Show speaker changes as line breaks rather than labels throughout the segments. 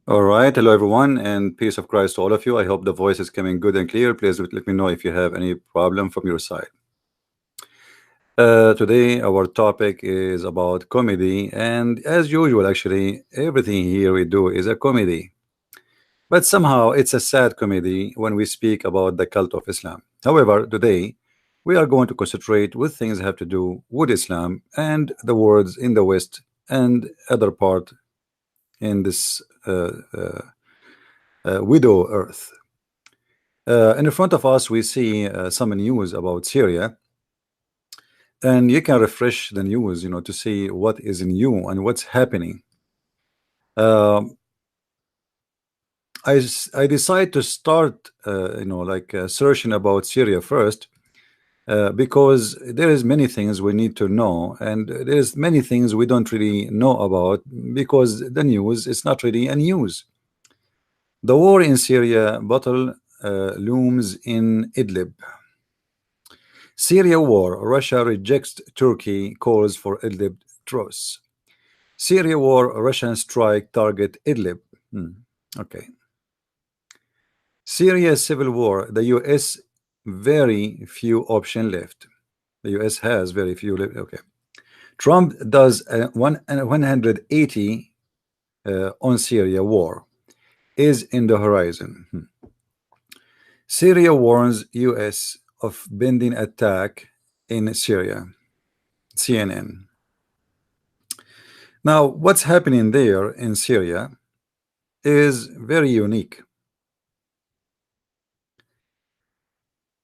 All right, hello everyone, and peace of Christ to all of you. I hope the voice is coming good and clear. Please let me know if you have any problem from your side. Today, our topic is about comedy, and as usual, actually, everything here we do is a comedy. But somehow it's a sad comedy when we speak about the cult of Islam. However, today we are going to concentrate with things that have to do with Islam and the words in the West and other part in this widow earth. In front of us, we see some news about Syria, and you can refresh the news, to see what is new and what's happening. Um I decide to start, searching about Syria first, because there is many things we need to know, and there's many things we don't really know about because the news is not really a news. The war in Syria battle looms in Idlib. Syria war, Russia rejects Turkey calls for Idlib truce. Syria war, Russian strike target Idlib. Okay. Syria civil war, the US very few option left. The US has very few left. Okay. Trump does 180 on Syria war is in the horizon. Syria warns US of pending attack in Syria. CNN. Now, what's happening there in Syria is very unique.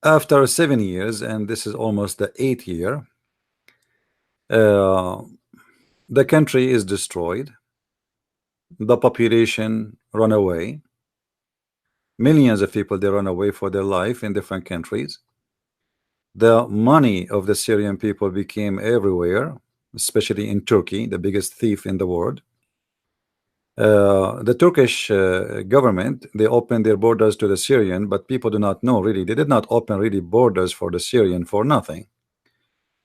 After 7 years, and this is almost the 8th year, the country is destroyed. The population run away. Millions of people, they run away for their life in different countries. The money of the Syrian people became everywhere, especially in Turkey, the biggest thief in the world. The Turkish government, they opened their borders to the Syrian, but people do not know really. They did not open really borders for the Syrian for nothing.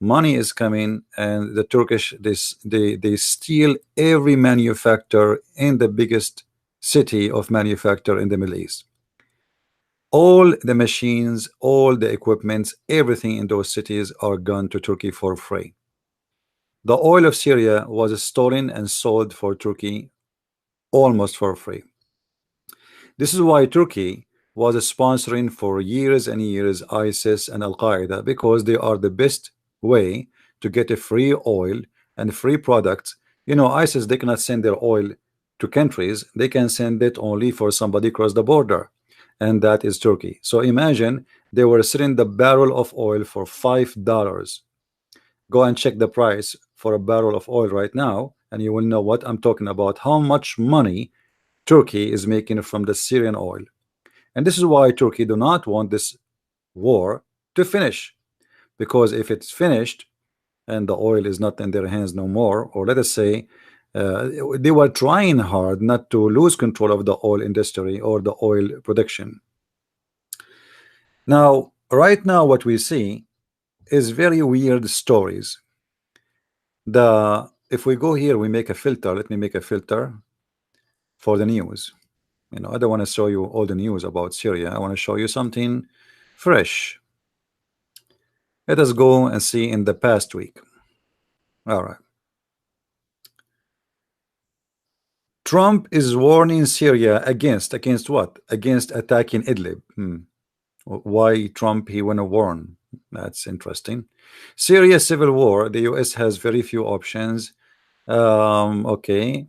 Money is coming, and the Turkish, they steal every manufacturer in the biggest city of manufacture in the Middle East. All the machines, all the equipments, everything in those cities are gone to Turkey for free. The oil of Syria was stolen and sold for Turkey almost for free. This is why Turkey was sponsoring for years and years ISIS and Al-Qaeda, because they are the best way to get a free oil and free products. ISIS, they cannot send their oil to countries. They can send it only for somebody across the border, and that is Turkey. So imagine they were selling the barrel of oil for $5. Go and check the price for a barrel of oil right now, and you will know what I'm talking about, how much money Turkey is making from the Syrian oil. And this is why Turkey do not want this war to finish, because if it's finished and the oil is not in their hands no more, or let us say they were trying hard not to lose control of the oil industry or the oil production. Now, right now, what we see is very weird stories. If we go here, we make a filter. Let me make a filter for the news. I don't want to show you all the news about Syria. I want to show you something fresh. Let us go and see in the past week. All right. Trump is warning Syria against what? Against attacking Idlib. Why Trump he want to warn? That's interesting. Syria civil war. The US has very few options. Okay.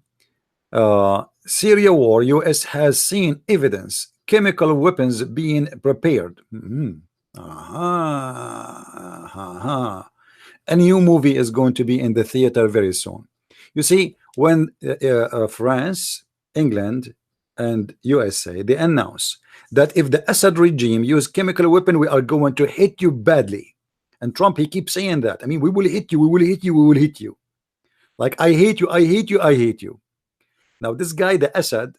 Syria war. US has seen evidence chemical weapons being prepared. A new movie is going to be in the theater very soon. You see, when France, England, and USA, they announce that if the Assad regime use chemical weapon, we are going to hit you badly. And Trump, he keeps saying that. I mean, we will hit you, we will hit you, we will hit you. Like, I hate you, I hate you, I hate you. Now, this guy, the Assad,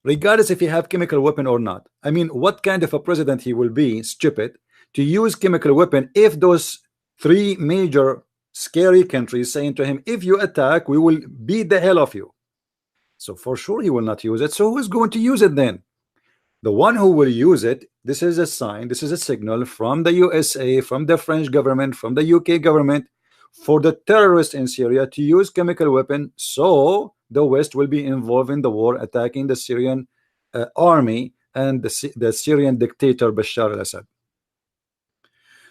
regardless if he have chemical weapon or not, I mean, what kind of a president he will be, stupid, to use chemical weapon if those 3 major scary countries saying to him, if you attack, we will beat the hell of you. So for sure he will not use it. So who is going to use it then? The one who will use it, this is a sign, this is a signal from the USA, from the French government, from the UK government, for the terrorists in Syria to use chemical weapon, so the West will be involved in the war, attacking the Syrian army and the Syrian dictator Bashar al-Assad.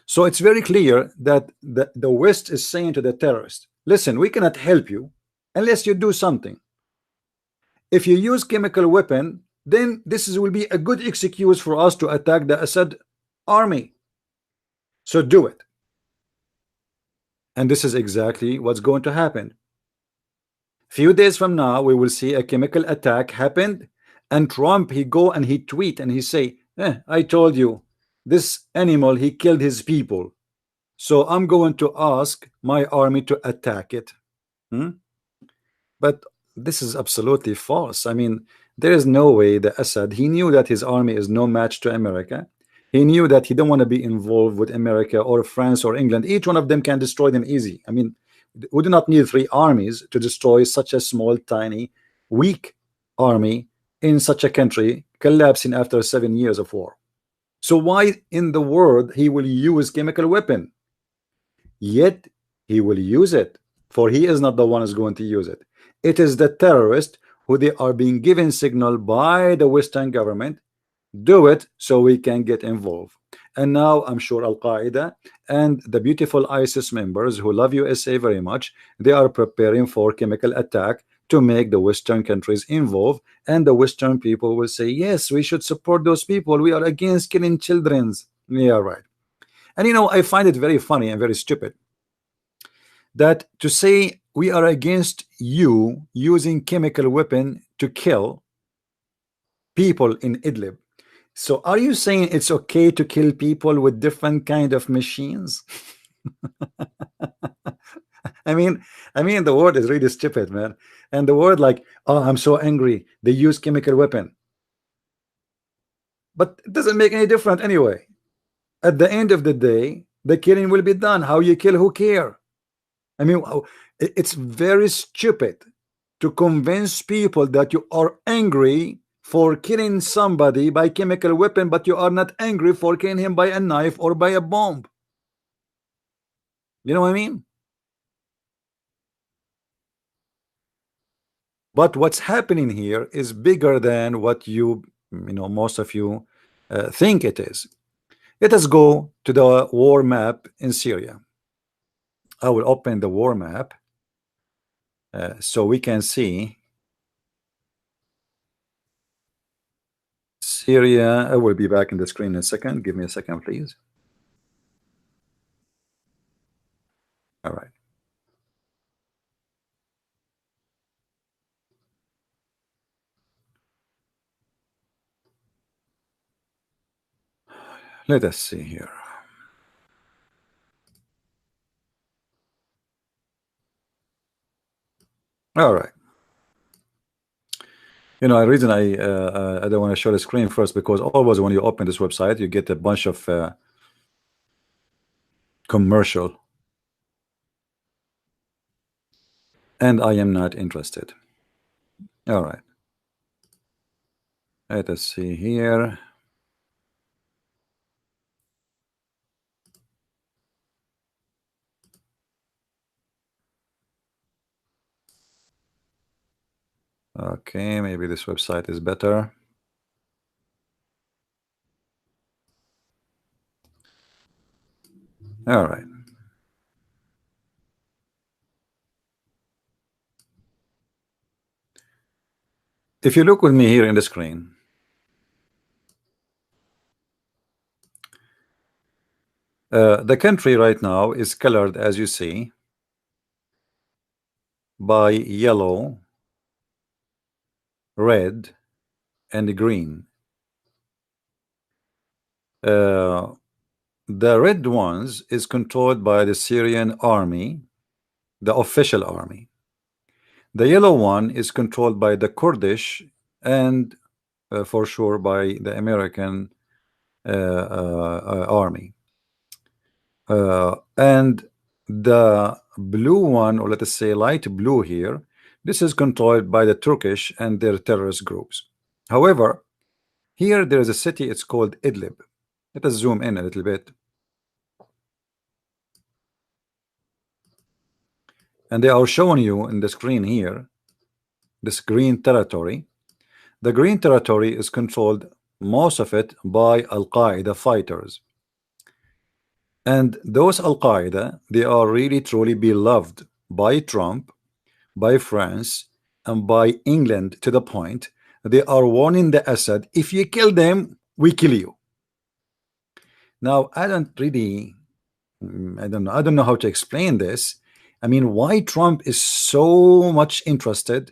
So it's very clear that the West is saying to the terrorists, listen, we cannot help you unless you do something. If you use chemical weapon, then will be a good excuse for us to attack the Assad army. So do it. And this is exactly what's going to happen. Few days from now, we will see a chemical attack happened, and Trump, he go and he tweet and he say, I told you, this animal, he killed his people. So I'm going to ask my army to attack it. But this is absolutely false. I mean, there is no way the Assad, he knew that his army is no match to America. He knew that he don't want to be involved with America or France or England. Each one of them can destroy them easy. I mean, we do not need 3 armies to destroy such a small, tiny, weak army in such a country collapsing after 7 years of war. So why in the world he will use chemical weapon? Yet he will use it, for he is not the one who's going to use it. It is the terrorist who they are being given signal by the Western government, do it so we can get involved. And now I'm sure Al-Qaeda and the beautiful ISIS members who love USA very much, they are preparing for chemical attack to make the Western countries involved, and the Western people will say, yes, we should support those people, we are against killing children. Yeah, right. And you know, I find it very funny and very stupid that to say we are against you using chemical weapon to kill people in Idlib. So are you saying it's okay to kill people with different kind of machines? I mean the word is really stupid, man. And the word like, oh, I'm so angry, they use chemical weapon. But it doesn't make any difference anyway. At the end of the day, the killing will be done. How you kill, who care? I mean, it's very stupid to convince people that you are angry for killing somebody by chemical weapon, but you are not angry for killing him by a knife or by a bomb. You know what I mean? But what's happening here is bigger than what you know, most of you think it is. Let us go to the war map in Syria. I will open the war map so we can see Syria. I will be back in the screen in a second. Give me a second, please. All right. Let us see here. All right. You know, the reason I don't want to show the screen first, because always when you open this website, you get a bunch of commercial, and I am not interested. All right. Let us see here. Okay, maybe this website is better. All right. If you look with me here in the screen, the country right now is colored, as you see, by yellow, red, and green. The red ones is controlled by the Syrian army, the official army. The yellow one is controlled by the Kurdish and for sure by the American army. And the blue one, or let us say light blue here, This is controlled by the Turkish and their terrorist groups. However, here there is a city, it's called Idlib. Let us zoom in a little bit. And they are showing you in the screen here this green territory. The green territory is controlled, most of it, by Al-Qaeda fighters. And those Al-Qaeda, they are really truly beloved by Trump, by France, and by England, to the point they are warning the Assad, if you kill them, we kill you. Now, I don't really, I don't know how to explain this. I mean, why Trump is so much interested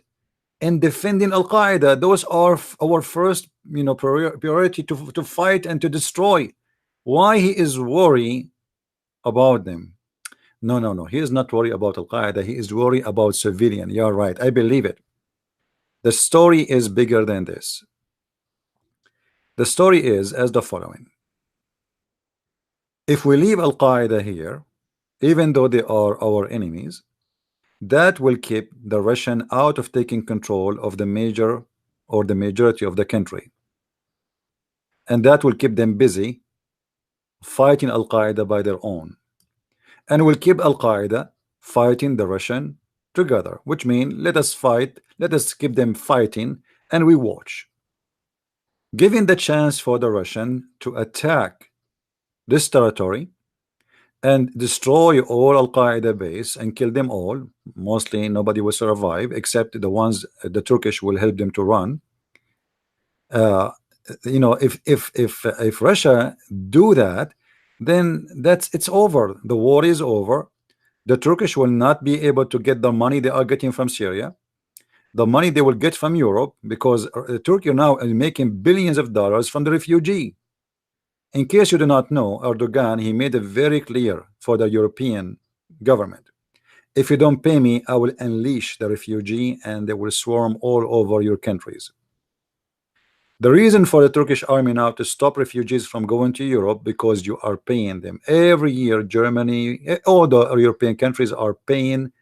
in defending Al-Qaeda? Those are our first, priority to fight and to destroy. Why he is worried about them? No. He is not worried about Al-Qaeda. He is worried about civilian. You're right. I believe it. The story is bigger than this. The story is as the following. If we leave Al-Qaeda here, even though they are our enemies, that will keep the Russian out of taking control of the major or the majority of the country. And that will keep them busy fighting Al-Qaeda by their own. And will keep Al-Qaeda fighting the Russian together, which means let us fight, let us keep them fighting, and we watch. Giving the chance for the Russian to attack this territory and destroy all Al-Qaeda base and kill them all. Mostly nobody will survive except the ones the Turkish will help them to run. If Russia do that, then it's over. The war is over. The Turkish will not be able to get the money they are getting from Syria, the money they will get from Europe, because Turkey now is making billions of dollars from the refugee. In case you do not know, Erdogan, he made it very clear for the European government, if you don't pay me, I will unleash the refugee and they will swarm all over your countries. The reason for the Turkish army now to stop refugees from going to Europe, because you are paying them every year. Germany, all the European countries are paying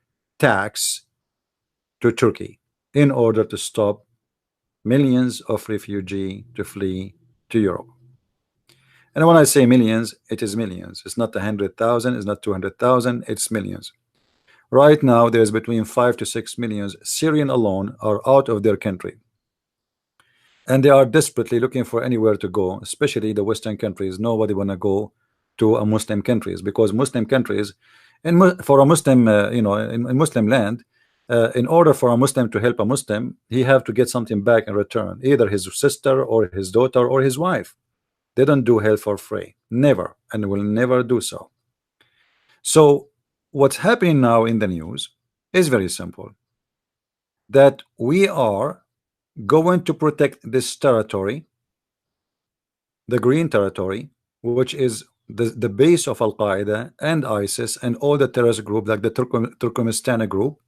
tax to Turkey in order to stop millions of refugees to flee to Europe. And when I say millions, it is millions. It's not 100,000, it's not 200,000, it's millions. Right now, there's between 5 to 6 million Syrian alone are out of their country. And they are desperately looking for anywhere to go, especially the Western countries. Nobody want to go to a Muslim countries, because Muslim countries, and for a Muslim, in Muslim land, in order for a Muslim to help a Muslim, he have to get something back in return, either his sister or his daughter or his wife. They don't do help for free, never, and will never do so. So what's happening now in the news is very simple, that we are going to protect this territory, the green territory, which is the base of Al-Qaeda and ISIS and all the terrorist group like the Turkmenistan group.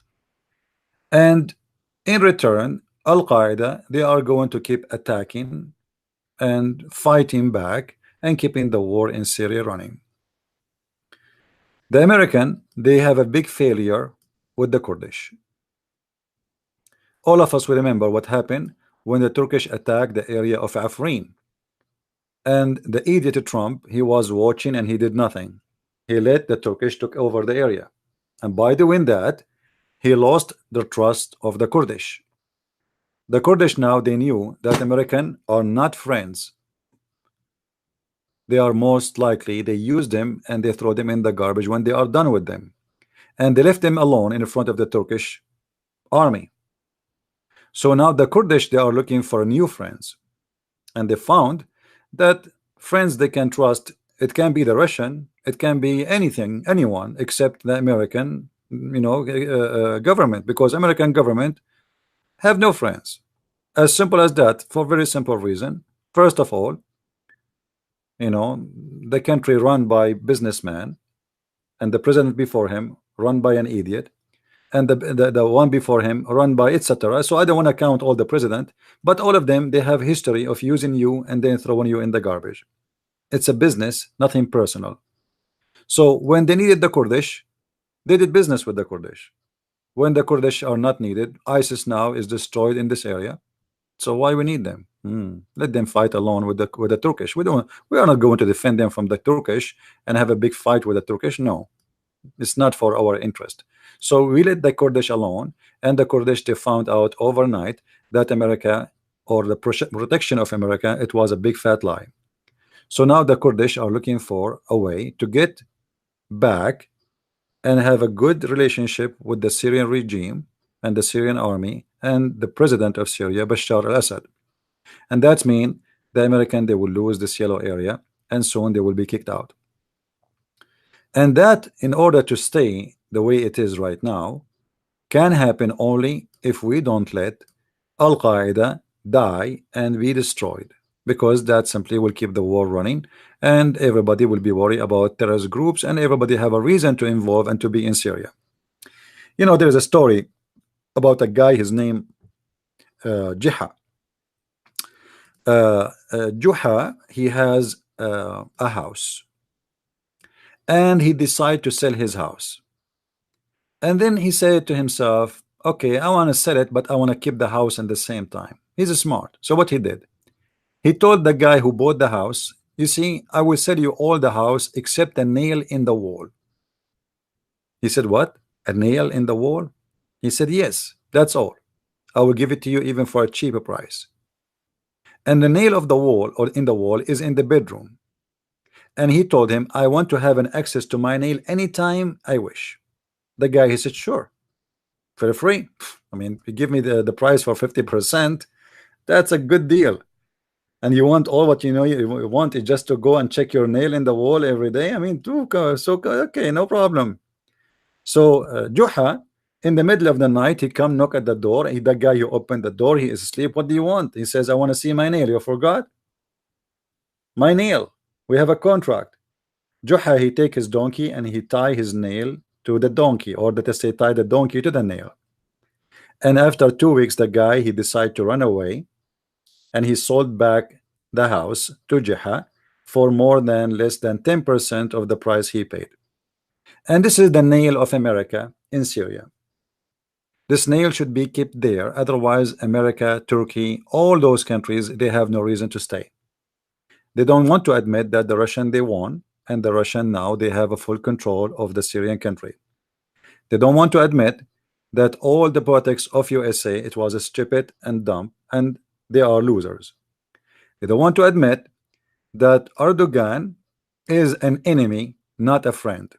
And in return, Al-Qaeda, they are going to keep attacking and fighting back and keeping the war in Syria running. The American, they have a big failure with the Kurdish. All of us will remember what happened when the Turkish attacked the area of Afrin. And the idiot Trump, he was watching and he did nothing. He let the Turkish took over the area. And by doing that, he lost the trust of the Kurdish. The Kurdish now, they knew that Americans are not friends. They are most likely, they use them and they throw them in the garbage when they are done with them. And they left them alone in front of the Turkish army. So now the Kurdish, they are looking for new friends. And they found that friends they can trust, it can be the Russian, it can be anything, anyone except the American, government, because American government have no friends. As simple as that, for a very simple reason. First of all, the country run by businessman, and the president before him run by an idiot, and the one before him run by etc. So I don't want to count all the president, but all of them, they have history of using you and then throwing you in the garbage. It's a business, nothing personal. So when they needed the Kurdish, they did business with the Kurdish. when the Kurdish are not needed. ISIS now is destroyed in this area, so why we need them? Let them fight alone with the Turkish. We are not going to defend them from the Turkish and have a big fight with the Turkish. No, it's not for our interest. So we let the Kurdish alone, and the Kurdish, they found out overnight that America, or the protection of America, it was a big fat lie. So now the Kurdish are looking for a way to get back and have a good relationship with the Syrian regime and the Syrian army and the president of Syria, Bashar al-Assad. And that means the American, they will lose this yellow area, and soon they will be kicked out. And that, in order to stay the way it is right now, can happen only if we don't let Al-Qaeda die and be destroyed, because that simply will keep the war running, and everybody will be worried about terrorist groups, and everybody have a reason to involve and to be in Syria. You know, there is a story about a guy, his name Jiha. Juha, he has a house, and he decided to sell his house. And then he said to himself, okay, I want to sell it, but I want to keep the house at the same time. He's smart. So what he did, he told the guy who bought the house, you see, I will sell you all the house except a nail in the wall. He said, what? A nail in the wall? He said, yes, that's all. I will give it to you even for a cheaper price. And the nail of the wall, or in the wall, is in the bedroom. And he told him, I want to have an access to my nail anytime I wish. The guy, he said, sure, for free. I mean, you give me the price for 50%, that's a good deal. And you want all what you want is just to go and check your nail in the wall every day. I mean, okay, no problem. So Juha, in the middle of the night, he come knock at the door. The guy who opened the door, he is asleep. What do you want? He says, I want to see my nail. You forgot my nail. We have a contract. Juha, he take his donkey and he tie his nail to the donkey, or let us say tie the donkey to the nail. And after 2 weeks, the guy, he decided to run away, and he sold back the house to Juha for less than 10% of the price he paid. And this is the nail of America in Syria. This nail should be kept there, otherwise America, Turkey, all those countries, they have no reason to stay. They don't want to admit that the Russian, they won, and the Russian now, they have a full control of the Syrian country. They don't want to admit that all the politics of USA, it was a stupid and dumb, and they are losers. They don't want to admit that Erdogan is an enemy, not a friend.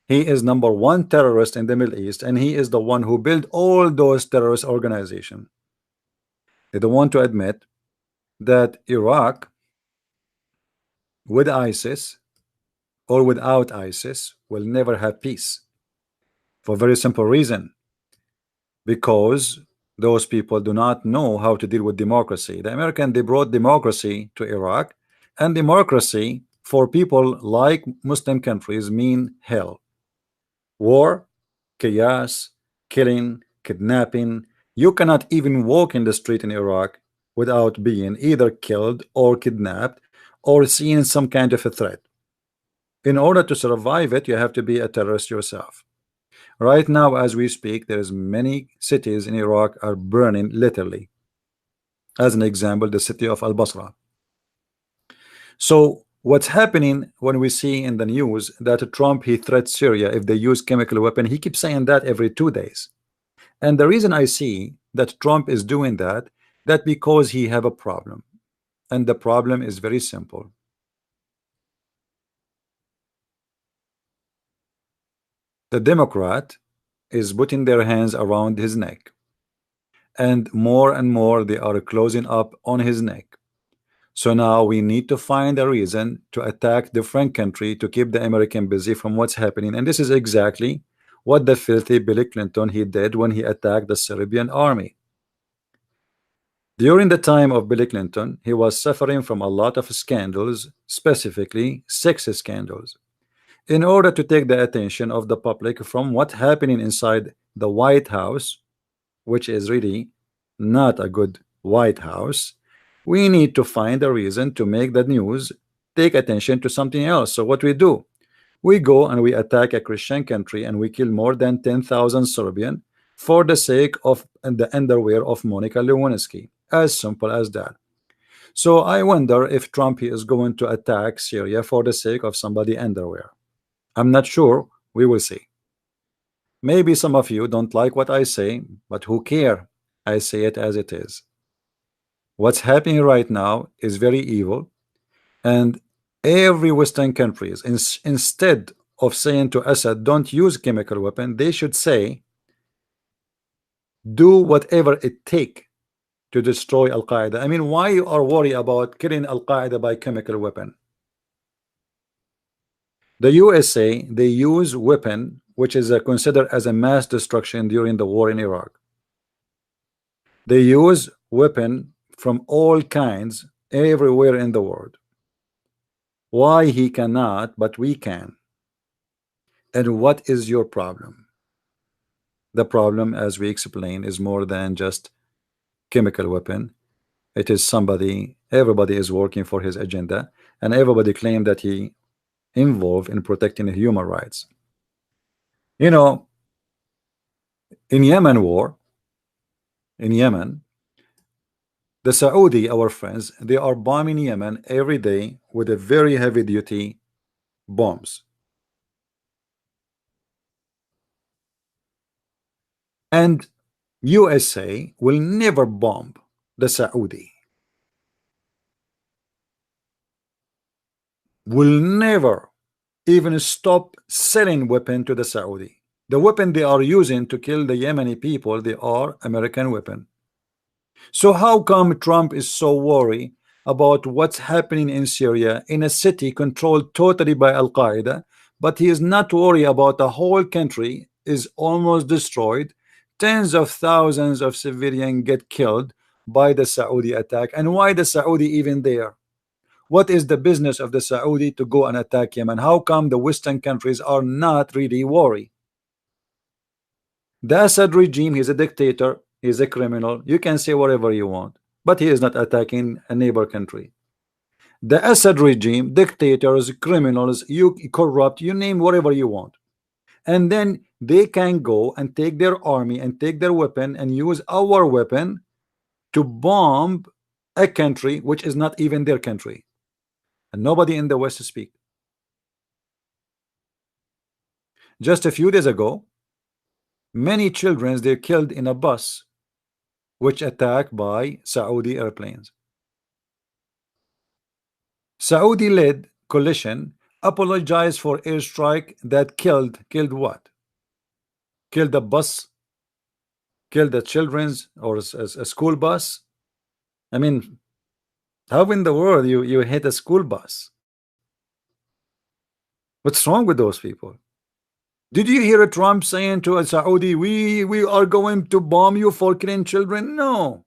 He is #1 terrorist in the Middle East, and he is the one who built all those terrorist organizations. They don't want to admit that Iraq, with ISIS or without ISIS, will never have peace, for a very simple reason, because those people do not know how to deal with democracy. The American, they brought democracy to Iraq, and democracy for people like Muslim countries mean hell. War, chaos, killing, kidnapping. You cannot even walk in the street in Iraq without being either killed or kidnapped or seen some kind of a threat. In order to survive it, you have to be a terrorist yourself. Right now, as we speak, there's many cities in Iraq are burning, literally. As an example, the city of Al-Basra. So what's happening when we see in the news that Trump, he threats Syria if they use chemical weapon, he keeps saying that every 2 days. And the reason I see that Trump is doing that because he have a problem. And the problem is very simple. The Democrat is putting their hands around his neck, and more they are closing up on his neck. So now we need to find a reason to attack different country to keep the American busy from what's happening. And this is exactly what the filthy Bill Clinton he did when he attacked the Serbian army. During the time of Bill Clinton, he was suffering from a lot of scandals, specifically sex scandals. In order to take the attention of the public from what's happening inside the White House, which is really not a good White House, we need to find a reason to make the news take attention to something else. So what we do, we go and we attack a Christian country and we kill more than 10,000 Serbian, for the sake of the underwear of Monica Lewinsky. As simple as that. So I wonder if Trump is going to attack Syria for the sake of somebody underwear. I'm not sure. We will see. Maybe some of you don't like what I say, but who care? I say it as it is. What's happening right now is very evil, and every Western countries, instead of saying to Assad, don't use chemical weapon, they should say, do whatever it take to destroy Al-Qaeda. I mean, why you are worried about killing Al-Qaeda by chemical weapon? The USA, they use weapon which is considered as a mass destruction during the war in Iraq. They use weapon from all kinds everywhere in the world. Why he cannot, but we can? And what is your problem? The problem, as we explained, is more than just chemical weapon. It is somebody, everybody is working for his agenda, and everybody claim that he involved in protecting human rights. You know, in Yemen war, in Yemen, the Saudi, our friends, they are bombing Yemen every day with a very heavy duty bombs. And USA will never bomb the Saudi. Will never even stop selling weapon to the Saudi. The weapon they are using to kill the Yemeni people, they are American weapon. So how come Trump is so worried about what's happening in Syria, in a city controlled totally by Al-Qaeda, but he is not worried about the whole country is almost destroyed, tens of thousands of civilians get killed by the Saudi attack? And why the Saudi even there? What is the business of the Saudi to go and attack Yemen? How come the Western countries are not really worried? The Assad regime, he's a dictator, he's a criminal. You can say whatever you want, but he is not attacking a neighbor country. The Assad regime, dictators, criminals, you corrupt, you name whatever you want. And then they can go and take their army and take their weapon and use our weapon to bomb a country which is not even their country. And nobody in the West speak. Just a few days ago, many children they killed in a bus which attacked by Saudi airplanes. Saudi-led coalition apologized for airstrike that killed what? Killed the bus, killed the children's or a school bus. I mean, how in the world you hit a school bus? What's wrong with those people? Did you hear Trump saying to Saudi, we are going to bomb you for killing children? No.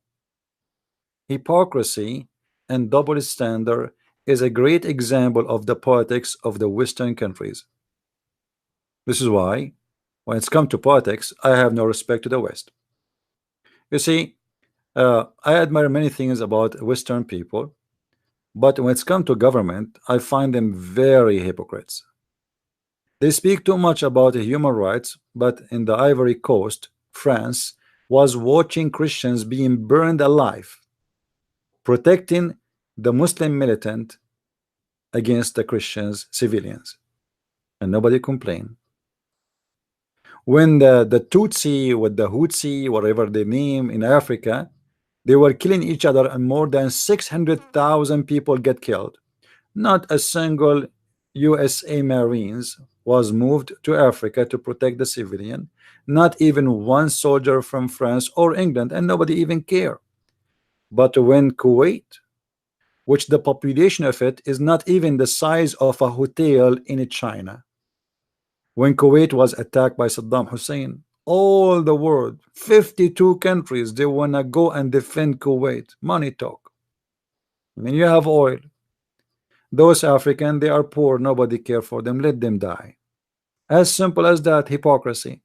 Hypocrisy and double standard is a great example of the politics of the Western countries. This is why when it's come to politics, I have no respect to the West. You see, I admire many things about Western people, but when it's come to government, I find them very hypocrites. They speak too much about human rights, but in the Ivory Coast, France was watching Christians being burned alive, protecting the Muslim militant against the Christians, civilians, and nobody complained. When the Tutsi with the Hutsi, whatever they name in Africa, they were killing each other and more than 600,000 people get killed. Not a single USA Marines was moved to Africa to protect the civilian. Not even one soldier from France or England, and nobody even care. But when Kuwait, which the population of it is not even the size of a hotel in China, when Kuwait was attacked by Saddam Hussein, all the world, 52 countries, they wanna go and defend Kuwait. Money talk. I mean, you have oil. Those African, they are poor, nobody care for them, let them die. As simple as that. Hypocrisy.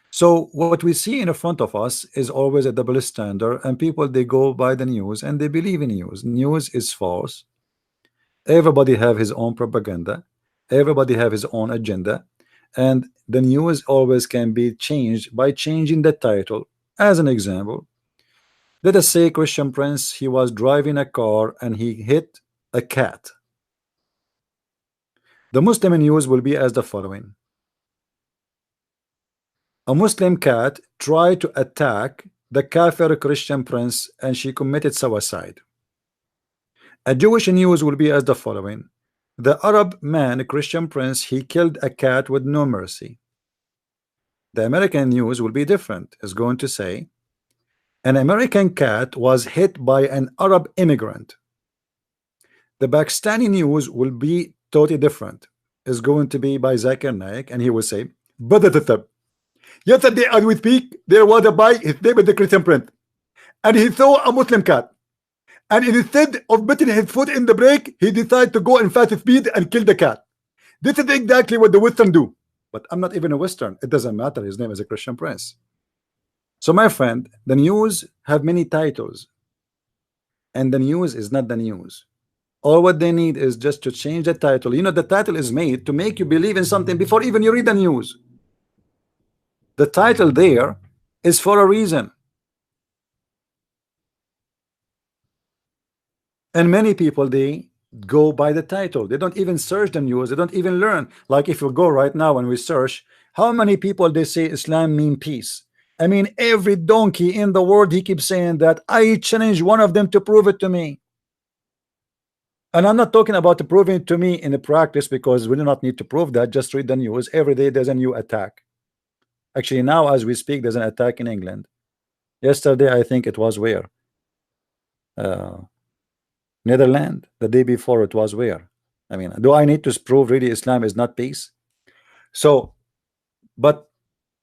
So what we see in front of us is always a double standard, and people, they go by the news and they believe in news. News is false. Everybody have his own propaganda. Everybody have his own agenda. And the news always can be changed by changing the title. As an example, let us say Christian Prince, he was driving a car and he hit a cat. The Muslim news will be as the following: a Muslim cat tried to attack the Kafir Christian Prince and she committed suicide. A Jewish news will be as the following: the Arab man, Christian Prince, he killed a cat with no mercy. The American news will be different. It's going to say an American cat was hit by an Arab immigrant. The Pakistani news will be totally different. It's going to be by Zakir Naik, and he will say, yesterday as we speak, there was a boy, his name is the Christian Prince, and he saw a Muslim cat. And instead of putting his foot in the brake, he decided to go in fast speed and kill the cat. This is exactly what the Western do. But I'm not even a Western. It doesn't matter. His name is a Christian Prince. So my friend, the news have many titles. And the news is not the news. All what they need is just to change the title. You know, the title is made to make you believe in something before even you read the news. The title there is for a reason. And many people, they go by the title. They don't even search the news. They don't even learn. Like if you go right now and we search, how many people they say Islam mean peace? I mean, every donkey in the world, he keeps saying that. I challenge one of them to prove it to me. And I'm not talking about proving it to me in the practice, because we do not need to prove that. Just read the news. Every day there's a new attack. Actually, now as we speak, there's an attack in England. Yesterday, I think it was where? Netherlands. The day before it was where? I mean, do I need to prove really Islam is not peace? So, but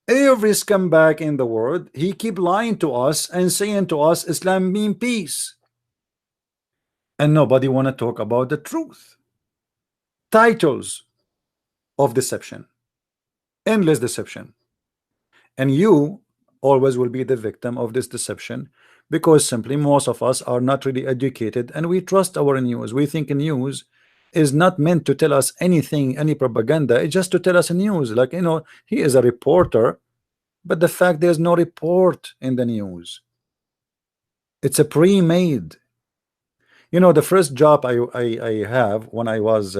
every scumbag in the world, he keep lying to us and saying to us Islam mean peace. And nobody want to talk about the truth. Titles of deception, endless deception, and you always will be the victim of this deception, because simply most of us are not really educated and we trust our news. We think news is not meant to tell us anything, any propaganda. It's just to tell us news. Like, you know, he is a reporter, but the fact there's no report in the news. It's a pre-made. You know, the first job I have when I was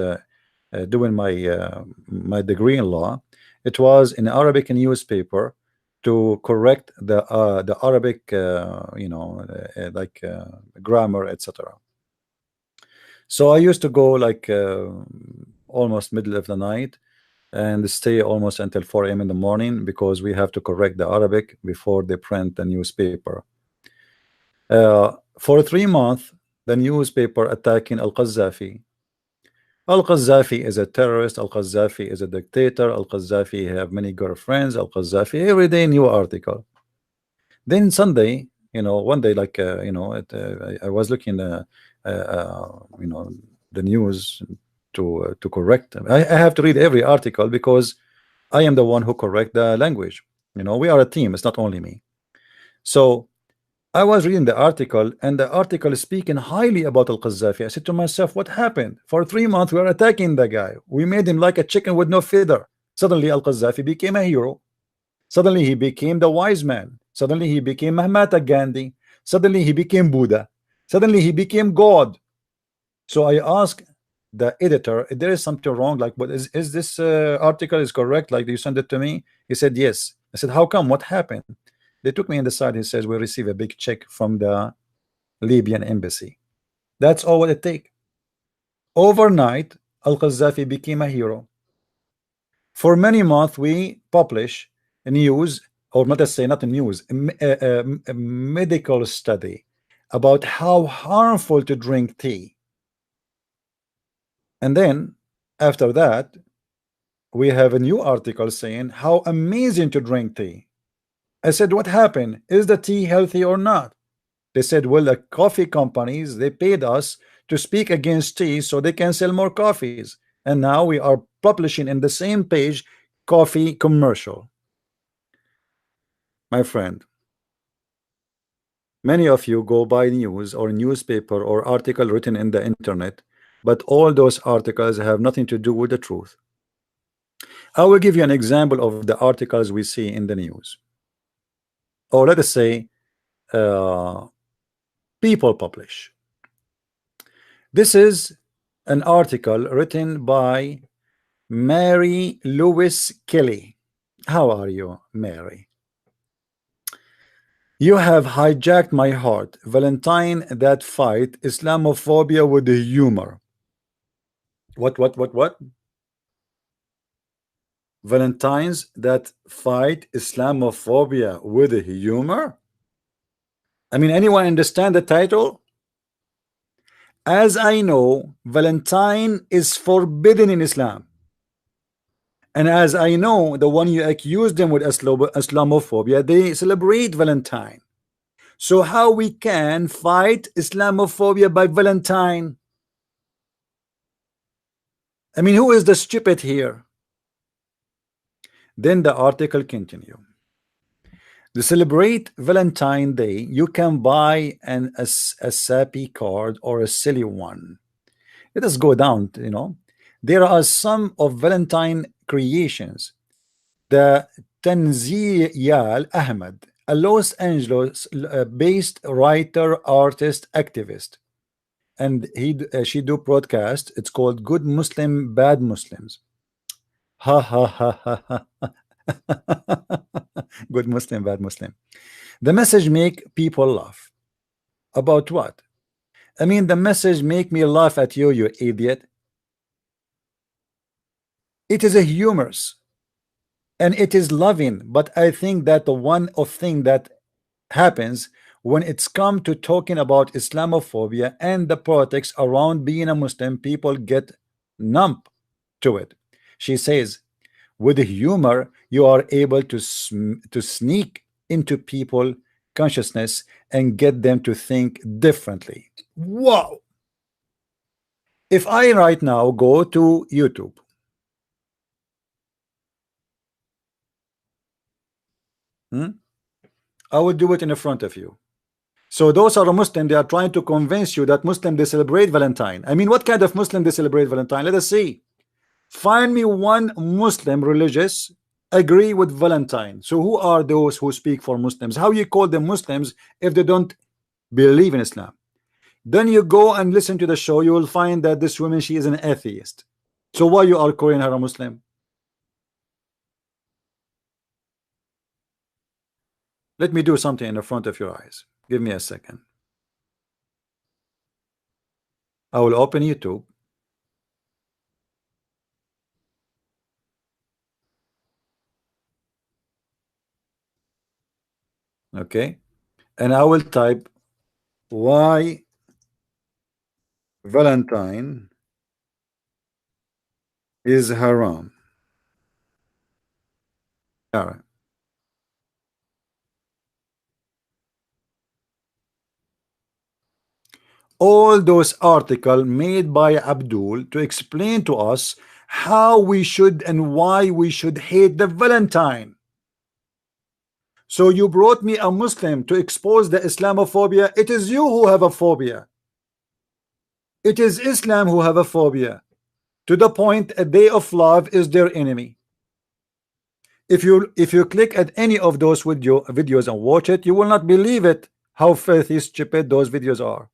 doing my degree in law, it was in Arabic newspaper to correct the Arabic grammar, etc. So I used to go like almost middle of the night and stay almost until 4 a.m. in the morning, because we have to correct the Arabic before they print the newspaper. For 3 months, the newspaper attacking Al-Qaddafi. Al-Qaddafi is a terrorist. Al-Qaddafi is a dictator. Al-Qaddafi have many girlfriends. Al-Qaddafi, every day new article. Then Sunday, you know, one day, like I was looking the news to correct them. I have to read every article because I am the one who correct the language. You know, we are a team. It's not only me. So I was reading the article, and the article is speaking highly about Al-Qaddafi. I said to myself, what happened? For 3 months we are attacking the guy. We made him like a chicken with no feather. Suddenly Al-Qaddafi became a hero. Suddenly he became the wise man. Suddenly he became Mahatma Gandhi. Suddenly he became Buddha. Suddenly he became God. So I asked the editor, if there is something wrong, like, what is this article is correct, like you sent it to me? He said yes. I said, how come? What happened? They took me in the side. He says, we receive a big check from the Libyan embassy. That's all what it take. Overnight, Al-Qaddafi became a hero. For many months, we publish news, or let us say not a news, a medical study about how harmful to drink tea. And then after that, we have a new article saying how amazing to drink tea. I said, what happened? Is the tea healthy or not? They said, well, the coffee companies, they paid us to speak against tea so they can sell more coffees. And now we are publishing in the same page coffee commercial. My friend, many of you go by news or newspaper or article written in the internet, but all those articles have nothing to do with the truth. I will give you an example of the articles we see in the news, or let us say uh, people publish. This is an article written by Mary Lewis Kelly. How are you, Mary? You have hijacked my heart. Valentine that fight Islamophobia with humor. What? Valentines that fight Islamophobia with humor? I mean, anyone understand the title? As I know, Valentine is forbidden in Islam. And as I know, the one you accuse them with Islamophobia, they celebrate Valentine. So how we can fight Islamophobia by Valentine? I mean, who is the stupid here? Then the article continue. To celebrate Valentine Day, you can buy a sappy card or a silly one. Let us go down, There are some of Valentine creations. The Tanziyal Ahmed, a Los Angeles based writer, artist, activist, and she do broadcast. It's called Good Muslim, Bad Muslims. Ha ha ha ha ha. Good Muslim, bad Muslim. The message make people laugh. About what? I mean, the message make me laugh at you, you idiot. It is a humorous and it is loving, but I think that the one of thing that happens when it's come to talking about Islamophobia and the politics around being a Muslim, people get numb to it. She says, with humor, you are able to sneak into people consciousness and get them to think differently. Wow. If I right now go to YouTube, I will do it in front of you. So those are a Muslim, they are trying to convince you that Muslim they celebrate Valentine. I mean, what kind of Muslim they celebrate Valentine? Let us see. Find me one Muslim religious agree with Valentine. So who are those who speak for Muslims? How you call them Muslims if they don't believe in Islam? Then you go and listen to the show, you will find that this woman, she is an atheist. So why you are calling her a Muslim? Let me do something in the front of your eyes. Give me a second. I will open YouTube. Okay. And I will type why Valentine is haram. All right. All those articles made by Abdul to explain to us how we should and why we should hate the Valentine. So you brought me a Muslim to expose the Islamophobia. It is you who have a phobia. It is Islam who have a phobia, to the point a day of love is their enemy. If you click at any of those videos and watch it, you will not believe it how filthy stupid those videos are.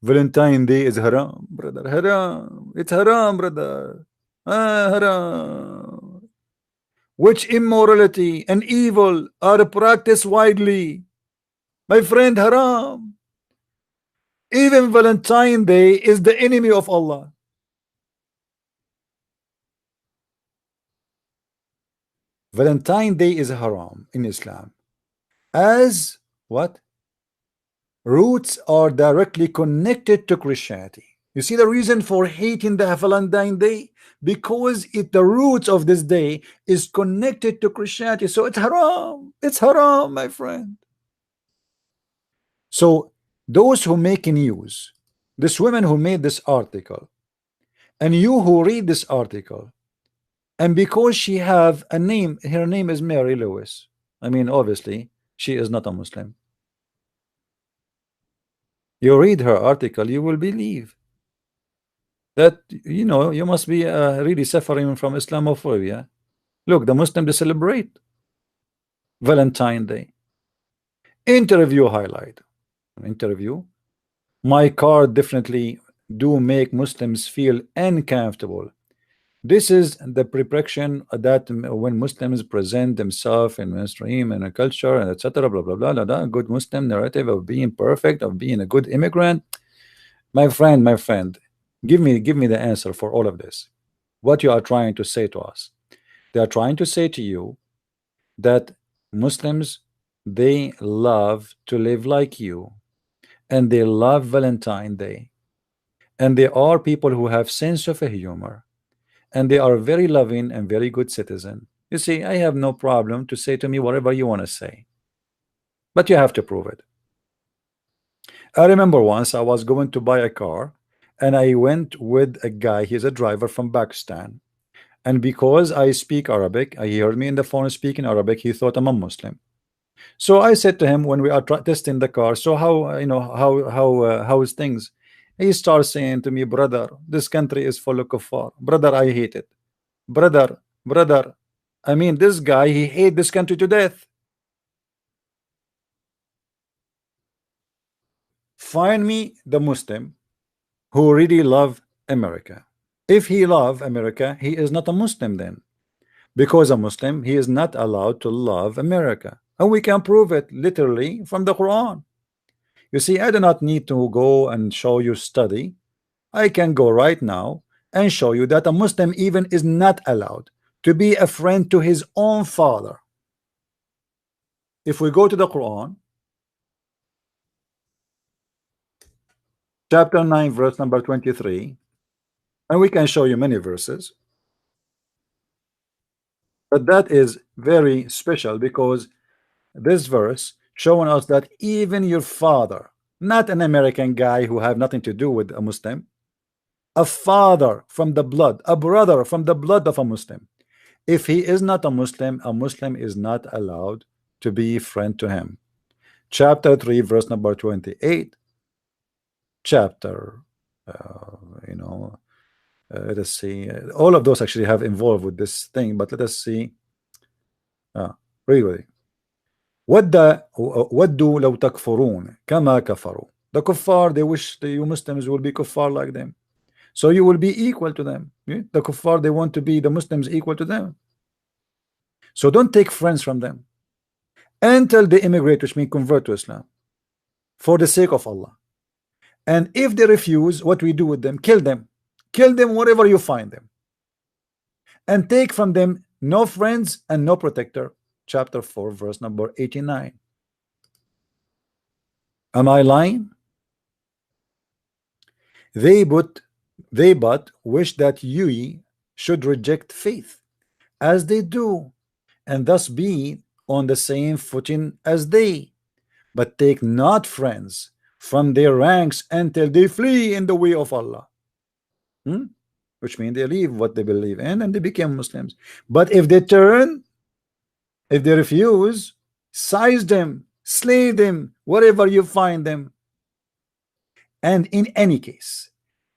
Valentine Day is haram, brother. Haram. It's haram, brother. Haram. Which immorality and evil are practiced widely. My friend, haram. Even Valentine Day is the enemy of Allah. Valentine Day is haram in Islam. As what? Roots are directly connected to Christianity. You see the reason for hating the Valentine Day? Because the roots of this day is connected to Christianity. So it's haram. It's haram, my friend. So those who make news, this woman who made this article, and you who read this article, and because she have a name, her name is Mary Lewis. I mean, obviously, she is not a Muslim. You read her article, you will believe. that you must be really suffering from Islamophobia. Look, the Muslims, they celebrate Valentine Day. Interview highlight. Interview. My car definitely do make Muslims feel uncomfortable. This is the preparation that when Muslims present themselves in mainstream and a culture and etc. Blah blah blah blah blah. Good Muslim narrative of being perfect, of being a good immigrant. My friend, give me the answer for all of this. What you are trying to say to us? They are trying to say to you that Muslims, they love to live like you, and they love Valentine Day, and they are people who have sense of humor, and they are very loving and very good citizen. You see, I have no problem to say to me whatever you want to say, but you have to prove it. I remember once I was going to buy a car, and I went with a guy. He's a driver from Pakistan, and because I speak Arabic, he heard me in the phone speaking Arabic. He thought I'm a Muslim. So I said to him when we are testing the car, so how how is things? He starts saying to me, brother, this country is full of kuffar. Brother, I hate it. Brother. I mean, this guy, he hate this country to death. Find me the Muslim who really love America. If he love America, he is not a Muslim then. Because a Muslim, he is not allowed to love America. And we can prove it literally from the Quran. You see, I do not need to go and show you study. I can go right now and show you that a Muslim even is not allowed to be a friend to his own father. If we go to the Quran, chapter 9, verse number 23, and we can show you many verses, but that is very special because this verse showing us that even your father, not an American guy who have nothing to do with a Muslim, a father from the blood, a brother from the blood of a Muslim, if he is not a Muslim is not allowed to be friend to him. Chapter 3, verse number 28. Chapter, let us see. All of those actually have involved with this thing, but let us see. Really. وَدُّوا لَوْ تَكْفُرُونَ كَمَا كَفَرُوا. The kuffar, they wish the you Muslims will be kuffar like them. So you will be equal to them. The kuffar, they want to be the Muslims equal to them. So don't take friends from them until they immigrate, which means convert to Islam for the sake of Allah. And if they refuse, what we do with them? Kill them wherever you find them, and take from them no friends and no protector. Chapter 4, verse number 89. Am I lying? They but wish that ye should reject faith as they do, and thus be on the same footing as they, but take not friends from their ranks until they flee in the way of Allah. Which means they leave what they believe in and they become Muslims. But if they turn, if they refuse, seize them, slay them wherever you find them, and in any case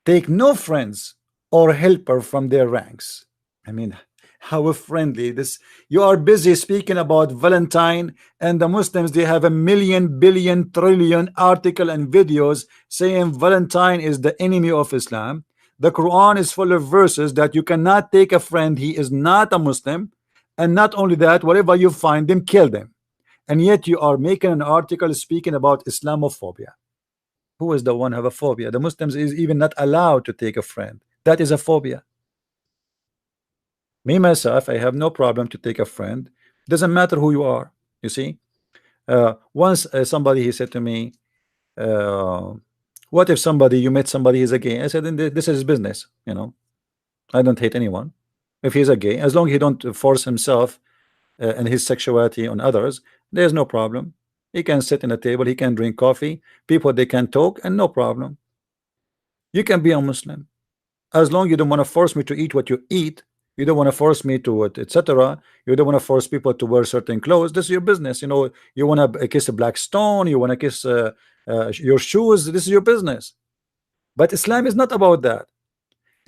take no friends or helper from their ranks. I mean, how friendly this. You are busy speaking about Valentine, and the Muslims, they have a million, billion, trillion article and videos saying Valentine is the enemy of Islam. The Quran is full of verses that you cannot take a friend, he is not a Muslim. And not only that, wherever you find them, kill them. And yet you are making an article speaking about Islamophobia. Who is the one who have a phobia? The Muslims is even not allowed to take a friend. That is a phobia. Me myself, I have no problem to take a friend. Doesn't matter who you are. You see, once somebody, he said to me, what if somebody, you met somebody is a gay? I said, this is his business. I don't hate anyone. If he's a gay, as long as he don't force himself and his sexuality on others, there's no problem. He can sit in a table, he can drink coffee, people, they can talk, and no problem. You can be a Muslim as long as you don't want to force me to eat what you eat. You don't want to force me to etc. You don't want to force people to wear certain clothes. This is your business. You want to kiss a black stone, you want to kiss your shoes. This is your business. But Islam is not about that.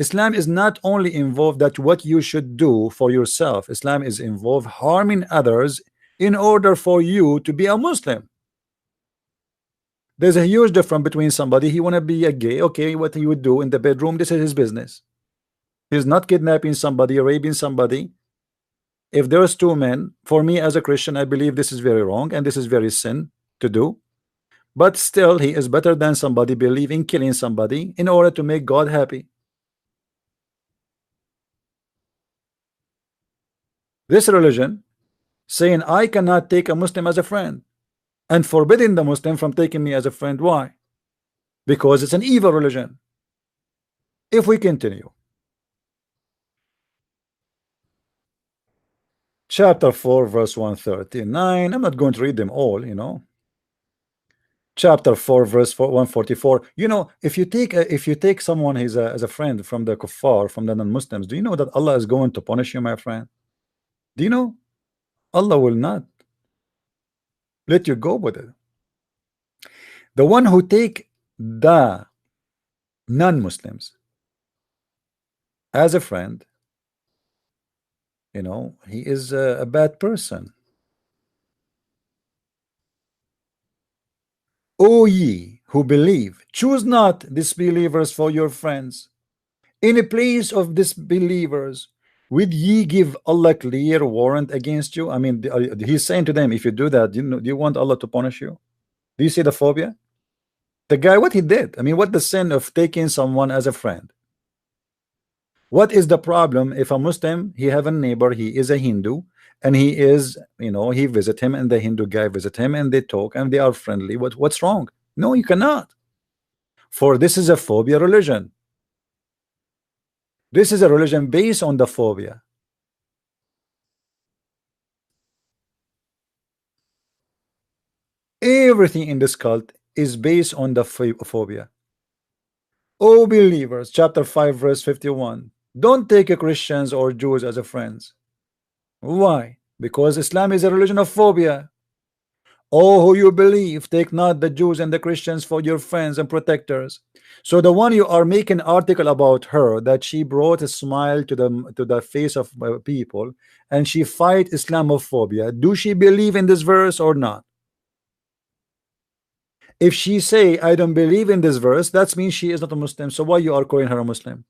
Islam is not only involved that what you should do for yourself. Islam is involved harming others in order for you to be a Muslim. There's a huge difference between somebody, he want to be a gay, okay, what he would do in the bedroom, this is his business. He's not kidnapping somebody, raping somebody. If there's two men, for me as a Christian, I believe this is very wrong and this is very sin to do. But still, he is better than somebody believing killing somebody in order to make God happy. This religion saying I cannot take a Muslim as a friend and forbidding the Muslim from taking me as a friend. Why? Because it's an evil religion. If we continue, chapter 4 verse 139, I'm not going to read them all, you know. Chapter 4 verse 144. You know, if you take someone as a friend from the kuffar, from the non-Muslims, do you know that Allah is going to punish you, my friend? Do you know? Allah will not let you go with it. The one who take the non-Muslims as a friend, you know, he is a bad person. O ye who believe, choose not disbelievers for your friends. In a place of disbelievers, would ye give Allah clear warrant against you? I mean, he's saying to them, if you do that, you know, do you want Allah to punish you? Do you see the phobia? The guy, what he did, I mean, what the sin of taking someone as a friend? What is the problem if a Muslim, he have a neighbor, he is a Hindu, and he is, you know, he visit him and the Hindu guy visit him and they talk and they are friendly. What's wrong? No, you cannot. For this is a phobia religion. This is a religion based on the phobia. Everything in this cult is based on the phobia. O believers, chapter 5 verse 51, don't take Christians or Jews as a friends. Why? Because Islam is a religion of phobia. Oh, who you believe, take not the Jews and the Christians for your friends and protectors. So the one you are making article about her, that she brought a smile to the face of people, and she fight Islamophobia. Do she believe in this verse or not? If she say I don't believe in this verse, that means she is not a Muslim. So why you are calling her a Muslim?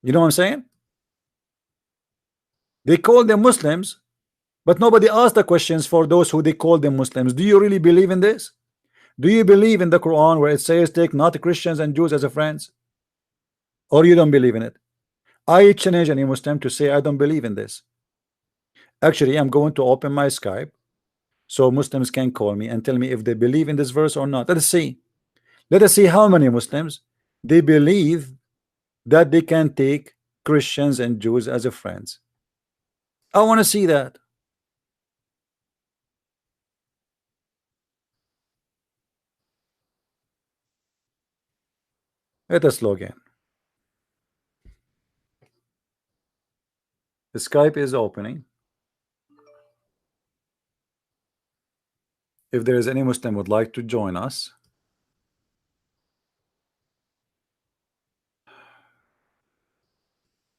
You know what I'm saying? They call them Muslims, but nobody asked the questions for those who they call them Muslims. Do you really believe in this? Do you believe in the Quran where it says take not Christians and Jews as a friends? Or you don't believe in it? I challenge any Muslim to say I don't believe in this. Actually, I'm going to open my Skype so Muslims can call me and tell me if they believe in this verse or not. Let us see. Let us see how many Muslims they believe that they can take Christians and Jews as a friends. I want to see that. Let us log in. The Skype is opening. If there is any Muslim would like to join us,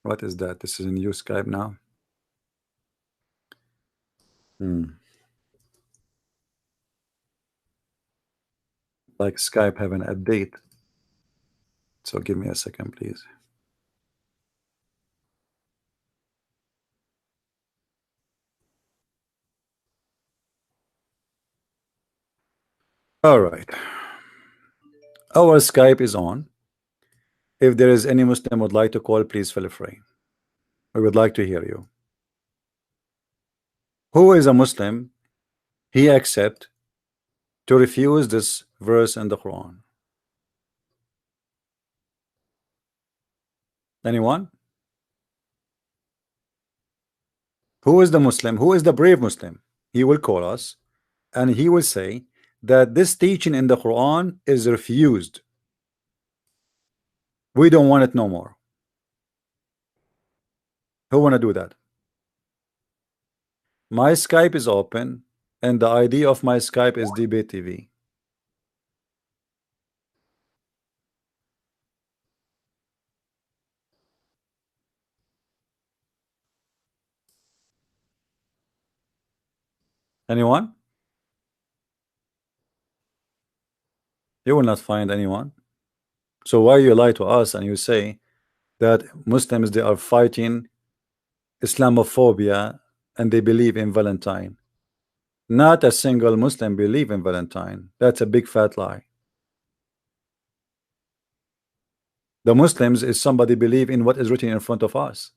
what is that? This is a new Skype now. Like Skype having an update. So give me a second, please. All right. Our Skype is on. If there is any Muslim would like to call, please feel free. We would like to hear you. Who is a Muslim? He accept to refuse this verse in the Quran. Anyone? Who is the Muslim? Who is the brave Muslim? He will call us and he will say that this teaching in the Quran is refused. We don't want it no more. Who want to do that? My Skype is open. and the ID of my Skype is debate TV. Anyone? You will not find anyone. So why you lie to us and you say that Muslims, they are fighting Islamophobia and they believe in Valentine? Not a single Muslim believe in Valentine. That's a big fat lie. The Muslims is somebody believe in what is written in front of us,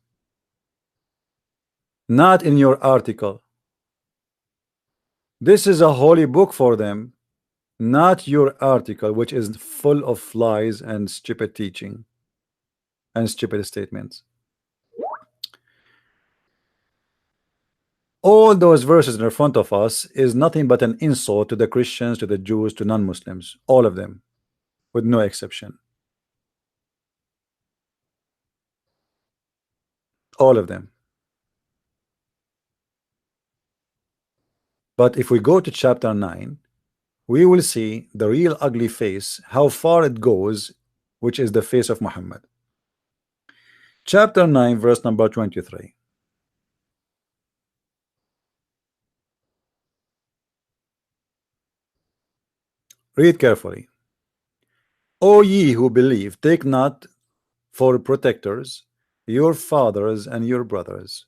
not in your article. This is a holy book for them, not your article, which is full of lies and stupid teaching and stupid statements. All those verses in front of us is nothing but an insult to the Christians, to the Jews, to non-Muslims, all of them, with no exception. All of them. But if we go to chapter 9, we will see the real ugly face, how far it goes, which is the face of Muhammad. Chapter 9, verse number 23. Read carefully. O ye who believe, take not for protectors your fathers and your brothers.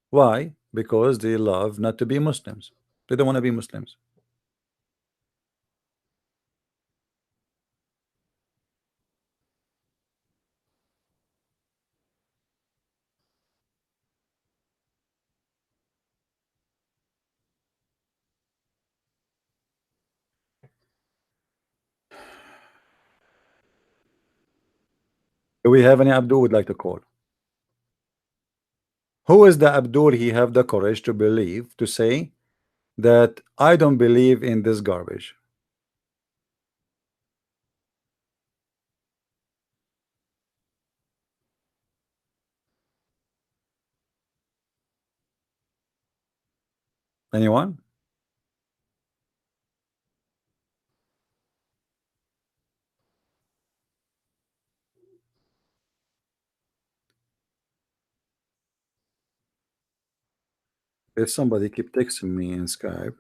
Why? Because they love not to be Muslims. They don't want to be Muslims. Do we have any Abdul would like to call? Who is the Abdul he have the courage to believe, to say that I don't believe in this garbage? Anyone? If somebody keep texting me in Skype.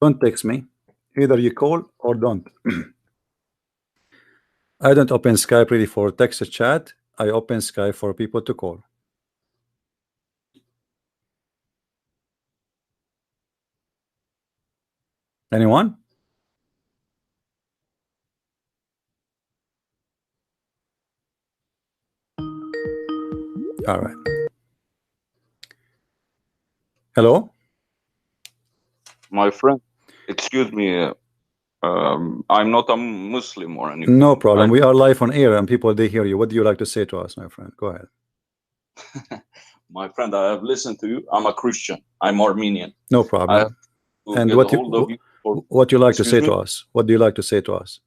Don't text me. Either you call or don't. I don't open Skype really for text chat. I open Skype for people to call. Anyone? All right. Hello?
My friend, excuse me, I'm not a Muslim or anything.
No problem. We are live on air and people, they hear you. What do you like to say to us, my friend? Go ahead.
My friend, I have listened to you. I'm a Christian. I'm Armenian.
No problem. And what you like to say to us? What do you like to say to us?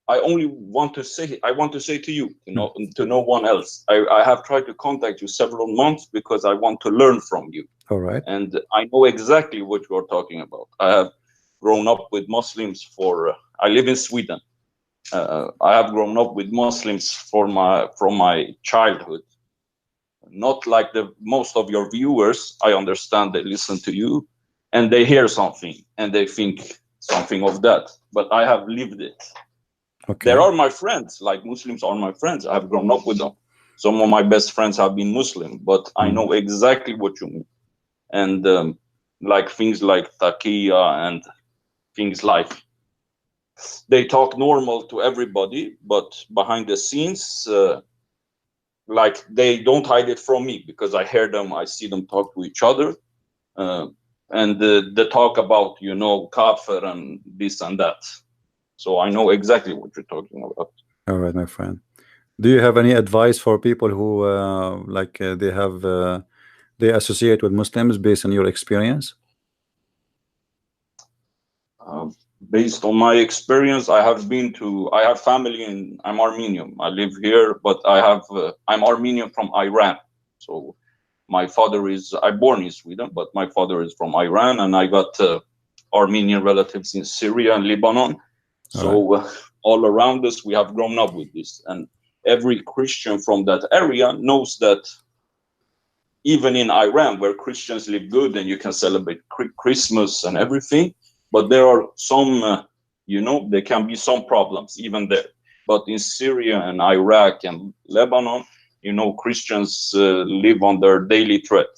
I only want to say, to you, to no one else. I have tried to contact you several months because I want to learn from you.
All right.
And I know exactly what you're talking about. I have grown up with Muslims I live in Sweden. I have grown up with Muslims from my childhood. Not like the most of your viewers. I understand they listen to you and they hear something and they think something of that. But I have lived it. Okay. There are my friends, like Muslims are my friends. I have grown up with them. Some of my best friends have been Muslim, but I know exactly what you mean. And like things like taqiyya and things like they talk normal to everybody, but behind the scenes, like they don't hide it from me because I hear them, I see them talk to each other, and the talk about kafir and this and that. So I know exactly what you're talking about.
All right, my friend. Do you have any advice for people who they associate with Muslims based on your experience?
Uh, Based on my experience, I have family in, I'm Armenian. I live here, but I'm Armenian from Iran. So I born in Sweden, but my father is from Iran, and I got Armenian relatives in Syria and Lebanon.
All right.
So all around us, we have grown up with this, and every Christian from that area knows that even in Iran, where Christians live good and you can celebrate Christmas and everything, but there are some, there can be some problems even there. But in Syria and Iraq and Lebanon, Christians live under daily threat.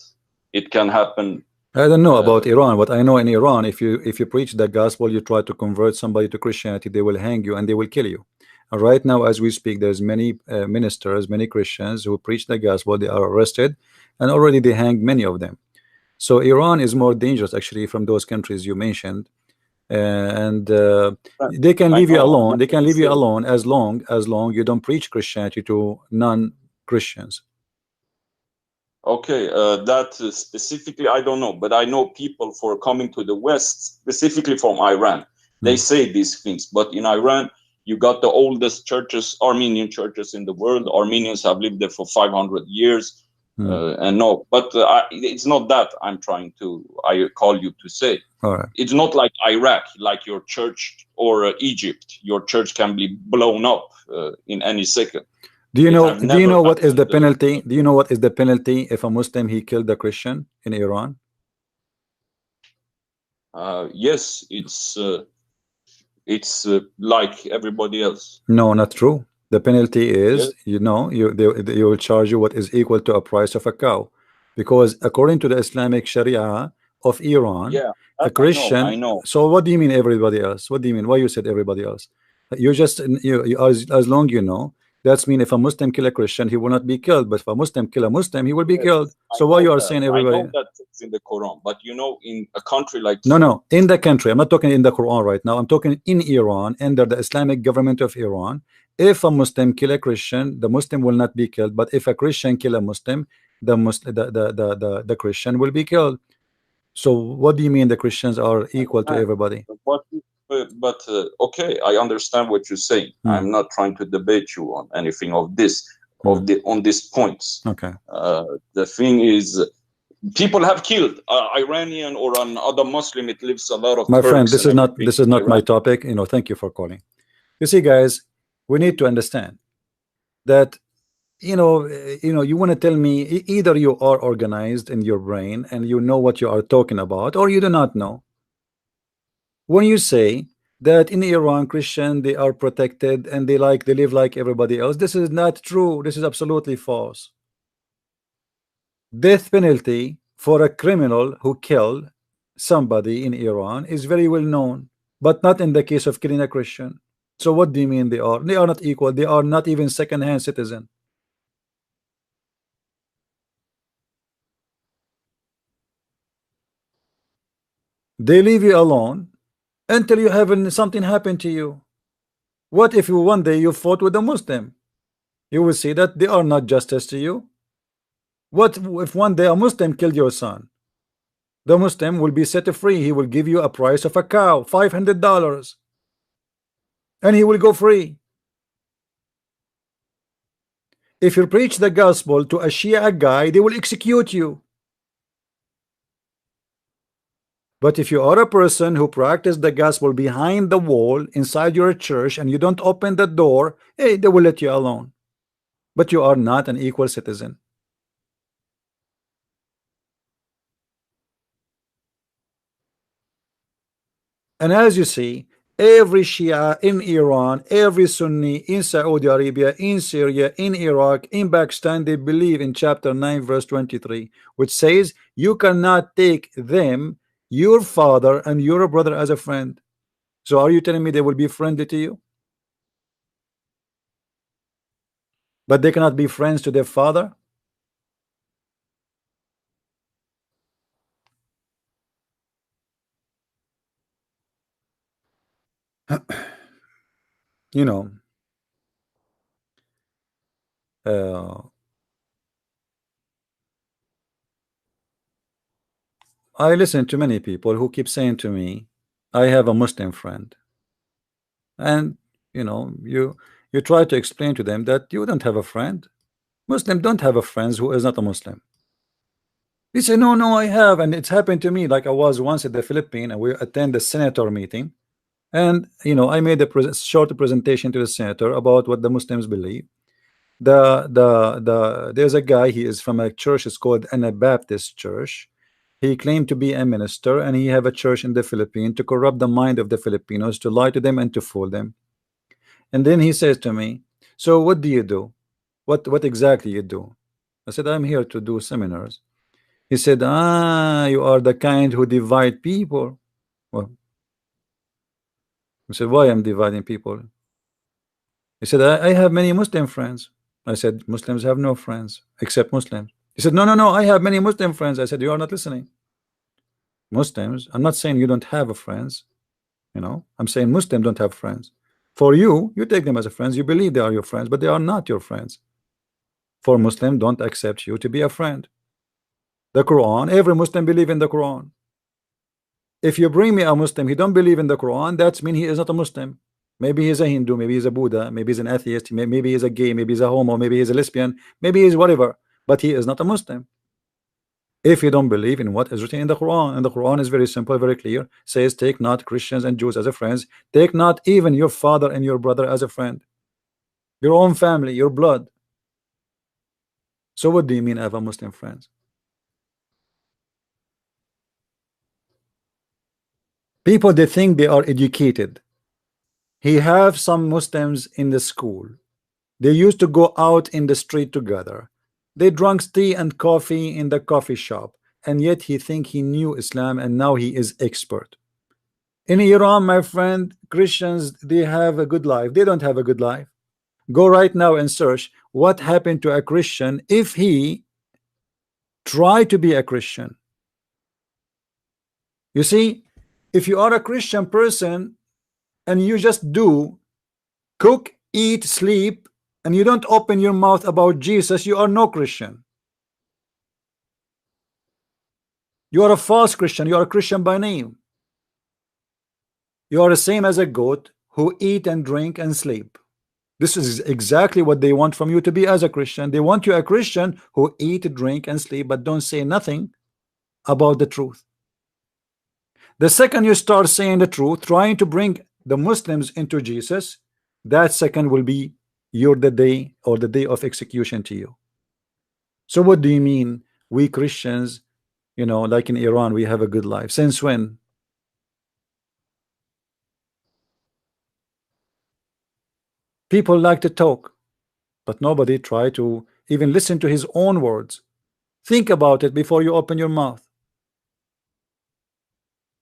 It can happen.
I don't know
Uh,
about Iran. What I know in Iran, if you preach the gospel, you try to convert somebody to Christianity, they will hang you and they will kill you. And right now, as we speak, there's many ministers, many Christians who preach the gospel. They are arrested, and already they hanged many of them. So Iran is more dangerous actually from those countries you mentioned, and they can
I
leave you
know. I'm
alone.
not
They can
going to
leave you
say.
alone as long you don't preach Christianity to non-Christians.
Okay, that specifically, I don't know, but I know people for coming to the West, specifically from Iran. They
Hmm.
say these things, but in Iran, you got the oldest churches, Armenian churches in the world. Armenians have lived there for 500 years.
Hmm.
And no, but it's not that I call you to say.
All right.
It's not like Iraq, like your church, or Egypt. Your church can be blown up in any second.
Do you
It
know?
have
Do you
never
know what is the
happened.
penalty? Do you know what is the penalty if a Muslim he killed a Christian in Iran?
Yes, it's like everybody else.
No, not true. The penalty
Yes,
is, you will charge you what is equal to a price of a cow, because according to the Islamic Sharia of Iran,
yeah,
a
that I
Christian.
know.
So what do you mean everybody else? What do you mean? Why you said everybody else? You just as long you know. That's mean if a Muslim kill a Christian, he will not be killed. But if a Muslim kill a Muslim, he will be killed.
Yes, I
So why
know
you are
that.
saying
I
everybody?
know that it's in the Quran, but in a country like
No, no, in the country. I'm not talking in the Quran right now. I'm talking in Iran, under the Islamic government of Iran. If a Muslim kill a Christian, the Muslim will not be killed. But if a Christian kill a Muslim, the Muslim, the Christian will be killed. So what do you mean the Christians are equal to
man,
everybody?
but okay, I understand what you're saying.
Hmm.
I'm not trying to debate you on anything of this,
Hmm.
on these points.
Okay,
The thing is, people have killed Iranian or an other Muslim. It lives a lot of
my friend,
Turks
this
and
is not
everything
this is
in
not my
Iran.
topic. Thank you for calling. You see, guys, we need to understand that you want to tell me either you are organized in your brain and you know what you are talking about, or you do not know. When you say that in Iran Christian they are protected and they live like everybody else, this is not true. This is absolutely false. Death penalty for a criminal who killed somebody in Iran is very well known, but not in the case of killing a Christian. So what do you mean they are? They are not equal. They are not even second-hand citizen. They leave you alone until you have something happen to you. What if one day you fought with a Muslim? You will see that they are not justice to you. What if one day a Muslim killed your son? The Muslim will be set free. He will give you a price of a cow, $500, and he will go free. If you preach the gospel to a Shia guy, they will execute you. But if you are a person who practice the gospel behind the wall inside your church and you don't open the door, hey, they will let you alone. But you are not an equal citizen. And as you see, every Shia in Iran, every Sunni in Saudi Arabia, in Syria, in Iraq, in Pakistan, they believe in chapter 9, verse 23, which says, you cannot take them, your father, and your brother as a friend. So are you telling me they will be friendly to you? But they cannot be friends to their father? You know, uh, I listen to many people who keep saying to me, I have a Muslim friend, and you try to explain to them that you don't have a friend. Muslim don't have a friend who is not a Muslim. He said, no, no, I have, and it's happened to me. Like I was once at the Philippines, and we attend the senator meeting, and I made a short presentation to the senator about what the Muslims believe. There's a guy. He is from a church. It's called Anabaptist Church. He claimed to be a minister, and he have a church in the Philippines to corrupt the mind of the Filipinos, to lie to them and to fool them. And then he says to me, "So what do you do? What exactly you do?" I said, "I'm here to do seminars." He said, "Ah, you are the kind who divide people." Well, I said, "Why I'm dividing people?" He said, I have many Muslim friends." I said, "Muslims have no friends except Muslims." He said, "No, no, no, I have many Muslim friends." I said, "You are not listening. Muslims, I'm not saying you don't have a friends. I'm saying Muslims don't have friends. For you, you take them as a friends. You believe they are your friends, but they are not your friends. For Muslim, don't accept you to be a friend. The Quran, every Muslim believe in the Quran. If you bring me a Muslim, he don't believe in the Quran, that's mean he is not a Muslim. Maybe he's a Hindu, maybe he's a Buddha, maybe he's an atheist, maybe he's a gay, maybe he's a homo, maybe he's a lesbian, maybe he's whatever, but he is not a Muslim. If you don't believe in what is written in the Quran, and the Quran is very simple, very clear, says, take not Christians and Jews as a friends, take not even your father and your brother as a friend, your own family, your blood. So what do you mean I have a Muslim friends? People, they think they are educated. He have some Muslims in the school. They used to go out in the street together. They drank tea and coffee in the coffee shop, and yet he think he knew Islam, and now he is expert. In Iran, my friend, Christians, they have a good life. They don't have a good life. Go right now and search what happened to a Christian if he tried to be a Christian. You see, if you are a Christian person and you just do cook, eat, sleep, and you don't open your mouth about Jesus, you are no Christian. You are a false Christian. You are a Christian by name. You are the same as a goat who eat and drink and sleep. This is exactly what they want from you to be as a Christian. They want you a Christian who eat, drink, and sleep, but don't say nothing about the truth. The second you start saying the truth, trying to bring the Muslims into Jesus, that second will be the day, or the day of execution to you. So what do you mean we Christians, like in Iran, we have a good life? Since when? People like to talk, but nobody try to even listen to his own words. Think about it before you open your mouth.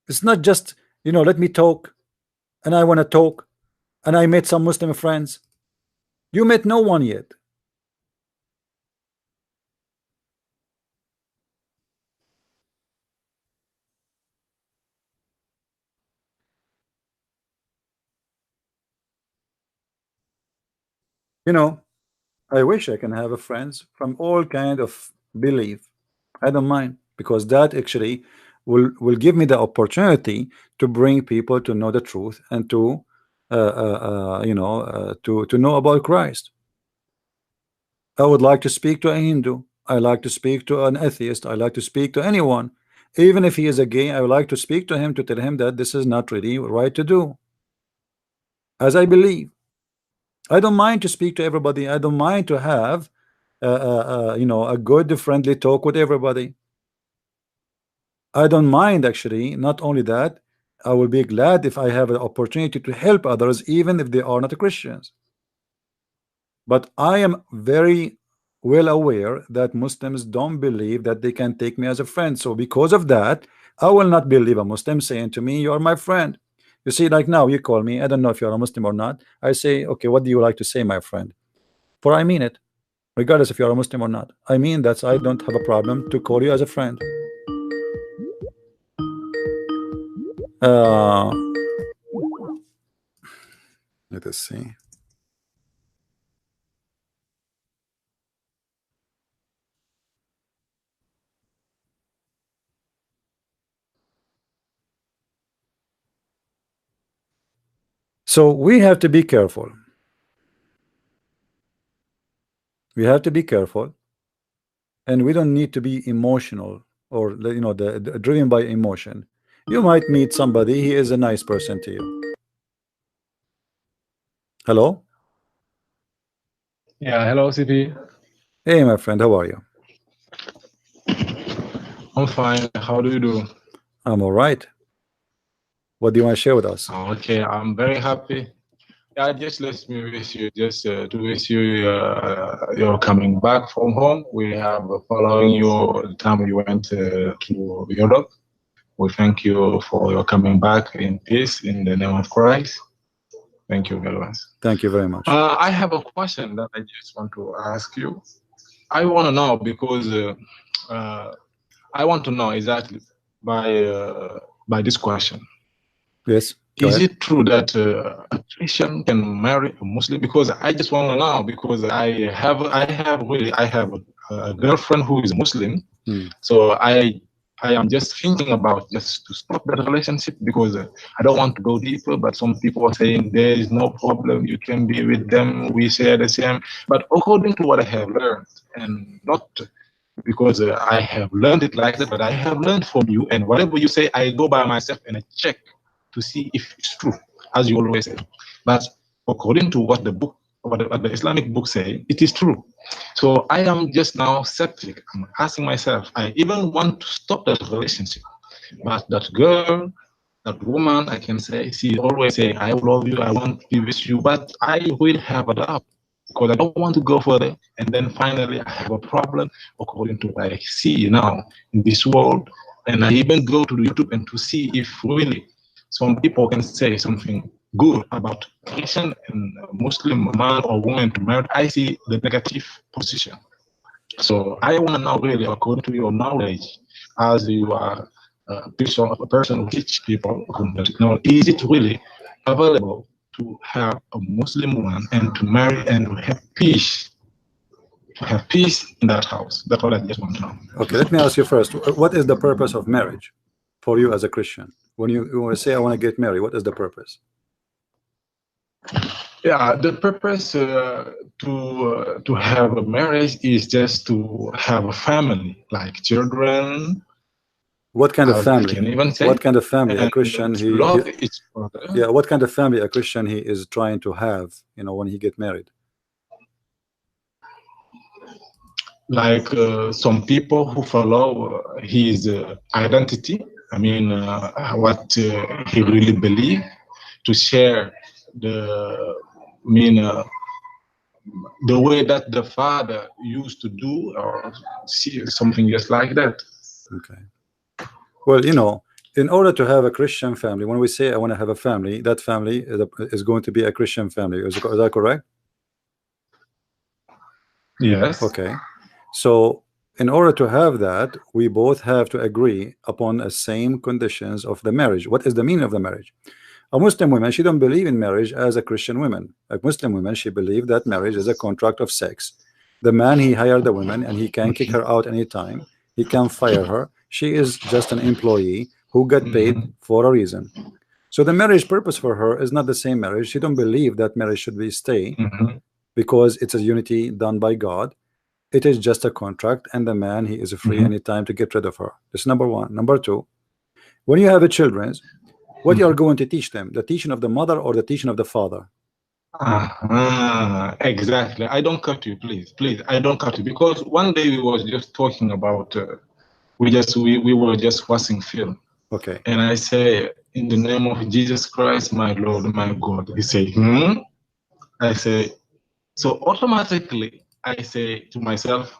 It's not just, let me talk, and I want to talk, and I met some Muslim friends. You met no one yet. You know, I wish I can have a friends from all kind of belief. I don't mind, because that actually will give me the opportunity to bring people to know the truth, and to to know about Christ. I would like to speak to a Hindu. I like to speak to an atheist. I like to speak to anyone. Even if he is a gay, I would like to speak to him, to tell him that this is not really right to do, as I believe. I don't mind to speak to everybody. I don't mind to have a good friendly talk with everybody. I don't mind, actually. Not only that, I will be glad if I have an opportunity to help others, even if they are not Christians. But I am very well aware that Muslims don't believe that they can take me as a friend. So because of that, I will not believe a Muslim saying to me, "You're my friend." You see, like now you call me, I don't know if you're a Muslim or not. I say, "Okay, what do you like to say, my friend?" For I mean it, regardless if you're a Muslim or not. I mean that I don't have a problem to call you as a friend. Uh, let us see. So we have to be careful. We have to be careful, and we don't need to be emotional or driven by emotion. You might meet somebody, he is a nice person to you. Hello?
Yeah, hello, CP.
Hey, my friend, how are you?
I'm fine. How do you do?
I'm all right. What do you want to share with us?
Okay, I'm very happy. Yeah, just let me wish you, just to wish you you're coming back from home. We have following you the time you went to Europe. We thank you for your coming back in peace in the name of Christ. Thank you very much.
Thank you very much.
I have a question that I just want to ask you. I want to know because I want to know exactly by this question.
Yes.
Is it true that a Christian can marry a Muslim? Because I just want to know, because I have a girlfriend who is Muslim, so I am just thinking about just to stop that relationship, because I don't want to go deeper. But some people are saying there is no problem, you can be with them, we share the same. But according to what I have learned, and not because I have learned it like that, but I have learned from you, and whatever you say, I go by myself and I check to see if it's true, as you always say. But according to what the book, what the Islamic book say, it is true. So I am just now septic. I'm asking myself, I even want to stop that relationship. But that girl, that woman, I can say, she always say, I love you, I want to be with you, but I will have a doubt, because I don't want to go further. And then finally I have a problem according to what I see now in this world. And I even go to YouTube and to see if really some people can say something good about Christian and Muslim man or woman to marry. I see the negative position. So I want to know really, according to your knowledge, as you are a person who teach people, is it really available to have a Muslim woman and to marry and to have peace? To have peace in that house. That's what I just want to know.
Okay, let me ask you first. What is the purpose of marriage for you as a Christian? When you say I want to get married, what is the purpose?
Yeah, the purpose to have a marriage is just to have a family, like children.
What kind of family?
Can even say,
what kind of family a Christian
love each other.
Yeah, what kind of family a Christian he is trying to have, when he get married?
Like some people who follow his identity. I mean, what he really believe, to share the the way that the father used to do, or see something just like that.
Okay. Well, in order to have a Christian family, when we say I want to have a family, that family is going to be a Christian family. Is that correct?
Yes.
Okay. So in order to have that, we both have to agree upon the same conditions of the marriage. What is the meaning of the marriage? A Muslim woman, she don't believe in marriage as a Christian woman. A Muslim woman, she believes that marriage is a contract of sex. The man, he hired the woman and he can kick her out anytime. He can fire her. She is just an employee who got paid for a reason. So the marriage purpose for her is not the same marriage. She don't believe that marriage should be stay because it's a unity done by God. It is just a contract, and the man, he is free anytime to get rid of her. That's number one. Number two, when you have a children, what you are going to teach them? The teaching of the mother or the teaching of the father?
Exactly. I don't cut you, please. I don't cut you, because one day we was just talking about we were just watching film.
Okay.
And I say, in the name of Jesus Christ, my Lord, my God. He say, I say, so automatically I say to myself,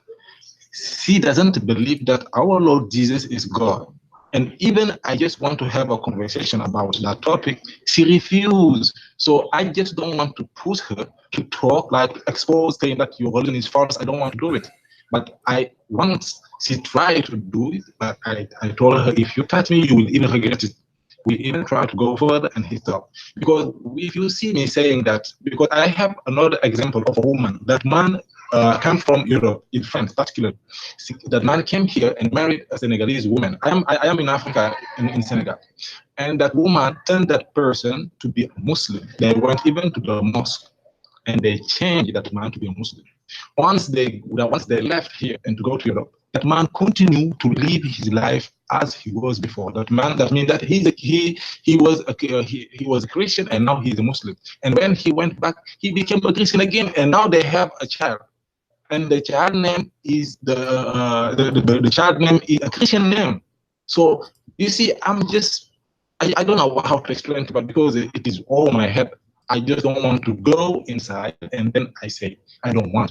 she doesn't believe that our Lord Jesus is God. And even I just want to have a conversation about that topic, she refused. So I just don't want to push her to talk, like expose, saying that your religion is false. I don't want to do it. But once she tried to do it, but I told her, if you touch me, you will even regret it. We even try to go further, and he stopped. Because if you see me saying that, because I have another example of a woman, that man come from Europe, in France particularly. That man came here and married a Senegalese woman. I am in Africa, in Senegal. And that woman turned that person to be a Muslim. They went even to the mosque and they changed that man to be a Muslim. Once they left here and to go to Europe, that man continued to live his life as he was before. That means that he was a Christian and now he's a Muslim. And when he went back, he became a Christian again, and now they have a child. And the child name is the child name is a Christian name. So you see, I don't know how to explain it, but because it is all my head, I just don't want to go inside, and then I say I don't want,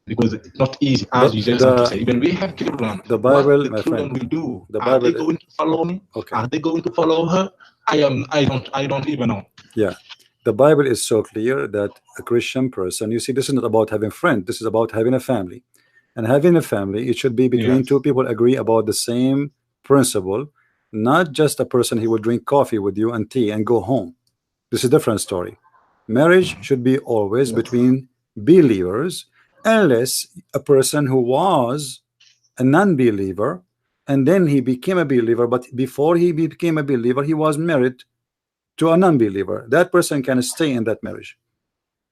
because it's not easy, as you just have to say. When we have children,
the Bible,
what the
my
children
friend,
will do?
the
Are
Bible,
they going to follow me?
okay.
Are they going to follow her? I don't even know.
Yeah, the Bible is so clear that a Christian person, you see, this is not about having friends. This is about having a family, and having a family, it should be between two people agree about the same principle, not just a person who will drink coffee with you and tea and go home. This is a different story. Marriage should be always between believers, unless a person who was a non-believer and then he became a believer, but before he became a believer he was married to a non-believer. That person can stay in that marriage,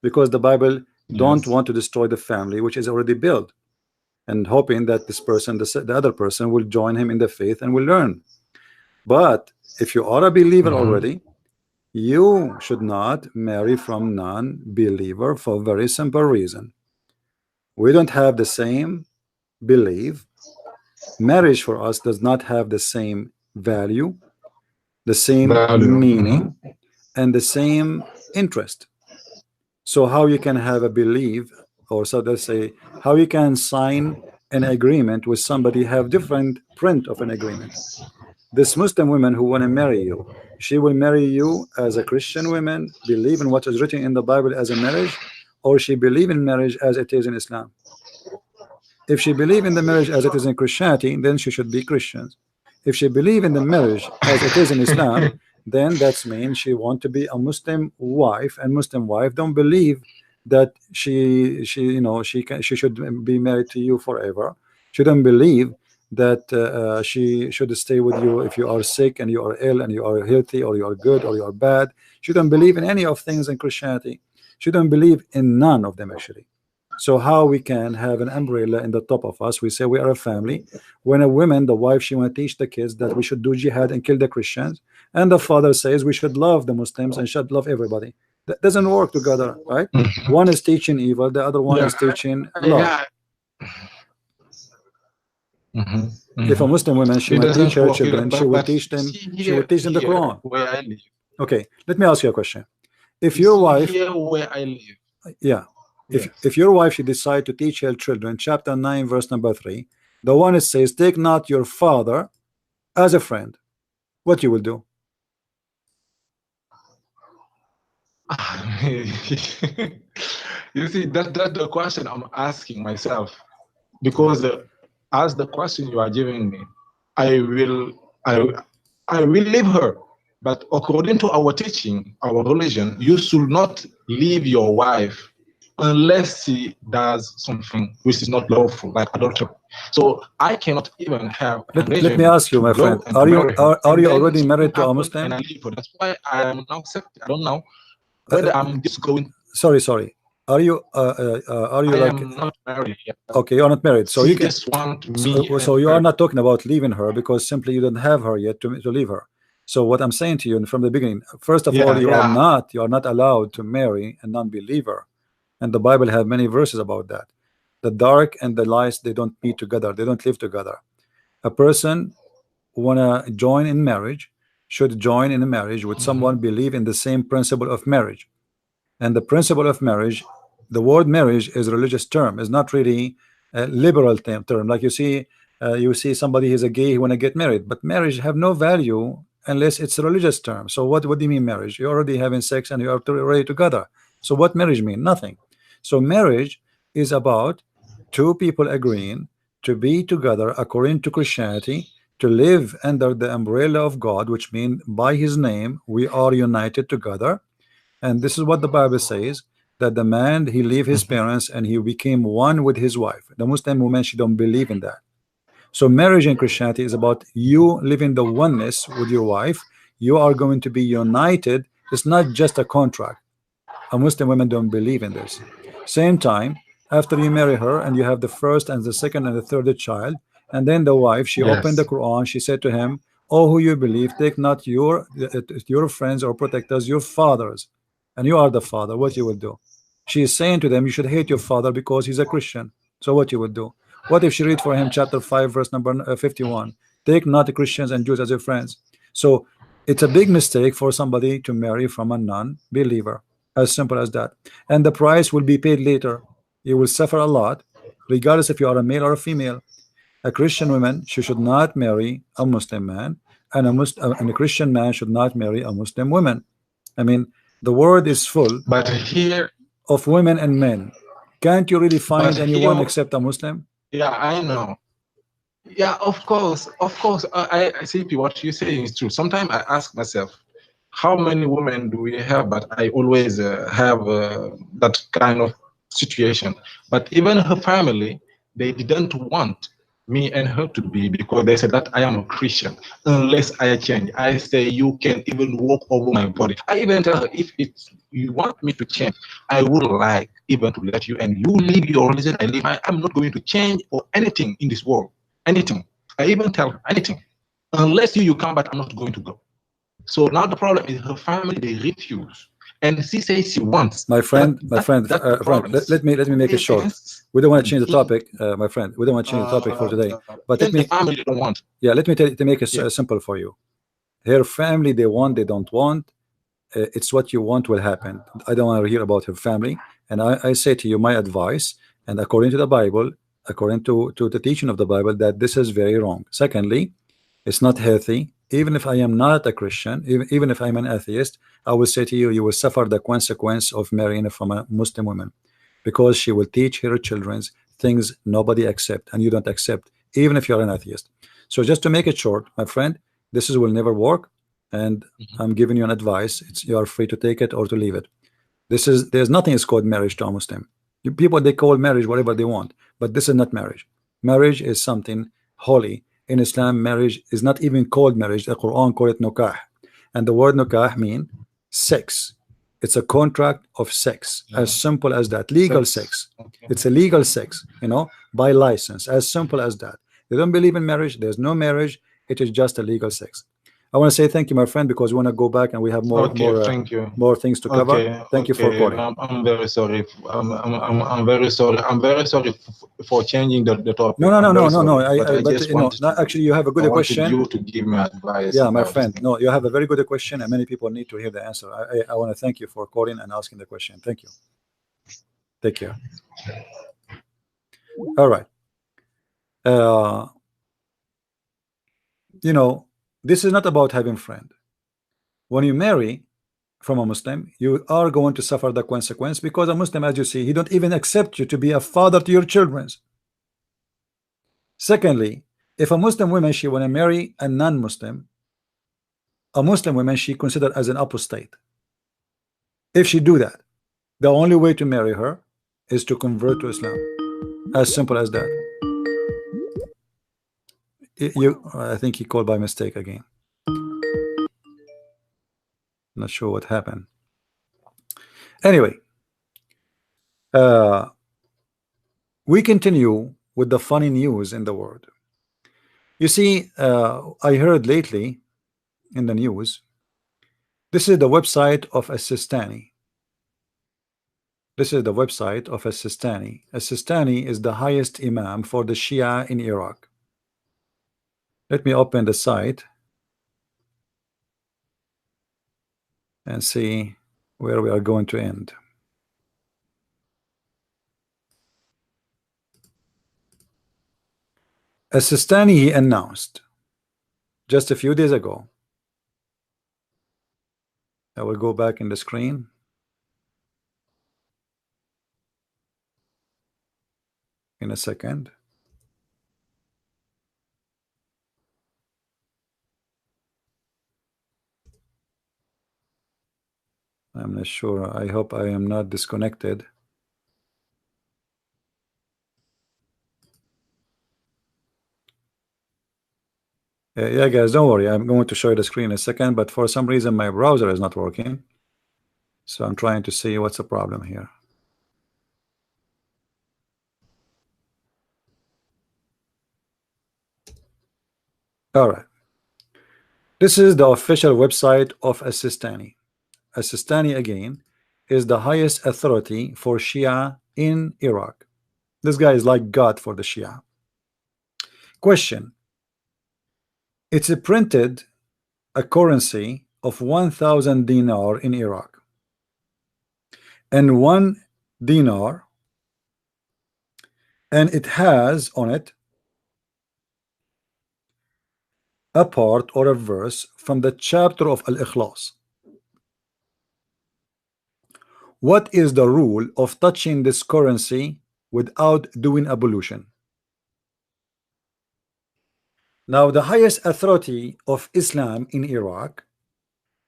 because the Bible don't want to destroy the family which is already built, and hoping that this person, the other person, will join him in the faith and will learn. But if you are a believer already, you should not marry from non-believer for a very simple reason. We don't have the same belief. Marriage for us does not have the same value, the same meaning, and the same interest. So how you can have a belief, or so let's say, how you can sign an agreement with somebody have different print of an agreement? This Muslim woman who want to marry you, she will marry you as a Christian woman, believe in what is written in the Bible as a marriage, or she believe in marriage as it is in Islam. If she believe in the marriage as it is in Christianity, then she should be Christian. If she believe in the marriage as it is in Islam, then that's mean she want to be a Muslim wife, and Muslim wife don't believe that she should be married to you forever. She don't believe that she should stay with you if you are sick and you are ill and you are healthy, or you are good or you are bad. She don't believe in any of things in Christianity. She don't believe in none of them actually. So how we can have an umbrella in the top of us? We say we are a family. When a woman, the wife, she want to teach the kids that we should do jihad and kill the Christians, and the father says we should love the Muslims and should love everybody. That doesn't work together, right? One is teaching evil, the other one is teaching love. If a Muslim woman, she will teach her children, she will teach them the Quran.
Where I live.
Okay, let me ask you a question. If your wife,
here where I live,
if your wife, she decide to teach her children chapter 9 verse number 3, the one it says take not your father as a friend, what you will do?
You see, that's the question I'm asking myself, because as the question you are giving me, I will leave her. But according to our teaching, our religion, you should not leave your wife unless she does something which is not lawful, like adultery. So I cannot even have.
Let me ask you, my friend, are you already married to a Muslim?
And I leave her. That's why I am now accepting. I don't know whether I'm just going.
Sorry. Are you
I am not married yet.
Okay, you're not married, so
she
you can.
Just want me
So you are not talking about leaving her, because simply you don't have her yet to leave her. So what I'm saying to you from the beginning, first of all, you are not allowed to marry a non-believer, and the Bible have many verses about that. The dark and the light, they don't meet together, they don't live together. A person wanna join in marriage should join in a marriage with someone believe in the same principle of marriage. And the principle of marriage, the word marriage is a religious term, is not really a liberal term. Like you see somebody is a gay, who want to get married, but marriage have no value unless it's a religious term. So what do you mean marriage? You're already having sex and you are already together. So what marriage mean? Nothing. So marriage is about two people agreeing to be together according to Christianity, to live under the umbrella of God, which means by his name we are united together. And this is what the Bible says, that the man, he leave his parents and he became one with his wife. The Muslim woman, she don't believe in that. So marriage in Christianity is about you living the oneness with your wife. You are going to be united. It's not just a contract. A Muslim women don't believe in this. Same time, after you marry her and you have the first and the second and the third child, and then the wife, she opened the Quran, she said to him, oh, who you believe, take not your friends or protectors, your fathers, and you are the father. What you will do? She is saying to them, you should hate your father because he's a Christian. So what you would do? What if she read for him chapter 5 verse number 51, take not the Christians and Jews as your friends? So it's a big mistake for somebody to marry from a non-believer, as simple as that, and the price will be paid later. You will suffer a lot, regardless if you are a male or a female. A Christian woman, she should not marry a Muslim man, and a Christian man should not marry a Muslim woman. I mean, the world is full
But here,
of women and men. Can't you really find
but
anyone
here,
except a Muslim?
yeah, I know. Yeah, of course, of course. I see what you're saying is true. Sometimes I ask myself, how many women do we have? But I always have that kind of situation. But even her family, they didn't want me and her to be, because they said that I am a Christian. Unless I change, I say you can even walk over my body. I even tell her, if it's you want me to change, I would like even to let you, and you leave your religion, I leave. I'm not going to change or anything in this world. Anything. I even tell her anything. Unless you come back, I'm not going to go. So now the problem is her family, they refuse. And she says she wants.
My friend, friend, let me make it short. We don't want to change the topic, my friend. We don't want to change the topic for today. But let me,
family don't want.
Yeah, let me tell you, to make it simple for you. Her family, they want, they don't want. It's what you want will happen. I don't want to hear about her family. And I say to you, my advice, and according to the Bible, according to the teaching of the Bible, that this is very wrong. Secondly, it's not healthy. Even if I am not a Christian, even if I'm an atheist, I will say to you, you will suffer the consequence of marrying from a Muslim woman, because she will teach her children things nobody accept and you don't accept, even if you're an atheist. So just to make it short, my friend, this will never work, and I'm giving you an advice. You are free to take it or to leave it. There's nothing is called marriage to a Muslim. People, they call marriage whatever they want, but this is not marriage. Marriage is something holy. In Islam, marriage is not even called marriage. The Quran called it nukah, and the word nukah mean sex. It's a contract of sex, as simple as that. Legal sex.
Okay.
It's a legal sex, by license, as simple as that. They don't believe in marriage. There's no marriage. It is just a legal sex. I want to say thank you, my friend, because we want to go back and we have more
thank you.
more things to cover. Thank you for calling.
I'm very sorry. I'm very sorry. I'm very sorry for changing the topic.
No.
But
actually, you have a good question.
You to give me advice.
Yeah, my friend. No, you have a very good question, and many people need to hear the answer. I want to thank you for calling and asking the question. Thank you. Take care. All right. This is not about having friend. When you marry from a Muslim, you are going to suffer the consequence, because a Muslim, as you see, he don't even accept you to be a father to your children. Secondly, if a Muslim woman, she want to marry a non-Muslim, a Muslim woman, she considered as an apostate. If she do that, the only way to marry her is to convert to Islam. As simple as that. I think he called by mistake again. Not sure what happened. Anyway, we continue with the funny news in the world. You see, I heard lately in the news, this is the website of a Sistani. This is the website of a Sistani. A Sistani is the highest imam for the Shia in Iraq. Let me open the site and see where we are going to end. A Sistani, he announced just a few days ago. I will go back in the screen. In a second. I'm not sure. I hope I am not disconnected. Yeah, guys, don't worry. I'm going to show you the screen in a second, but for some reason my browser is not working. So I'm trying to see what's the problem here. All right. This is the official website of As-Sistani. As-Sistani, again, is the highest authority for Shia in Iraq. This guy is like God for the Shia. Question. It's printed a currency of 1,000 dinar in Iraq. And 1 dinar, and it has on it a part or a verse from the chapter of Al-Ikhlas. What is the rule of touching this currency without doing ablution? Now, the highest authority of Islam in Iraq,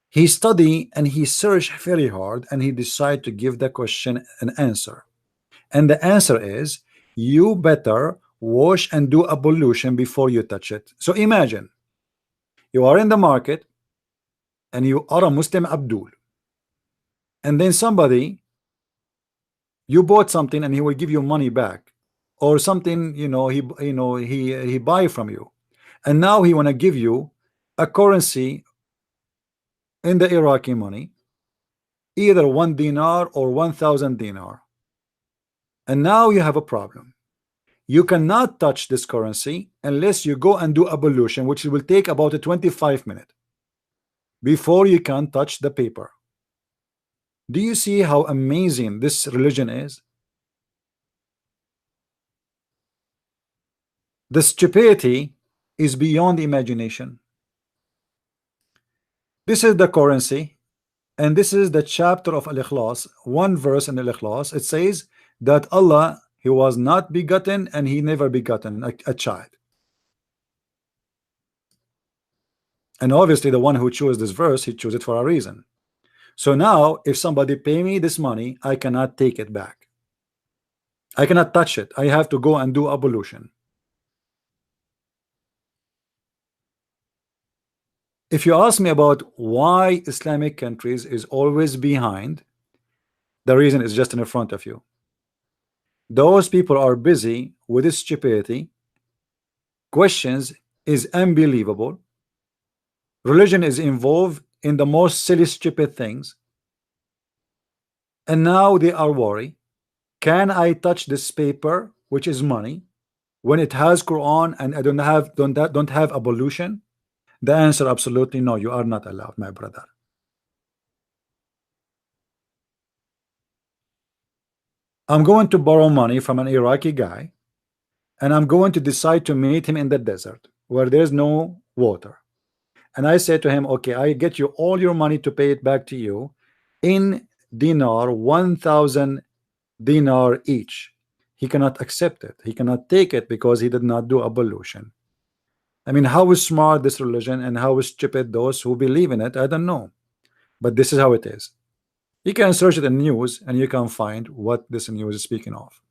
he studied and he searched very hard and he decided to give the question an answer. And the answer is, you better wash and do ablution before you touch it. So imagine, you are in the market and you are a Muslim Abdul. And then somebody, you bought something and he will give you money back. Or something, he buy from you. And now he want to give you a currency in the Iraqi money, either 1 dinar or 1,000 dinar. And now you have a problem. You cannot touch this currency unless you go and do ablution, which will take about 25 minutes before you can touch the paper. Do you see how amazing this religion is? The stupidity is beyond imagination. This is the currency, and this is the chapter of Al-Ikhlas, one verse in Al-Ikhlas. It says that Allah, he was not begotten and he never begotten a child. And obviously the one who chose this verse, he chose it for a reason. So now if somebody pay me this money, I cannot take it back. I cannot touch it. I have to go and do ablution. If you ask me about why Islamic countries is always behind, the reason is just in front of you. Those people are busy with this stupidity. Questions is unbelievable. Religion is involved in the most silly, stupid things. And now they are worried. Can I touch this paper, which is money, when it has Quran and I don't have ablution? The answer, absolutely no, you are not allowed, my brother. I'm going to borrow money from an Iraqi guy, and I'm going to decide to meet him in the desert where there's no water. And I say to him, okay, I get you all your money to pay it back to you in dinar, 1,000 dinar each. He cannot accept it. He cannot take it because he did not do ablution. I mean, how is smart this religion and how is stupid those who believe in it, I don't know. But this is how it is. You can search it in news and you can find what this news is speaking of.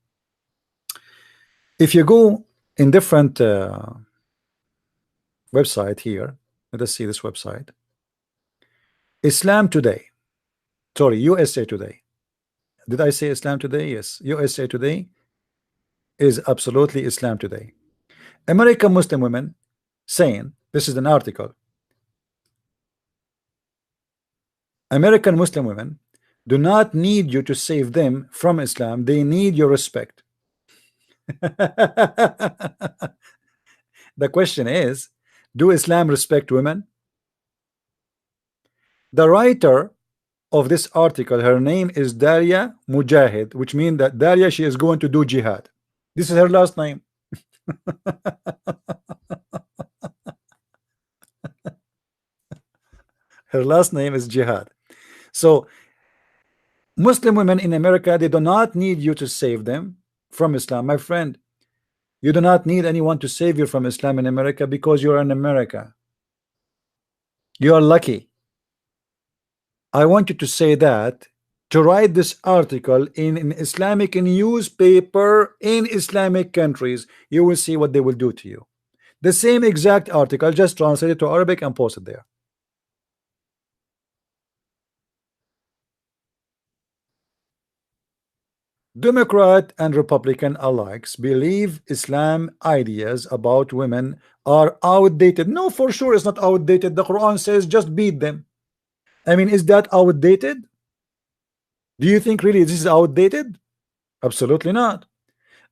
If you go in different website here, let us see this website. Islam Today. Sorry, USA Today. Did I say Islam Today? Yes. USA Today is absolutely Islam Today. American Muslim women saying, this is an article, American Muslim women do not need you to save them from Islam, they need your respect. The question is, do Islam respect women? The writer of this article, her name is Daria Mujahid, which means that Daria, she is going to do jihad. This is her last name. Her last name is Jihad. So Muslim women in America, they do not need you to save them from Islam. My friend, you do not need anyone to save you from Islam in America because you are in America. You are lucky. I want you to say that, to write this article in an Islamic newspaper in Islamic countries. You will see what they will do to you. The same exact article, just translate it to Arabic and post it there. Democrat and Republican alike believe Islam ideas about women are outdated. No, for sure it's not outdated. The Quran says just beat them. I mean, is that outdated? Do you think really this is outdated? Absolutely not.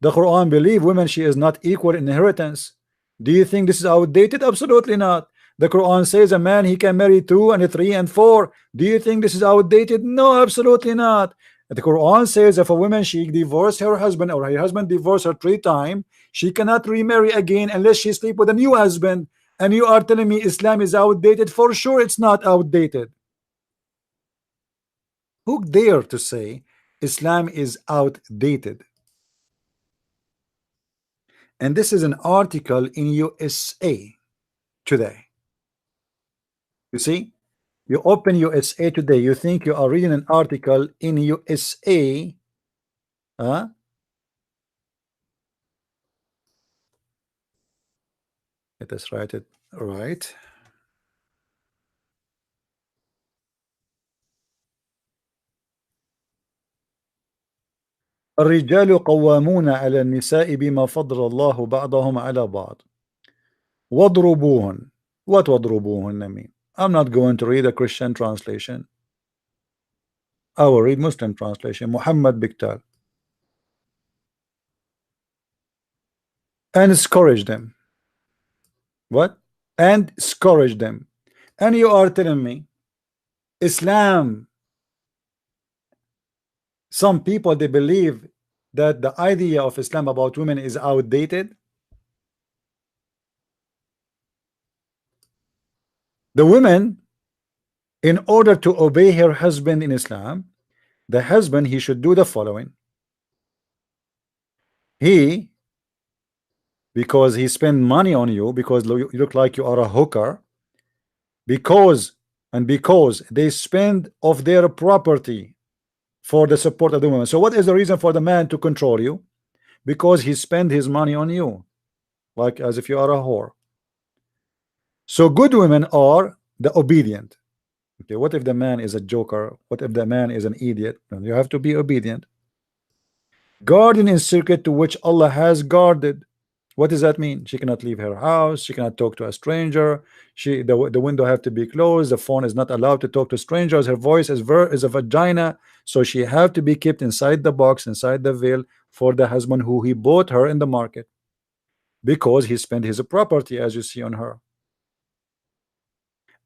The Quran believe women she is not equal in inheritance. Do you think this is outdated? Absolutely not. The Quran says a man he can marry 2 and 3 and 4. Do you think this is outdated? No, absolutely not. The Quran says if a woman she divorced her husband or her husband divorced her 3 times, she cannot remarry again unless she sleep with a new husband. And you are telling me Islam is outdated? For sure it's not outdated. Who dare to say Islam is outdated? And this is an article in USA Today. You see, you open USA Today, you think you are reading an article in USA. Huh? Let us write it right. الرجال قوامون على النساء بما فضل الله بعضهم على بعض واضربوهن. What واضربوهن mean? I'm not going to read a Christian translation. I will read Muslim translation. Muhammad Biktal. And scourge them. What? And scourge them. And you are telling me Islam, some people they believe that the idea of Islam about women is outdated. The woman, in order to obey her husband in Islam, the husband he should do the following. He, because he spend money on you, because you look like you are a hooker, because they spend of their property for the support of the woman. So what is the reason for the man to control you? Because he spend his money on you, like as if you are a whore. So good women are the obedient. Okay, what if the man is a joker? What if the man is an idiot? You have to be obedient. Guardian in circuit to which Allah has guarded. What does that mean? She cannot leave her house. She cannot talk to a stranger. The window have to be closed. The phone is not allowed to talk to strangers. Her voice is a vagina, so she have to be kept inside the box, inside the veil, for the husband who he bought her in the market, because he spent his property, as you see on her.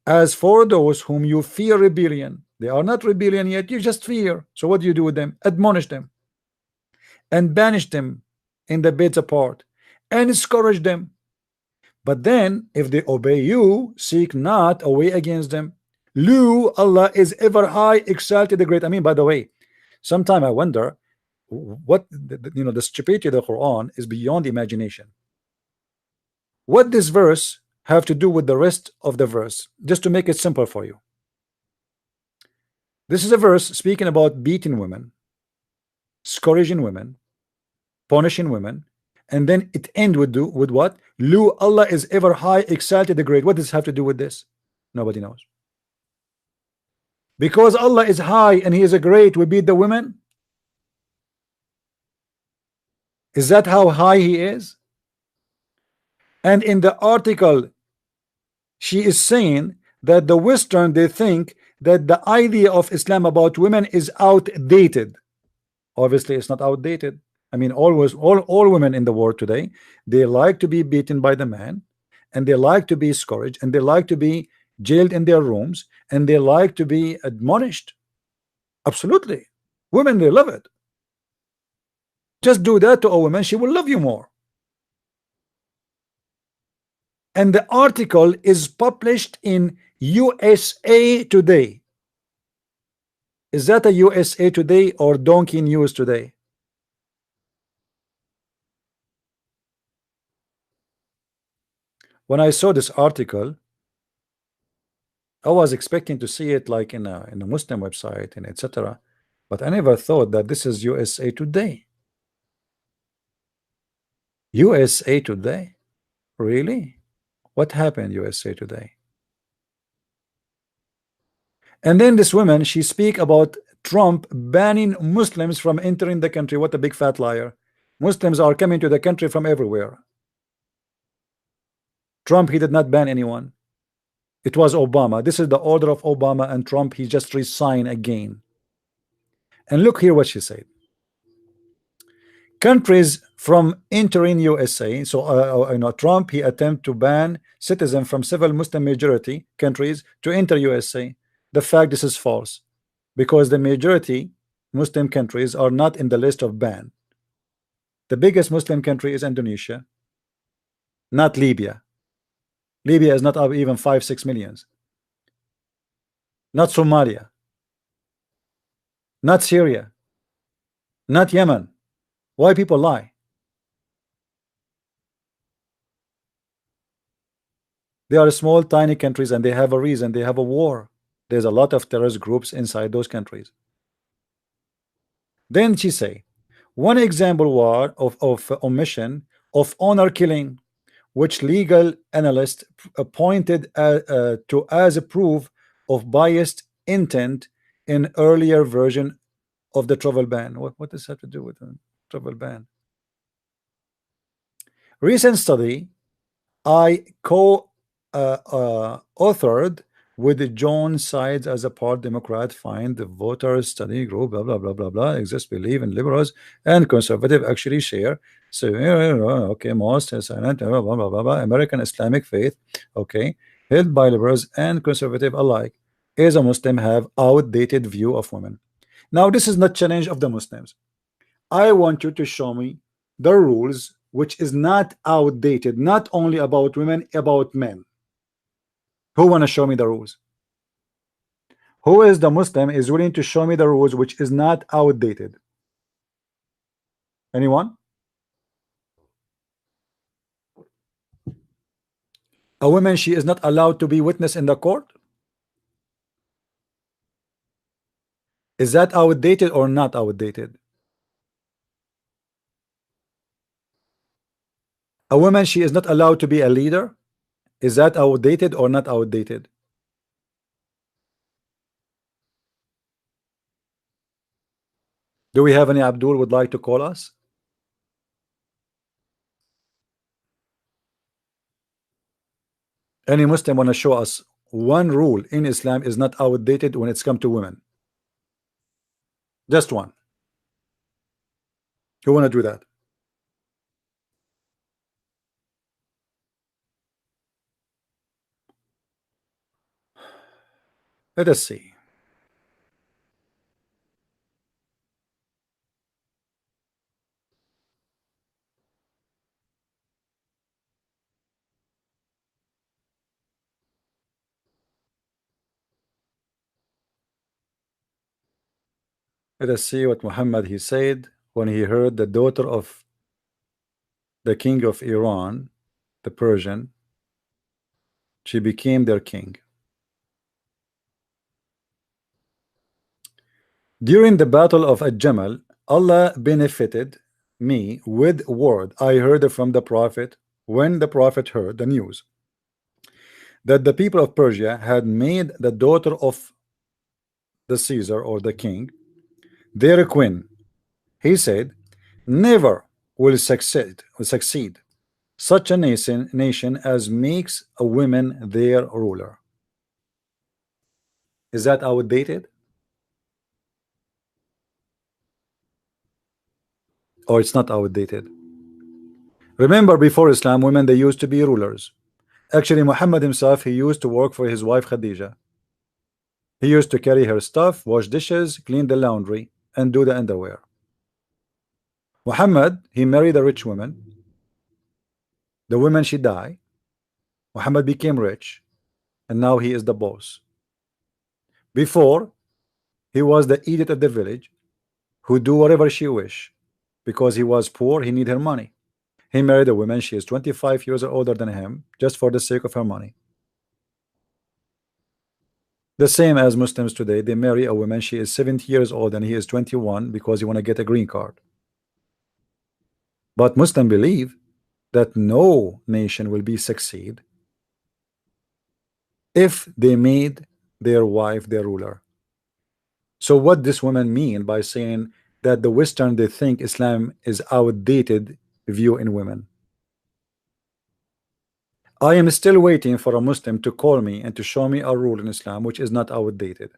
As for those whom you fear rebellion, they are not rebellion yet, you just fear. So what do you do with them? Admonish them and banish them in the beds apart and discourage them. But then if they obey you, seek not a way against them. Lu, Allah is ever high, exalted, the great. I mean, by the way, sometime I wonder what the stupidity of the Quran is beyond imagination. What this verse have to do with the rest of the verse? Just to make it simple for you, this is a verse speaking about beating women, scourging women, punishing women, and then it ends with what? Lu, Allah is ever high, exalted, the great. What does this have to do with this? Nobody knows. Because Allah is high and he is a great, we beat the women? Is that how high he is? And in the article she is saying that the Western, they think that the idea of Islam about women is outdated. Obviously it's not outdated. I mean, all women in the world today, they like to be beaten by the man, and they like to be scourged, and they like to be jailed in their rooms, and they like to be admonished. Absolutely. Women, they love it. Just do that to a woman, she will love you more. And the article is published in USA Today. Is that a USA Today or Donkey News Today? When I saw this article, I was expecting to see it like in a Muslim website and etc. But I never thought that this is USA Today. USA Today? Really? What happened USA Today? And then this woman, she speak about Trump banning Muslims from entering the country. What a big fat liar. Muslims are coming to the country from everywhere. Trump, he did not ban anyone. It was Obama. This is the order of Obama, and Trump, he just resigned again. And look here what she said. Countries from entering USA. So Trump, he attempt to ban citizens from several Muslim majority countries to enter USA. The fact this is false, because the majority Muslim countries are not in the list of ban. The biggest Muslim country is Indonesia, not Libya. Libya is not up even 5-6 millions. Not Somalia, not Syria, not Yemen. Why people lie? They are small tiny countries, and they have a reason. They have a war. There's a lot of terrorist groups inside those countries. Then she say, one example war of omission of honor killing, which legal analysts pointed to as a proof of biased intent in earlier version of the travel ban. What does that have to do with the travel ban? Recent study I authored with John Sides as a part Democrat find the voters study group blah blah blah blah blah exists believe in liberals and conservative actually share. So okay, most silent blah, blah, blah, blah, blah, American Islamic faith, okay, held by liberals and conservative alike, is a Muslim have outdated view of women. Now this is not challenge of the Muslims. I want you to show me the rules which is not outdated, not only about women, about men. Who want to show me the rules? Who is the Muslim is willing to show me the rules which is not outdated? Anyone? A woman, she is not allowed to be witness in the court. Is that outdated or not outdated? A woman, she is not allowed to be a leader. Is that outdated or not outdated? Do we have any Abdul would like to call us? Any Muslim want to show us one rule in Islam is not outdated when it's come to women? Just one. Who want to do that? Let us see. Let us see what Muhammad he said when he heard the daughter of the king of Iran, the Persian, she became their king. During the battle of Al-Jamal, Allah benefited me with word I heard from the Prophet when the Prophet heard the news that the people of Persia had made the daughter of the Caesar or the king their queen. He said, never will succeed such a nation as makes a woman their ruler. Is that outdated? Or it's not outdated? Remember, before Islam, women, they used to be rulers. Actually, Muhammad himself, he used to work for his wife Khadija. He used to carry her stuff, wash dishes, clean the laundry, and do the underwear. Muhammad, he married a rich woman. The woman, she died. Muhammad became rich, and now he is the boss. Before, he was the idiot of the village who do whatever she wish. Because he was poor, he need her money. He married a woman, she is 25 years older than him, just for the sake of her money. The same as Muslims today, they marry a woman, she is 70 years old and he is 21 because you want to get a green card. But Muslims believe that no nation will be succeed if they made their wife their ruler. So what this woman mean by saying that the Western, they think Islam is outdated view in women? I am still waiting for a Muslim to call me and to show me a rule in Islam which is not outdated.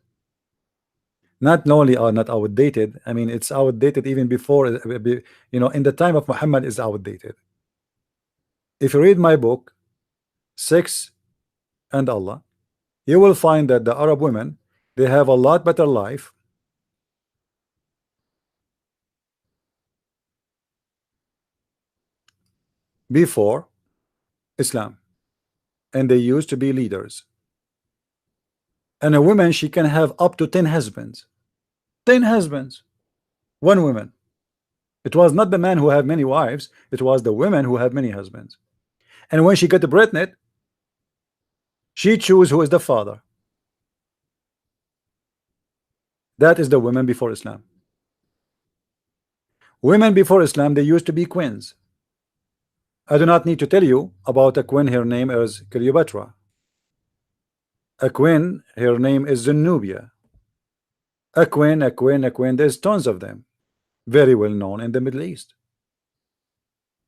Not only are not outdated, I mean it's outdated even before, you know, in the time of Muhammad is outdated. If you read my book, Sex and Allah, you will find that the Arab women, they have a lot better life before Islam, and they used to be leaders. And a woman, she can have up to 10 husbands. 10 husbands, one woman. It was not the man who had many wives, it was the women who had many husbands. And when she got pregnant, she choose who is the father. That is the women before Islam. Women before Islam, they used to be queens. I do not need to tell you about a queen, her name is Cleopatra. A queen, her name is Zenobia. A queen, there's tons of them. Very well known in the Middle East.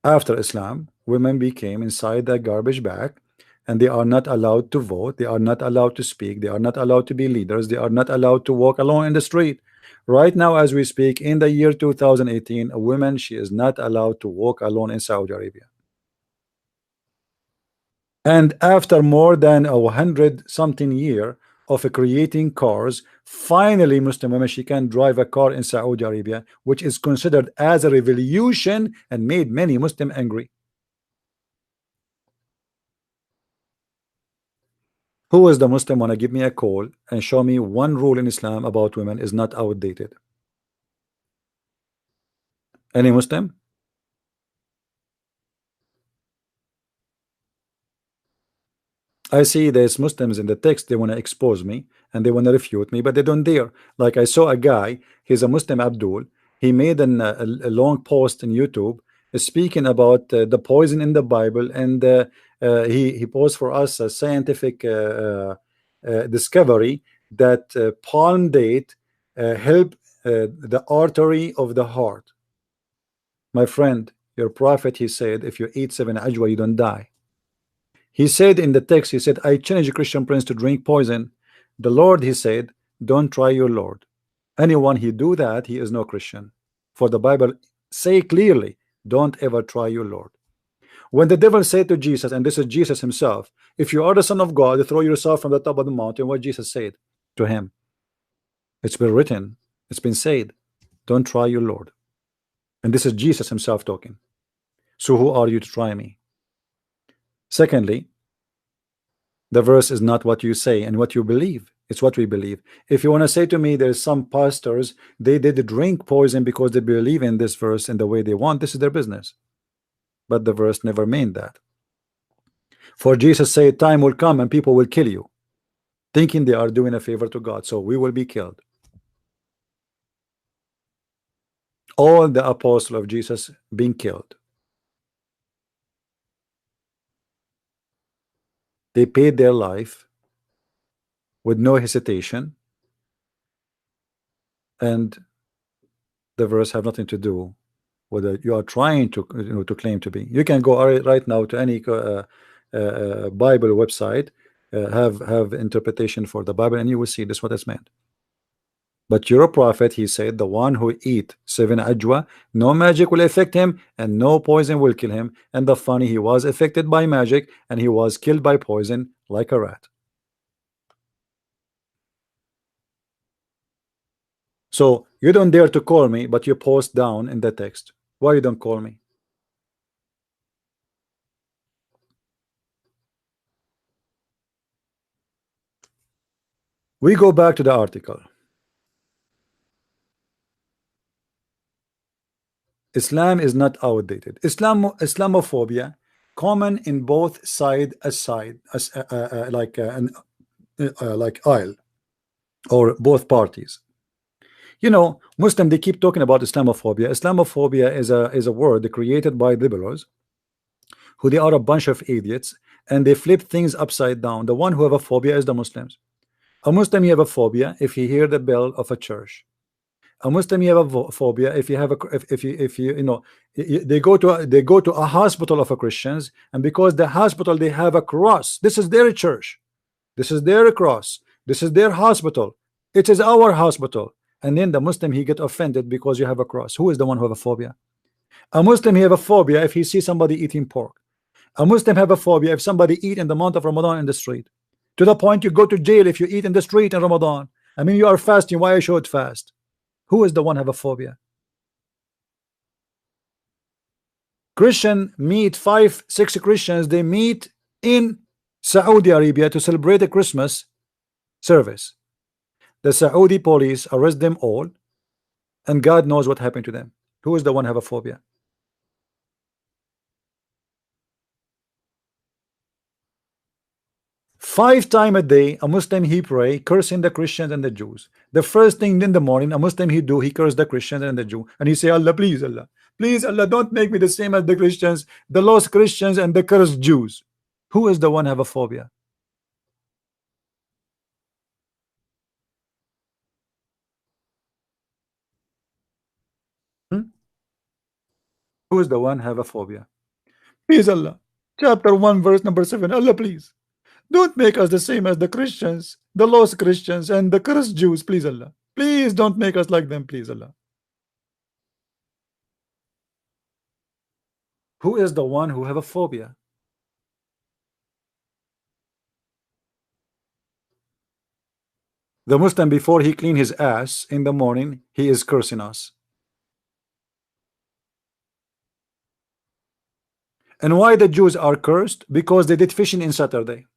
After Islam, women became inside the garbage bag, and they are not allowed to vote, they are not allowed to speak, they are not allowed to be leaders, they are not allowed to walk alone in the street. Right now, as we speak, in the year 2018, a woman, she is not allowed to walk alone in Saudi Arabia. And after more than 100-something year of creating cars, finally Muslim women, she can drive a car in Saudi Arabia, which is considered as a revolution and made many Muslims angry. Who is the Muslim wanna give me a call and show me one rule in Islam about women is not outdated? Any Muslim? I see there's Muslims in the text, they want to expose me and they want to refute me, but they don't dare. Like I saw a guy, he's a Muslim, Abdul. He made a long post in YouTube speaking about the poison in the Bible, and he posed for us a scientific discovery that palm date help the artery of the heart. My friend, your prophet, he said, if you eat 7 ajwa, you don't die. He said in the text, he said, I challenge a Christian prince to drink poison. The Lord, he said, don't try your Lord. Anyone he do that, he is no Christian. For the Bible say clearly, don't ever try your Lord. When the devil said to Jesus, and this is Jesus himself, if you are the Son of God, throw yourself from the top of the mountain, what Jesus said to him? It's been written, it's been said, don't try your Lord. And this is Jesus himself talking. So who are you to try me? Secondly, the verse is not what you say and what you believe, it's what we believe. If you want to say to me there's some pastors, they did drink poison because they believe in this verse in the way they want, this is their business. But the verse never meant that. For Jesus said, time will come and people will kill you, thinking they are doing a favor to God, so we will be killed. All the apostles of Jesus being killed. They paid their life with no hesitation, and the verse have nothing to do with it. You are trying to, to claim to be. You can go right now to any Bible website, have interpretation for the Bible, and you will see this what it's meant. But your prophet, he said, the one who eat 7 ajwa, no magic will affect him and no poison will kill him. And the funny, he was affected by magic and he was killed by poison like a rat. So you don't dare to call me, but you post down in the text. Why you don't call me? We go back to the article. Islam is not outdated. Islamophobia common in both side aside as like aisle. or both parties. You know, Muslim, they keep talking about Islamophobia. Islamophobia is a word created by liberals, who they are a bunch of idiots, and they flip things upside down. The one who have a phobia is the Muslims. A Muslim, you have a phobia if you hear the bell of a church. A Muslim, you have a phobia if you have a if you know, they go to a hospital of a Christians, and because the hospital they have a cross. This is their church, this is their cross, this is their hospital, it is our hospital. And then the Muslim, he get offended because you have a cross. Who is the one who have a phobia? A Muslim, he have a phobia if he sees somebody eating pork. A Muslim have a phobia if somebody eat in the month of Ramadan in the street, to the point you go to jail if you eat in the street in Ramadan. I mean, you are fasting, why you should fast? Who is the one have a phobia? Christian meet 5-6 Christians, they meet in Saudi Arabia to celebrate a Christmas service. The Saudi police arrest them all, and God knows what happened to them. Who is the one have a phobia? Five times a day, a Muslim he pray, cursing the Christians and the Jews. The first thing in the morning, a Muslim he do, he curse the Christians and the Jew, and he say, Allah, please, Allah, don't make me the same as the Christians, the lost Christians and the cursed Jews. Who is the one have a phobia? Who is the one have a phobia? Please, Allah. Chapter 1, verse number 7. Allah, please, don't make us the same as the Christians, the lost Christians and the cursed Jews. Please, Allah. Please don't make us like them. Please, Allah. Who is the one who have a phobia? The Muslim, before he clean his ass in the morning, he is cursing us. And why the Jews are cursed? Because they did fishing in Saturday.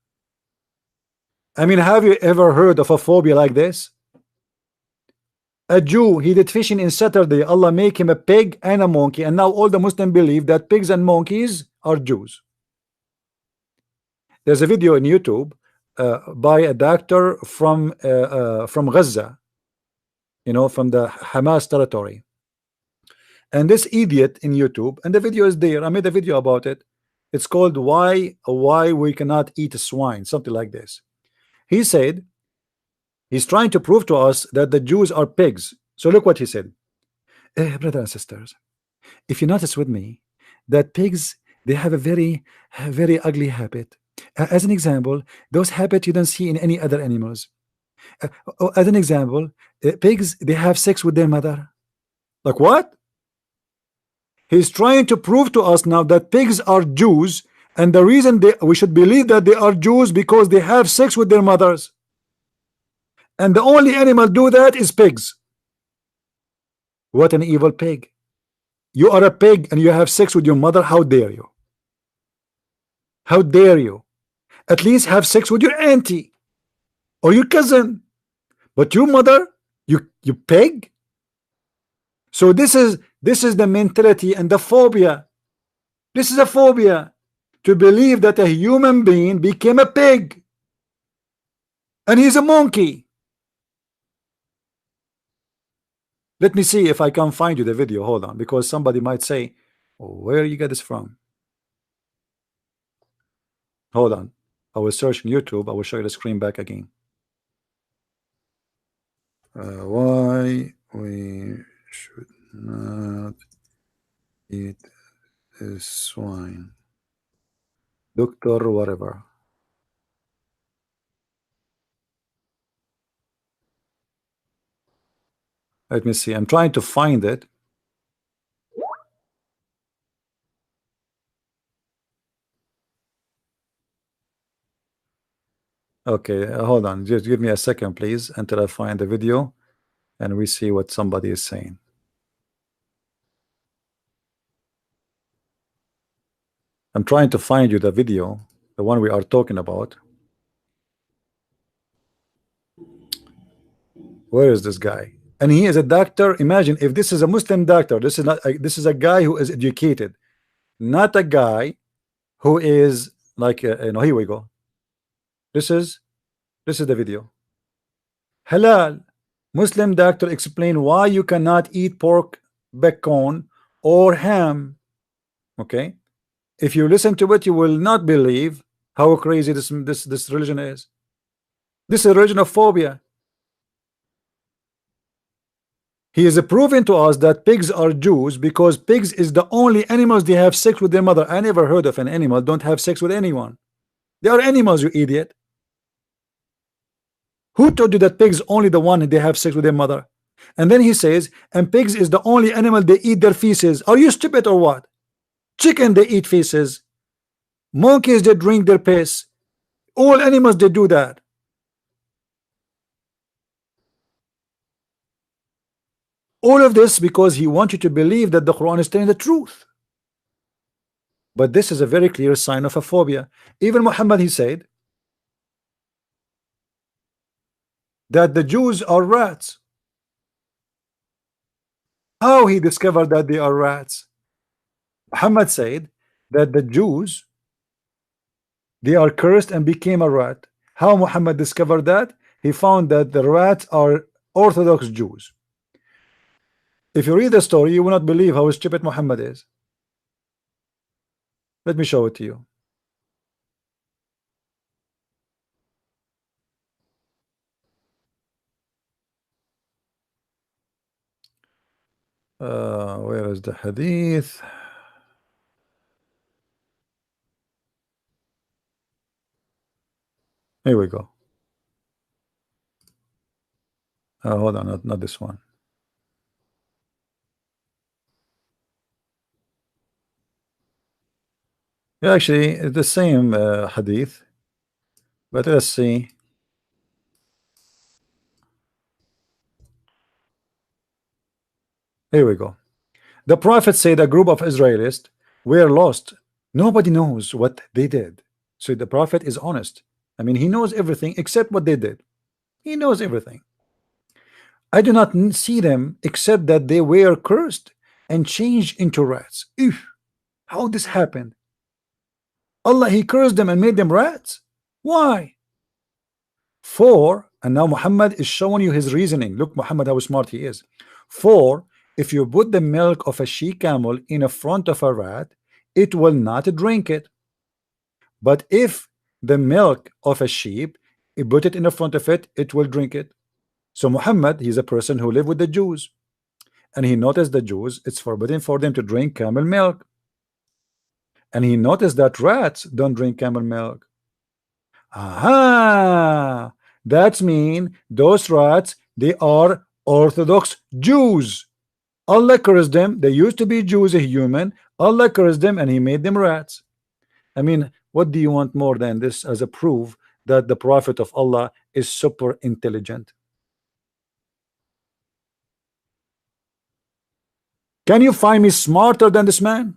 I mean, have you ever heard of a phobia like this? A Jew, he did fishing in Saturday, Allah make him a pig and a monkey, and now all the Muslims believe that pigs and monkeys are Jews. There's a video on YouTube by a doctor from Gaza, you know, from the Hamas territory. And this idiot in YouTube, and the video is there, I made a video about it. It's called why we cannot eat swine, something like this. He said he's trying to prove to us that the Jews are pigs. So look what he said. Brothers and sisters, if you notice with me that pigs, they have a very ugly habit. As an example, those habits you don't see in any other animals. As an example, pigs, they have sex with their mother. Like what? He's trying to prove to us now that pigs are Jews, and the reason we should believe that they are Jews because they have sex with their mothers. And the only animal do that is pigs. What an evil pig. You are a pig and you have sex with your mother. How dare you? How dare you? At least have sex with your auntie or your cousin. But your mother, you pig? So this is the mentality and the phobia. This is a phobia, to believe that a human being became a pig and he's a monkey. Let me see if I can find you the video. Hold on, because somebody might say, oh, where you get this from? Hold on, I will search in YouTube. I will show you the screen back again. Why we should not eat swine. Doctor whatever. Let me see. I'm trying to find it. Okay, hold on. Just give me a second, please, until I find the video and we see what somebody is saying. I'm trying to find you the video, the one we are talking about. Where is this guy? And he is a doctor. Imagine if this is a Muslim doctor. This is not. This is a guy who is educated, not a guy who is like you know. Here we go. This is the video. Halal. Muslim doctor explain why you cannot eat pork, bacon, or ham. Okay, if you listen to it, you will not believe how crazy this religion is. This is a religion of phobia. He is proving to us that pigs are Jews because pigs is the only animals they have sex with their mother. I never heard of an animal don't have sex with anyone. They are animals, you idiot. Who told you that pigs only the one they have sex with their mother? And then he says, and pigs is the only animal they eat their feces. Are you stupid or what? Chicken they eat feces. Monkeys they drink their piss. All animals they do that. All of this because he wants you to believe that the Quran is telling the truth. But this is a very clear sign of a phobia. Even Muhammad, he said that the Jews are rats. How he discovered that they are rats? Muhammad said that the Jews, they are cursed and became a rat. How Muhammad discovered that? He found that the rats are Orthodox Jews. If you read the story, you will not believe how stupid Muhammad is. Let me show it to you. Where is the hadith? Here we go. Hold on, not this one. Yeah, actually, it's the same hadith, but let's see. Here we go. The prophet said a group of Israelis were lost. Nobody knows what they did. So the prophet is honest. I mean, he knows everything except what they did. He knows everything. I do not see them except that they were cursed and changed into rats. Ew, how this happened? Allah, he cursed them and made them rats. Why? For, and now Muhammad is showing you his reasoning. Look, Muhammad, how smart he is. For, if you put the milk of a she camel in front of a rat, it will not drink it. But if the milk of a sheep, you put it in front of it, it will drink it. So Muhammad, he's a person who lived with the Jews, and he noticed the Jews, it's forbidden for them to drink camel milk. And he noticed that rats don't drink camel milk. Aha! That means those rats, they are Orthodox Jews. Allah cursed them. They used to be Jews, a human. Allah cursed them and he made them rats. I mean, what do you want more than this as a proof that the Prophet of Allah is super intelligent? Can you find me smarter than this man?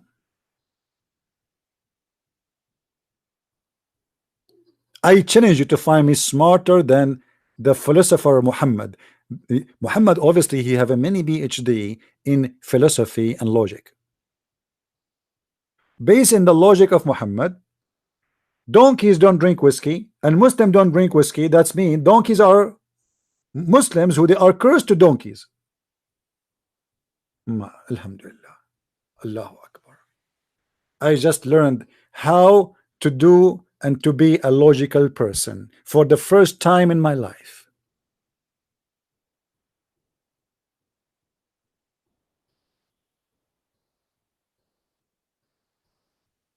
I challenge you to find me smarter than the philosopher Muhammad. Muhammad, obviously, he have a mini PhD in philosophy and logic. Based in the logic of Muhammad, donkeys don't drink whiskey and Muslims don't drink whiskey. That's mean donkeys are Muslims who they are cursed to donkeys. Alhamdulillah. Allahu Akbar. I just learned how to do and to be a logical person for the first time in my life.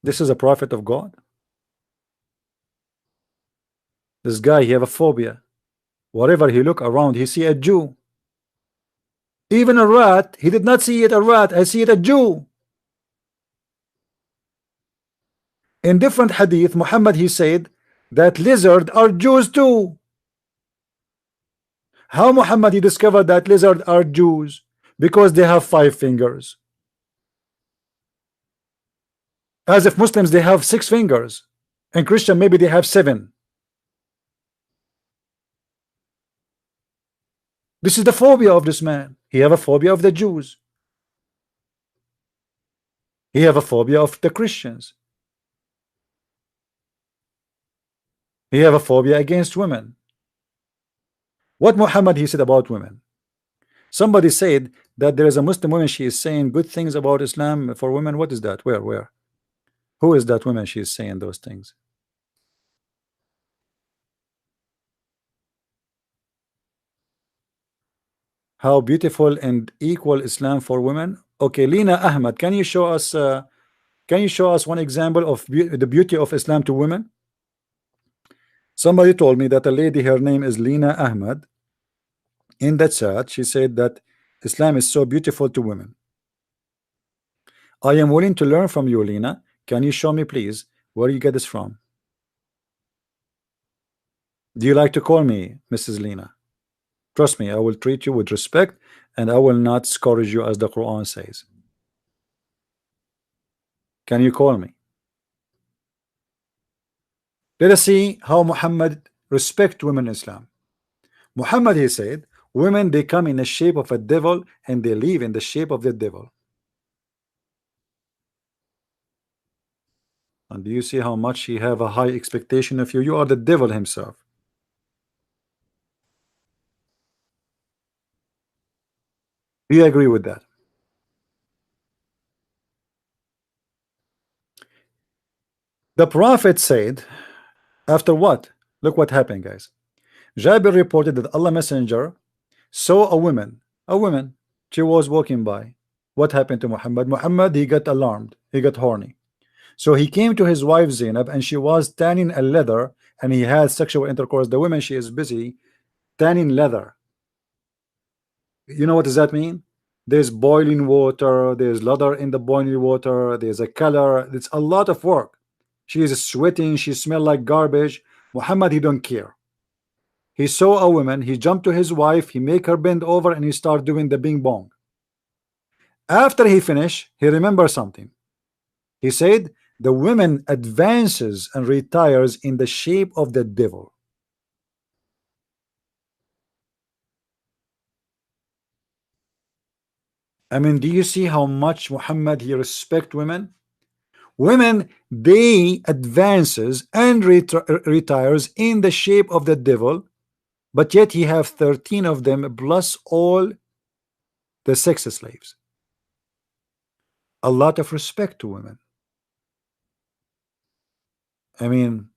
This is a prophet of God. This guy, he have a phobia. Wherever he look around, he see a Jew. Even a rat, he did not see it a rat, I see it a Jew. In different hadith, Muhammad, he said that lizard are Jews too. How Muhammad he discovered that lizard are Jews? Because they have 5 fingers. As if Muslims they have 6 fingers, and Christian maybe they have 7. This is the phobia of this man. He have a phobia of the Jews. He have a phobia of the Christians. He have a phobia against women. What Muhammad he said about women? Somebody said that there is a Muslim woman, she is saying good things about Islam for women. What is that? Where? Who is that woman she is saying those things? How beautiful and equal Islam for women. Okay, Lina Ahmad, can you show us one example of the beauty of Islam to women? Somebody told me that a lady, her name is Lina Ahmad. In that chat, she said that Islam is so beautiful to women. I am willing to learn from you, Lina. Can you show me, please, where you get this from? Do you like to call me Mrs. Lina? Trust me, I will treat you with respect and I will not scourge you as the Quran says. Can you call me? Let us see how Muhammad respect women in Islam. Muhammad, he said, women, they come in the shape of a devil and they live in the shape of the devil. And do you see how much he have a high expectation of you? You are the devil himself. Do you agree with that? The Prophet said, after what? Look what happened, guys. Jabir reported that Allah Messenger saw a woman. She was walking by. What happened to Muhammad? Muhammad, he got alarmed. He got horny. So he came to his wife Zainab and she was tanning a leather and he had sexual intercourse. The woman, she is busy tanning leather. You know what does that mean? There's boiling water, there's leather in the boiling water, there's a color, it's a lot of work. She is sweating, she smelled like garbage. Muhammad, he don't care. He saw a woman, he jumped to his wife, he make her bend over and he start doing the bing bong. After he finished, he remembered something. He said the woman advances and retires in the shape of the devil. I mean, do you see how much Muhammad he respect women? Women, they advances and retires in the shape of the devil, but yet he have 13 of them plus all the sex slaves. A lot of respect to women. I mean,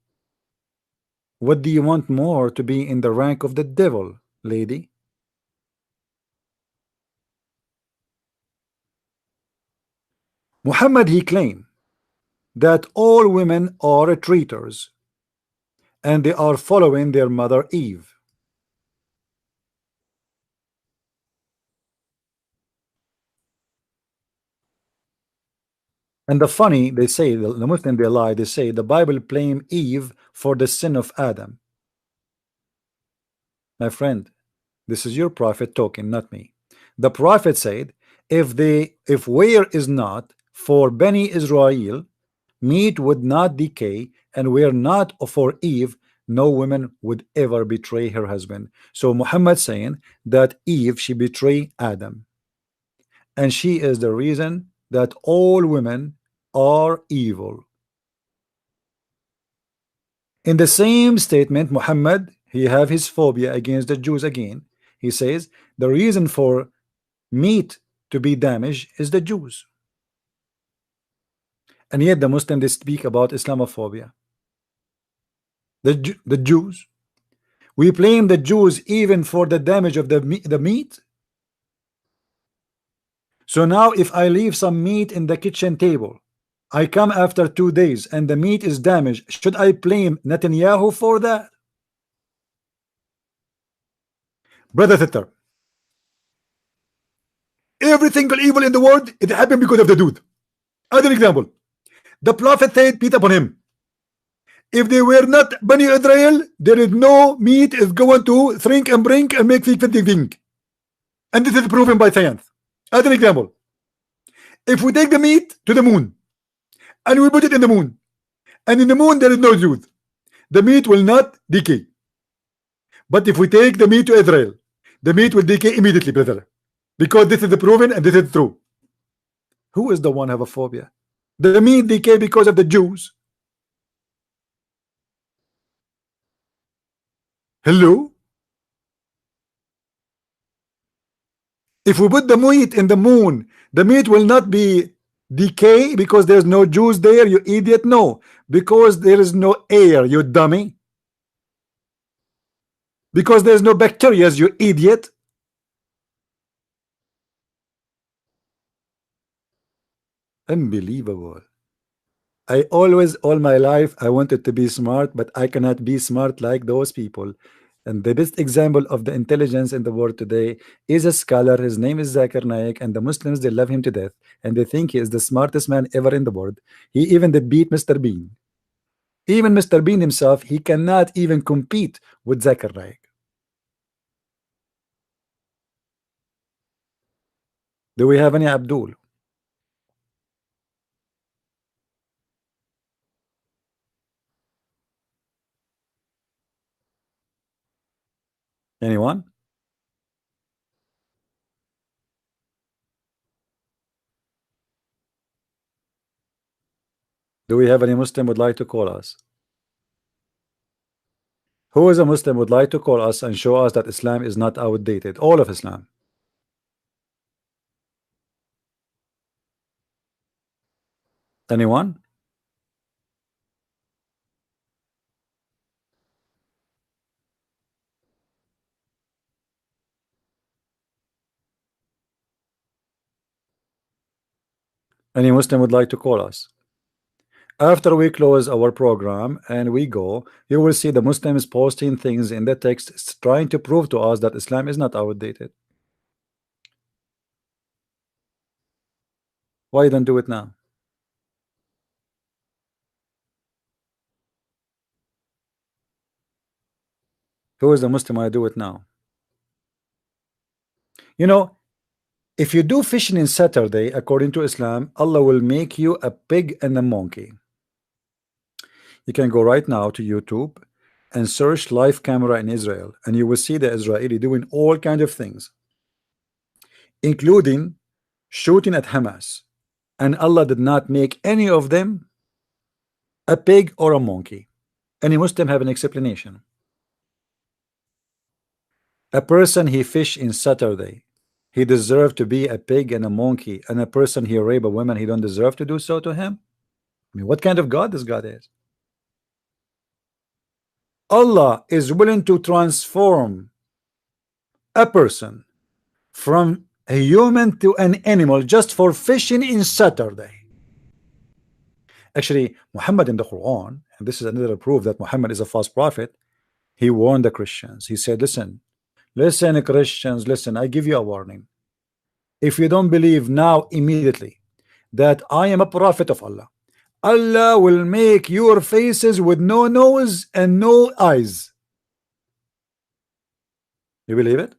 what do you want more to be in the rank of the devil, lady? Muhammad, he claimed that all women are traitors and they are following their mother Eve. And the funny, they say, the Muslim, they lie, they say the Bible blame Eve for the sin of Adam. My friend, this is your prophet talking, not me. The prophet said, if where is not for Beni Israel, meat would not decay, and were not for Eve, no woman would ever betray her husband. So Muhammad saying that Eve, she betrayed Adam, and she is the reason that all women are evil. In the same statement, Muhammad, he have his phobia against the Jews again. He says the reason for meat to be damaged is the Jews. And yet the Muslims, they speak about Islamophobia. The Jews. We blame the Jews even for the damage of the meat. So now if I leave some meat in the kitchen table, I come after 2 days and the meat is damaged, should I blame Netanyahu for that? Brother Thitter, every single evil in the world, it happened because of the dude. As an example, the prophet said, peace upon him, if they were not Bani Israel, there is no meat is going to shrink and brink and make thing. And this is proven by science. As an example, if we take the meat to the moon and we put it in the moon, and in the moon there is no Jews, the meat will not decay. But if we take the meat to Israel, the meat will decay immediately, brother, because this is proven and this is true. Who is the one have a phobia? The meat decay because of the Jews. Hello? If we put the meat in the moon, the meat will not be decay because there's no juice there, you idiot. No, because there is no air, you dummy. Because there's no bacteria, you idiot. Unbelievable. I always, all my life, I wanted to be smart, but I cannot be smart like those people. And the best example of the intelligence in the world today is a scholar. His name is Zakir Naik, and the Muslims, they love him to death, and they think he is the smartest man ever in the world. He even beat Mr. Bean. Even Mr. Bean himself, he cannot even compete with Zakir Naik. Do we have any Abdul? Anyone? Do we have any Muslim would like to call us? Who is a Muslim would like to call us and show us that Islam is not outdated? All of Islam. Anyone? Any Muslim would like to call us? After we close our program and we go, you will see the Muslims posting things in the text trying to prove to us that Islam is not outdated. Why don't do it now? Who is the Muslim? I do it now. You know, if you do fishing in Saturday, according to Islam, Allah will make you a pig and a monkey. You can go right now to YouTube and search live camera in Israel, and you will see the Israeli doing all kinds of things, including shooting at Hamas. And Allah did not make any of them a pig or a monkey. Any Muslim have an explanation? A person he fish in Saturday, he deserved to be a pig and a monkey, and a person he rape a woman, he don't deserve to do so to him? I mean, what kind of God this God is? Allah is willing to transform a person from a human to an animal just for fishing in Saturday. Actually, Muhammad in the Quran, and this is another proof that Muhammad is a false prophet, he warned the Christians. He said, listen, Christians, listen, I give you a warning. If you don't believe now immediately that I am a prophet of Allah, Allah will make your faces with no nose and no eyes. You believe it?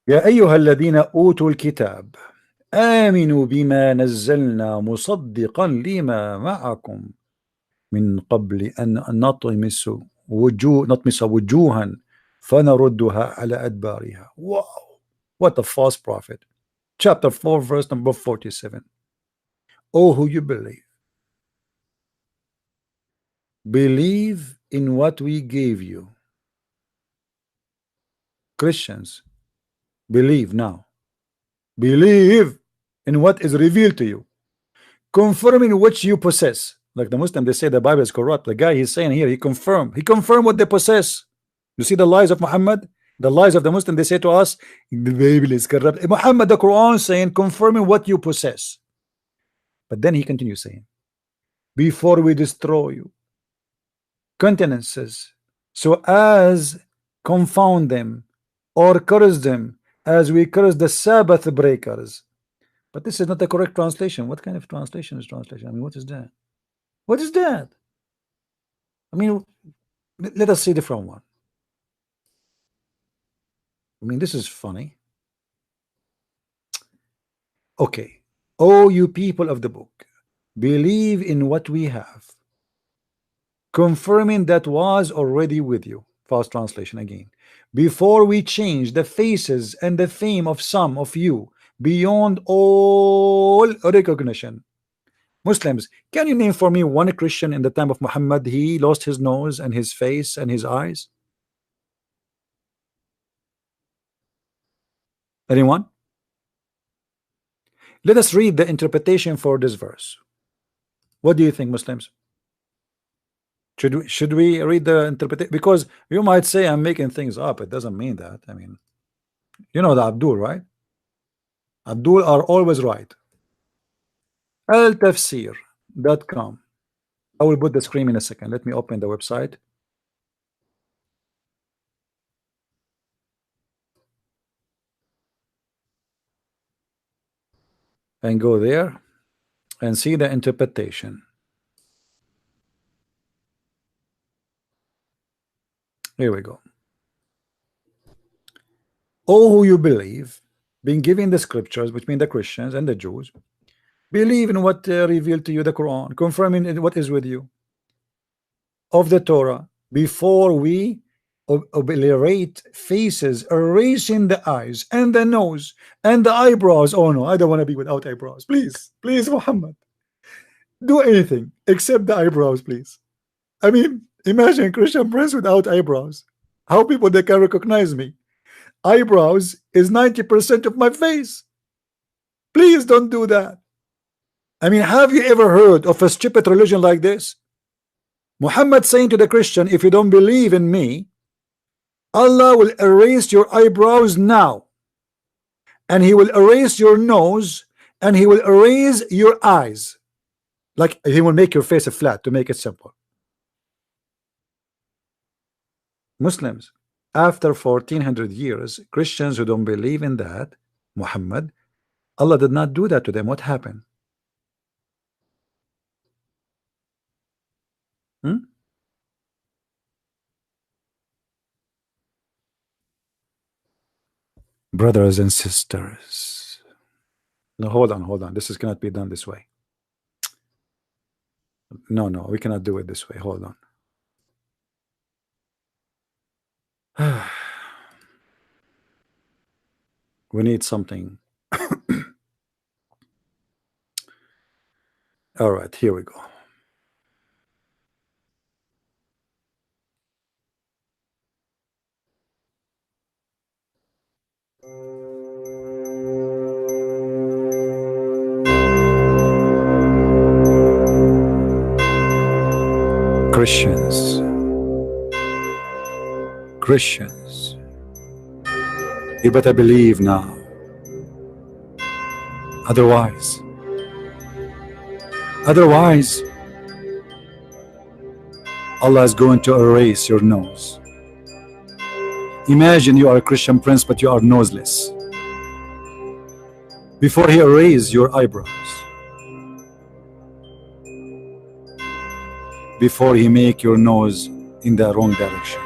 يا أيها الذين أوتوا الكتاب آمنوا بما نزلنا مصدقا لما معكم من قبل أن نطمس وجوها فنردها على أدبارها. Wow, what a false prophet. Chapter 4 verse number 47. Oh, who you believe in what we gave you. Christians, believe now. Believe in what is revealed to you, confirming what you possess. Like the Muslim, they say the Bible is corrupt. The guy he's saying here, he confirmed what they possess. You see the lies of Muhammad, the lies of the Muslim. They say to us the Bible is corrupt. Muhammad, the Quran saying confirming what you possess. But then he continues saying, before we destroy you, countenances, so as confound them or curse them as we curse the Sabbath breakers. But this is not the correct translation. What kind of translation is translation? I mean, what is that? What is that? I mean, let us see the different one. I mean, this is funny. Okay. Oh, you people of the book, believe in what we have, confirming that was already with you. pause translation again. Before we change the faces and the fame of some of you beyond all recognition. Muslims, can you name for me one Christian in the time of Muhammad? He lost his nose and his face and his eyes. Anyone? Let us read the interpretation for this verse. What do you think, Muslims? Should we read the interpretation? Because you might say I'm making things up. It doesn't mean that. I mean, you know the Abdul, right? Abdul are always right. altafsir.com. I will put the screen in a second. Let me open the website. And go there and see the interpretation. Here we go. All who you believe, being given the scriptures, which mean the Christians and the Jews, believe in what revealed to you the Quran, confirming what is with you of the Torah, before we obliterate faces, erasing the eyes and the nose and the eyebrows. Oh no, I don't want to be without eyebrows. Please, please, Muhammad, do anything except the eyebrows, please. I mean, imagine Christian Prince without eyebrows. How people they can recognize me? Eyebrows is 90% of my face. Please don't do that. I mean, have you ever heard of a stupid religion like this? Muhammad saying to the Christian, if you don't believe in me, Allah will erase your eyebrows now, and he will erase your nose, and he will erase your eyes. Like he will make your face flat, to make it simple. Muslims, after 1400 years, Christians who don't believe in that, Muhammad, Allah did not do that to them. What happened? Brothers and sisters. No, hold on. This cannot be done this way. No, we cannot do it this way. Hold on. We need something. All right, here we go. Christians, you better believe now. Otherwise, Allah is going to erase your nose. Imagine you are a Christian prince, but you are noseless. Before he erases your eyebrows, before he make your nose in the wrong direction.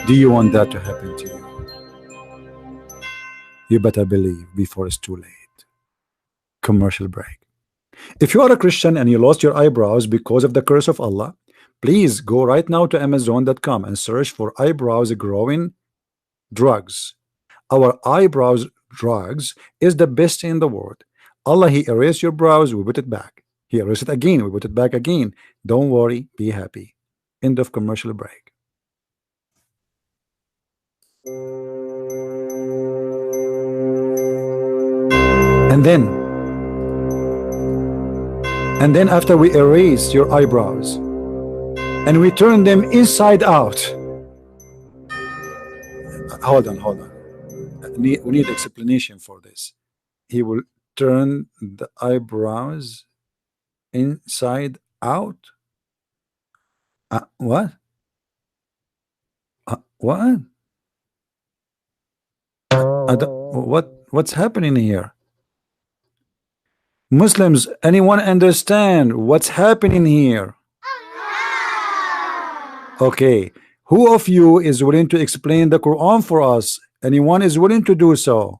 Do you want that to happen to you? You better believe before it's too late. Commercial break. If you are a Christian and you lost your eyebrows because of the curse of Allah, please go right now to Amazon.com and search for eyebrows growing drugs. Our eyebrows drugs is the best in the world. Allah, he erased your brows, we put it back. He erased it again, we put it back again. Don't worry, be happy. End of commercial break. And then after we erase your eyebrows and we turn them inside out. Hold on. We need explanation for this. He will turn the eyebrows inside out. What? What? What's happening here? Muslims, anyone understand what's happening here? Okay, who of you is willing to explain the Quran for us? Anyone is willing to do so?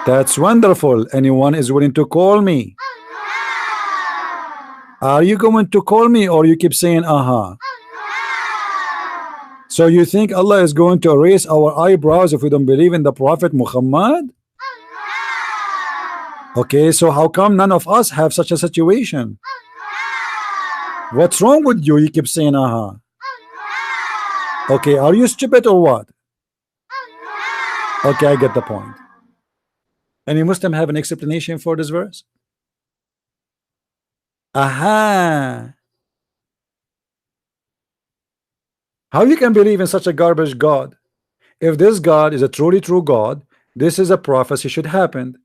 That's wonderful. Anyone is willing to call me? Are you going to call me, or you keep saying uh-huh? So you think Allah is going to erase our eyebrows if we don't believe in the Prophet Muhammad? Okay, so how come none of us have such a situation? What's wrong with you? You keep saying uh-huh. Okay, are you stupid or what? Okay, I get the point. Any Muslim have an explanation for this verse? Aha. How you can believe in such a garbage God? If this God is a truly true God, this is a prophecy should happen.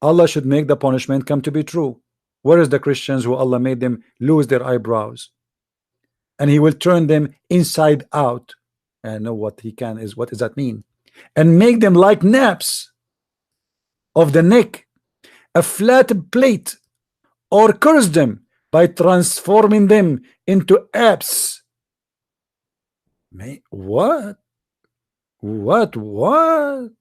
Allah should make the punishment come to be true. Where is the Christians who Allah made them lose their eyebrows? And He will turn them inside out. And know what He can is, what does that mean? And make them like naps of the neck, a flat plate, or curse them by transforming them into apes. What? What?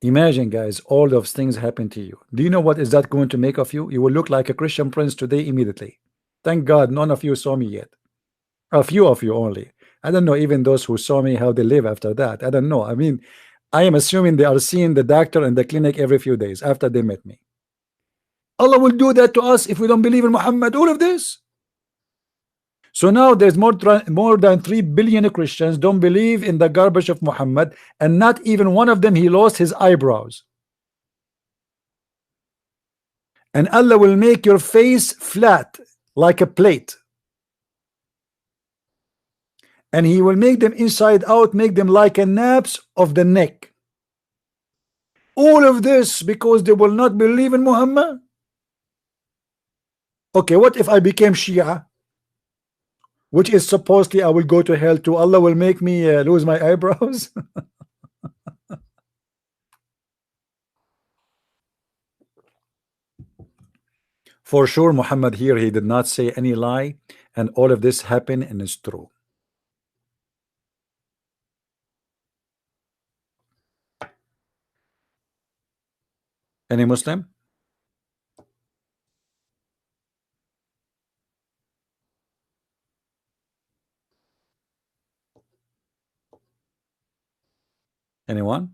Imagine, guys, all those things happen to you. Do you know what is that going to make of you? You will look like a Christian prince today immediately. Thank God none of you saw me yet. A few of you only. I don't know even those who saw me how they live after that. I don't know. I mean, I am assuming they are seeing the doctor in the clinic every few days after they met me. Allah will do that to us if we don't believe in Muhammad. All of this. So now there's more than 3 billion Christians don't believe in the garbage of Muhammad, and not even one of them he lost his eyebrows. And Allah will make your face flat like a plate, and He will make them inside out, make them like a naps of the neck. All of this because they will not believe in Muhammad. Okay, what if I became Shia, which is supposedly I will go to hell too? Allah will make me lose my eyebrows. For sure, Muhammad here, he did not say any lie, and all of this happened and is true. Any Muslim? Anyone?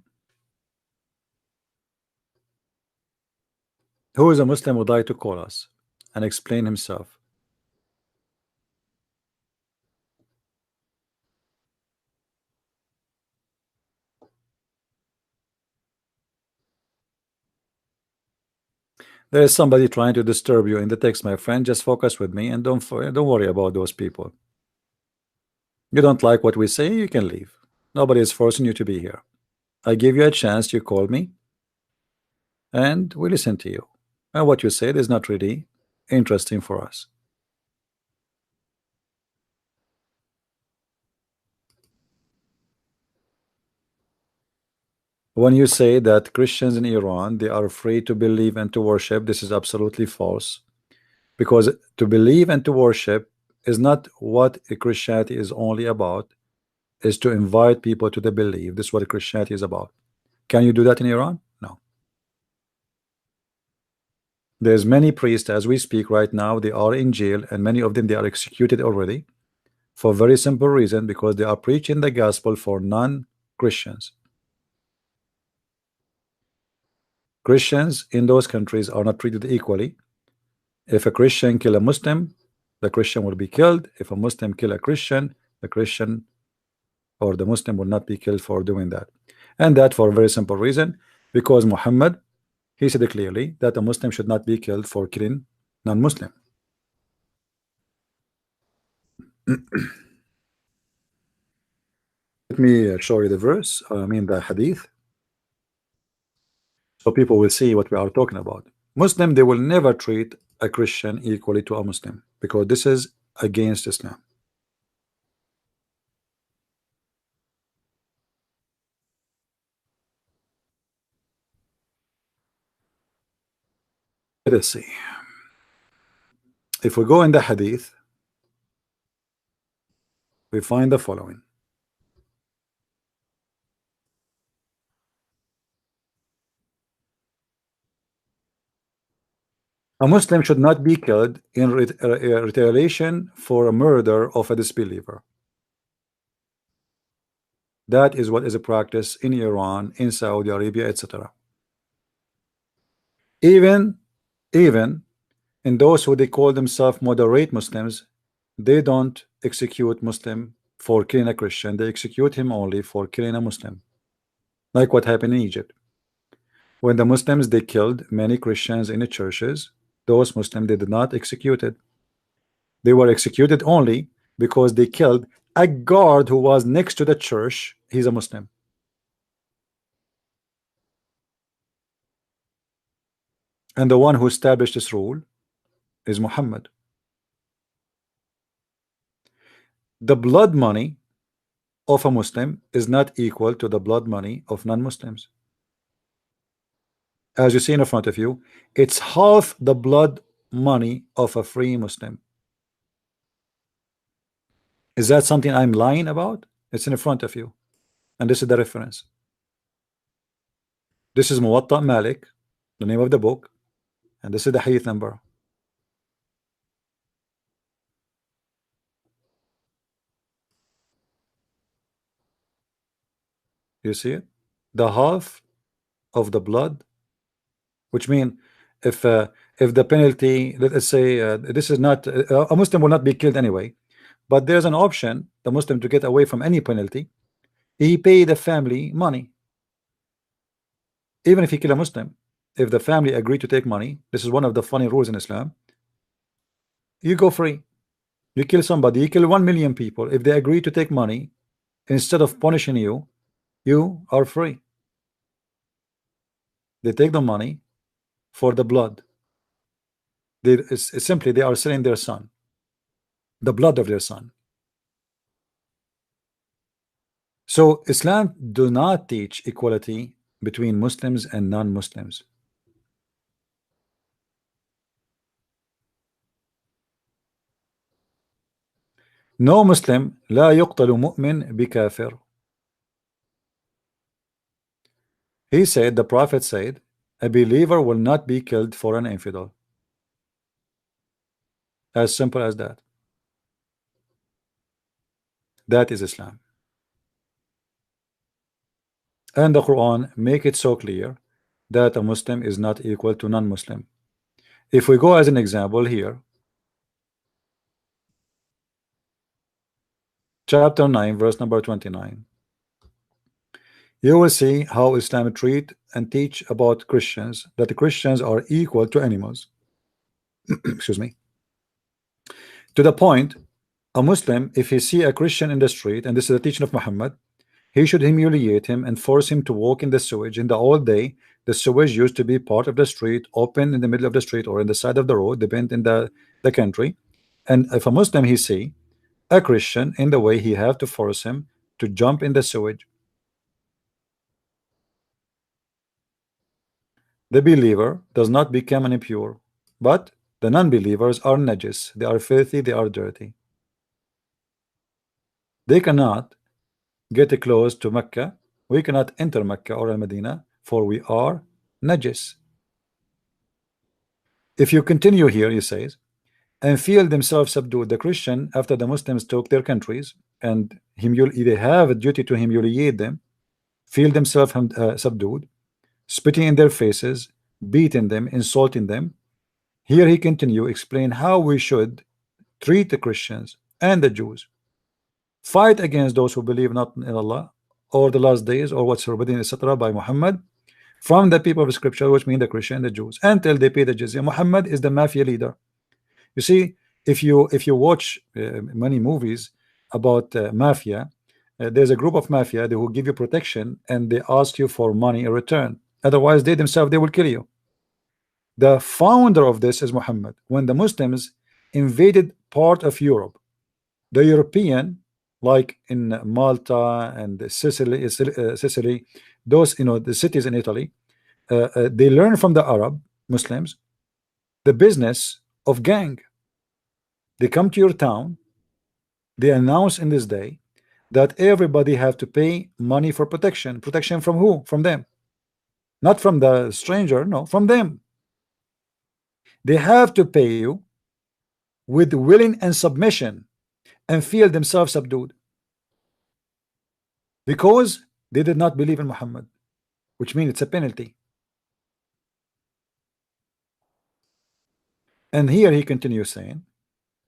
Who is a Muslim would like to call us and explain himself? There is somebody trying to disturb you in the text, my friend. Just focus with me and don't worry about those people. You don't like what we say, you can leave. Nobody is forcing you to be here. I give you a chance, you call me, and we listen to you. And what you said is not really interesting for us. When you say that Christians in Iran, they are free to believe and to worship, this is absolutely false. Because to believe and to worship is not what Christianity is only about, is to invite people to the belief. This is what Christianity is about. Can you do that in Iran? No. There's many priests as we speak right now, they are in jail, and many of them they are executed already for a very simple reason, because they are preaching the gospel for non-Christians. Christians in those countries are not treated equally. If a Christian kill a Muslim, the Christian will be killed. If a Muslim kill a Christian, the Christian or the Muslim will not be killed for doing that. And that for a very simple reason, because Muhammad, he said clearly that a Muslim should not be killed for killing non-Muslim. Let me show you the verse, I mean the hadith, so people will see what we are talking about. Muslim, they will never treat a Christian equally to a Muslim, because this is against Islam. Let us see. If we go in the hadith, we find the following. A Muslim should not be killed in retaliation for a murder of a disbeliever. That is what is a practice in Iran, in Saudi Arabia, etc. Even in those who they call themselves moderate Muslims, they don't execute Muslim for killing a Christian. They execute him only for killing a Muslim, like what happened in Egypt. When the Muslims they killed many Christians in the churches, those Muslims they did not execute it. They were executed only because they killed a guard who was next to the church. He's a Muslim. And the one who established this rule is Muhammad. The blood money of a Muslim is not equal to the blood money of non-Muslims. As you see in front of you, it's half the blood money of a free Muslim. Is that something I'm lying about? It's in front of you, and this is the reference. This is Muwatta Malik, the name of the book, and this is the hadith number. You see it? The half of the blood, which means if the penalty, let's say this is not a Muslim will not be killed anyway, but there's an option the Muslim to get away from any penalty. He pay the family money. Even if he kill a Muslim, if the family agree to take money, this is one of the funny rules in Islam, you go free. You kill somebody, you kill 1 million people, if they agree to take money instead of punishing you, you are free. They take the money for the blood. It's simply they are selling their son, the blood of their son. So Islam do not teach equality between Muslims and non-Muslims. No Muslim لا يقتل مؤمن بكافر. He said, the Prophet said, a believer will not be killed for an infidel. As simple as that. That is Islam. And the Quran make it so clear that a Muslim is not equal to non-Muslim. If we go as an example here, chapter 9 verse number 29, you will see how Islam treat and teach about Christians, that the Christians are equal to animals. Excuse me. To the point, a Muslim, if he see a Christian in the street, and this is the teaching of Muhammad, he should humiliate him and force him to walk in the sewage. In the old day, the sewage used to be part of the street, open in the middle of the street or in the side of the road, depend in the country. And if a Muslim he see a Christian in the way, he have to force him to jump in the sewage. The believer does not become an impure, but the non-believers are najis. They are filthy, they are dirty. They cannot get close to Mecca. We cannot enter Mecca or Al-Medina, for we are najis. If you continue here, he says, and feel themselves subdued. The Christian, after the Muslims took their countries and they have a duty to humiliate them, feel themselves subdued, spitting in their faces, beating them, insulting them. Here he continue explain how we should treat the Christians and the Jews. Fight against those who believe not in Allah or the last days or what's forbidden, etc. by Muhammad from the people of Scripture, which mean the Christian and the Jews, until they pay the jizya. Muhammad is the mafia leader. You see, if you watch many movies about mafia, there's a group of mafia who give you protection and they ask you for money in return. Otherwise, they themselves they will kill you. The founder of this is Muhammad. When the Muslims invaded part of Europe, the European, like in Malta and Sicily, those the cities in Italy, they learn from the Arab Muslims the business of gang. They come to your town, they announce in this day that everybody have to pay money for protection. Protection from who? From them. Not from the stranger, no, from them. They have to pay you with willing and submission and feel themselves subdued because they did not believe in Muhammad, which means it's a penalty. And here he continues saying,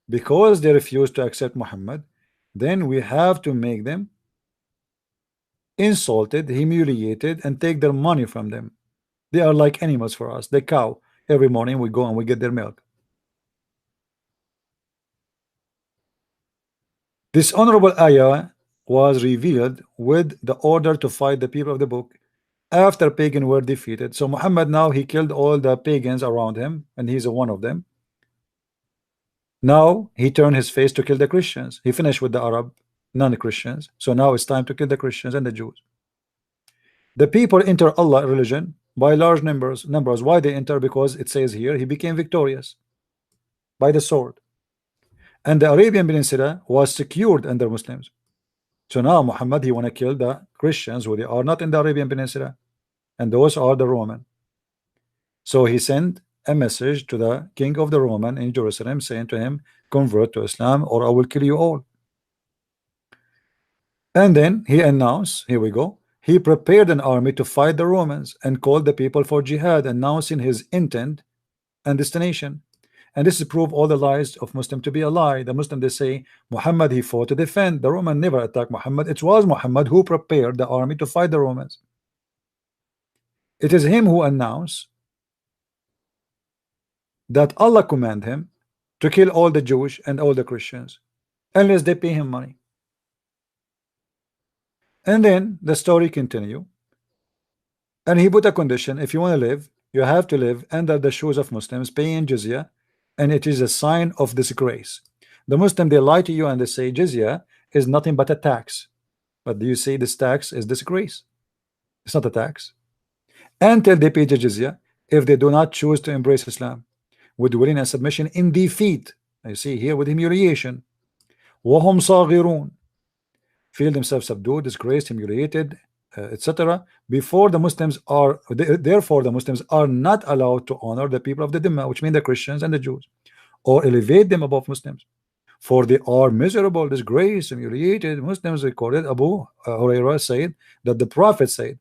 because they refuse to accept Muhammad, then we have to make them insulted, humiliated, and take their money from them. They are like animals for us. The cow, every morning we go and we get their milk. This honorable ayah was revealed with the order to fight the people of the book after pagan were defeated. So Muhammad now he killed all the pagans around him, and he's one of them. Now he turned his face to kill the Christians. He finished with the Arab non-Christians. So now it's time to kill the Christians and the Jews. The people enter Allah religion by large numbers. Why they enter? Because it says here he became victorious by the sword, and the Arabian Peninsula was secured under Muslims. So now Muhammad he want to kill the Christians who they are not in the Arabian Peninsula, and those are the Roman. So he sent a message to the king of the Roman in Jerusalem saying to him, convert to Islam or I will kill you all. And then he announced, here we go, he prepared an army to fight the Romans and called the people for jihad, announcing his intent and destination. And this is prove all the lies of Muslim to be a lie. The Muslim they say Muhammad he fought to defend. The Roman never attacked Muhammad. It was Muhammad who prepared the army to fight the Romans. It is him who announced that Allah command him to kill all the Jewish and all the Christians unless they pay him money. And then the story continue, and he put a condition: if you want to live, you have to live under the shoes of Muslims, paying jizya, and it is a sign of disgrace. The Muslim they lie to you and they say jizya is nothing but a tax, but do you say this tax is disgrace? It's not a tax until they pay the jizya. If they do not choose to embrace Islam with willing and submission in defeat, you see here with humiliation, وَهُمْ صَاغِرُونَ, feel themselves subdued, disgraced, humiliated, etc. Before the Muslims are, therefore the Muslims are not allowed to honor the people of the Dhimma, which mean the Christians and the Jews, or elevate them above Muslims, for they are miserable, disgraced, humiliated. Muslims recorded Abu Hurairah said that the Prophet said,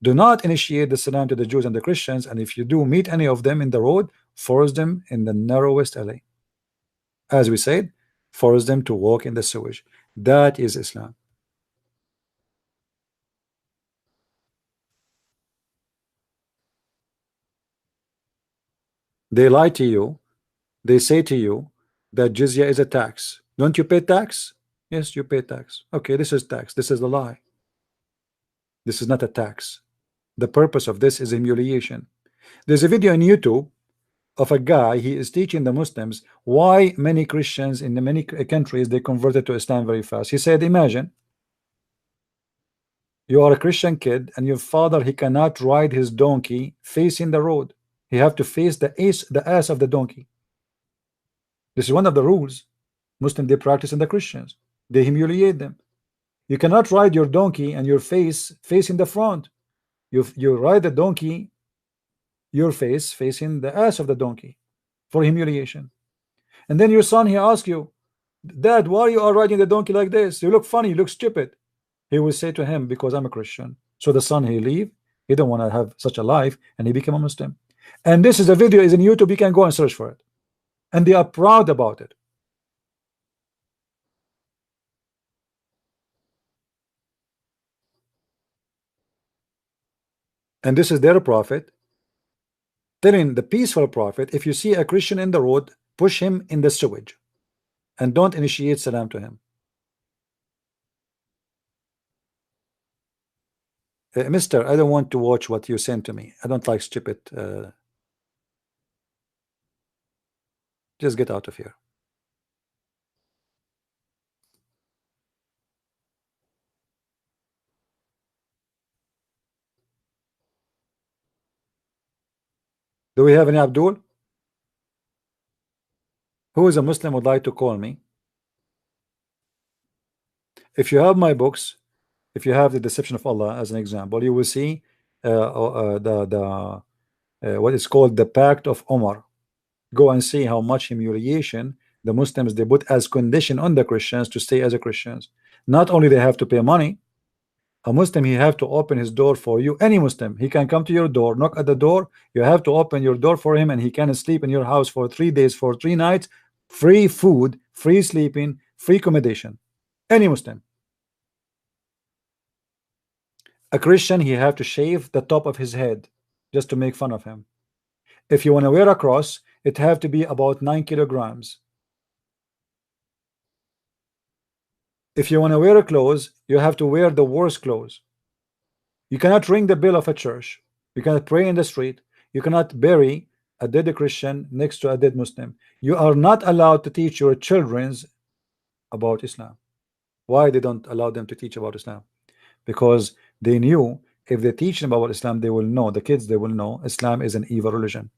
do not initiate the salam to the Jews and the Christians, and if you do meet any of them in the road, force them in the narrowest alley. As we said, force them to walk in the sewage. That is Islam. They lie to you. They say to you that jizya is a tax. Don't you pay tax? Yes, you pay tax. Okay, this is tax. This is a lie. This is not a tax. The purpose of this is humiliation. There's a video on YouTube of a guy. He is teaching the Muslims why many Christians in the many countries they converted to Islam very fast. He said, imagine you are a Christian kid and your father he cannot ride his donkey facing the road. He have to face the ass of the donkey. This is one of the rules Muslim they practice in the Christians. They humiliate them. You cannot ride your donkey and your face facing the front. You ride the donkey, your face facing the ass of the donkey, for humiliation. And then your son he asks you, Dad, why you are riding the donkey like this? You look funny, you look stupid. He will say to him, because I'm a Christian. So the son he leave, he don't want to have such a life, and he became a Muslim. And this is a video is in YouTube. You can go and search for it, and they are proud about it. And this is their prophet telling the peaceful prophet, if you see a Christian in the road, push him in the sewage and don't initiate salam to him. Mister, I don't want to watch what you sent to me. I don't like stupid. Just get out of here. Do we have any Abdul? Who is a Muslim would like to call me? If you have my books, if you have the Deception of Allah as an example, you will see what is called the Pact of Omar. Go and see how much humiliation the Muslims they put as condition on the Christians to stay as a Christians. Not only they have to pay money, a Muslim he have to open his door for you. Any Muslim, he can come to your door, knock at the door, you have to open your door for him, and he can sleep in your house for 3 days, for 3 nights, free food, free sleeping, free accommodation. Any Muslim. A Christian, he have to shave the top of his head just to make fun of him. If you want to wear a cross, it have to be about 9 kilograms. If you want to wear a clothes, you have to wear the worst clothes. You cannot ring the bell of a church. You cannot pray in the street. You cannot bury a dead Christian next to a dead Muslim. You are not allowed to teach your children about Islam. Why they don't allow them to teach about Islam? Because they knew if they teach them about Islam, they will know, the kids, they will know Islam is an evil religion.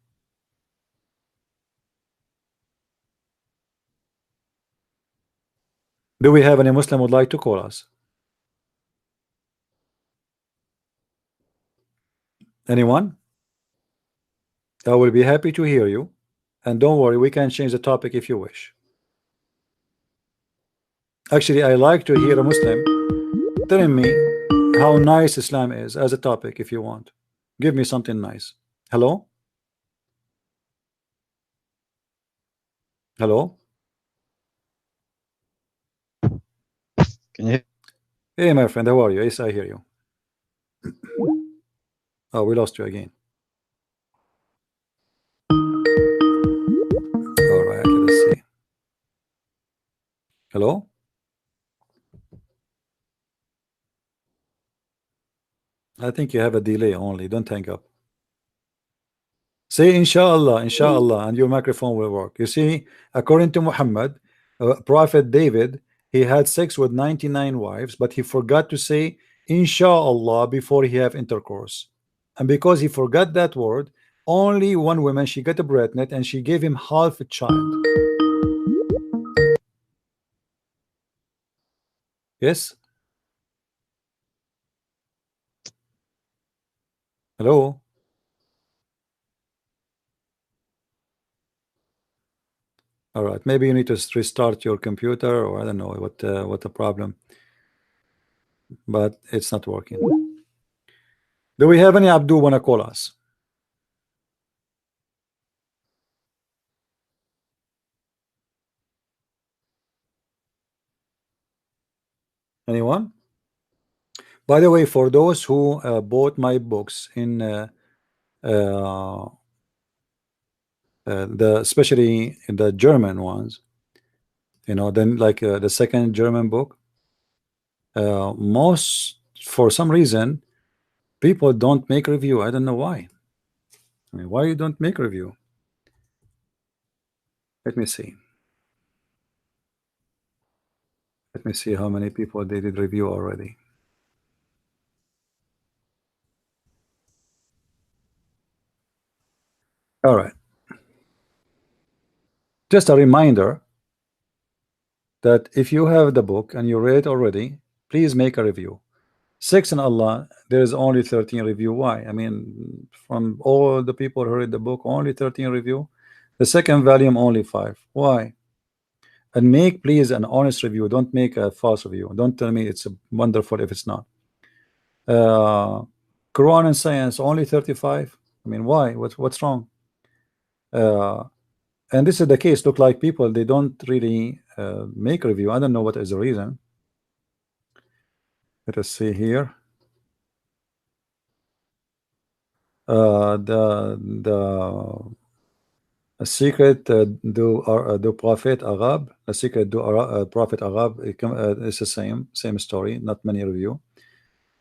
Do we have any Muslim would like to call us? Anyone? I will be happy to hear you. And don't worry, we can change the topic if you wish. Actually, I like to hear a Muslim telling me how nice Islam is as a topic if you want. Give me something nice. Hello? Hello?
Can you hear?
Hey, my friend, how are you? Yes, I hear you. Oh, we lost you again. All right, let's see. Hello? I think you have a delay only. Don't hang up. Say inshallah, inshallah, and your microphone will work. You see, according to Muhammad, Prophet David, he had sex with 99 wives, but he forgot to say inshallah before he have intercourse. And because he forgot that word, only one woman, she got pregnant and she gave him half a child. Yes? Hello? All right, maybe you need to restart your computer, or I don't know what the problem, but it's not working. Do we have any Abdu wanna call us? Anyone? By the way, for those who bought my books in especially in the German ones, you know, then like the second German book, most for some reason people don't make review. I don't know why. I mean, why you don't make review? Let me see. Let me see how many people they did review already. All right. Just a reminder that if you have the book and you read it already, please make a review. Sex and Allah, there is only 13 review. Why? I mean, from all the people who read the book, only 13 review. The second volume, only 5. Why? And make, please, an honest review. Don't make a false review. Don't tell me it's wonderful if it's not. Quran and Science, only 35. I mean, why? What's wrong? And this is the case. Look like people, they don't really make review. I don't know what is the reason. Let us see here. The secret do Prophet Arab. The secret do Prophet Arab. It's the same story. Not many review.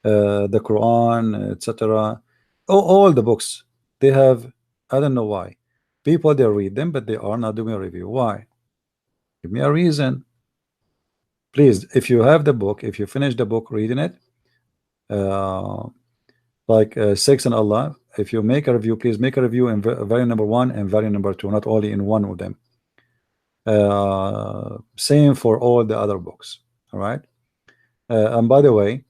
The Quran, etc. All the books they have. I don't know why. People they read them, but they are not doing a review. Why? Give me a reason. Please, if you have the book, if you finish the book reading it, like Sex and Allah, if you make a review, please make a review in value number 1 and value number 2, not only in one of them. Same for all the other books. All right. And by the way,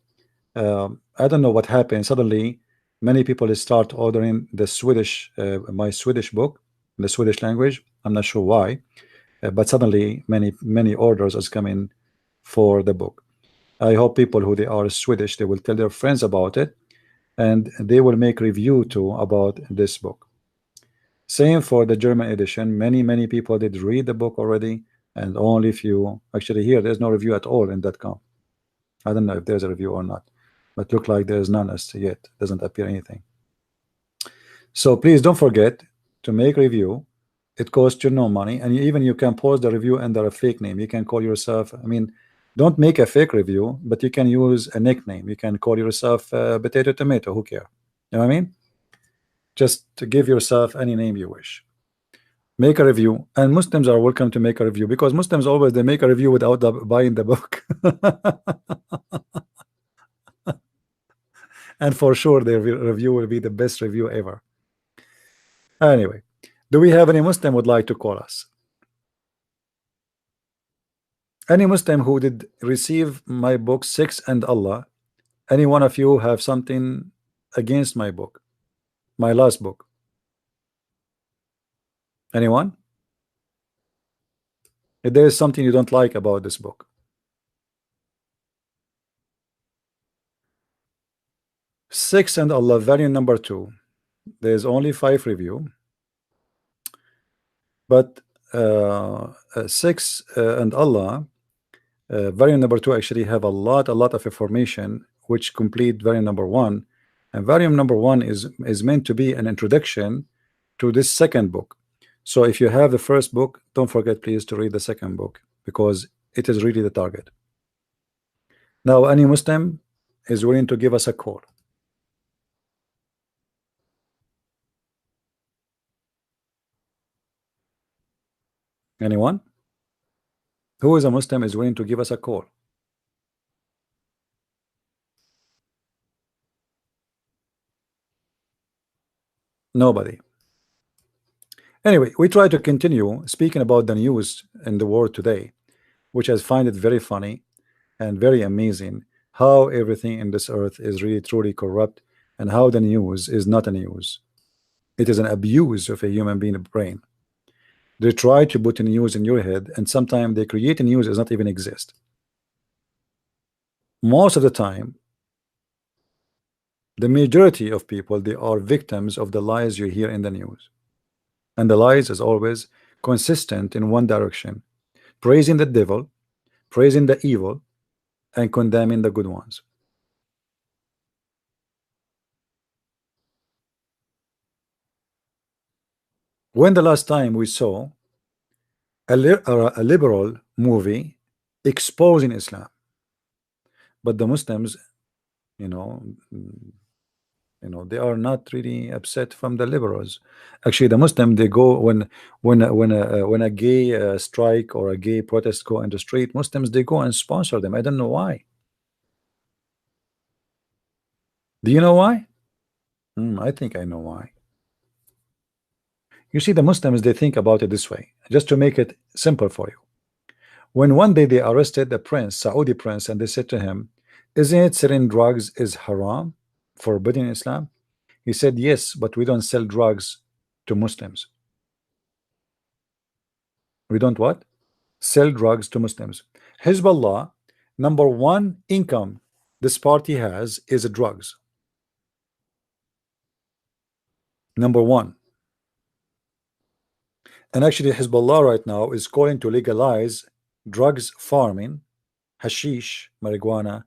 I don't know what happened. Suddenly, many people start ordering the Swedish, my Swedish book, the Swedish language. I'm not sure why, but suddenly many orders is coming for the book. I hope people who they are Swedish, they will tell their friends about it, and they will make review too about this book. Same for the German edition. Many people did read the book already, and only few actually here. There's no review at all in .com. I don't know if there's a review or not, but look like there's none as yet. Doesn't appear anything. So please don't forget to make review. It costs you no money, and even you can post the review under a fake name. You can call yourself, I mean, don't make a fake review, but you can use a nickname. You can call yourself Potato Tomato. Who care? You know what I mean? Just to give yourself any name you wish. Make a review, and Muslims are welcome to make a review, because Muslims always they make a review without buying the book. And for sure their review will be the best review ever. Anyway, do we have any Muslim would like to call us? Any Muslim who did receive my book Sex and Allah? Any one of you have something against my book, my last book? Anyone? If there is something you don't like about this book, Sex and Allah, volume number 2. There's only 5 review, but Sex and Allah, volume number 2 actually have a lot of information which complete volume number 1, and volume number 1 is meant to be an introduction to this second book. So if you have the first book, don't forget please to read the second book, because it is really the target. Now any Muslim is willing to give us a call. Anyone who is a Muslim is willing to give us a call? Nobody. Anyway, we try to continue speaking about the news in the world today, which I find it very funny and very amazing how everything in this earth is really truly corrupt, and how the news is not a news. It is an abuse of a human being brain. They try to put a news in your head, and sometimes they create a news that does not even exist. Most of the time, the majority of people, they are victims of the lies you hear in the news. And the lies is always consistent in one direction: praising the devil, praising the evil, and condemning the good ones. When the last time we saw a liberal movie exposing Islam? But the Muslims, you know, they are not really upset from the liberals. Actually, the Muslim, they go when a gay strike or a gay protest go in the street, Muslims, they go and sponsor them. I don't know why. Do you know why? I think I know why. You see, the Muslims, they think about it this way, just to make it simple for you. When one day they arrested the prince, Saudi prince, and they said to him, isn't it selling drugs is haram, forbidden in Islam? He said, yes, but we don't sell drugs to Muslims. We don't what? Sell drugs to Muslims. Hezbollah, number one income this party has is drugs. Number one. And actually Hezbollah right now is calling to legalize drugs farming, hashish, marijuana,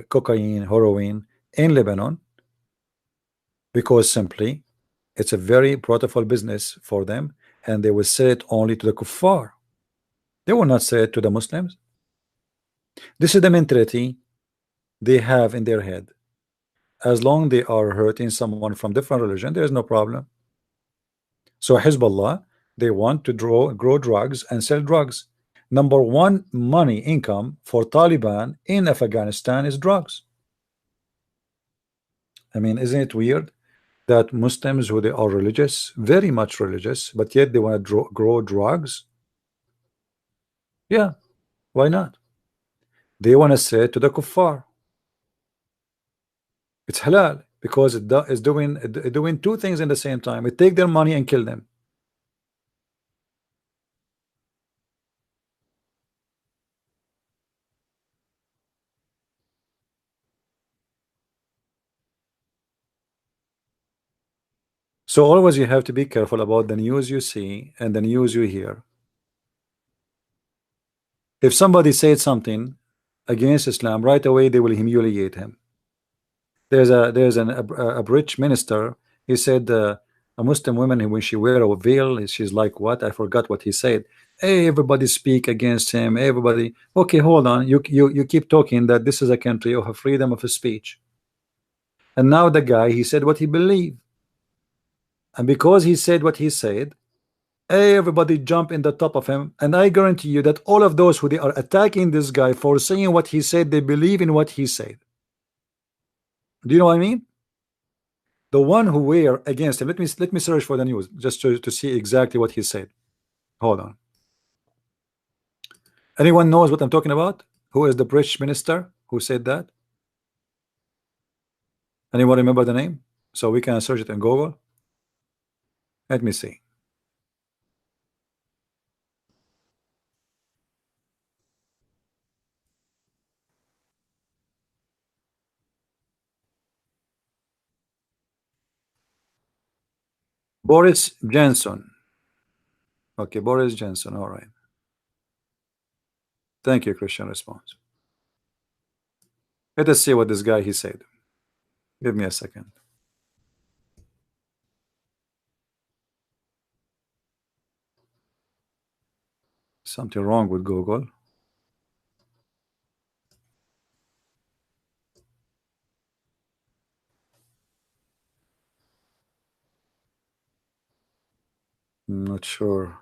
cocaine, heroin in Lebanon, because simply it's a very profitable business for them, and they will sell it only to the kuffar. They will not sell it to the Muslims. This is the mentality they have in their head. As long they are hurting someone from different religion, there is no problem. So Hezbollah, they want to grow drugs and sell drugs. Number one money income for Taliban in Afghanistan is drugs. I mean, isn't it weird that Muslims, who they are religious, very much religious, but yet they want to grow drugs? Yeah, why not? They want to say to the kuffar, it's halal, because it is doing two things in the same time. It take their money and kill them. So always you have to be careful about the news you see and the news you hear. If somebody said something against Islam, right away they will humiliate him. There's a British minister. He said a Muslim woman, when she wear a veil, she's like what? I forgot what he said. Hey, everybody speak against him. Everybody. Okay, hold on. You keep talking that this is a country of a freedom of speech. And now the guy, he said what he believed. And because he said what he said, everybody jump in the top of him. And I guarantee you that all of those who they are attacking this guy for saying what he said, they believe in what he said. Do you know what I mean? The one who were against him. Let me search for the news just to see exactly what he said. Hold on. Anyone knows what I'm talking about? Who is the British minister who said that? Anyone remember the name? So we can search it in Google. Let me see. Boris Johnson. Okay, Boris Johnson. All right. Thank you, Christian response. Let us see what this guy he said. Give me a second. Something wrong with Google. I'm not sure.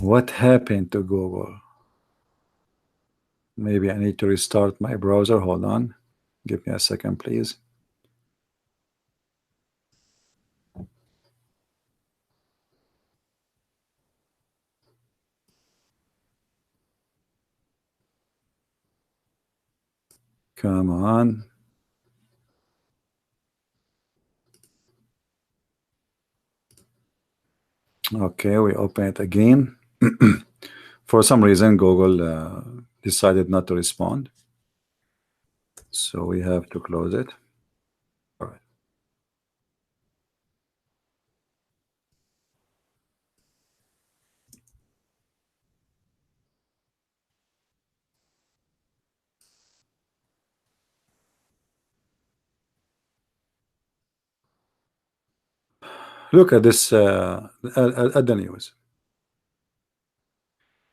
What happened to Google? Maybe I need to restart my browser. Hold on. Give me a second, please. Come on. Okay, we open it again. For some reason, Google decided not to respond. So we have to close it. All right. Look at this, at the news.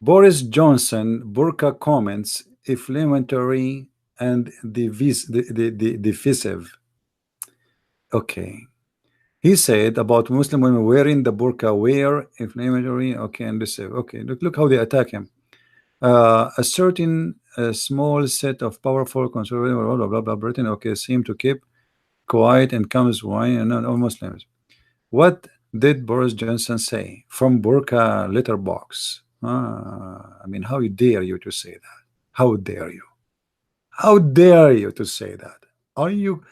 Boris Johnson burqa comments inflammatory and divisive. Okay. He said about Muslim women wearing the burqa, wear inflammatory, okay, and divisive. Okay, look how they attack him. A certain small set of powerful conservative blah blah blah Britain, okay, seem to keep quiet and comes wine and all Muslims. What did Boris Johnson say from burqa letterbox? I mean, how dare you to say that? How dare you? How dare you to say that? Are you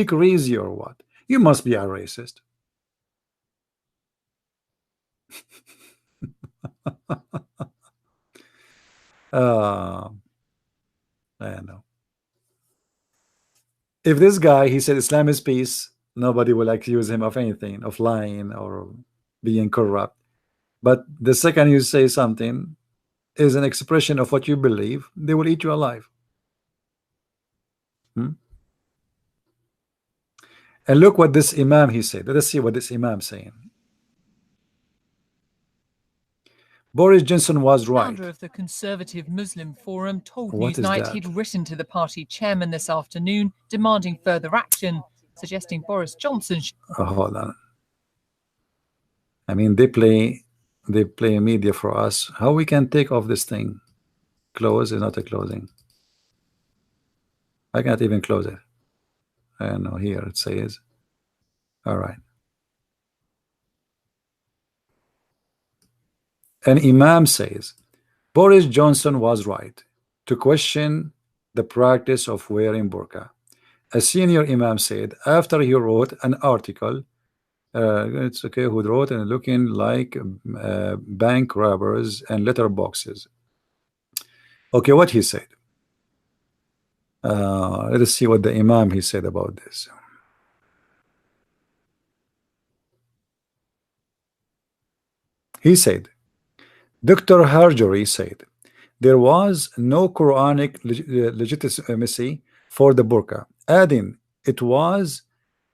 crazy or what? You must be a racist. I know. If this guy he said Islam is peace, nobody will accuse him of anything, of lying or being corrupt. But the second you say something is an expression of what you believe, they will eat you alive. And look what this imam he said. Let us see what this imam saying. Boris Johnson was right.
Founder of the Conservative Muslim Forum told
What is
Newsnight
that?
he'd written to the party chairman this afternoon demanding further action, suggesting Boris Johnson should...
Hold on. I mean, they play media for us. How we can take off this thing? Close is not a closing. I can't even close it. I don't know. Here it says. All right. An imam says Boris Johnson was right to question the practice of wearing burqa a senior imam said after he wrote an article, it's okay, who wrote and looking like bank robbers and letter boxes. Okay, what he said. Let us see what the imam he said about this. He said, Dr. Harjuri said, there was no Quranic legitimacy for the burqa, adding it was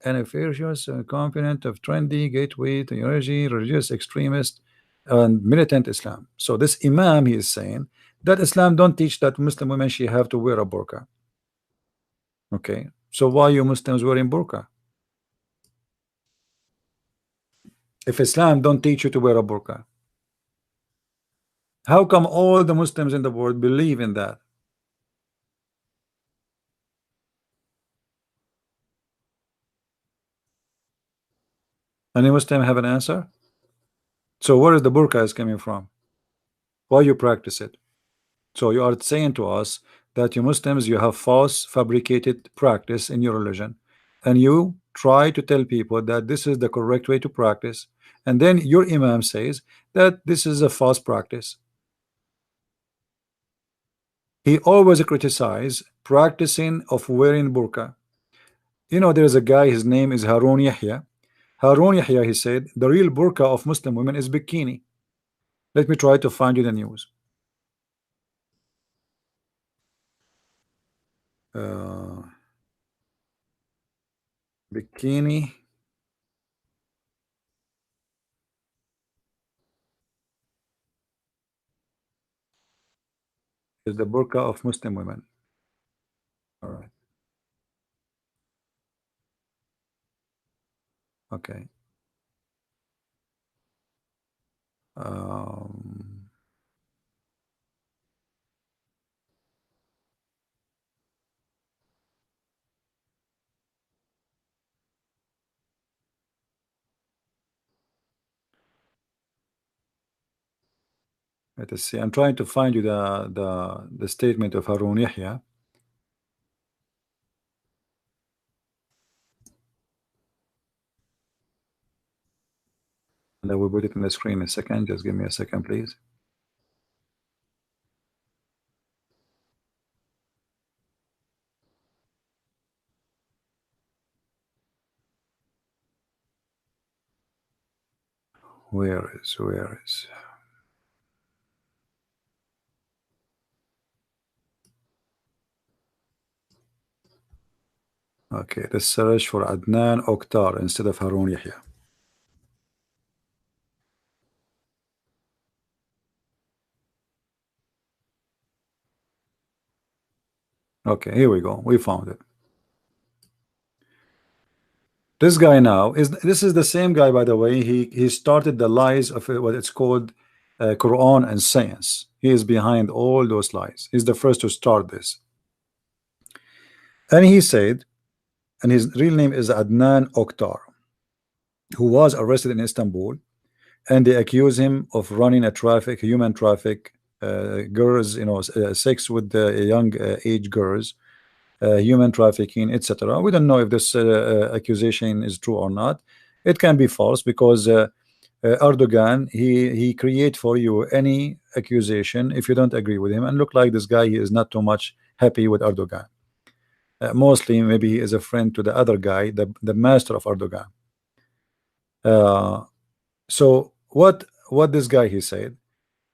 an efficacious component of trendy gateway technology, religious extremist and militant Islam. So this imam, he is saying that Islam don't teach that Muslim women she have to wear a burqa. Okay, so why you Muslims wearing burqa? If Islam don't teach you to wear a burqa, how come all the Muslims in the world believe in that? Any Muslim have an answer? So where is the burqa is coming from? Why you practice it? So you are saying to us that you Muslims, you have false fabricated practice in your religion, and you try to tell people that this is the correct way to practice, and then your imam says that this is a false practice. He always criticize practicing of wearing burqa. You know, there's a guy, his name is Harun Yahya. Harun Yahya, he said, the real burqa of Muslim women is bikini. Let me try to find you the news. Bikini is the burqa of Muslim women. All right. Okay. Let us see. I'm trying to find you the statement of Harun Yahya. And I will put it in the screen in a second. Just give me a second, please. Where is? Okay, let's search for Adnan Oktar instead of Harun Yahya. Okay, here we go. We found it. This guy now this is the same guy, by the way. He started the lies of what it's called Quran and science. He is behind all those lies. He's the first to start this. And he said, and his real name is Adnan Oktar, who was arrested in Istanbul, and they accuse him of running a human traffic, girls, sex with young age girls, human trafficking, etc. We don't know if this accusation is true or not. It can be false because Erdogan, he create for you any accusation if you don't agree with him. And look like this guy, he is not too much happy with Erdogan. Mostly maybe he is a friend to the other guy, the master of Erdogan. So what this guy, he said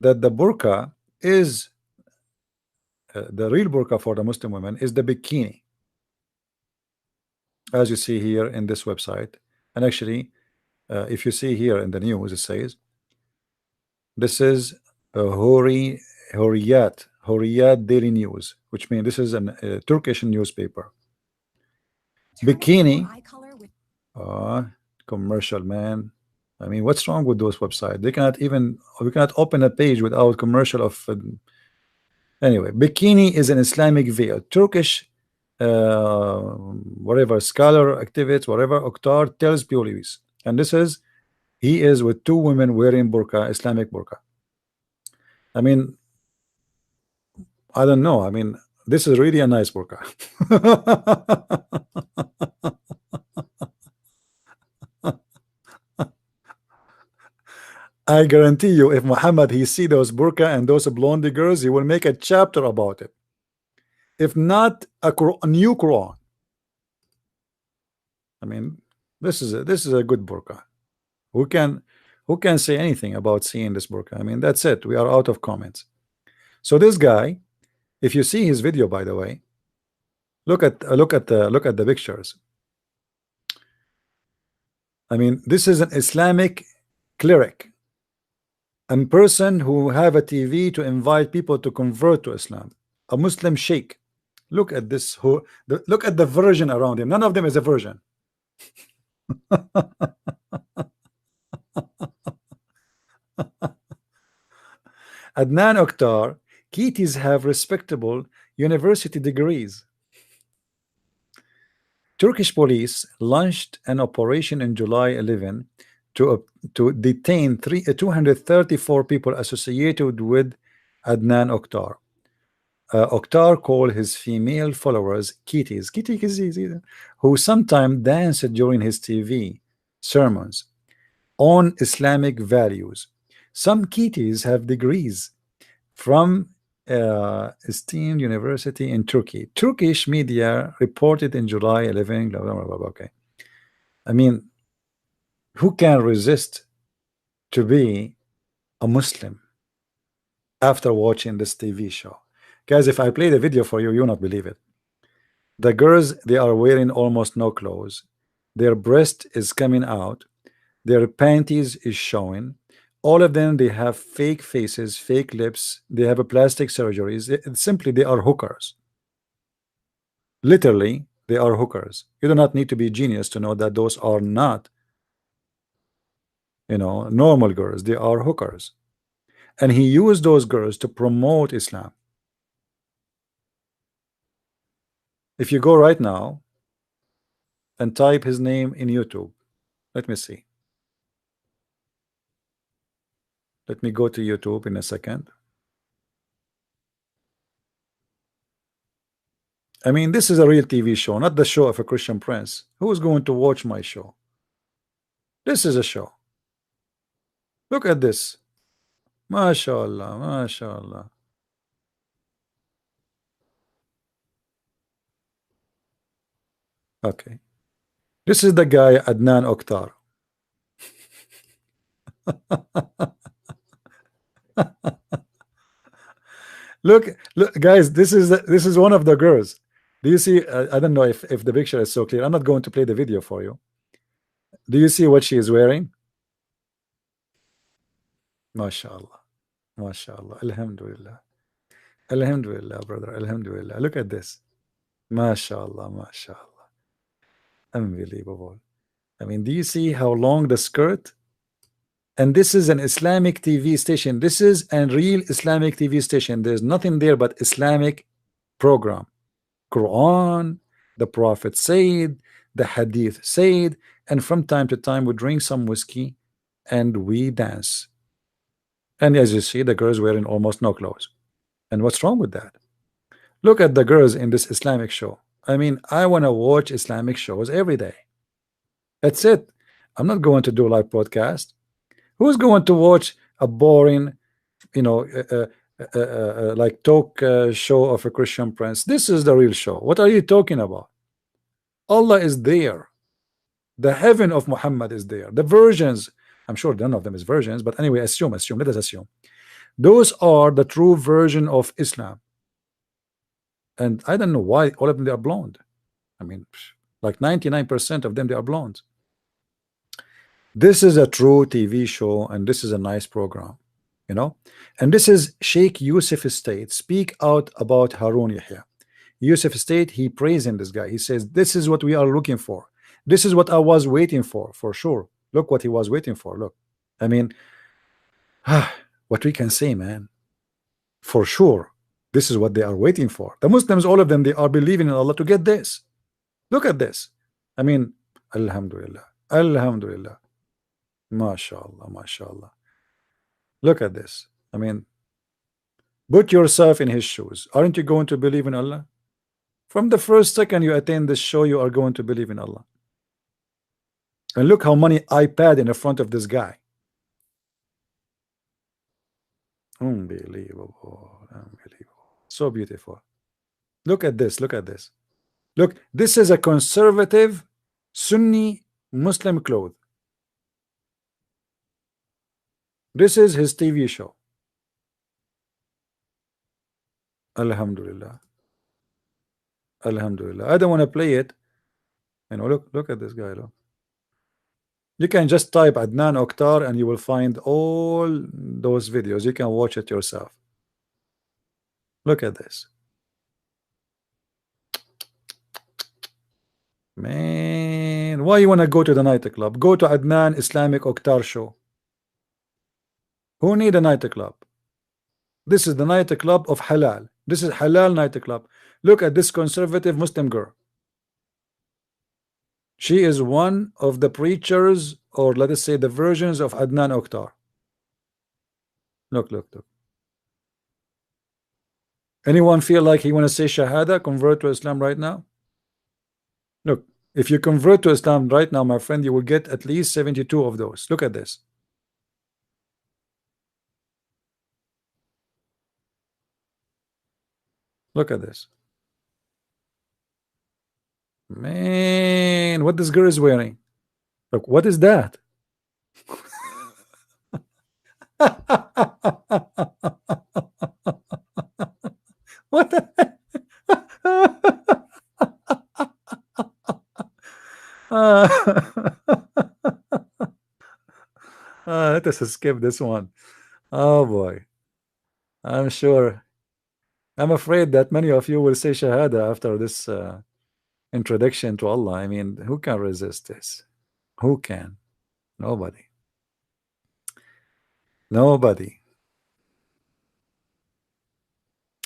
that the burqa is the real burqa for the Muslim women is the bikini, as you see here in this website. And actually if you see here in the news, it says this is Hurriyet Daily News, which means this is a Turkish newspaper. Bikini commercial, man. I mean, what's wrong with those websites? We cannot open a page without commercial of anyway. Bikini is an Islamic veil. Turkish whatever scholar, activist, whatever, Oktar tells police, and this is he is with two women wearing burqa, Islamic burqa. I mean, I don't know. I mean, This is really a nice burqa. I guarantee you, if Muhammad he see those burqa and those blondie girls, he will make a chapter about it. If not a new Quran. I mean, this is a good burqa. Who can say anything about seeing this burqa? I mean, that's it. We are out of comments. So this guy, if you see his video, by the way, look at the pictures. I mean, this is an Islamic cleric, a person who have a TV to invite people to convert to Islam, a Muslim sheikh. Look at this. Look at the virgin around him. None of them is a virgin. Adnan Oktar, Keaties have respectable university degrees. Turkish police launched an operation in July 11 to detain 234 people associated with Adnan Oktar. Oktar called his female followers Keaties, who sometimes danced during his TV sermons on Islamic values. Some Keaties have degrees from esteemed university in Turkey. Turkish media reported in July 11. Blah, blah, blah, blah, okay. I mean, who can resist to be a Muslim after watching this TV show? Guys, if I play the video for you, you'll not believe it. The girls, they are wearing almost no clothes. Their breast is coming out. Their panties is showing. All of them, they have fake faces, fake lips. They have a plastic surgeries. Simply, they are hookers. Literally, they are hookers. You do not need to be genius to know that those are not, normal girls. They are hookers. And he used those girls to promote Islam. If you go right now and type his name in YouTube, let me see. Let me go to YouTube in a second. I mean, this is a real TV show, not the show of a Christian prince. Who is going to watch my show? This is a show. Look at this. MashaAllah, MashaAllah. Okay. This is the guy Adnan Oktar. look, guys, this is one of the girls. Do you see? I don't know if the picture is so clear. I'm not going to play the video for you. Do you see what she is wearing? MashaAllah, MashaAllah, Alhamdulillah, Alhamdulillah, brother, Alhamdulillah. Look at this. MashaAllah, MashaAllah. Unbelievable. I mean, do you see how long the skirt? And this is an Islamic TV station. This is a real Islamic TV station. There's nothing there but Islamic program. Quran, the Prophet said, the Hadith said, and from time to time we drink some whiskey and we dance. And as you see, the girls wearing almost no clothes. And what's wrong with that? Look at the girls in this Islamic show. I mean, I want to watch Islamic shows every day. That's it. I'm not going to do a live podcast. Who's going to watch a boring, like talk show of a Christian prince? This is the real show. What are you talking about? Allah is there. The heaven of Muhammad is there. The virgins, I'm sure none of them is virgins, but anyway, assume. Let us assume. Those are the true version of Islam. And I don't know why all of them they are blonde. I mean, like 99% of them they are blonde. This is a true TV show, and this is a nice program, And this is Sheikh Yusuf State. Speak out about Harun Yahya. Yusuf State, he praising this guy. He says, this is what we are looking for. This is what I was waiting for sure. Look what he was waiting for. Look, I mean, what we can say, man, for sure. This is what they are waiting for. The Muslims, all of them, they are believing in Allah to get this. Look at this. I mean, Alhamdulillah, Alhamdulillah, MashaAllah, MashaAllah. Look at this. I mean, Put yourself in his shoes. Aren't you going to believe in Allah? From the first second you attend this show, you are going to believe in Allah. And look how many iPad in the front of this guy. Unbelievable. Unbelievable. So beautiful. Look at this. Look at this. Look, this is a conservative Sunni Muslim cloth. This is his TV show. Alhamdulillah. Alhamdulillah. I don't want to play it. You know, look at this guy. Look. You can just type Adnan Oktar and you will find all those videos. You can watch it yourself. Look at this. Man, why you want to go to the nightclub? Go to Adnan Islamic Oktar show. Who need a nightclub? This is the nightclub of halal. This is halal nightclub. Look at this conservative Muslim girl. She is one of the preachers, or let us say the versions of Adnan Oktar. Look. Anyone feel like he want to say Shahada, convert to Islam right now? Look, if you convert to Islam right now, my friend, you will get at least 72 of those. Look at this. Look at this. Man, what this girl is wearing. Look, what is that? What the heck? Let us skip this one. Oh boy. I'm sure. I'm afraid that many of you will say Shahada after this introduction to Allah. I mean, who can resist this? Who can? Nobody. Nobody.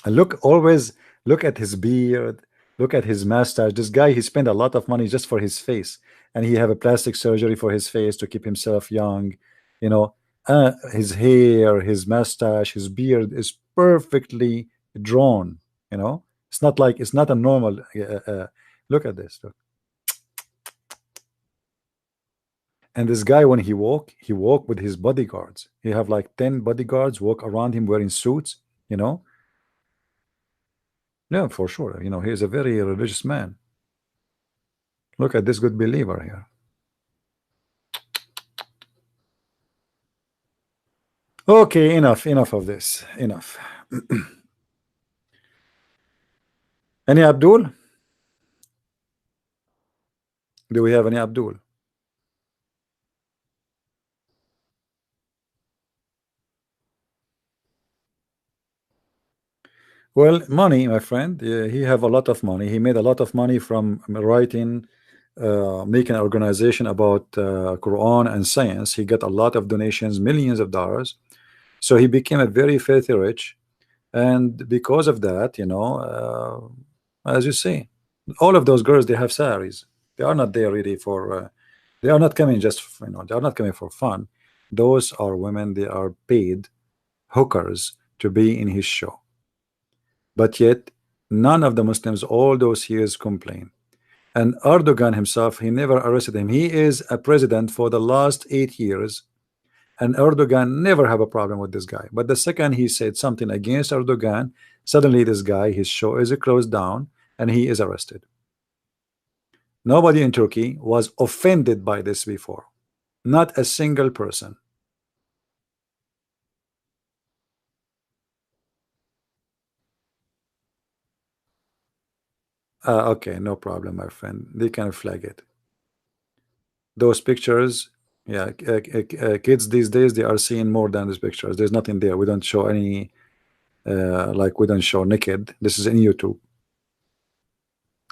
And look, always look at his beard, look at his mustache. This guy, he spent a lot of money just for his face, and he have a plastic surgery for his face to keep himself young. You know, his hair, his mustache, his beard is perfectly drawn. You know, it's not like, it's not a normal. Look at this. Look. And this guy, when he walk with his bodyguards. He have like 10 bodyguards walk around him wearing suits. You know. Yeah, for sure. You know, he is a very religious man. Look at this good believer here. Okay, enough of this. Enough. Any Abdul? Do we have any Abdul? Well, money, my friend. He have a lot of money. He made a lot of money from writing, making an organization about Quran and science. He got a lot of donations, millions of dollars. So he became a very filthy rich. And because of that, you know, as you see, all of those girls, they have salaries. They are not there really for, they are not coming just, you know, they are not coming for fun. Those are women, they are paid hookers to be in his show. But yet, none of the Muslims all those years complain. And Erdogan himself, he never arrested him. He is a president for the last 8 years. And Erdogan never have a problem with this guy. But the second he said something against Erdogan, suddenly this guy, his show is closed down and he is arrested. Nobody in Turkey was offended by this before. Not a single person. Okay, no problem, my friend. They can flag it. Those pictures, yeah, kids these days, they are seeing more than these pictures. There's nothing there. We don't show any, like we don't show naked. This is in YouTube.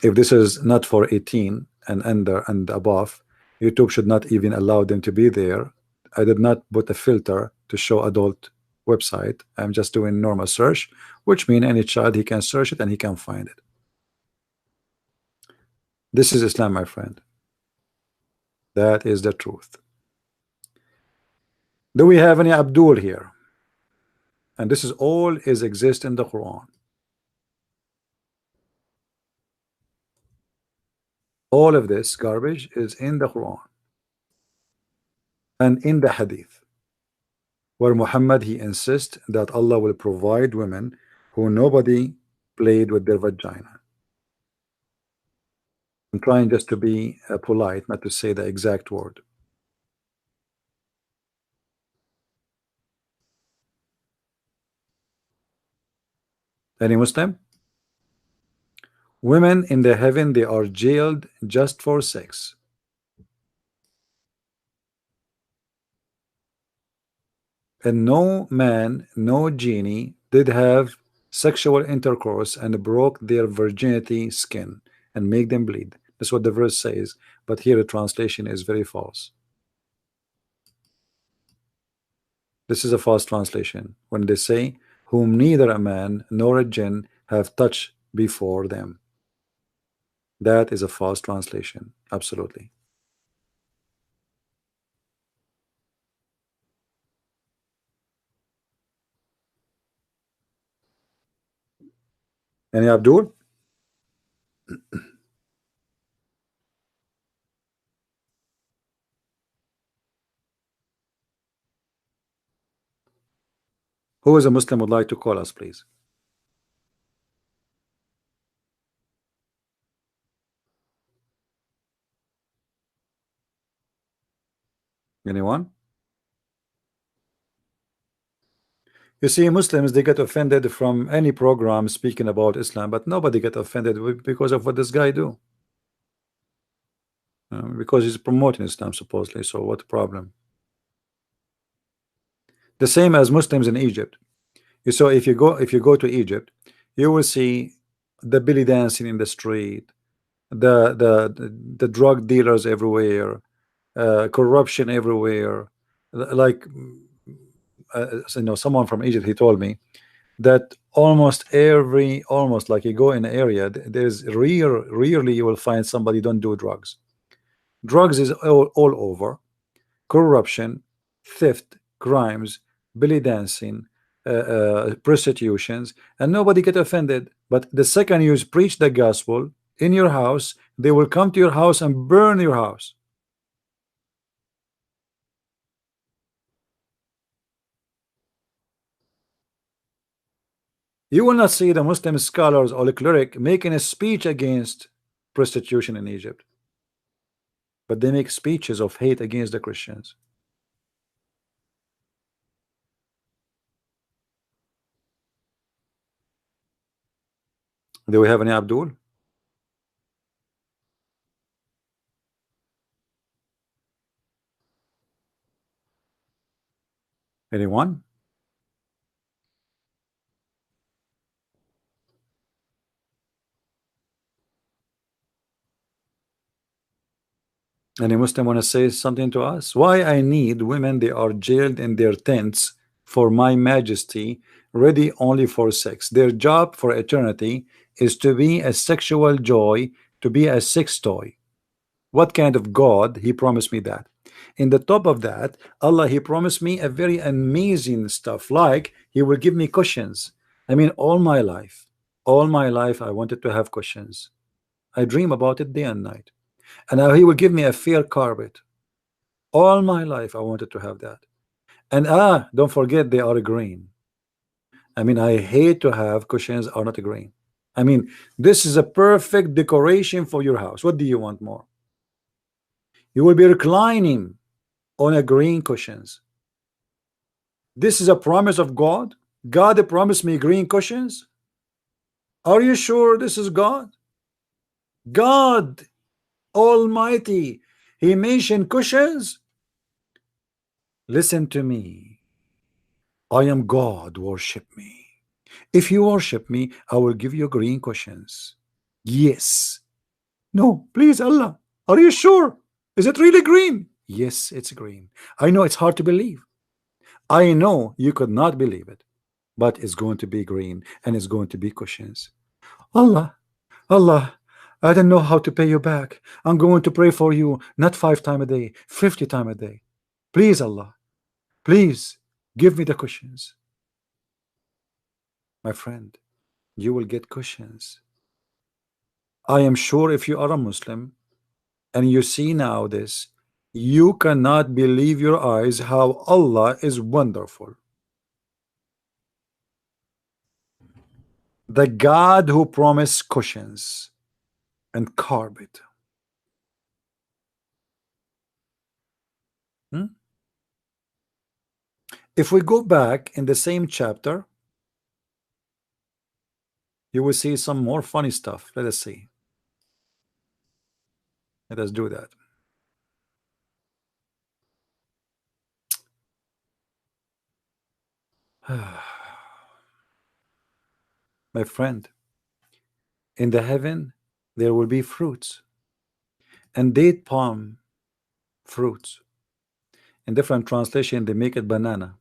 If this is not for 18 and under and above, YouTube should not even allow them to be there. I did not put a filter to show adult website. I'm just doing normal search, which means any child, he can search it and he can find it. This is Islam, my friend. That is the truth. Do we have any Abdul here? And this is all is exist in the Quran. All of this garbage is in the Quran and in the Hadith, where Muhammad he insists that Allah will provide women who nobody played with their vagina. I'm trying just to be polite, not to say the exact word. Any Muslim? Women in the heaven, they are jailed just for sex. And no man, no genie did have sexual intercourse and broke their virginity skin and make them bleed. That's what the verse says, but here the translation is very false. This is a false translation when they say whom neither a man nor a jinn have touched before them. That is a false translation. Absolutely. Any Abdul? Who is a Muslim would like to call us, please? Anyone? You see, Muslims, they get offended from any program speaking about Islam, but nobody get offended because of what this guy do. Because he's promoting Islam supposedly. So what problem? The same as Muslims in Egypt. You saw if you go to Egypt, you will see the belly dancing in the street, the drug dealers everywhere, corruption everywhere. Like you know, someone from Egypt, he told me that almost like you go in an area, there's rarely you will find somebody don't do drugs. Drugs is all over. Corruption, theft, crimes, belly dancing, prostitutions, and nobody get offended. But the second you preach the gospel in your house, they will come to your house and burn your house. You will not see the Muslim scholars or the cleric making a speech against prostitution in Egypt, but they make speeches of hate against the Christians. Do we have any Abdul? Anyone? Any Muslim want to say something to us? Why I need women? They are jailed in their tents for my majesty, ready only for sex. Their job for eternity is to be a sexual joy, to be a sex toy. What kind of God he promised me that? In the top of that, Allah he promised me a very amazing stuff, like he will give me cushions. I mean, all my life I wanted to have cushions. I dream about it day and night. And now he will give me a fair carpet. All my life I wanted to have that. And don't forget they are green. I mean, I hate to have cushions are not green. I mean, this is a perfect decoration for your house. What do you want more? You will be reclining on a green cushions. This is a promise of God. God promised me green cushions. Are you sure this is God? God Almighty, he mentioned cushions. Listen to me. I am God, worship me. If you worship me, I will give you green cushions. Yes. No, please, Allah. Are you sure? Is it really green? Yes, it's green. I know it's hard to believe. I know you could not believe it, but it's going to be green and it's going to be cushions. Allah, Allah, I don't know how to pay you back. I'm going to pray for you, not 5 times a day, 50 times a day. Please, Allah, please give me the cushions. my friend, you will get cushions. I am sure if you are a Muslim and you see now this, you cannot believe your eyes how Allah is wonderful. The God who promised cushions and carpet. If we go back in the same chapter, you will see some more funny stuff. Let us see. Let us do that. My friend, in the heaven there will be fruits and date palm fruits. In different translation they make it banana.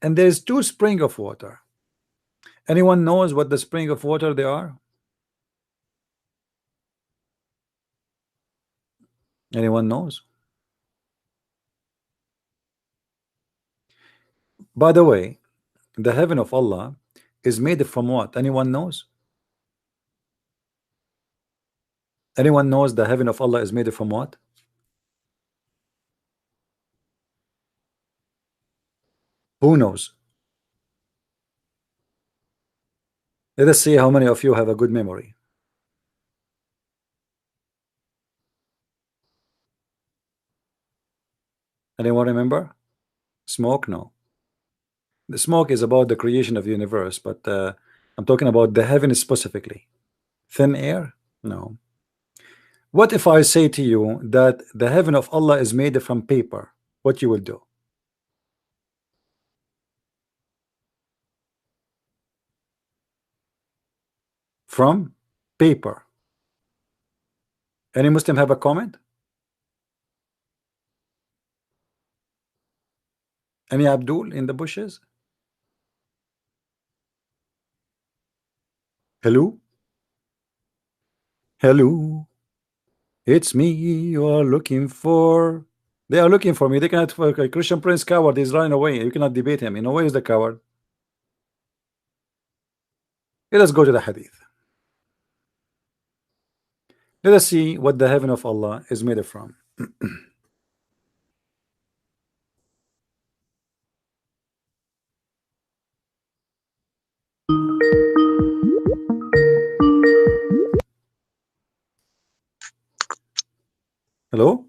And there's two spring of water. Anyone knows what the spring of water they are? Anyone knows? By the way, the heaven of Allah is made from what? Anyone knows? Anyone knows the heaven of Allah is made from what? Who knows? Let us see how many of you have a good memory. Anyone remember? Smoke? No. The smoke is about the creation of the universe, but I'm talking about the heaven specifically. Thin air? No. What if I say to you that the heaven of Allah is made from paper? What you will do? From paper. Any Muslim have a comment? Any Abdul in the bushes? Hello? Hello? It's me you are looking for. They are looking for me. They cannot. Christian Prince coward is running away. You cannot debate him. You know where is the coward? Let us go to the hadith. Let us see what the heaven of Allah is made from. Hello?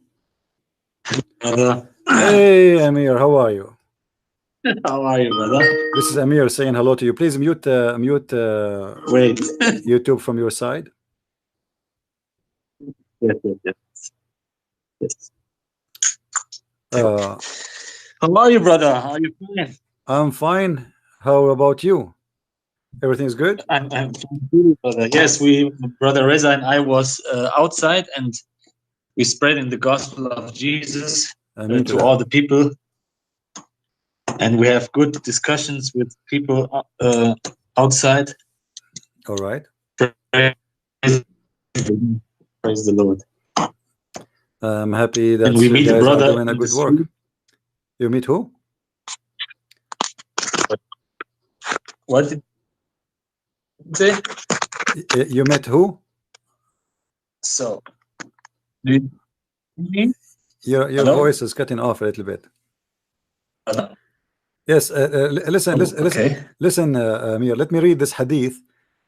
Hey Amir, how are you?
How are you, brother?
This is Amir saying hello to you. Please mute
Wait.
YouTube from your side.
Yes. Yes. How are you, brother? How are you feeling?
I'm fine. How about you? Everything's good?
I'm fine too, brother. Yes, Brother Reza and I was outside and we spreading the gospel of Jesus to all the people. And we have good discussions with people outside.
All right.
Praise the Lord.
I'm happy that
we
you
meet
guys
brother
are doing a good work. You meet who?
What did you say?
You met who?
So,
your voice is cutting off a little bit. Yes, listen, Amir. Let me read this hadith,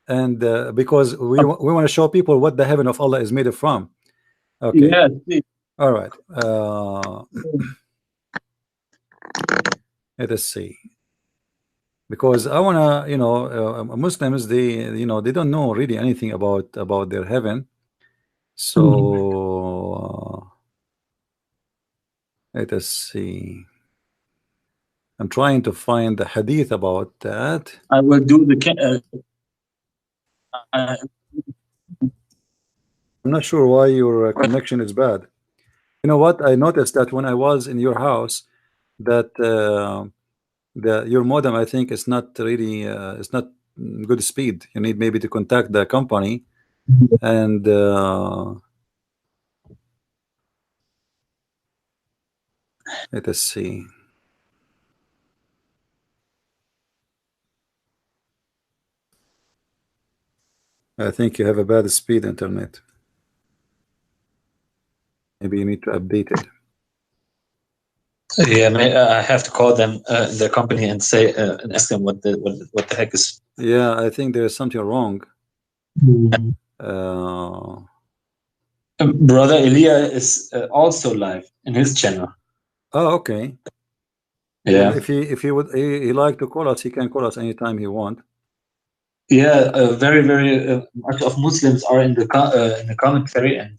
and because we want to show people what the heaven of Allah is made from. Okay.
Yeah, please.
All right. Let us see. Because I wanna, Muslims they don't know really anything about their heaven. So let us see. I'm trying to find the hadith about that.
I will do the.
I'm not sure why your connection is bad. You know what? I noticed that when I was in your house, that your modem, I think, is not really it's not good speed. You need maybe to contact the company and Let us see. I think you have a bad speed internet. Maybe you need to update it.
Yeah, I have to call them the company and say and ask them what the heck is.
Yeah, I think there is something wrong.
Brother Elia is also live in his channel.
Oh, okay.
Yeah.
Well, if he would he like to call us, he can call us anytime he want.
Yeah, very much of Muslims are in the commentary and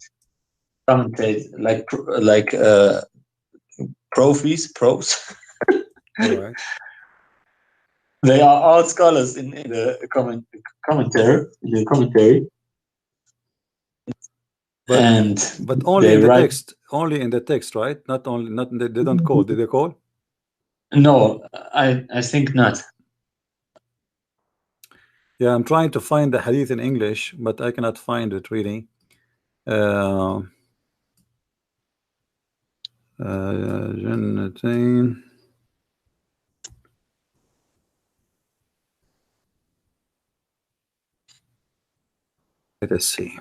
commentate like pros.
All right.
They are all scholars in the commentary.
But only in the text, right? Not they don't call. Did they call?
No, I think not.
Yeah, I'm trying to find the hadith in English, but I cannot find it really. Jannatain. Let us see.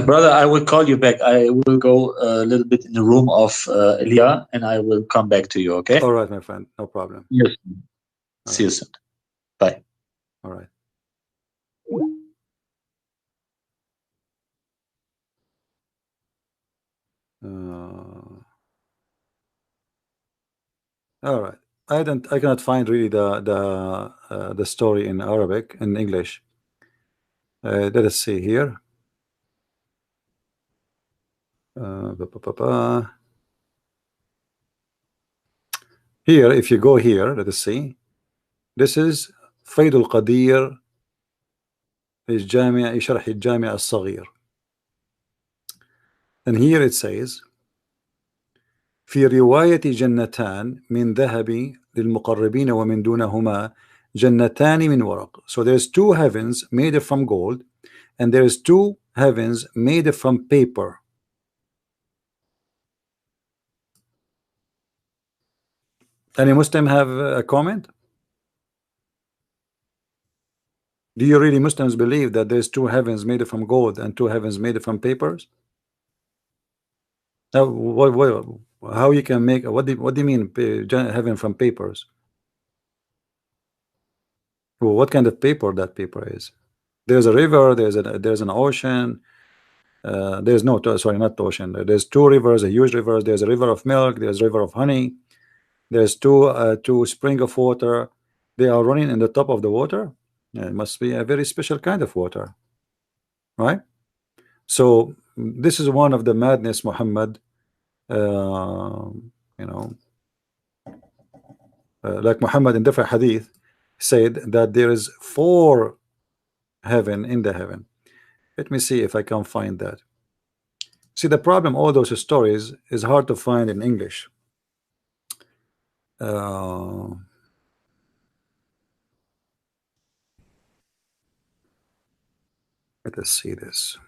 Brother, I will call you back. I will go a little bit in the room of Elia, and I will come back to you, okay?
All right, my friend. No problem.
Yes. See you soon. Bye.
All right. All right. I cannot find really the story in Arabic and English. Let us see here. Here, if you go here, let us see. This is فيض القدير الجامع شرح الجامع الصغير. And here it says في رواية جنتان من ذهب للمقربين ومن دونهما جنتان من ورق. So there's two heavens made from gold and there's two heavens made from paper. Any Muslim have a comment? Do you really Muslims believe that there's two heavens made from gold and two heavens made from papers? Now, how you can make what do you mean heaven from papers? Well, what kind of paper that paper is? There's a river, there's an ocean. There's no, sorry, not ocean. There's two rivers, a huge river. There's a river of milk. There's a river of honey. There's two spring of water. They are running in the top of the water. Yeah, it must be a very special kind of water, right? So this is one of the madness Muhammad, you know, like Muhammad in different hadith said that there is 4 heaven in the heaven. Let me see if I can find that. See, the problem, all those stories is hard to find in English. Let us see this.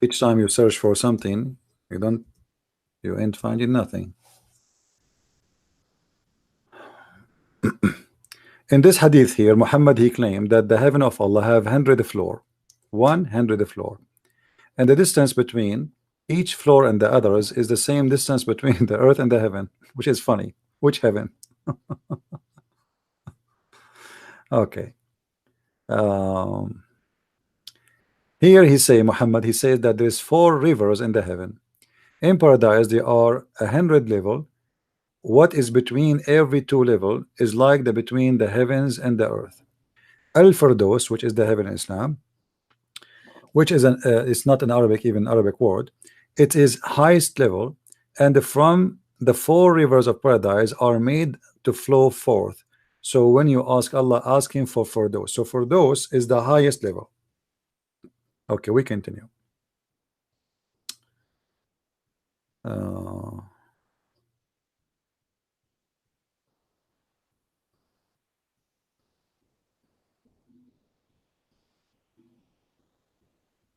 Each time you search for something, you ain't finding nothing. In this hadith here, Muhammad, he claimed that the heaven of Allah have 100 floor, 100 floor, and the distance between each floor and the others is the same distance between the earth and the heaven, which is funny. Which heaven? Okay. Here he say, Muhammad, he says that there's 4 rivers in the heaven. In paradise there are 100 level. What is between every 2 level is like the between the heavens and the earth. Al-Firdaus, which is the heaven in Islam, which is it's not an Arabic, even Arabic word. It is highest level, and from the 4 rivers of paradise are made to flow forth. So when you ask Allah, ask him for Firdaus. So Firdaus is the highest level. Okay, we continue.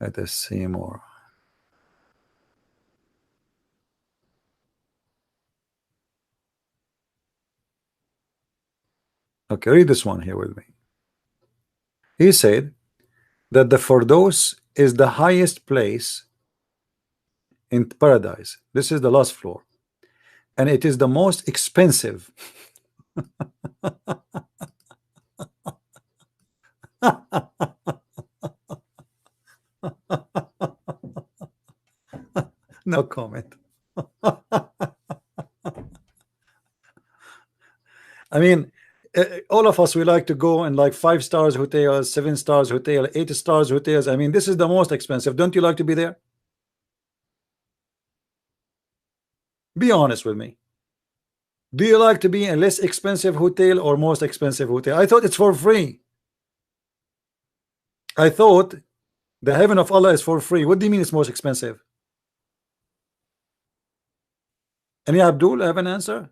Let us see more. Okay, read this one here with me. He said that the Firdaus is the highest place in paradise. This is the last floor, and it is the most expensive. No comment. I mean, all of us, we like to go in like 5 stars hotels, 7 stars hotel, 8 stars hotels. I mean, this is the most expensive. Don't you like to be there? Be honest with me. Do you like to be in a less expensive hotel or most expensive hotel? I thought it's for free. I thought the heaven of Allah is for free. What do you mean it's most expensive? Any Abdul have an answer?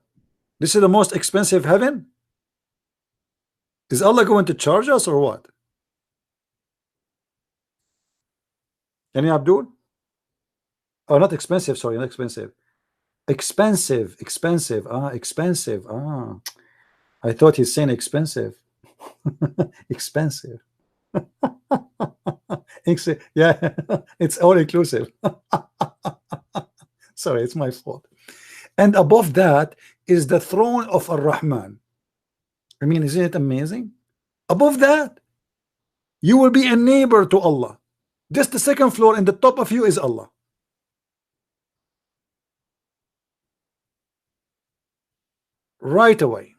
This is the most expensive heaven? Is Allah going to charge us or what? Any Abdul? Oh, not expensive, sorry, not expensive. Expensive, expensive, expensive. I thought he's saying expensive. Expensive. Yeah, it's all inclusive. Sorry, it's my fault. And above that is the throne of Ar-Rahman. I mean, isn't it amazing? Above that, you will be a neighbor to Allah. Just the second floor, and the top of you is Allah. Right away.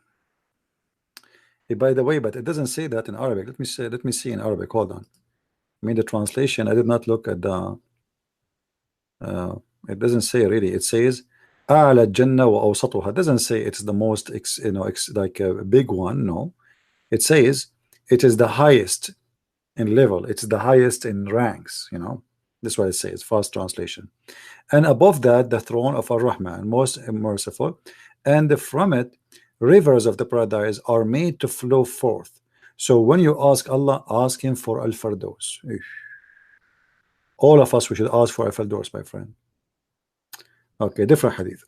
Hey, by the way, but it doesn't say that in Arabic. Let me see in Arabic. Hold on. I mean, the translation, I did not look at the it doesn't say really. It says أعلى الجنة وأوسطها. It doesn't say it's the most like a big one. No, it says it is the highest in level, it's the highest in ranks, you know. That's what it says, fast translation. And above that, the throne of Ar-Rahman, most merciful, and from it rivers of the paradise are made to flow forth. So when you ask Allah, ask him for Al-Firdaus. All of us, we should ask for Al-Firdaus, my friend. Okay, different hadith.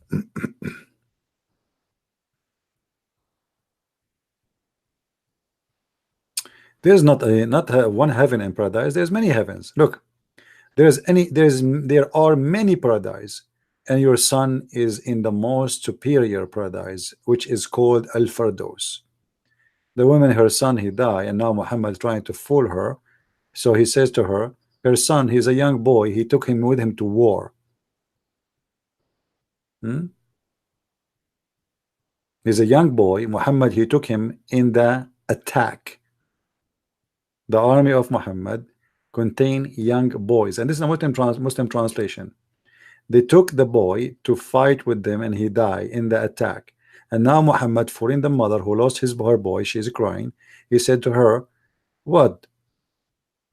There's not one heaven in paradise. There's many heavens. Look, there are many paradise, and your son is in the most superior paradise, which is called Al-Firdaus. The woman, her son, he died, and now Muhammad trying to fool her. So he says to her, her son, he's a young boy. He took him with him to war. He's a young boy. Muhammad, he took him in the attack. The army of Muhammad contain young boys, and this is a Muslim translation. They took the boy to fight with them, and he died in the attack. And now Muhammad, fooling the mother who lost her boy, she's crying. He said to her, "What?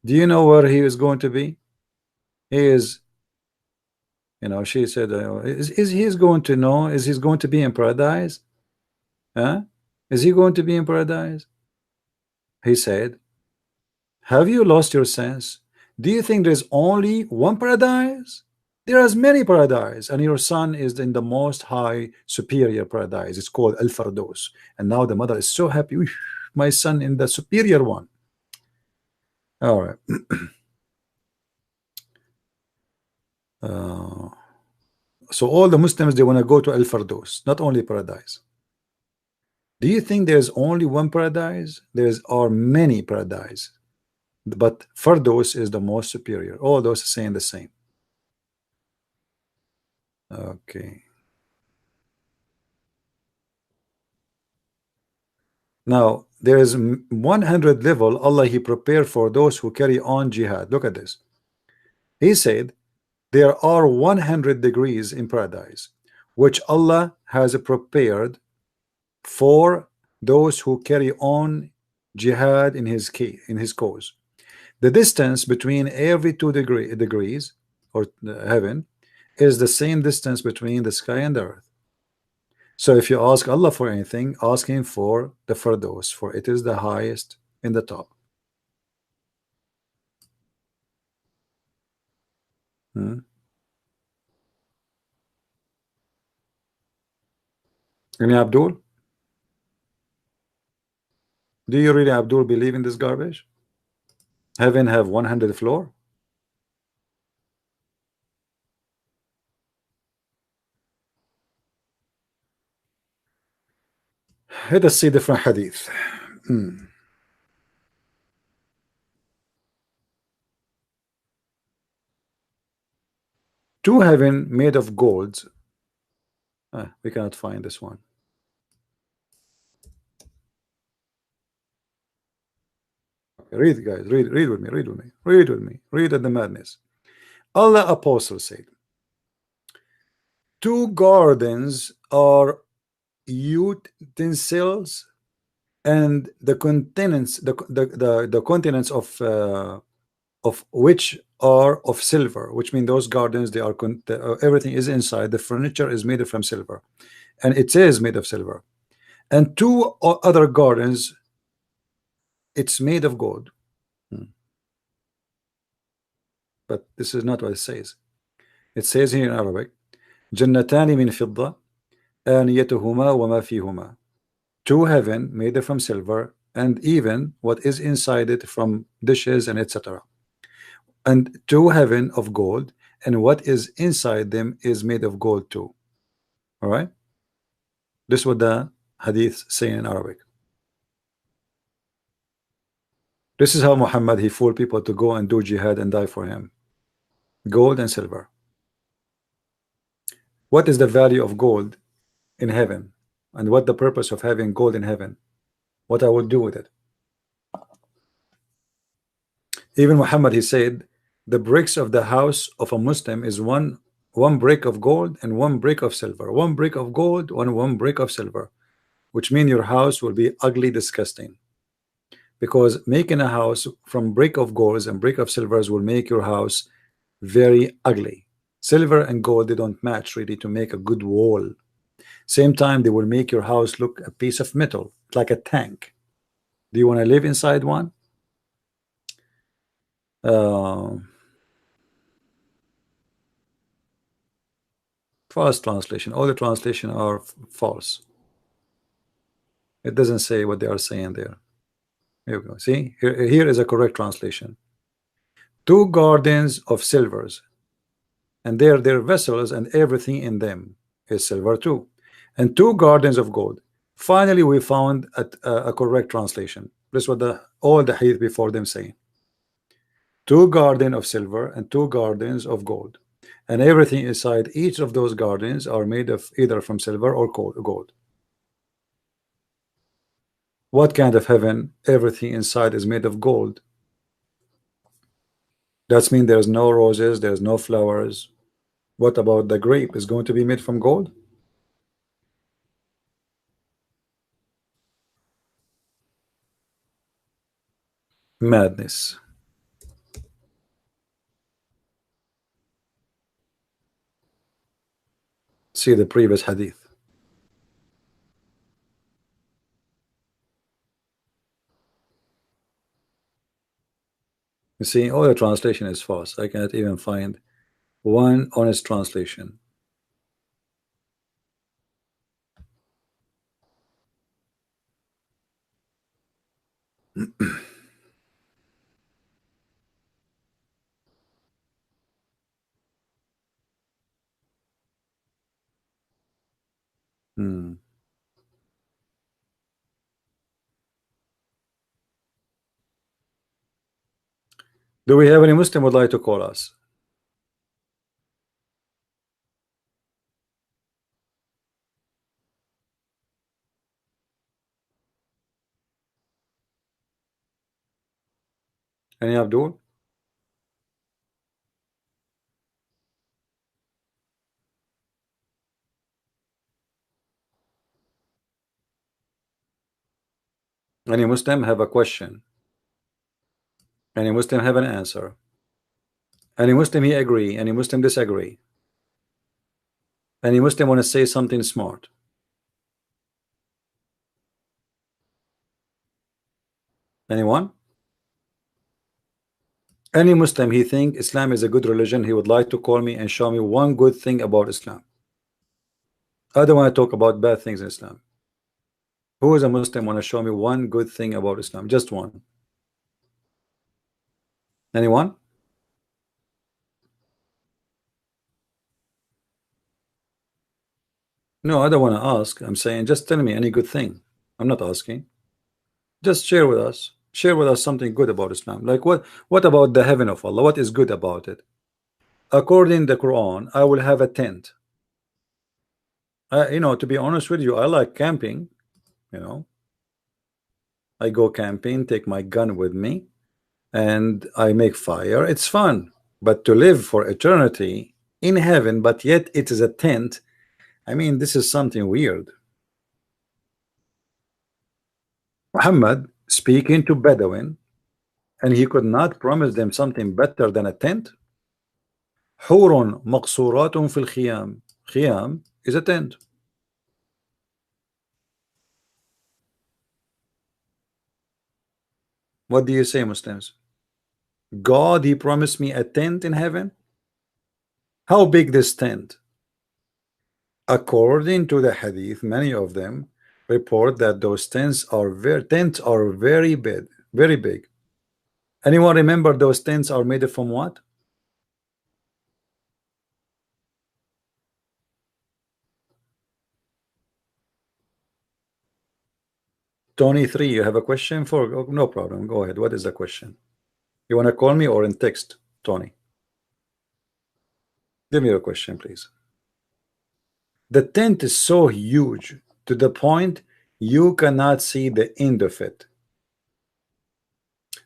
Do you know where he is going to be? He is." You know, she said, "Is he going to know? Is he going to be in paradise? Huh? Is he going to be in paradise?" He said, "Have you lost your sense? Do you think there's only one paradise? There are many paradise, and your son is in the most high superior paradise. It's called Al-Firdaus." And now the mother is so happy. My son in the superior one. All right. So all the Muslims, they want to go to Al-Firdaus, not only paradise. Do you think there's only one paradise? There are many paradise, but Firdaus is the most superior. All those are saying the same. Okay. Now there is 100 level Allah he prepared for those who carry on jihad. Look at this. He said there are 100 degrees in paradise which Allah has prepared for those who carry on jihad in his cause. The distance between every 2 degrees or heaven is the same distance between the sky and the earth. So if you ask Allah for anything, ask him for the Firdaus, for it is the highest in the top. Any Abdul? Do you really, Abdul, believe in this garbage? Heaven have 100 floor? Let us see different hadith. Two heaven made of gold. We cannot find this one. Read, guys. Read with me. Read at the madness. Allah Apostle said, two gardens are utensils, and the continents, the continents of which are of silver, which means those gardens, they are everything is inside. The furniture is made from silver, and it is made of silver. And two other gardens, it's made of gold. But this is not what it says. It says here in Arabic, جنتان من فضة آنيتهما وما فيهما. Two heaven made from silver, and even what is inside it from dishes and etc. And two heaven of gold, and what is inside them is made of gold too. All right, this is what the hadith say in Arabic. This is how Muhammad, he fooled people to go and do jihad and die for him. Gold and silver. What is the value of gold in heaven, and what the purpose of having gold in heaven? What I would do with it? Even Muhammad, he said, the bricks of the house of a Muslim is one brick of gold and one brick of silver. One brick of gold, one brick of silver, which means your house will be ugly, disgusting. Because making a house from brick of golds and brick of silvers will make your house very ugly. Silver and gold, they don't match really to make a good wall. Same time, they will make your house look a piece of metal, like a tank. Do you want to live inside one? False translation. All the translation are false. It doesn't say what they are saying there. Here we go. See, here is a correct translation. Two gardens of silvers, and their vessels and everything in them is silver too, and two gardens of gold. Finally, we found a correct translation. This is what all the hadith before them saying. Two gardens of silver and two gardens of gold, and everything inside each of those gardens are made of either from silver or gold. What kind of heaven? Everything inside is made of gold. That means there's no roses, there's no flowers. What about the grape? Is going to be made from gold? Madness. See the previous hadith. You see, all the translation is false. I cannot even find one honest translation. Do we have any Muslim would like to call us? Any Abdul? Any Muslim have a question? Any Muslim have an answer? Any Muslim he agree? Any Muslim disagree? Any Muslim want to say something smart? Anyone? Any Muslim he think Islam is a good religion, he would like to call me and show me one good thing about Islam. I don't want to talk about bad things in Islam. Who is a Muslim want to show me one good thing about Islam? Just one. Anyone? No, I don't want to ask. I'm saying just tell me any good thing. I'm not asking. Just share with us. Share with us something good about Islam. Like what about the heaven of Allah? What is good about it? According to the Quran, I will have a tent. You know, to be honest with you, I like camping. You know, I go camping, take my gun with me, and I make fire. It's fun. But to live for eternity in heaven, but yet it is a tent, I mean, this is something weird. Muhammad speaking to Bedouin, and he could not promise them something better than a tent. حور مقصورات في الخيام. Khiyam is a tent. What do you say, Muslims? God, he promised me a tent in heaven. How big this tent? According to the hadith, many of them report that those tents are very big, very big. Anyone remember those tents are made from what? Tony 3, you have a question for? Oh, no problem. Go ahead. What is the question? You want to call me or in text, Tony? Give me your question, please. The tent is so huge to the point you cannot see the end of it.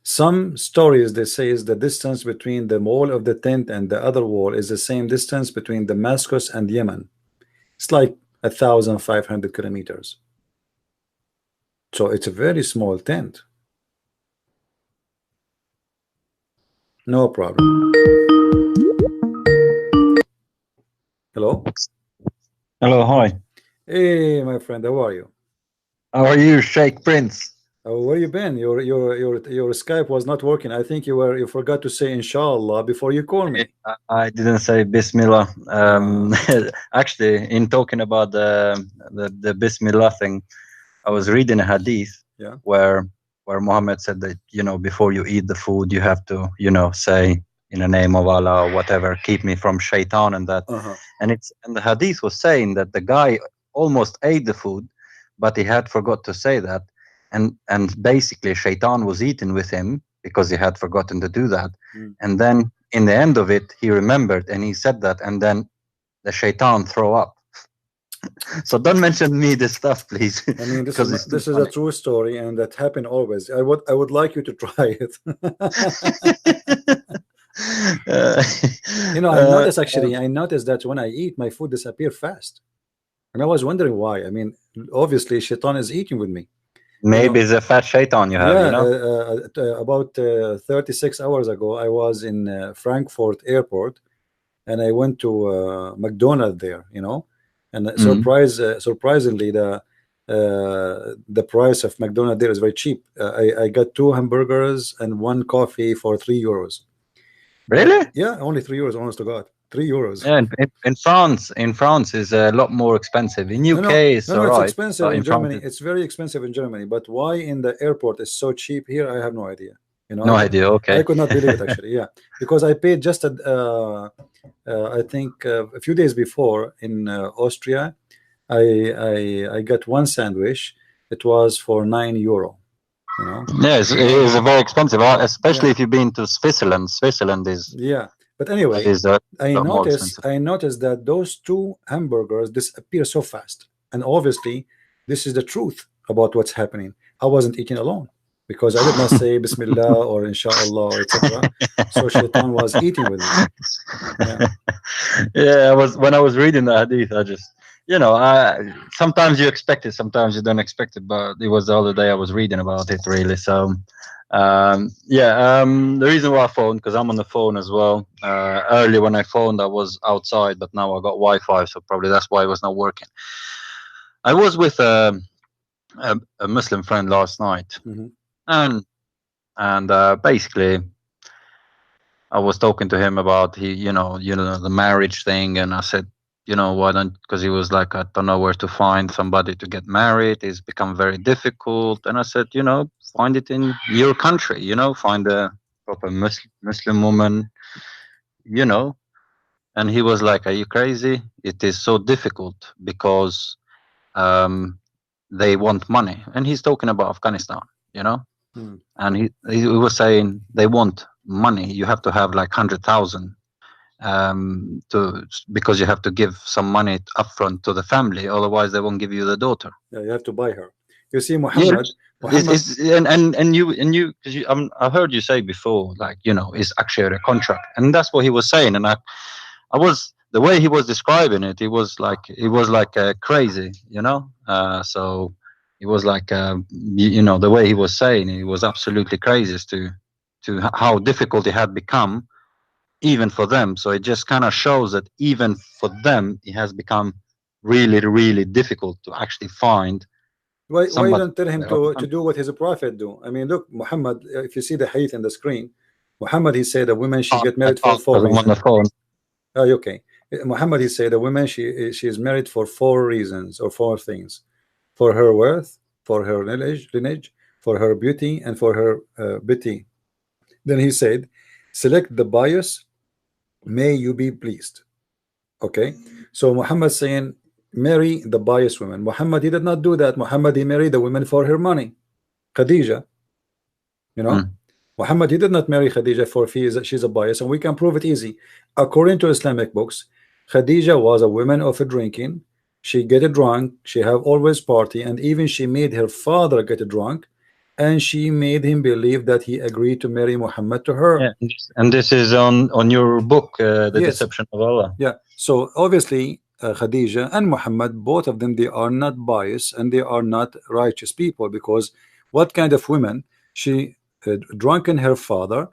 Some stories they say is the distance between the wall of the tent and the other wall is the same distance between Damascus and Yemen. It's like 1,500 kilometers. So it's a very small tent. No problem. Hello.
Hello, hi.
Hey, my friend, how are you?
How are you, Sheikh Prince?
Oh, where you been? Your Skype was not working. I think you forgot to say inshallah before you call me.
I didn't say Bismillah. Actually, in talking about the Bismillah thing, I was reading a hadith where Muhammad said that, you know, before you eat the food, you have to, you know, say in the name of Allah or whatever, keep me from shaitan and that. And the hadith was saying that the guy almost ate the food, but he had forgot to say that. And basically shaitan was eating with him because he had forgotten to do that. And then in the end of it, he remembered and he said that, and then the shaitan throw up. So don't mention me this stuff, please.
I mean, this is a true story, and that happened always. I would like you to try it. You know, I noticed that when I eat, my food disappear fast, and I was wondering why. I mean, obviously, shaitan is eating with me.
Maybe it's a fat shaitan you have.
About 36 hours ago, I was in Frankfurt airport, and I went to McDonald's there. You know. And surprisingly, the price of McDonald's there is very cheap. I got 2 hamburgers and 1 coffee for €3.
Really?
Yeah, only €3. Honest to God, €3.
Yeah, in France is a lot more expensive. In UK, it's
expensive in Germany. It's very expensive in Germany. But why in the airport is so cheap here? I have no idea. You know,
no idea. Okay,
I could not believe it actually. Yeah, because I paid just I think a few days before in Austria, I got 1 sandwich. It was for €9. You know.
Yes, it is very expensive, especially if you've been to Switzerland. Switzerland is
But anyway, I noticed that those 2 hamburgers disappear so fast, and obviously, this is the truth about what's happening. I wasn't eating alone, because I did not say Bismillah or Inshallah, etc. So Shaitan was eating with me.
Yeah, when I was reading the hadith, I just, you know, sometimes you expect it, sometimes you don't expect it. But it was the other day I was reading about it, really. So, the reason why I phoned, because I'm on the phone as well. Earlier when I phoned, I was outside, but now I got Wi-Fi, so probably that's why it was not working. I was with a Muslim friend last night. And basically I was talking to him about the marriage thing, and I said, you know, why don't, because he was like, I don't know where to find somebody to get married. It's become very difficult. And I said, you know, find it in your country, you know, find a proper Muslim woman, you know. And he was like, are you crazy? It is so difficult because they want money. And he's talking about Afghanistan, you know. And he was saying they want money. You have to have like 100,000 because you have to give some money upfront to the family, otherwise they won't give you the daughter.
Yeah, you have to buy her. You see, Muhammad.
And because I heard you say before, like, you know, it's actually a contract, and that's what he was saying. And I was, the way he was describing it, it was like crazy, you know. So it was like you know, the way he was saying it was absolutely crazy as to how difficult it had become even for them. So it just kind of shows that even for them it has become really, really difficult to actually find.
Why you don't tell him to do what his prophet do? I mean, look, Muhammad, if you see the hadith in the screen, Muhammad, he said a woman should get married for 4 reasons.
On the phone.
Oh, okay. Muhammad, he said a woman, she is married for 4 reasons or 4 things: for her worth, for her lineage, for her beauty, and for her beauty. Then he said, select the bias, may you be pleased. Okay, so Muhammad saying marry the biased woman. Muhammad, he did not do that. Muhammad, he married the woman for her money. Khadija, you know. Muhammad, he did not marry Khadija for she's a bias, and we can prove it easy. According to Islamic books, Khadija was a woman of a drinking. She get drunk, she have always party, and even she made her father get drunk, and she made him believe that he agreed to marry Muhammad to her.
Yeah, and this is on your book, The Deception of Allah.
Yeah, so obviously Khadija and Muhammad, both of them, they are not biased and they are not righteous people, because what kind of women? She drunken her father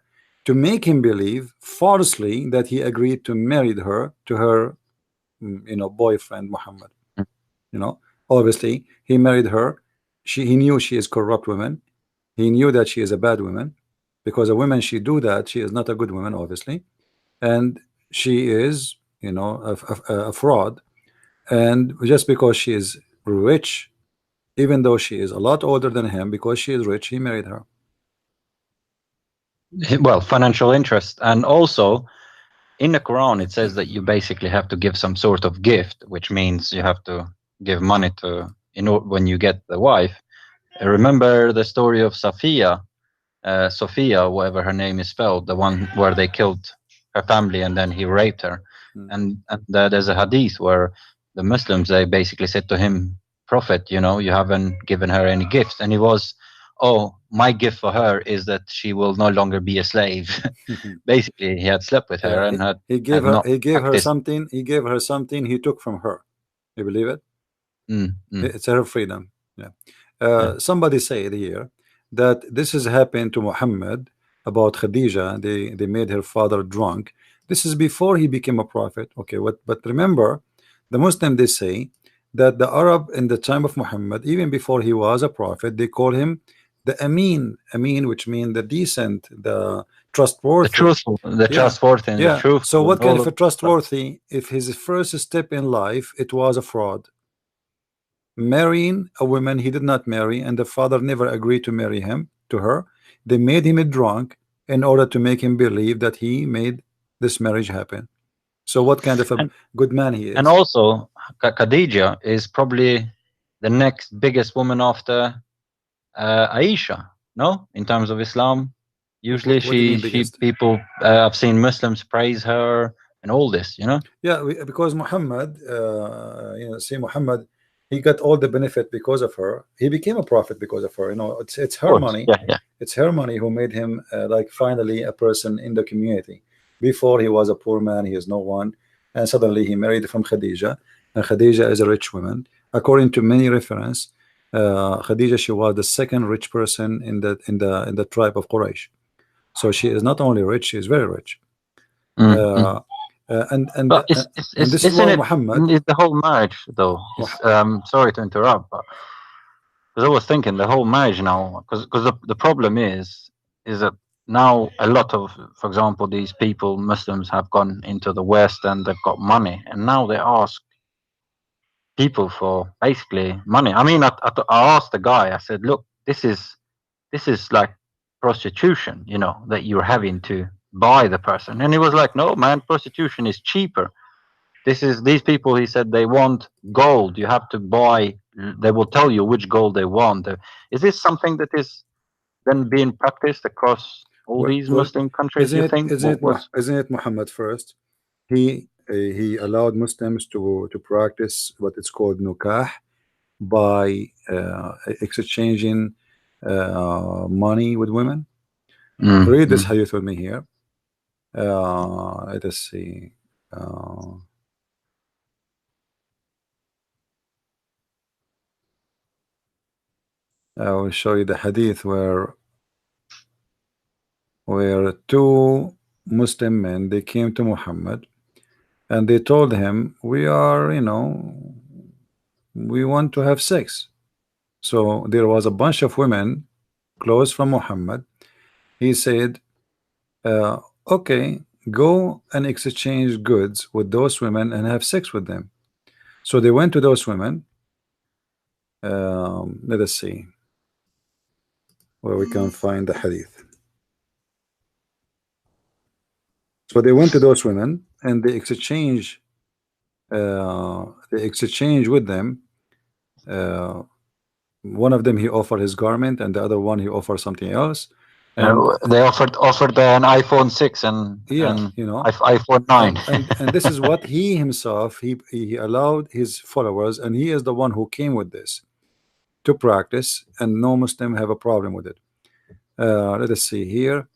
to make him believe falsely that he agreed to marry her to her, you know, boyfriend Muhammad. You know, obviously he married her. He knew she is corrupt woman. He knew that she is a bad woman, because a woman, she do that, she is not a good woman, obviously, and she is, you know, a fraud. And just because she is rich, even though she is a lot older than him, because she is rich, he married her.
Well, financial interest. And also in the Quran it says that you basically have to give some sort of gift, which means you have to give money to, you know, when you get the wife. Remember the story of Sophia, whatever her name is spelled, the one where they killed her family and then he raped her. And there's a hadith where the Muslims, they basically said to him, Prophet, you know, you haven't given her any gifts. And he was, oh, my gift for her is that she will no longer be a slave. Basically he had slept with her, and
he gave her something he took from her. You believe it? It's her freedom. Somebody said here that this has happened to Muhammad about Khadija. They made her father drunk. This is before he became a prophet. Okay, but remember, the Muslim, they say that the Arab in the time of Muhammad, even before he was a prophet, they call him the Amin, which means the decent, the trustworthy,
the truthful, trustworthy, the truth.
So what kind of a trustworthy if his first step in life it was a fraud? Marrying a woman he did not marry, and the father never agreed to marry him to her. They made him a drunk in order to make him believe that he made this marriage happen. So what kind of a good man he is.
And also Khadija is probably the next biggest woman after Aisha, no, in terms of Islam. Usually people I've seen Muslims praise her and all this, you know.
Yeah, because Muhammad, you know, see, Muhammad, he got all the benefit because of her. He became a prophet because of her. You know, it's her money. It's her money who made him like finally a person in the community. Before he was a poor man, he is no one, and suddenly he married from Khadija, and Khadija is a rich woman. According to many reference, Khadija, she was the second rich person in the tribe of Quraysh. So she is not only rich, she is very rich. And this is why Muhammad.
It's the whole marriage, though. Sorry to interrupt, but because I was thinking the whole marriage now, because the problem is that now a lot of, for example, these people, Muslims, have gone into the West and they've got money, and now they ask people for basically money. I mean, I asked the guy, I said, look, this is like prostitution, you know, that you're having to buy the person. And he was like, no, man, prostitution is cheaper. These people, he said, they want gold. You have to buy, they will tell you which gold they want. Is this something that is then being practiced across all these Muslim countries, you think?
Isn't it Muhammad first? He allowed Muslims to practice what it's called nukah by exchanging money with women. Read this hadith with me here. Let us see. I will show you the hadith where two Muslim men, they came to Muhammad and they told him, we are, you know, we want to have sex. So there was a bunch of women close from Muhammad. He said, okay, go and exchange goods with those women and have sex with them. So they went to those women. Let us see where we can find the hadith. So they went to those women and they exchange with them. One of them he offered his garment, and the other one he offered something else. And
they offered an iPhone 6 and
you know,
iPhone 9.
and this is what he himself he allowed his followers, and he is the one who came with this to practice, and no Muslim have a problem with it. Let us see here.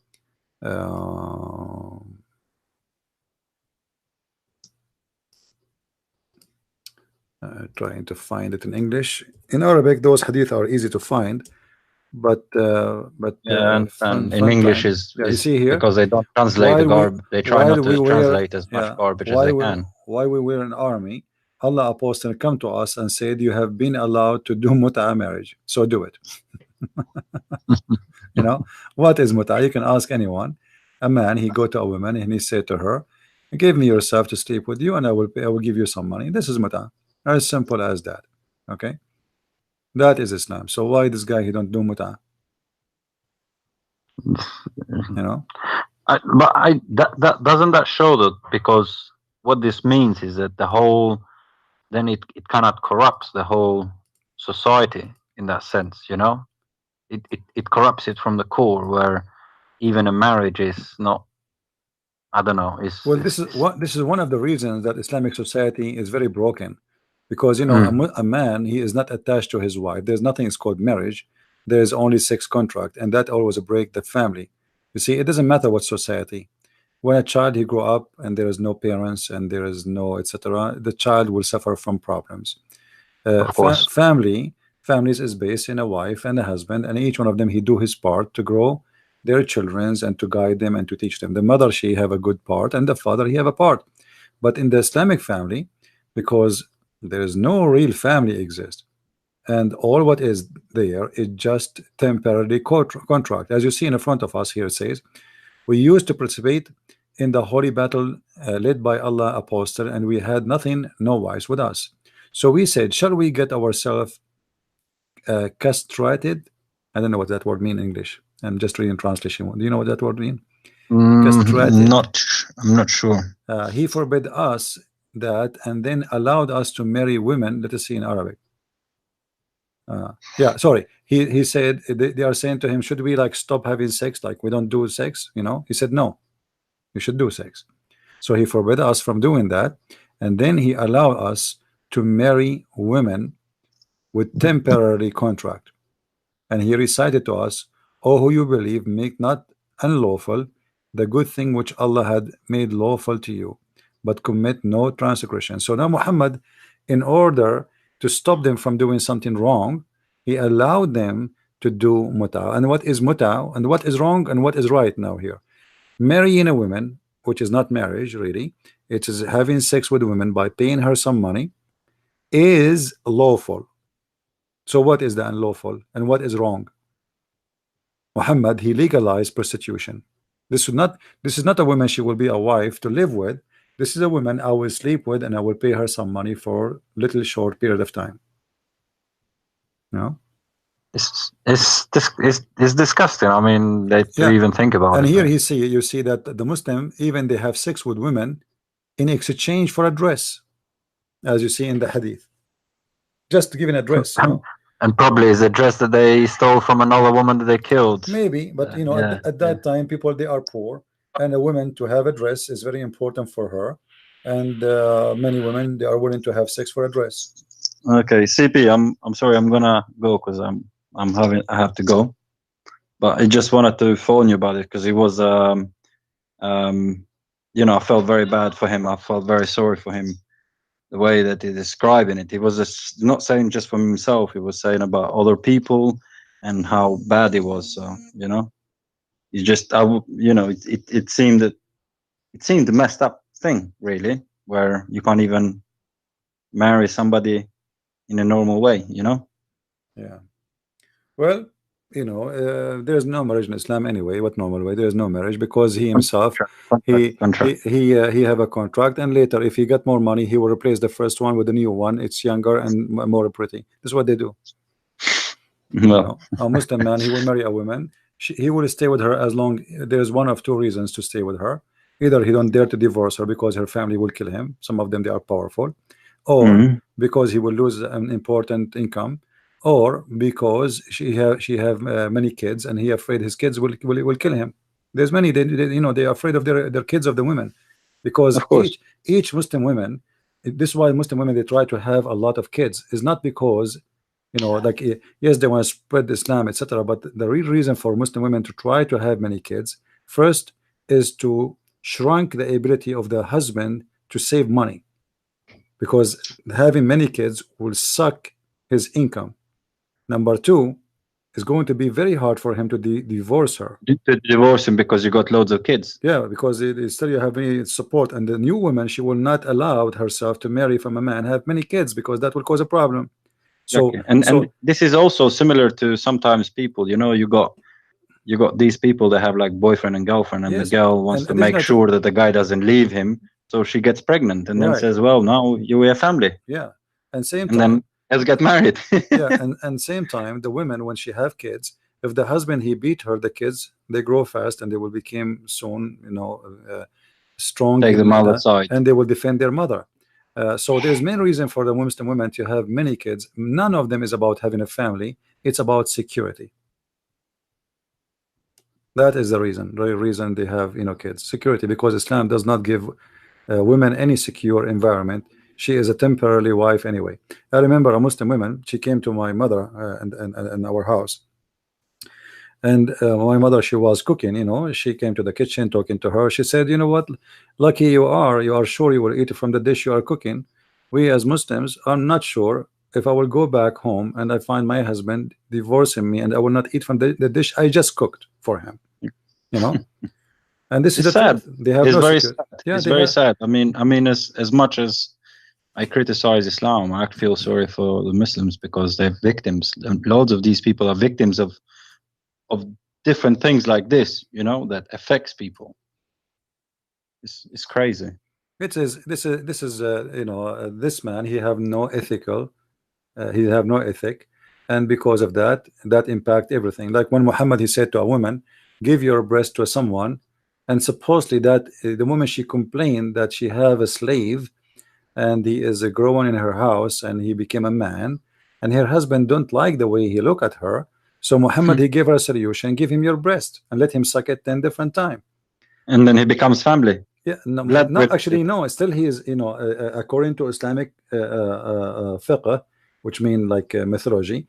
Trying to find it in English. In Arabic, those hadith are easy to find, but
and in English is
you see here,
because they don't translate the garbage. They try not to translate as much garbage as they can.
While we were in army, Allah apostle come to us and said, you have been allowed to do mut'a marriage, so do it. You know what is mut'a? You can ask anyone. A man, he go to a woman and he said to her, give me yourself to sleep with you and I will give you some money. This is mut'a. As simple as that. Okay, that is Islam. So why this guy he don't do mut'a? You know,
that doesn't that show that, because what this means is that the whole, then it cannot corrupts the whole society in that sense, you know. It corrupts it from the core, where even a marriage is not, I don't know, is
this is one of the reasons that Islamic society is very broken, because you know a man, he is not attached to his wife. There's nothing is called marriage. There's only sex contract, and that always break the family. You see, it doesn't matter what society. When a child he grow up and there is no parents and there is no etc., the child will suffer from problems.
Of course.
Families is based in a wife and a husband, and each one of them he do his part to grow their children and to guide them and to teach them. The mother, she have a good part, and the father, he have a part. But in the Islamic family, because there is no real family exist, and all what is there is just temporary contract. As you see in the front of us here, it says, we used to participate in the holy battle led by Allah apostle, and we had nothing, no wives with us. So we said, shall we get ourselves castrated? I don't know what that word mean in English. I'm just reading translation. Do you know what that word mean?
I'm not sure.
He forbid us that, and then allowed us to marry women. Let us see in Arabic. Yeah, sorry. He said they are saying to him, should we like stop having sex, like we don't do sex, you know? He said no, you should do sex. So he forbid us from doing that, and then he allowed us to marry women with temporary contract. And he recited to us, "O who you believe, make not unlawful the good thing which Allah had made lawful to you, but commit no transgression." So now Muhammad, in order to stop them from doing something wrong, he allowed them to do muta. And what is muta, and what is wrong, and what is right now here? Marrying a woman, which is not marriage really, it is having sex with women by paying her some money, is lawful. So what is the unlawful and what is wrong? Muhammad, he legalized prostitution. This is not a woman she will be a wife to live with. This is a woman I will sleep with, and I will pay her some money for little short period of time. No,
it's disgusting. I mean, to even think about it.
And here you see that the Muslim, even they have sex with women in exchange for a dress, as you see in the hadith. Just to give an address, you know.
And probably is a dress that they stole from another woman that they killed.
Maybe, but you know, at that time, people, they are poor, and a woman to have a dress is very important for her, and many women, they are willing to have sex for a dress.
Okay, CP, I'm sorry, I'm gonna go because I have to go, but I just wanted to phone you about it because it was you know, I felt very bad for him. I felt very sorry for him. The way that he's describing it, he was not saying just for himself. He was saying about other people and how bad it was. So you know, you just you know, it seemed a messed up thing, really, where you can't even marry somebody in a normal way. You know.
Yeah. Well, you know, there's no marriage in Islam anyway. What normal way? There's no marriage because he himself, he have a contract, and later if he got more money, he will replace the first one with a new one. It's younger and more pretty. This is what they do.
Well,
you know, a Muslim man, he will marry a woman. He will stay with her as long. There's one of two reasons to stay with her. Either he don't dare to divorce her because her family will kill him. Some of them, they are powerful, or because he will lose an important income, or because she have many kids and he afraid his kids will kill him. There's many, you know, they are afraid of their kids, of the women, because each Muslim women, this is why Muslim women, they try to have a lot of kids. Is not because, you know, like, yes, they want to spread Islam, etc., but the real reason for Muslim women to try to have many kids first is to shrunk the ability of the husband to save money, because having many kids will suck his income. Number two, it's going to be very hard for him to divorce her.
To divorce him because you got loads of kids.
Yeah, because it still you have any support, and the new woman, she will not allow herself to marry from a man have many kids, because that will cause a problem. So
and this is also similar to sometimes people, you know, you got these people that have like boyfriend and girlfriend, and the girl wants to make sure that the guy doesn't leave him, so she gets pregnant and then says, well, now you're a family.
Yeah, and same
and
time,
then let's get married.
Yeah, and same time, the women, when she have kids, if the husband he beat her, the kids, they grow fast and they will become soon, you know, strong.
Take the mother side,
and they will defend their mother. So there's main reason for the Muslim women to have many kids. None of them is about having a family. It's about security. That is the reason. The reason they have, you know, kids. Security, because Islam does not give women any secure environment. She is a temporary wife anyway. I remember a Muslim woman. She came to my mother and our house. And my mother, she was cooking, you know, she came to the kitchen talking to her. She said, you know what, lucky you are sure you will eat from the dish you are cooking. We as Muslims are not sure if I will go back home and I find my husband divorcing me and I will not eat from the dish I just cooked for him, you know. And this is
sad.
They have
it's
no
very
security.
sad. Yeah, it's very sad. I mean as much as I criticize Islam, I feel sorry for the Muslims because they're victims. And loads of these people are victims of different things like this, you know, that affects people. It's crazy.
This is you know, this man, he have no ethical, he have no ethic, and because of that impact everything. Like when Muhammad, he said to a woman, give your breast to someone, and supposedly that the woman, she complained that she have a slave and he is growing in her house and he became a man, and her husband don't like the way he look at her. So Muhammad, he gave her a solution: give him your breast and let him suck it 10 different times.
And then he becomes family.
Yeah, no, actually, no. Still, he is, you know, according to Islamic fiqh, which mean like mythology.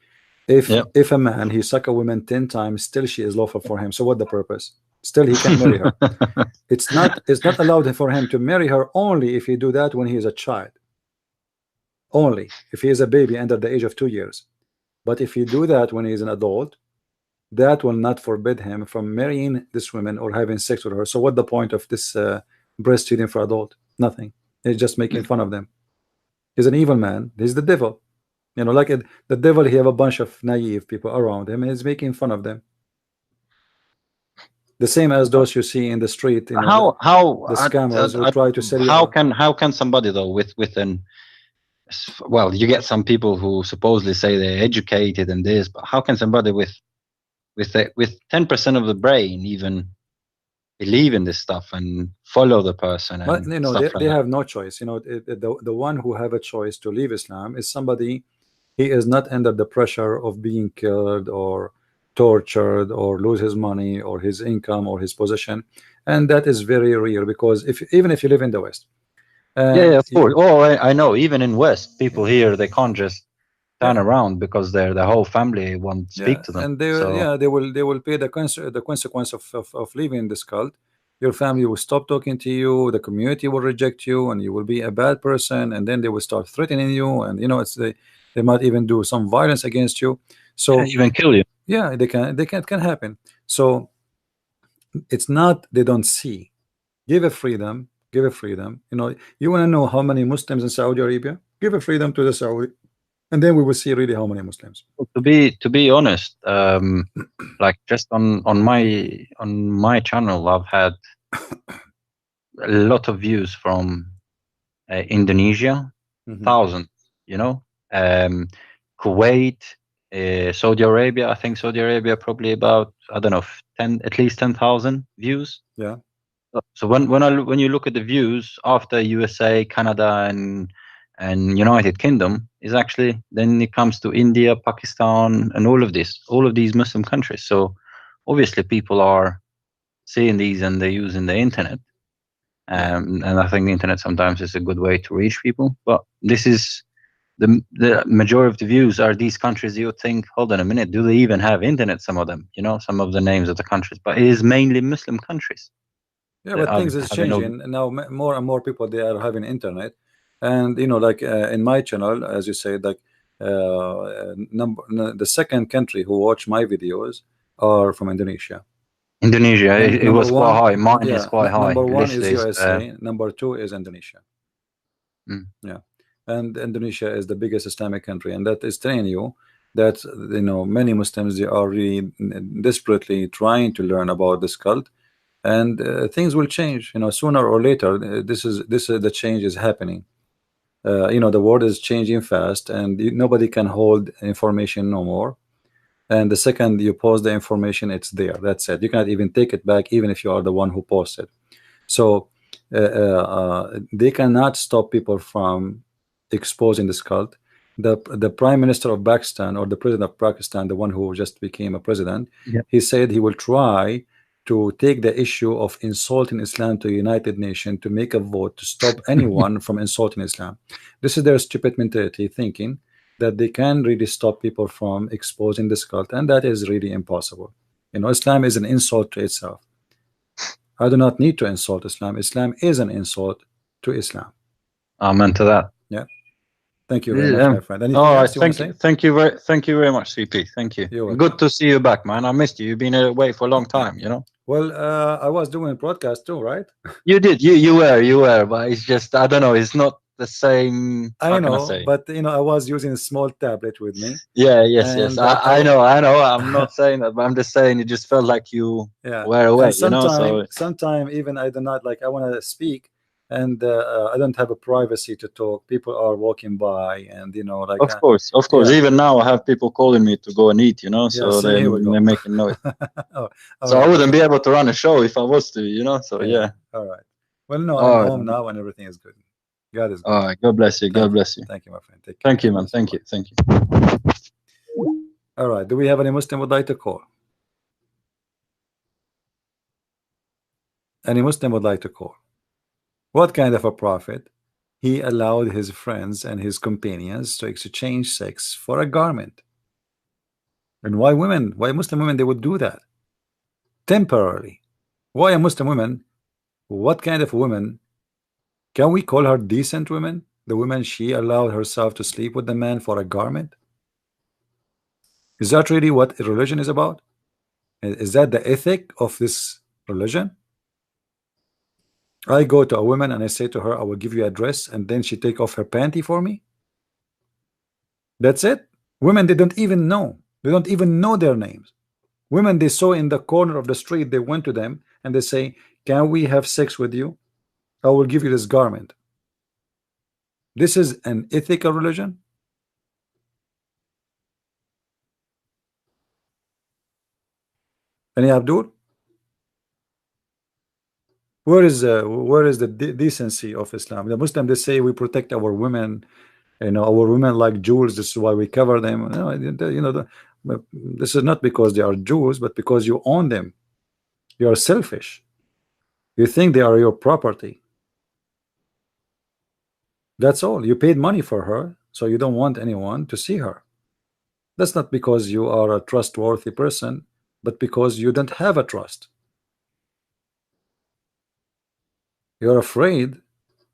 If a man he suck a woman 10 times, still she is lawful for him. So what the purpose? Still, he can marry her. It's not allowed for him to marry her only if he do that when he is a child. Only if he is a baby under the age of 2 years. But if you do that when he is an adult, that will not forbid him from marrying this woman or having sex with her. So what the point of this breastfeeding for adult? Nothing. He's just making fun of them. He's an evil man. He's the devil. You know, like the devil, he have a bunch of naive people around him and he's making fun of them. The same as those you see in the street. You know, the scammers who try to sell you.
How can somebody though with an well, you get some people who supposedly say they're educated and this, but how can somebody with 10% of the brain even believe in this stuff and follow the person?
But
And
you know,
stuff
they
like
have no choice. You know, the one who have a choice to leave Islam is somebody, he is not under the pressure of being killed or tortured or lose his money or his income or his position, and that is very rare, because even if you live in the West,
yeah, of course. Oh, I know. Even in West, people here, they can't just turn around because their whole family won't speak to them.
And they will pay the consequence of leaving this cult. Your family will stop talking to you, the community will reject you, and you will be a bad person, and then they will start threatening you, and you know, they might even do some violence against you. So
even kill you.
Yeah, they can happen. So it's not they don't see. Give a freedom. You know, you want to know how many Muslims in Saudi Arabia? Give a freedom to the Saudi, and then we will see really how many Muslims.
To be honest, like just on my channel, I've had a lot of views from Indonesia, thousands, you know, Kuwait, Saudi Arabia. I think Saudi Arabia probably about, I don't know, at least 10,000 views.
Yeah.
So when you look at the views after USA, Canada, and United Kingdom, is actually, then it comes to India, Pakistan, and all of these Muslim countries. So obviously people are seeing these and they're using the internet. And I think the internet sometimes is a good way to reach people. But this is the majority of the views are these countries. You would think, hold on a minute, do they even have internet? Some of them, you know, some of the names of the countries, but it is mainly Muslim countries.
Yeah, but things is changing now. More and more people, they are having internet, and you know, like in my channel, as you said, like the second country who watch my videos are from Indonesia.
Indonesia, it was quite high. Mine is quite high.
Number one is USA. Number two is Indonesia. Yeah, and Indonesia is the biggest Islamic country, and that is telling you that, you know, many Muslims, they are really desperately trying to learn about this cult. And things will change, you know, sooner or later. This is the change is happening. You know, the world is changing fast, and nobody can hold information no more. And the second you post the information, it's there. That's it. You cannot even take it back, even if you are the one who posted. So they cannot stop people from exposing this cult. The Prime Minister of Pakistan, or the President of Pakistan, the one who just became a president, he said he will try to take the issue of insulting Islam to the United Nations to make a vote to stop anyone from insulting Islam. This is their stupid mentality, thinking that they can really stop people from exposing this cult, and that is really impossible. You know, Islam is an insult to itself. I do not need to insult Islam. Islam is an insult to Islam.
Amen to that.
Yeah. Thank you very much, my friend. Anything
else you want to say? Thank you very much, CP. Thank you. Good to see you back, man. I missed you. You've been away for a long time, you know.
Well, I was doing broadcast too, right?
You did. You were, but it's just, I don't know. It's not the same.
I know, but you know, I was using a small tablet with me.
Yeah, yes. I know. I'm not saying that, but I'm just saying it just felt like you were away.
And sometimes even I do not, like, I want to speak, and I don't have a privacy to talk. People are walking by, and you know, like,
of course. Even now I have people calling me to go and eat, you know, so they're making noise. So I wouldn't be able to run a show if I was to, you know. So yeah.
All right. Well, no, I'm home now, and everything is good. God is good.
All right. God bless you. God bless you.
Thank you, my friend. Take care.
Thank you, man. Thank you.
All right. Do we have any Muslim would like to call? Any Muslim would like to call? What kind of a prophet? He allowed his friends and his companions to exchange sex for a garment. And why women? Why Muslim women, they would do that temporarily? Why a Muslim woman? What kind of woman? Can we call her decent women? The woman, she allowed herself to sleep with the man for a garment? Is that really what religion is about? Is that the ethic of this religion? I go to a woman and I say to her, I will give you a dress, and then she take off her panty for me? That's it? Women, they don't even know. They don't even know their names. Women they saw in the corner of the street, they went to them and they say, can we have sex with you? I will give you this garment. This is an ethical religion? Any Abdul? Where is the decency of Islam? The Muslim, they say we protect our women, you know, our women like jewels, this is why we cover them. No, you know, this is not because they are Jews, but because you own them. You are selfish. You think they are your property. That's all. You paid money for her, so you don't want anyone to see her. That's not because you are a trustworthy person, but because you don't have a trust. You're afraid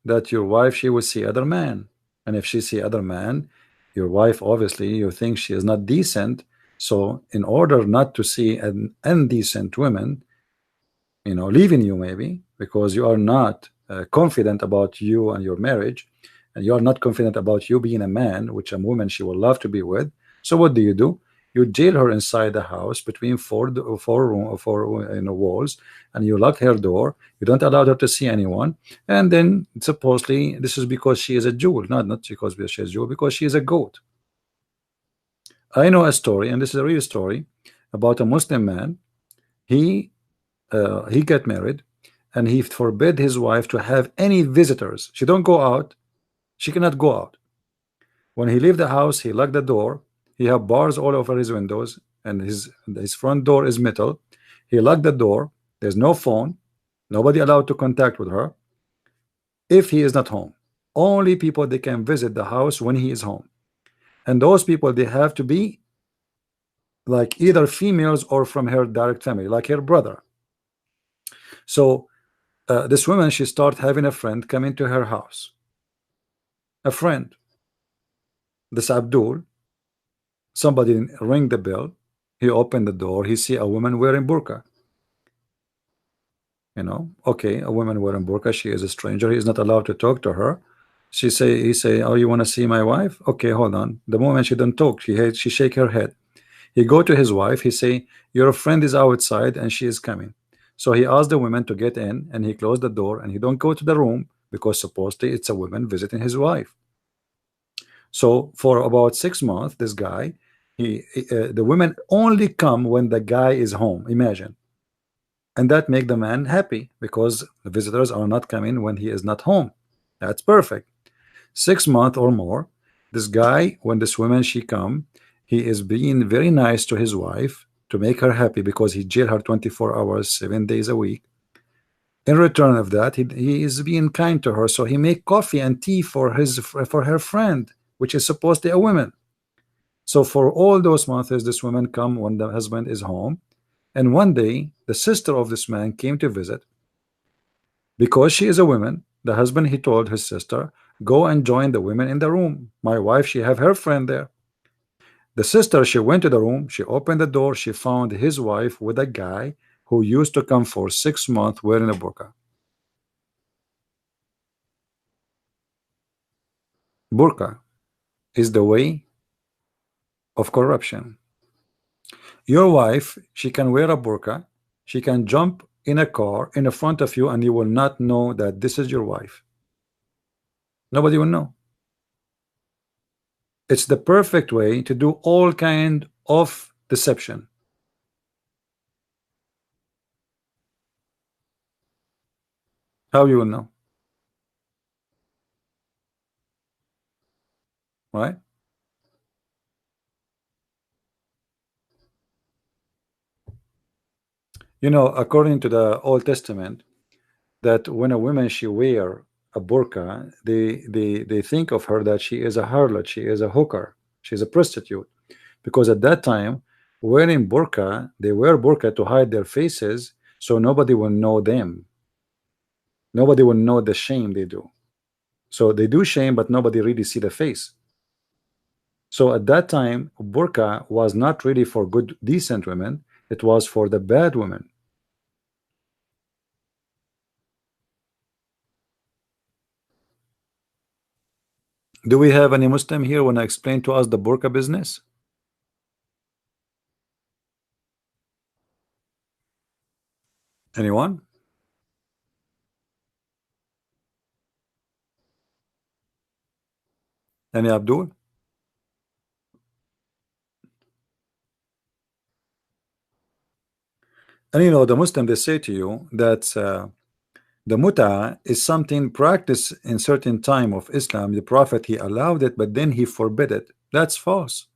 that your wife, she will see other man, and if she see other man, your wife, obviously you think she is not decent, so in order not to see an indecent woman, you know, leaving you, maybe because you are not confident about you and your marriage, and you are not confident about you being a man, which a woman she will love to be with. So what do? You jail her inside the house between four walls, and you lock her door. You don't allow her to see anyone, and then supposedly this is because she is a Jew, not because she is a Jew, because she is a goat. I know a story, and this is a real story, about a Muslim man. He got married, and he forbid his wife to have any visitors. She don't go out. She cannot go out. When he leave the house, he locked the door. He have bars all over his windows, and his front door is metal. He locked the door. There's no phone. Nobody allowed to contact with her if he is not home. Only people they can visit the house when he is home, and those people they have to be like either females or from her direct family, like her brother. So this woman, she started having a friend come into her house. A friend. This Abdul, somebody ring the bell. He opened the door. He see a woman wearing burqa. You know, okay, a woman wearing burqa. She is a stranger. He is not allowed to talk to her. He say, oh, you want to see my wife? Okay, hold on. The moment she don't talk, she shake her head. He go to his wife. He say, your friend is outside and she is coming. So he asked the woman to get in, and he closed the door, and he don't go to the room because supposedly it's a woman visiting his wife. So for about 6 months, this guy, the women only come when the guy is home. Imagine, and that make the man happy because the visitors are not coming when he is not home. That's perfect. 6 months or more, this guy, when this woman she come, he is being very nice to his wife to make her happy because he jail her 24 hours, 7 days a week. In return of that, he is being kind to her, so he make coffee and tea for her friend, which is supposedly a woman. So for all those months, this woman come when the husband is home, and one day the sister of this man came to visit. Because she is a woman, the husband, he told his sister, go and join the women in the room. My wife, she have her friend there. The sister, she went to the room, she opened the door, she found his wife with a guy who used to come for 6 months wearing a burqa. Burqa is the way of corruption. Your wife, she can wear a burqa, she can jump in a car in front of you, and you will not know that this is your wife. Nobody will know. It's the perfect way to do all kind of deception. How you will know? Right? You know, according to the Old Testament, that when a woman she wear a burqa, they think of her that she is a harlot, she is a hooker, she's a prostitute, because at that time, wearing burqa, they wear burqa to hide their faces, so nobody will know them. Nobody will know the shame they do. So they do shame, but nobody really see the face. So at that time, burqa was not really for good, decent women. It was for the bad women. Do we have any Muslim here want to explain to us the burqa business? Anyone? Any Abdul? And you know, the Muslim, they say to you that the muta is something practiced in certain time of Islam. The Prophet, he allowed it, but then he forbid it. That's false.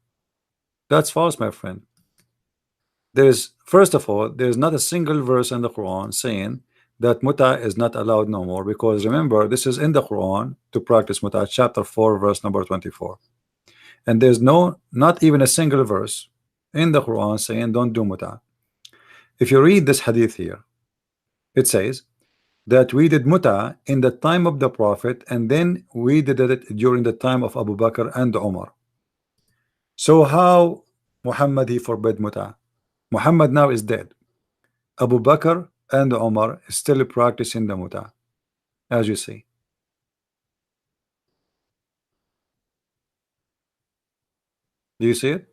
That's false, my friend. There's, first of all, there's not a single verse in the Quran saying that muta is not allowed no more, because remember, this is in the Quran to practice muta, chapter 4, verse number 24. And there's not even a single verse in the Quran saying don't do muta. If you read this hadith here, it says that we did muta in the time of the Prophet, and then we did it during the time of Abu Bakr and Umar. So how Muhammad, he forbid muta? Muhammad now is dead. Abu Bakr and Umar is still practicing the muta, as you see. Do you see it?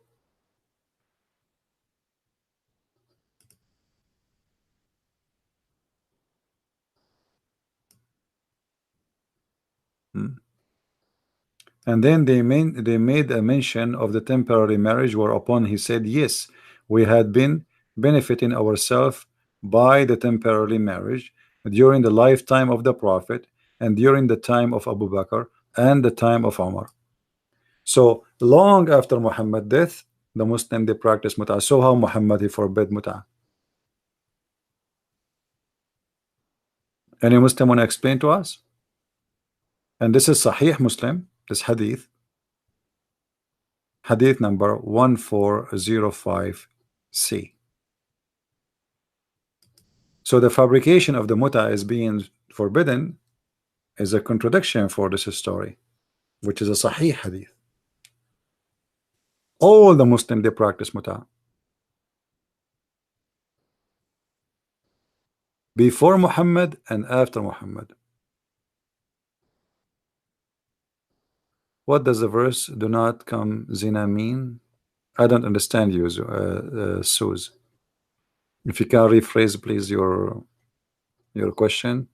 And then they made a mention of the temporary marriage, whereupon he said, yes, we had been benefiting ourselves by the temporary marriage during the lifetime of the Prophet and during the time of Abu Bakr and the time of Umar. So long after Muhammad's death, the Muslim, they practice muta. So how Muhammad, he forbid muta? Any Muslim want to explain to us? And this is Sahih Muslim, this hadith number 1405C. So the fabrication of the muta is being forbidden is a contradiction for this story, which is a Sahih hadith. All the Muslims, they practice muta. Before Muhammad and after Muhammad. What does the verse do not come zina mean? I don't understand you, Suze. If you can rephrase, please, your question.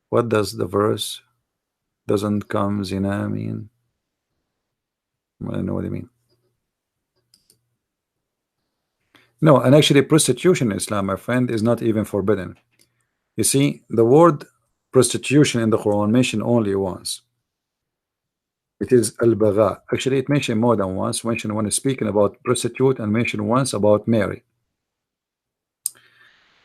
What does the verse doesn't come zina mean? I don't know what you mean. No, and actually prostitution in Islam, my friend, is not even forbidden. You see, the word prostitution in the Quran mentioned only once. It is al-bagha. Actually, it mentioned more than once. Mentioned when speaking about prostitute, and mentioned once about Mary.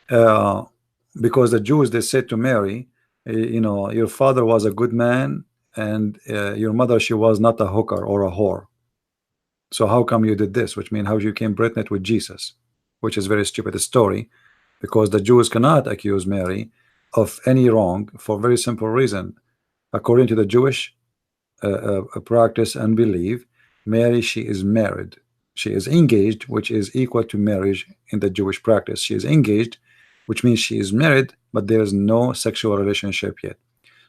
Because the Jews, they said to Mary, you know, your father was a good man, and your mother, she was not a hooker or a whore. So how come you did this? Which means how you came pregnant with Jesus, which is very stupid story, because the Jews cannot accuse Mary of any wrong for a very simple reason. According to the Jewish practice and belief, Mary, she is married, she is engaged, which is equal to marriage in the Jewish practice. She is engaged, which means she is married, but there is no sexual relationship yet.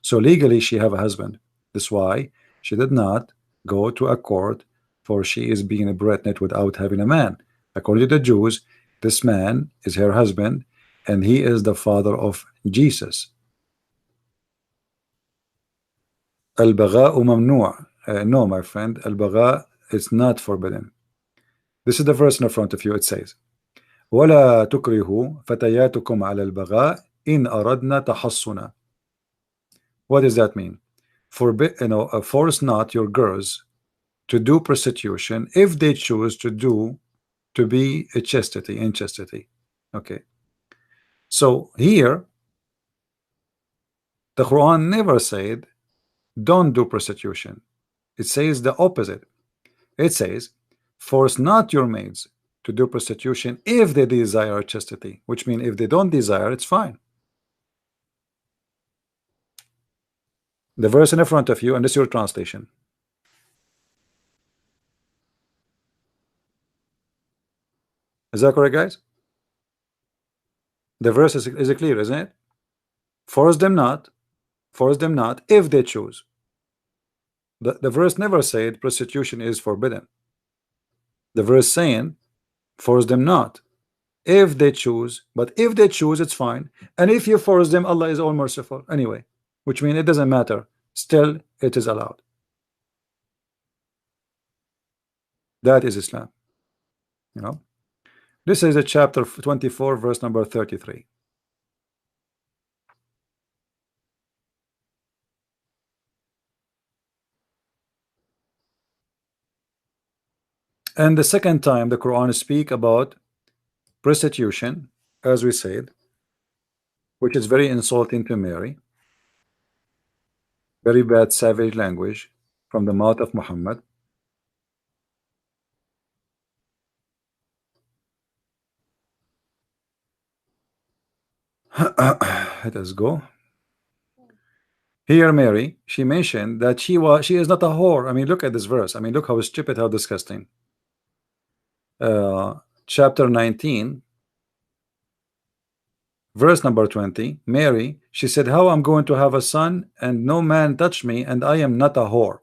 So legally she have a husband. That's why she did not go to a court, for she is being pregnant without having a man. According to the Jews, this man is her husband, and he is the father of Jesus. Al-bagha mamnu'. No, my friend, al-bagha is not forbidden. This is the verse in front of you. It says, وَلَا تُكْرِهُ فَتَيَاتُكُمْ عَلَى الْبَغَاءِ إِنْ أَرَدْنَا تَحَصُّنًا. What does that mean? Force not your girls to do prostitution if they choose to be in chastity. Okay. So here, the Quran never said don't do prostitution. It says the opposite. It says force not your maids to do prostitution if they desire chastity, which means if they don't desire, it's fine. The verse in front of you, and this is your translation. Is that correct, guys? The verse is clear, isn't it? Force them not if they choose. The verse never said prostitution is forbidden. The verse saying force them not. if they choose. But if they choose, it's fine. And if you force them, Allah is all merciful anyway, which means it doesn't matter. Still, it is allowed. That is Islam. You know, this is a chapter 24, verse number 33. And the second time the Quran speak about prostitution, as we said, which is very insulting to Mary, very bad savage language from the mouth of Muhammad. Let us go. Here Mary, she mentioned that she is not a whore. I mean, look at this verse. I mean, look how stupid, how disgusting. Chapter 19, verse number 20. Mary, she said, how I'm going to have a son and no man touch me, and I am not a whore.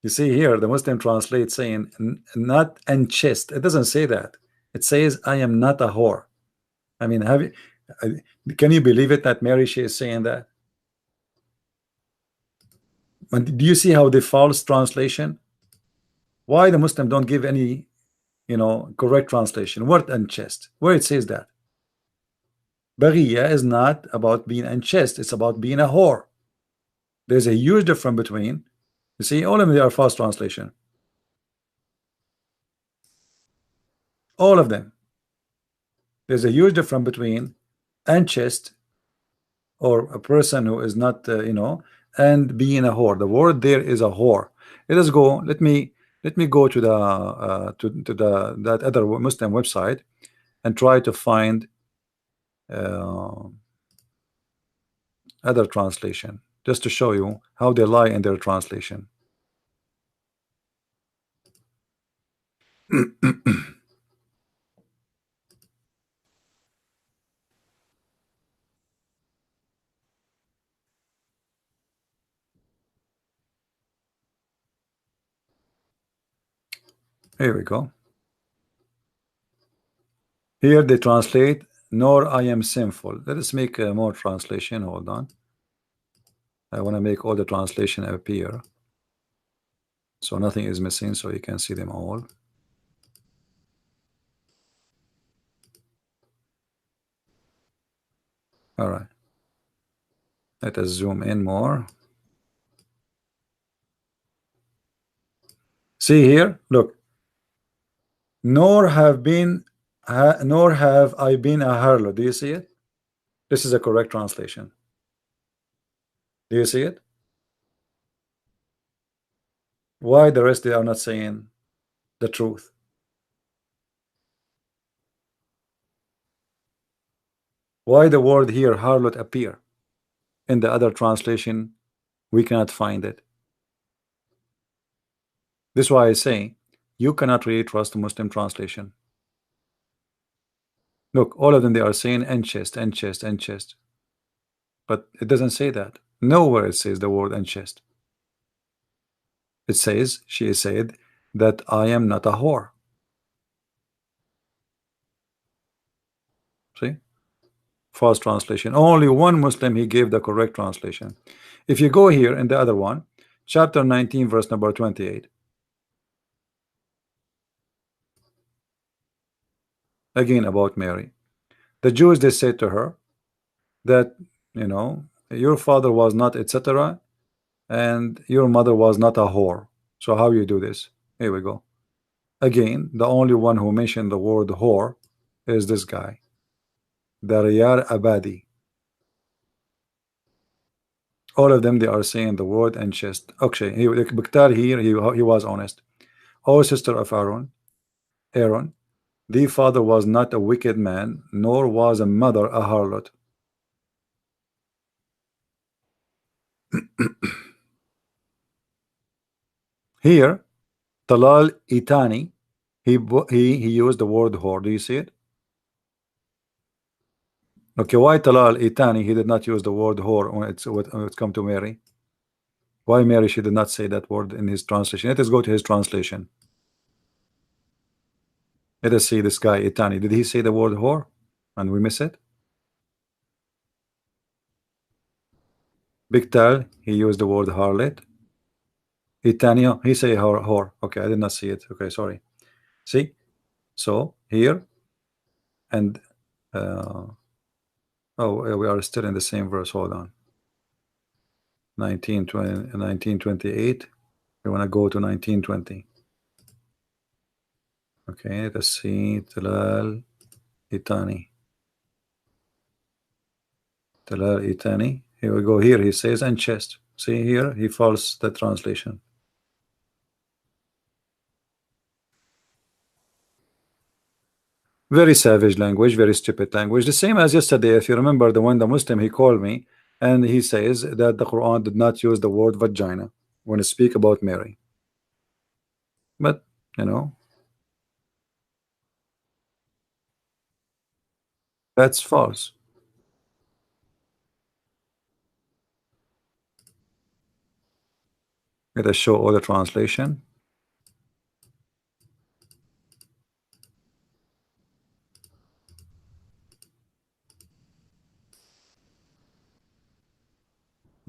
You see here, the Muslim translate saying not unchaste. It doesn't say that. It says, I am not a whore. I mean, can you believe it that Mary, she is saying that? And do you see how the false translation? Why the Muslim don't give any, correct translation? Word unchaste, where it says that. Baghiya is not about being unchaste. It's about being a whore. There's a huge difference between. You see, all of them are false translation. All of them. There's a huge difference between unchaste or a person who is not, and being a whore. The word there is a whore. Let us go. Let me go to the that other Muslim website and try to find other translation, just to show you how they lie in their translation. Here we go. Here they translate, nor I am sinful. Let us make more translation. Hold on. I want to make all the translation appear so nothing is missing, so you can see them all. All right. Let us zoom in more. See here, look. Nor have I been a harlot. Do you see it? This is a correct translation. Do you see it? Why the rest they are not saying the truth? Why the word here harlot appear? In the other translation we cannot find it. This is why I say you cannot really trust the Muslim translation. Look, all of them, they are saying unchaste, unchaste, unchaste, but it doesn't say that. Nowhere it says the word unchaste. It says, she said that I am not a whore. See, false translation. Only one Muslim, he gave the correct translation. If you go here in the other one, chapter 19, verse number 28. Again about Mary. The Jews, they said to her that, your father was not, etc., and your mother was not a whore. So how you do this? Here we go. Again, the only one who mentioned the word whore is this guy, Dariyar Abadi. All of them, they are saying the word unchaste. Okay, Biktar here, he was honest. O sister of Aaron, the father was not a wicked man, nor was a mother a harlot. Here, Talal Itani, he used the word whore. Do you see it? Okay, why Talal Itani, he did not use the word whore when it's come to Mary? Why Mary, she did not say that word in his translation? Let us go to his translation. Let us see this guy Itani. Did he say the word whore and we miss it? Big Tal, he used the word harlot. Itania, he say whore. Okay, I did not see it. Okay, sorry. See, so here and oh, we are still in the same verse. Hold on. 1928. We want to go to 1920. Okay, let's see. Talal Itani. Talal Itani. Here we go. Here he says and chest. See here, he falls the translation. Very savage language, very stupid language. The same as yesterday, if you remember, the Muslim, he called me and he says that the Quran did not use the word vagina when it speak about Mary. But you know, that's false. Let us show all the translation.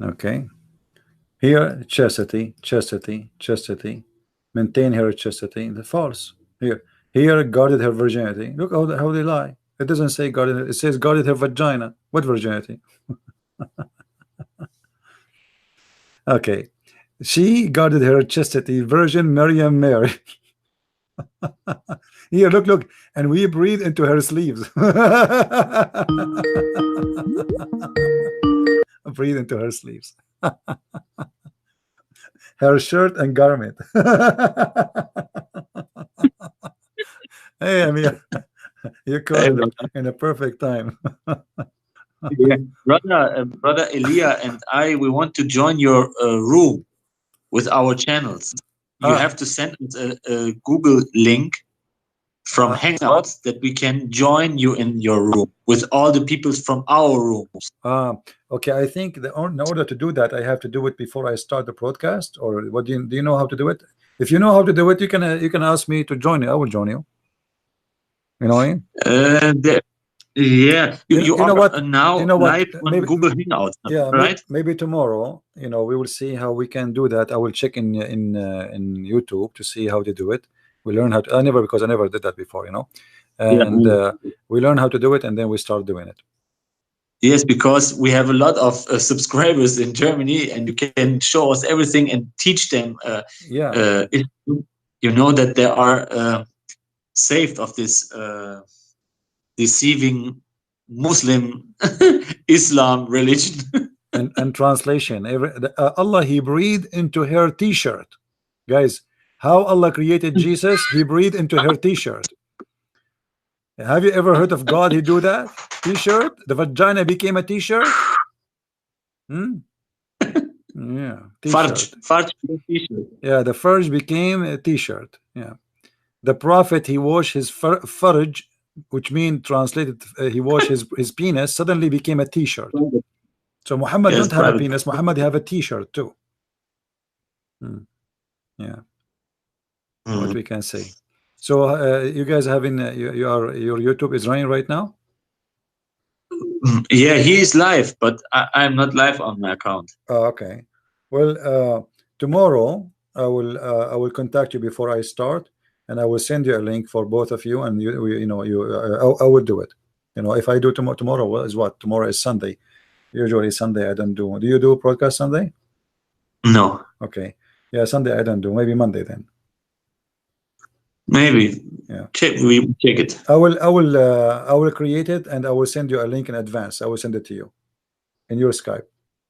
Okay, here chastity, chastity, chastity, maintain her chastity. The false here guarded her virginity. Look how they lie. It doesn't say guarded, it says guarded her vagina. What virginity? Okay, she guarded her chastity, Virgin Maryam Mary. Here, look, and we breathe into her sleeves. Breathe into her sleeves. Her shirt and garment. Hey, I mean, you caught it in a perfect time.
Yeah. Brother Elia and I, we want to join your room with our channels. You have to send us a Google link from Hangouts that we can join you in your room with all the people from our rooms.
Okay, I think in order to do that, I have to do it before I start the broadcast, or what do you know how to do it? If you know how to do it, you can ask me to join you. I will join you. You know what I mean?
Yeah, you know what? Now live on
maybe,
Google Hangouts.
Yeah,
right.
Maybe tomorrow, we will see how we can do that. I will check in YouTube to see how to do it. We learn how to. Because I never did that before, and we learn how to do it, and then we start doing it.
Yes, because we have a lot of subscribers in Germany, and you can show us everything and teach them. If you know that they are saved of this deceiving Muslim Islam religion.
and translation. Allah, he breathed into her t-shirt. Guys, how Allah created Jesus? He breathed into her t-shirt. Have you ever heard of God? He do that? T-shirt? The vagina became a t-shirt? Yeah, t-shirt. Yeah, the farj became a t-shirt. Yeah, the prophet, he washed his farj, which means translated, he washed his penis, suddenly became a t-shirt. So Muhammad don't have a penis. Muhammad have a t-shirt too. Yeah, what we can say. So you guys having your YouTube is running right now?
Yeah, he is live, but I'm not live on my account.
Okay. Well, tomorrow I will contact you before I start, and I will send you a link for both of you, and I will do it. If I do tomorrow is what? Tomorrow is Sunday. Usually Sunday I don't do. Do you do broadcast Sunday?
No.
Okay. Yeah, Sunday I don't do. Maybe Monday then.
Maybe.
Yeah.
We check it.
I will create it, and I will send you a link in advance. I will send it to you in your Skype,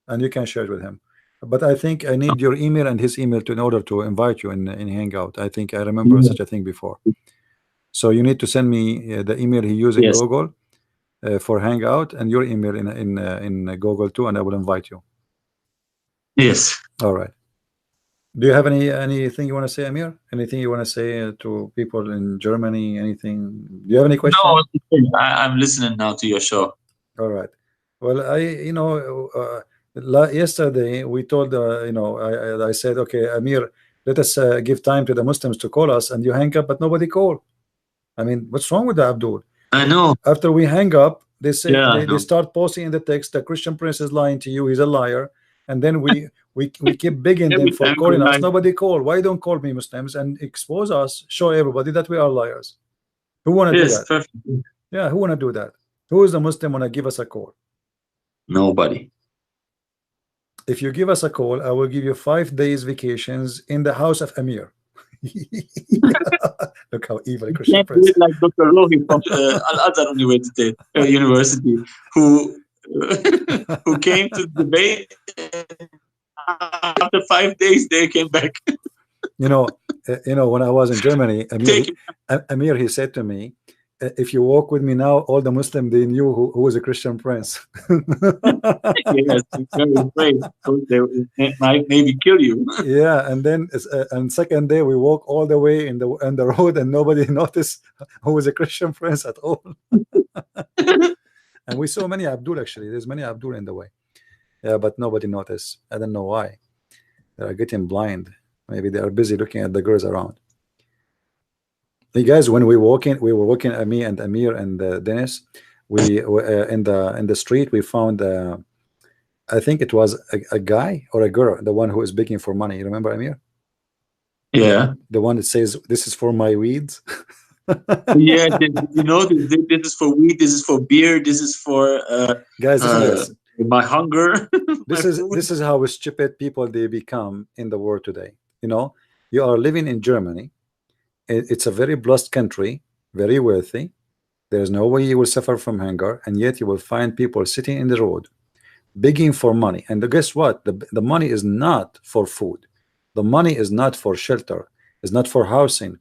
and you can share it with him. But I think I need your email and his email in order to invite you in Hangout. I think I remember such a thing before. So you need to send me the email he used in Google for Hangout, and your email in Google too, and I will invite you.
Yes.
All right. Do you have anything you want to say, Amir? Anything you want to say to people in Germany? Anything? Do you have any questions?
No, I'm listening now to your show.
All right. Well, yesterday we told, I said, okay, Amir, let us give time to the Muslims to call us, and you hang up, but nobody called. I mean, what's wrong with the Abdul?
I know.
After we hang up, they say
Yeah,
they start posting in the text, the Christian Prince is lying to you, he's a liar. And then we keep begging them for calling us. Nobody call. Why don't call me, Muslims, and expose us, show everybody that we are liars? Who want to do that?
Perfect.
Yeah, who want to do that? Who is the Muslim want to give us a call?
Nobody.
If you give us a call, I will give you 5 days vacations in the house of Amir. Look how evil a Christian Prince is.
Like Dr. Rohi from Al-Azhar University, who came to debate. After 5 days, they came back.
When I was in Germany, Amir, he said to me, if you walk with me now, all the Muslims, they knew who was a Christian Prince.
Yes, very afraid. They might maybe kill you.
Yeah, and then and second day we walk all the way in the road, and nobody noticed who was a Christian Prince at all. And we saw many Abdul, actually. There's many Abdul in the way. Yeah, but nobody noticed. I don't know why. They are getting blind. Maybe they are busy looking at the girls around. Hey guys, when we were walking, me and Amir and Dennis. We in the street. We found, I think it was a guy or a girl, the one who is begging for money. You remember, Amir?
Yeah.
The one that says, "This is for my weeds."
Yeah, this is for weed. This is for beer. This is for
guys.
My hunger.
This is how stupid people they become in the world today. You are living in Germany. It's a very blessed country, very wealthy. There's no way you will suffer from hunger, and yet you will find people sitting in the road begging for money. And guess what? The money is not for food. The money is not for shelter. It's not for housing.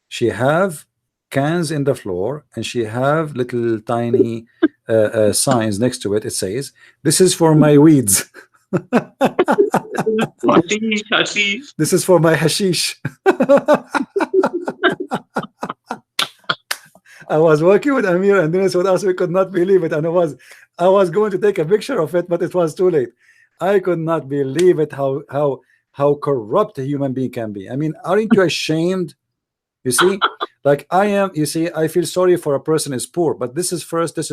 She have cans in the floor, and she have little tiny signs next to it. It says, "This is for my weeds."
Hashish.
This is for my hashish. I was working with Amir and Dennis with us. We could not believe it, and I was going to take a picture of it, but it was too late. I could not believe it. How corrupt a human being can be. I mean, aren't you ashamed? You see, like I am. You see, I feel sorry for a person is poor, but this is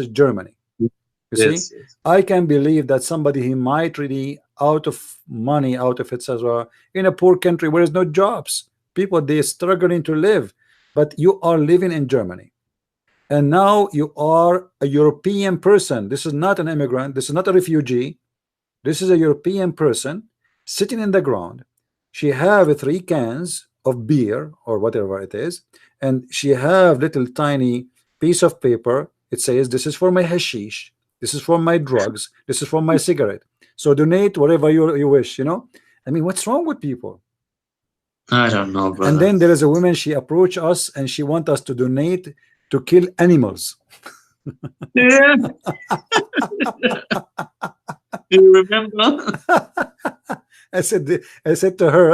Germany. You see, I can believe that somebody he might really out of money, out of etc. in a poor country where there's no jobs, people they struggling to live, but you are living in Germany, and now you are a European person. This is not an immigrant. This is not a refugee. This is a European person sitting in the ground. She have 3 cans of beer or whatever it is, and she have little tiny piece of paper. It says, "This is for my hashish. This is for my drugs. This is for my cigarette. So donate whatever you wish." I mean, what's wrong with people?
I don't know, brother.
And then there is a woman. She approached us and she want us to donate to kill animals.
Yeah. Do you remember?
I said to her,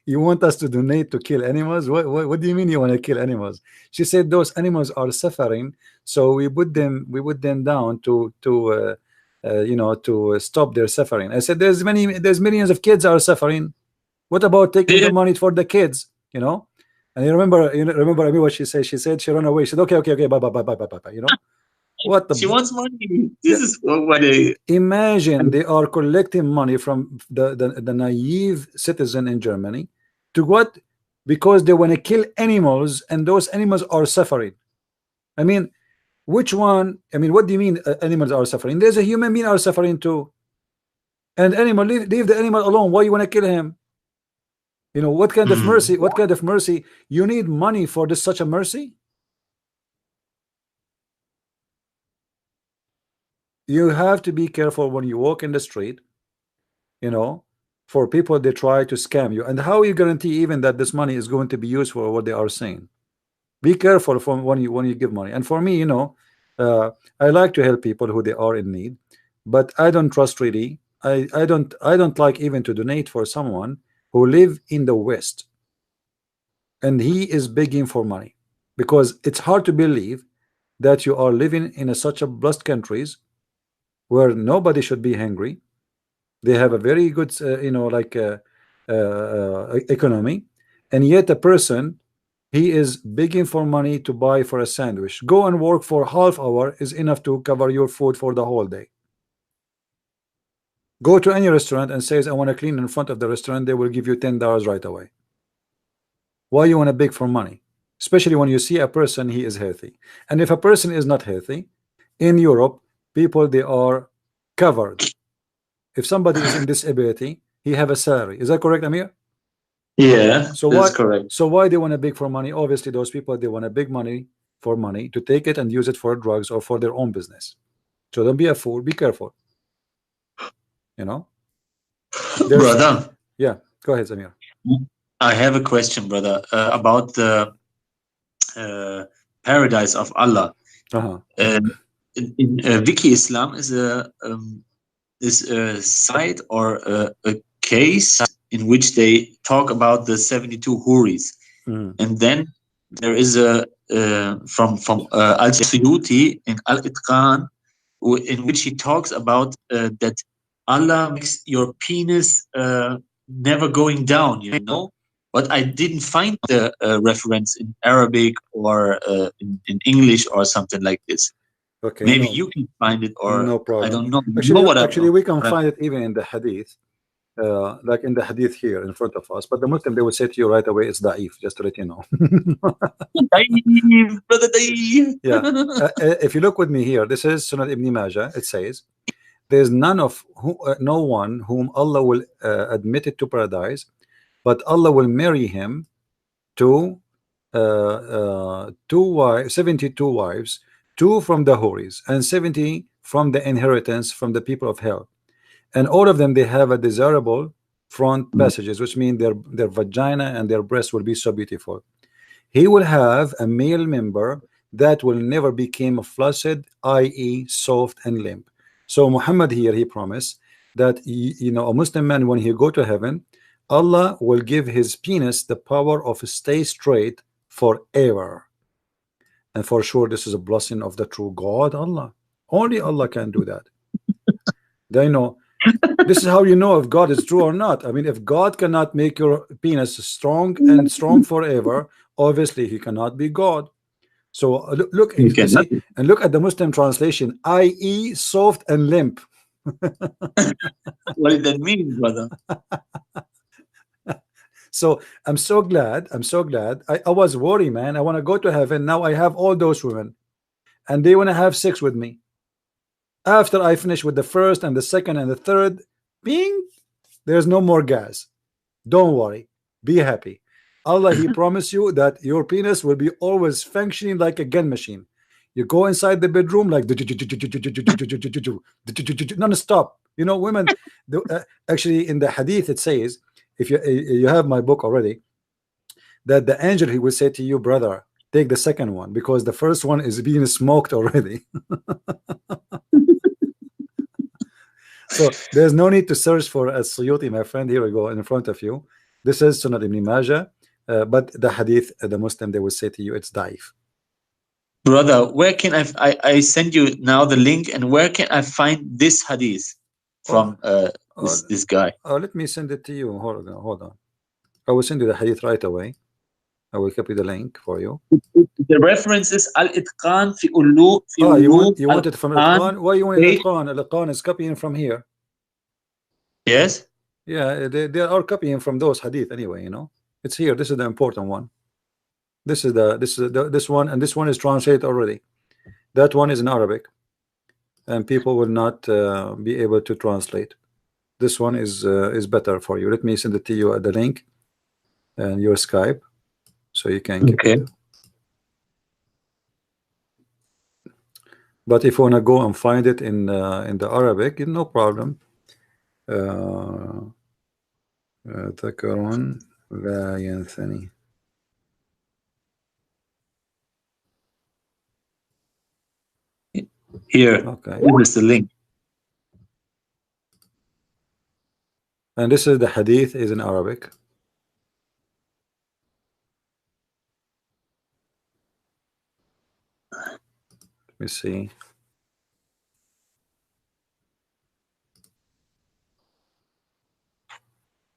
"You want us to donate to kill animals? What do you mean you want to kill animals?" She said, "Those animals are suffering, so we put them down to stop their suffering." I said, "There's millions of kids are suffering. What about taking the money for the kids?" And you remember I mean what she said? She said she ran away. She said, okay, bye. What
she wants money. This is what they
imagine. They are collecting money from the naive citizen in Germany to what? Because they want to kill animals, and those animals are suffering. I mean, which one? I mean, what do you mean animals are suffering? There's a human being are suffering too. And animal, leave the animal alone. Why you want to kill him? What kind of mercy? What kind of mercy? You need money for this such a mercy? You have to be careful when you walk in the street. For people they try to scam you, and how you guarantee even that this money is going to be used for what they are saying? Be careful from when you give money. And for me, I like to help people who they are in need, but I don't trust really. I don't like even to donate for someone who live in the West and he is begging for money, because it's hard to believe that you are living in such a blessed countries where nobody should be hungry. They have a very good, economy, and yet a person, he is begging for money to buy for a sandwich. Go and work for half hour is enough to cover your food for the whole day. Go to any restaurant and says I want to clean in front of the restaurant, they will give you $10 right away. Why you want to beg for money? Especially when you see a person, he is healthy. And if a person is not healthy, in Europe, people, they are covered. If somebody is in disability, he have a salary. Is that correct, Amir?
Yeah,
so
that's
why,
correct.
So why they want to beg for money? Obviously, those people, they want to beg money for money to take it and use it for drugs or for their own business. So don't be a fool. Be careful. You know.
Brother.
Yeah, go ahead, Amir.
I have a question, brother, about the paradise of Allah. In Wiki Islam is a site or a case in which they talk about the 72 Huris, and then there is a from Al-Suyuti in Al-Itqan, in which he talks about that Allah makes your penis never going down, you know. But I didn't find the reference in Arabic or in English or something like this.
Okay,
maybe you can find it, or
no problem.
I don't know.
Actually, we can find it even in the hadith, like in the hadith here in front of us. But the Muslim, they will say to you right away, it's da'if, just to let you know.
Da'if, brother, da'if.
Yeah. If you look with me here, this is Sunan Ibn Majah. It says, there's no one whom Allah will admit it to paradise, but Allah will marry him to 72 wives, 2 from the Huris and 70 from the inheritance from the people of hell, and all of them, they have a desirable front passages, which mean their vagina and their breasts will be so beautiful. He will have a male member that will never become flaccid, i.e. soft and limp. So Muhammad here, he promised that, you know, a Muslim man, when he go to heaven, Allah will give his penis the power of stay straight forever. And for sure, this is a blessing of the true God, Allah. Only Allah can do that. They know. This is how you know if God is true or not. I mean, if God cannot make your penis strong and strong forever, obviously he cannot be God. So look and look at the Muslim translation, i.e. soft and limp.
What did that mean, brother?
So I'm so glad. I was worried, man. I want to go to heaven. Now I have all those women and they want to have sex with me. After I finish with the first and the second and the third, bing, there's no more gas. Don't worry, be happy. Allah, he promised you that your penis will be always functioning like a gun machine. You go inside the bedroom like non-stop. You know, women, actually in the hadith it says, if you have my book already, that the angel, he will say to you, brother, take the second one because the first one is being smoked already. So there's no need to search for a Suyuti, my friend. Here we go in front of you. This is Sunan Ibn Majah, but the hadith, the Muslim, they will say to you, it's daif.
Brother, where can I send you now the link, and where can I find this hadith from this guy?
Let me send it to you. Hold on. I will send you the hadith right away. I will copy the link for you.
The reference is Al-Itqan fi Ulu.
You want it from Al-Itqan? Why you want Al-Itqan? Al-Itqan is copying from here.
Yes.
Yeah, they are copying from those hadith anyway. You know, it's here. This is the important one. This one, and this one is translated already. That one is in Arabic, and people will not be able to translate. This one is better for you. Let me send it to you at the link and your Skype, so you can keep it. But if you wanna go and find it in the Arabic, no problem. ذكر لا ينثني.
Here, okay. Here is the link.
And this is the hadith is in Arabic. me see.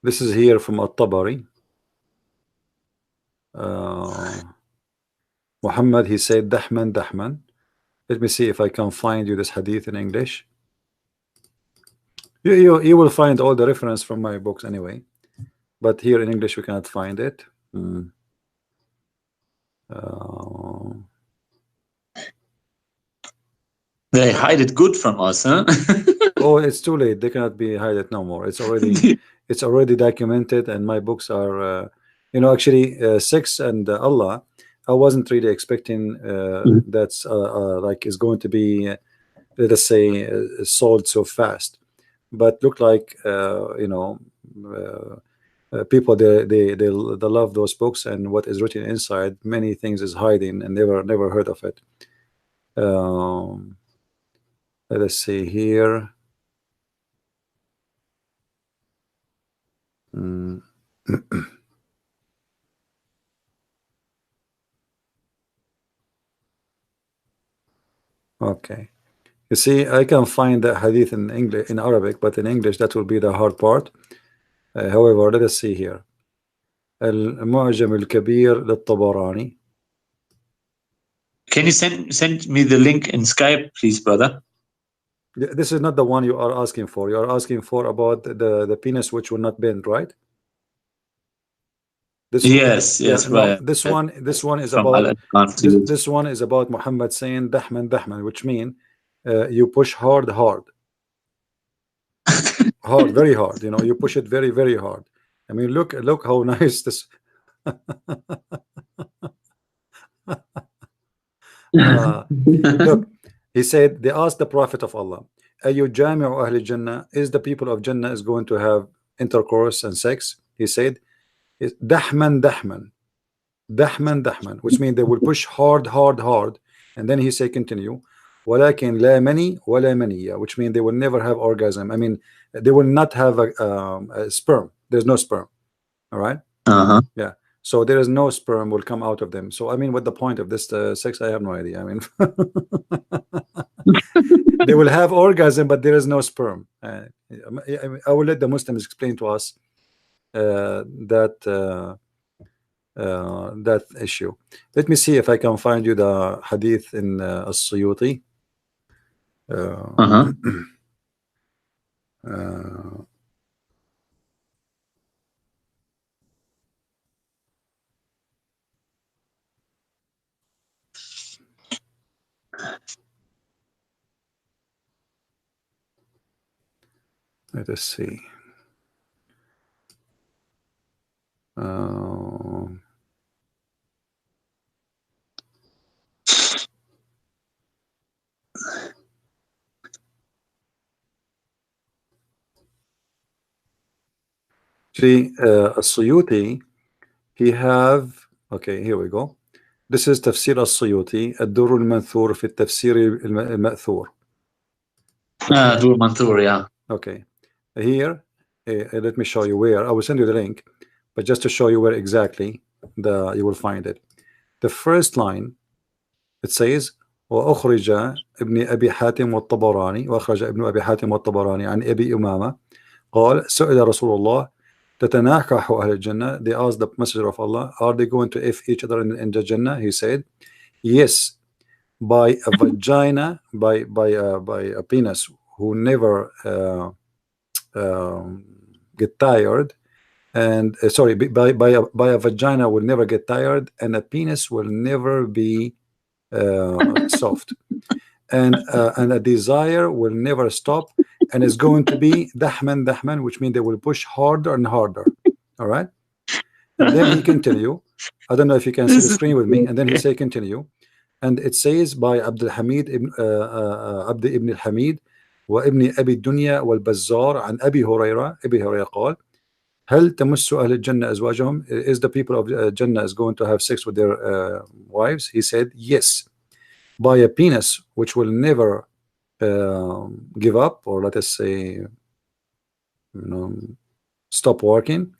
This is here from At-Tabari. Muhammad, he said Dahman, Dahman. Let me see if I can find you this hadith in English. You will find all the reference from my books anyway, but here in English we cannot find it.
They hide it good from us, huh?
Oh, it's too late. They cannot be hidden no more. It's already documented, and my books are, you know, actually 6 and Allah. I wasn't really expecting that's like is going to be, let us say, sold so fast, but look like you know, people they love those books, and what is written inside, many things is hiding, and never heard of it. Let us see here. Okay, you see, I can find the hadith in English, in Arabic, but in English that will be the hard part. However, let us see here. المعجم الكبير للطبراني.
Can you send me the link in Skype, please, brother?
This is not the one you are asking for. You are asking for about the penis which will not bend, right? This
yes,
one,
yes,
yeah,
right.
No, this one is about this one is about Muhammad saying Dahman, Dahman, which mean you push hard, very hard. You know, you push it very hard. I mean, look how nice this. Look, he said, they asked the Prophet of Allah, Ayu Jami'u Ahli Jannah, is the people of Jannah is going to have intercourse and sex? He said, Dahman, Dahman, Dahman, Dahman, which means they will push hard, and then he say, continue, Walakin la mani wala maniya, which means they will never have orgasm. I mean, they will not have a sperm. There's no sperm. All right. Yeah. So there is no sperm will come out of them. So I mean, what the point of this sex? I have no idea. I mean, they will have orgasm, but there is no sperm. I will let the Muslims explain to us that issue. Let me see if I can find you the hadith in As-Suyuti. Let us see. See, As-Suyuti, he have, okay, here we go. This is تفسير السيوطي الدر المنثور في التفسير المأثور.
Dur Manthur, yeah.
Okay, here, let me show you where. I will send you the link, but just to show you where exactly you will find it. The first line, it says, وأخرج ابن أبي حاتم والطبراني وأخرج ابن أبي حاتم والطبراني عن أبي أمامة قال سئل رسول الله تتناكح أهل الجنة. They asked the messenger of Allah, are they going to F each other in the Jannah? He said, yes, by a vagina, by a penis who never get tired, and sorry, by a vagina will never get tired, and a penis will never be soft, and a desire will never stop, and it's going to be dahman, which means they will push harder and harder. All right, and then he continue. I don't know if you can see the screen with me, and then he say continue, and it says by Abd al-Hamid ibn al-Hamid وابن أبي الدنيا والبزار عن أبي هريرة قال هل تمس أهل الجنة أزواجهم? Is the people of Jannah is going to have sex with their wives? He said yes, by a penis which will never give up, or let us say, stop working,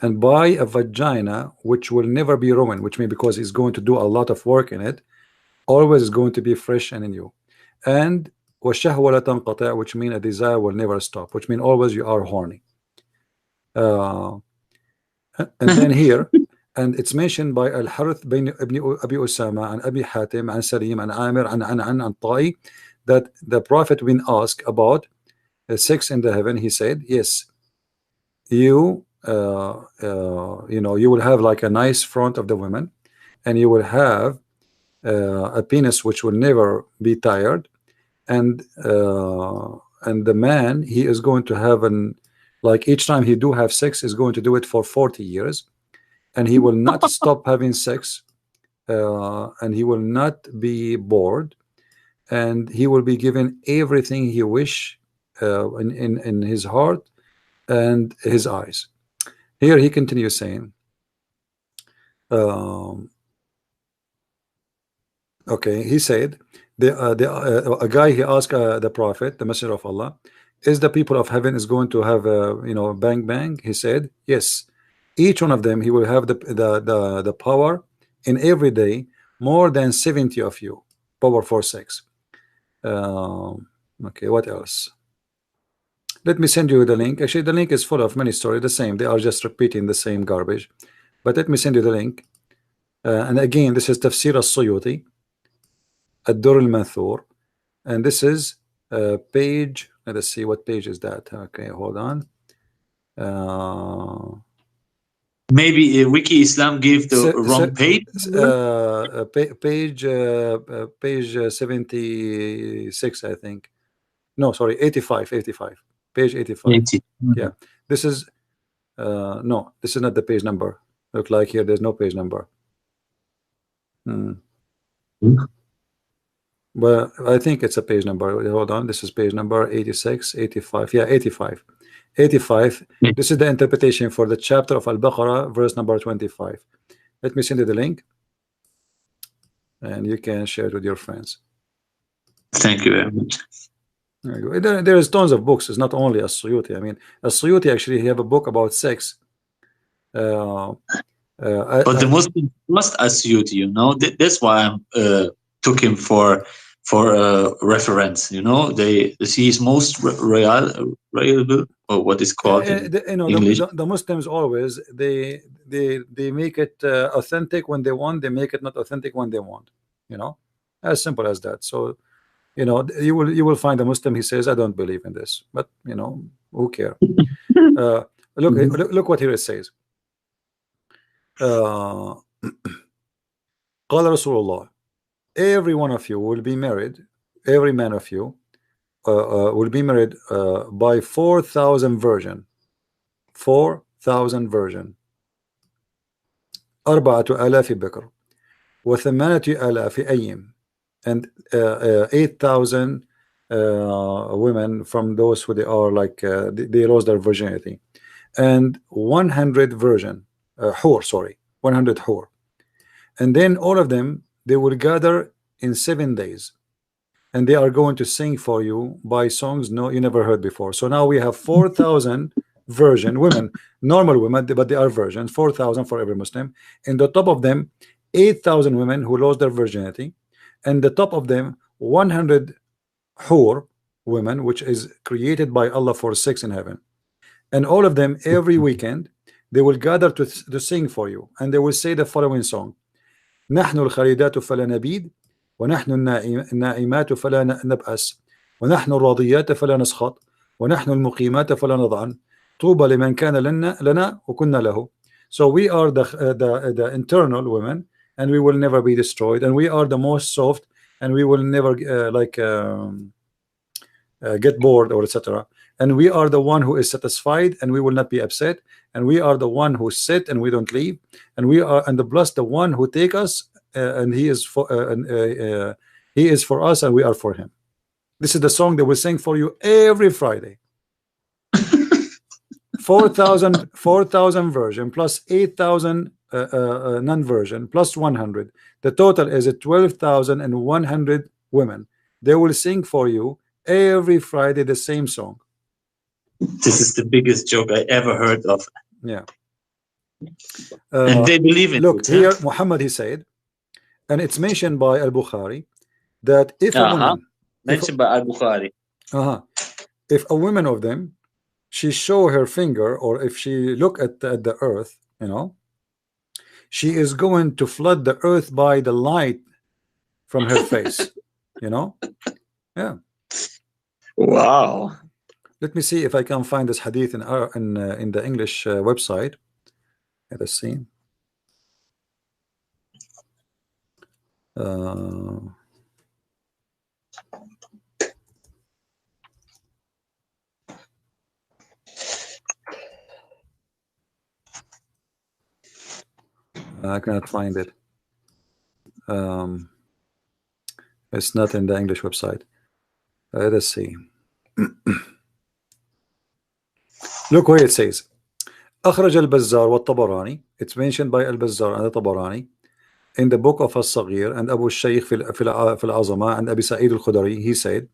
and by a vagina which will never be ruined, which means because he's going to do a lot of work in it always is going to be fresh and new. And وَالشَّهْوَةَ لَا تَنْقَطِعُ, which means a desire will never stop, which means always you are horny. And then here, and it's mentioned by Al-Harith bin Abi Usama and Abi Hatim and Salim and Amir and Ta'i, that the Prophet when asked about sex in the heaven, he said, yes, you know, you will have like a nice front of the women, and you will have a penis which will never be tired, and the man, he is going to have like each time he do have sex is going to do it for 40 years, and he will not stop having sex, and he will not be bored, and he will be given everything he wish in his heart and his eyes. Here he continues saying, okay, he said, a guy, he asked the Prophet, the Messenger of Allah, is the people of heaven is going to have you know, bang bang? He said, yes, each one of them, he will have the power in every day more than 70 of you, power for sex. Okay, what else? Let me send you the link. Actually, the link is full of many stories, the same. They are just repeating the same garbage. But let me send you the link. And again, this is Tafsir al-Suyuti, Ad-Dur al-Manthur. And this is page, let us see, what page is that? Okay, hold on.
Maybe Wiki Islam gave the wrong page.
Page 76, I think. No, sorry, 85. Page 85.
80.
Yeah, this is no, this is not the page number. Look like here, there's no page number. But I think it's a page number. Hold on, this is page number 86, 85. Yeah, 85. This is the interpretation for the chapter of Al-Baqarah, verse number 25. Let me send you the link, and you can share it with your friends.
Thank you very much.
There is tons of books. It's not only As-Suyuti. I mean, As-Suyuti actually, he have a book about sex.
But the Muslims must As-Suyuti, you know. That's why I took him for reference. You know, he is most reliable, or what is called
you know, the Muslims always they make it authentic when they want. They make it not authentic when they want. You know, as simple as that. So, you know, you will find a Muslim, he says, I don't believe in this, but you know, who cares? Look what here it says. قال رسول الله, every one of you will be married, every man of you will be married by 4,000 virgin, 4,000 virgin, 4,000 بكر و8,000 أيم, and 8,000 women from those who they are like they lost their virginity, and 100 virgin hur, sorry, 100 hur, and then all of them, they will gather in 7 days, and they are going to sing for you by songs you never heard before. So now we have 4,000 virgin women, normal women, but they are virgins, 4,000 for every Muslim, and the top of them 8,000 women who lost their virginity, and the top of them 100 hur women, which is created by Allah for sex in heaven, and all of them every weekend they will gather to sing for you, and they will say the following song: نحن الخليدات فلا نبيد ونحن النائمات فلا نبأس ونحن الراضيات فلا نسخط ونحن المقيمات فلا نضعن طوبى لمن كان لنا وكنا له. So we are the internal women, and we will never be destroyed, and we are the most soft, and we will never get bored or etc. And we are the one who is satisfied, and we will not be upset, and we are the one who sit and we don't leave, and we are, and the plus the one who take us, and he is for us, and we are for him. This is the song that we sing for you every Friday. 4,000 virgin plus 8,000 non-virgin plus 100. The total is 12,100 women. They will sing for you every Friday the same song.
This is the biggest joke I ever heard of.
Yeah.
And they believe in
look
it.
Here, Muhammad, he said, and it's mentioned by Al-Bukhari that if a woman
mentioned by Al-Bukhari,
if a woman of them, she show her finger, or if she look at the earth, you know, she is going to flood the earth by the light from her face, you know. Yeah.
Wow.
Let me see if I can find this hadith in the English website. Let us see. I cannot find it. It's not in the English website. Let us see. Look where it says. أخرج البزار والطبراني. It's mentioned by Al-Bazzar and Tabarani in the book of As-Saghir, and Abu Shaykh في العظماء and Abi Sa'id al-Khudri. He said,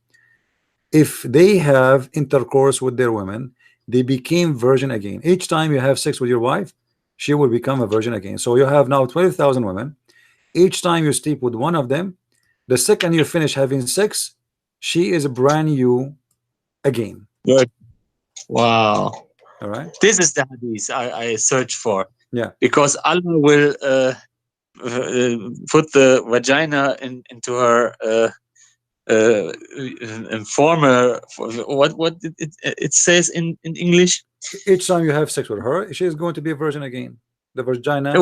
if they have intercourse with their women, they became virgin again. Each time you have sex with your wife, she will become a virgin again. So you have now 12,000 women. Each time you sleep with one of them, the second you finish having sex, she is brand new again.
Good. Wow.
All right.
This is the hadith I search for.
Yeah.
Because Allah will put the vagina into her informer. What it says in English.
Each time you have sex with her, she is going to be a virgin again. The vagina.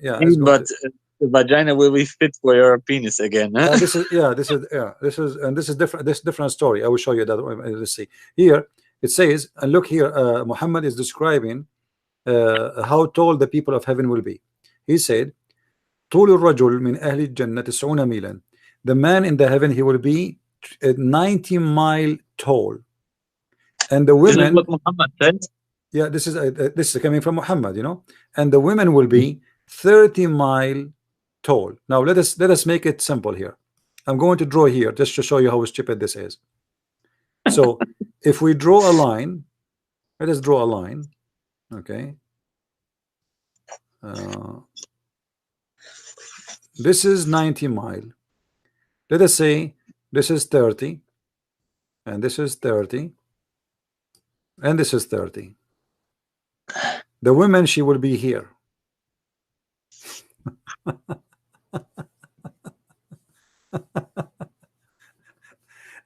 Yeah. But the vagina will be fit for your penis again. Huh?
This is different. This different story. I will show you that. Let's see here. It says, and look here, Muhammad is describing how tall the people of heaven will be. He said, طول الرجل من أهل الجنة 90 ميلا. The man in the heaven, he will be 90-mile tall, and the women.
This is what Muhammad said.
Yeah, this is coming from Muhammad, you know, and the women will be 30-mile tall. Now let us make it simple here. I'm going to draw here just to show you how stupid this is. So if we draw a line, let us draw a line. Okay. This is 90 mile. Let us say this is 30, and this is 30, and this is 30. The woman, she will be here.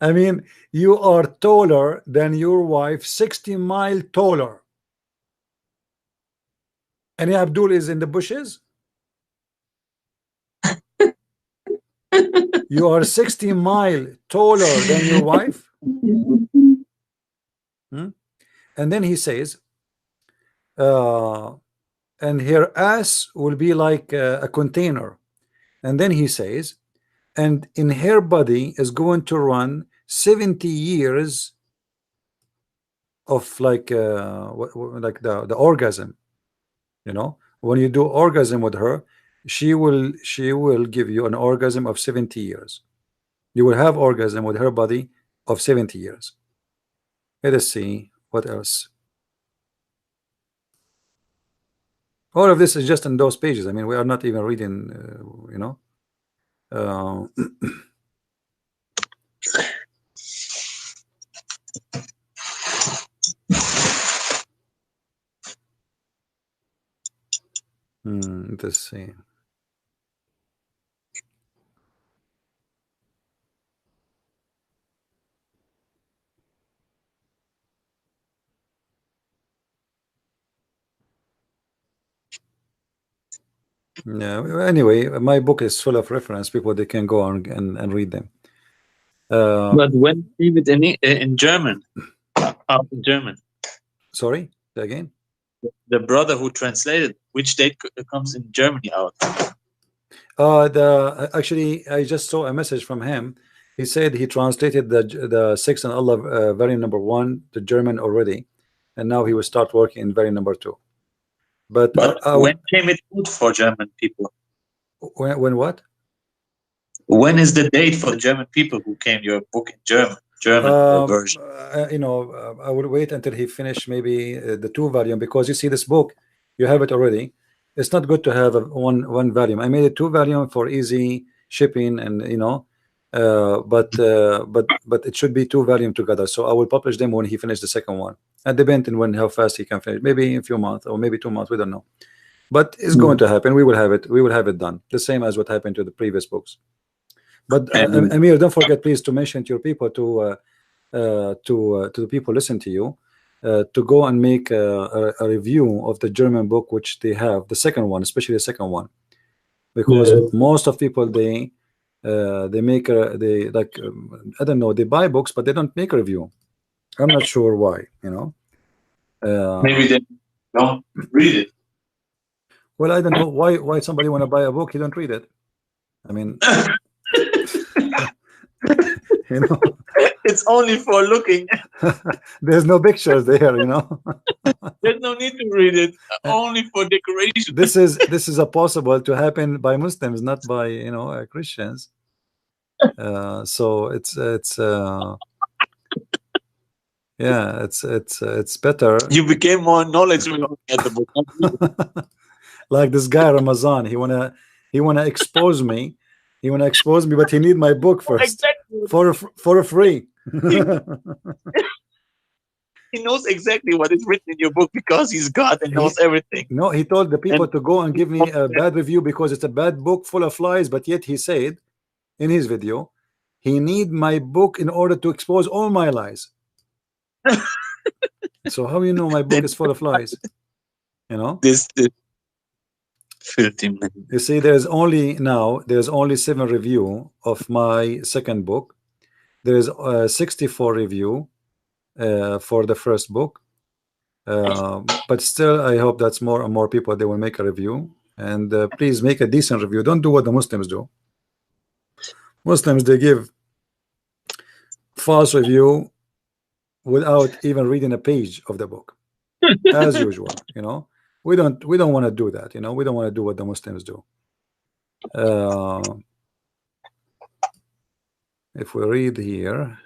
I mean, you are taller than your wife, 60-mile taller. And Abdul is in the bushes. You are 60-mile taller than your wife. And then he says, and her ass will be like a container. And then he says, and in her body is going to run 70 years of like the orgasm. You know, when you do orgasm with her, she will give you an orgasm of 70 years. You will have orgasm with her body of 70 years. Let us see what else. All of this is just in those pages. I mean, we are not even reading, you know. Let's see. Yeah. Anyway, my book is full of reference. People, they can go on and read them.
But when leave it in German, in German.
Sorry, again.
The brother who translated, which date comes in Germany out?
Actually, I just saw a message from him. He said he translated the 6 and Allah variant number 1 to German already, and now he will start working in variant number 2. But
when came it out for German people?
When what?
When is the date for the German people who came your book in German version?
You know, I will wait until he finish maybe the 2 volume, because you see this book, you have it already. It's not good to have one volume. I made it 2 volume for easy shipping, and but it should be 2 volumes together. So I will publish them when he finishes the second one. And depending when how fast he can finish, maybe in a few months or maybe 2 months, we don't know. But it's going to happen. We will have it. We will have it done. The same as what happened to the previous books. But Amir, don't forget, please, to mention to your people to the people listen to you to go and make a review of the German book, which they have, the second one, especially the second one, because most of people they make they like I don't know, they buy books but they don't make a review. I'm not sure why,
maybe they don't read it.
Well, I don't know why somebody want to buy a book, you don't read it. I mean,
it's only for looking.
There's no pictures there,
There's no need to read it, only for decoration.
This is a possible to happen by Muslims, not by Christians. So it's yeah, it's better.
You became more knowledgeable at the book.
Like this guy Ramazan, he wanna expose me. He wanna expose me, but he need my book first.
Exactly.
for free.
He knows exactly what is written in your book because he's God and knows everything.
No, he told the people to go and give me a bad review because it's a bad book full of lies, but yet he said in his video he need my book in order to expose all my lies. So how my book is full of lies?
This filthy man.
You see, there's only 7 review of my second book. There's 64 review for the first book, but still I hope that's more and more people, they will make a review. And please make a decent review. Don't do what the Muslims do. Muslims, they give false review without even reading a page of the book, as usual. We don't want to do that. We don't want to do what the Muslims do. If we read here,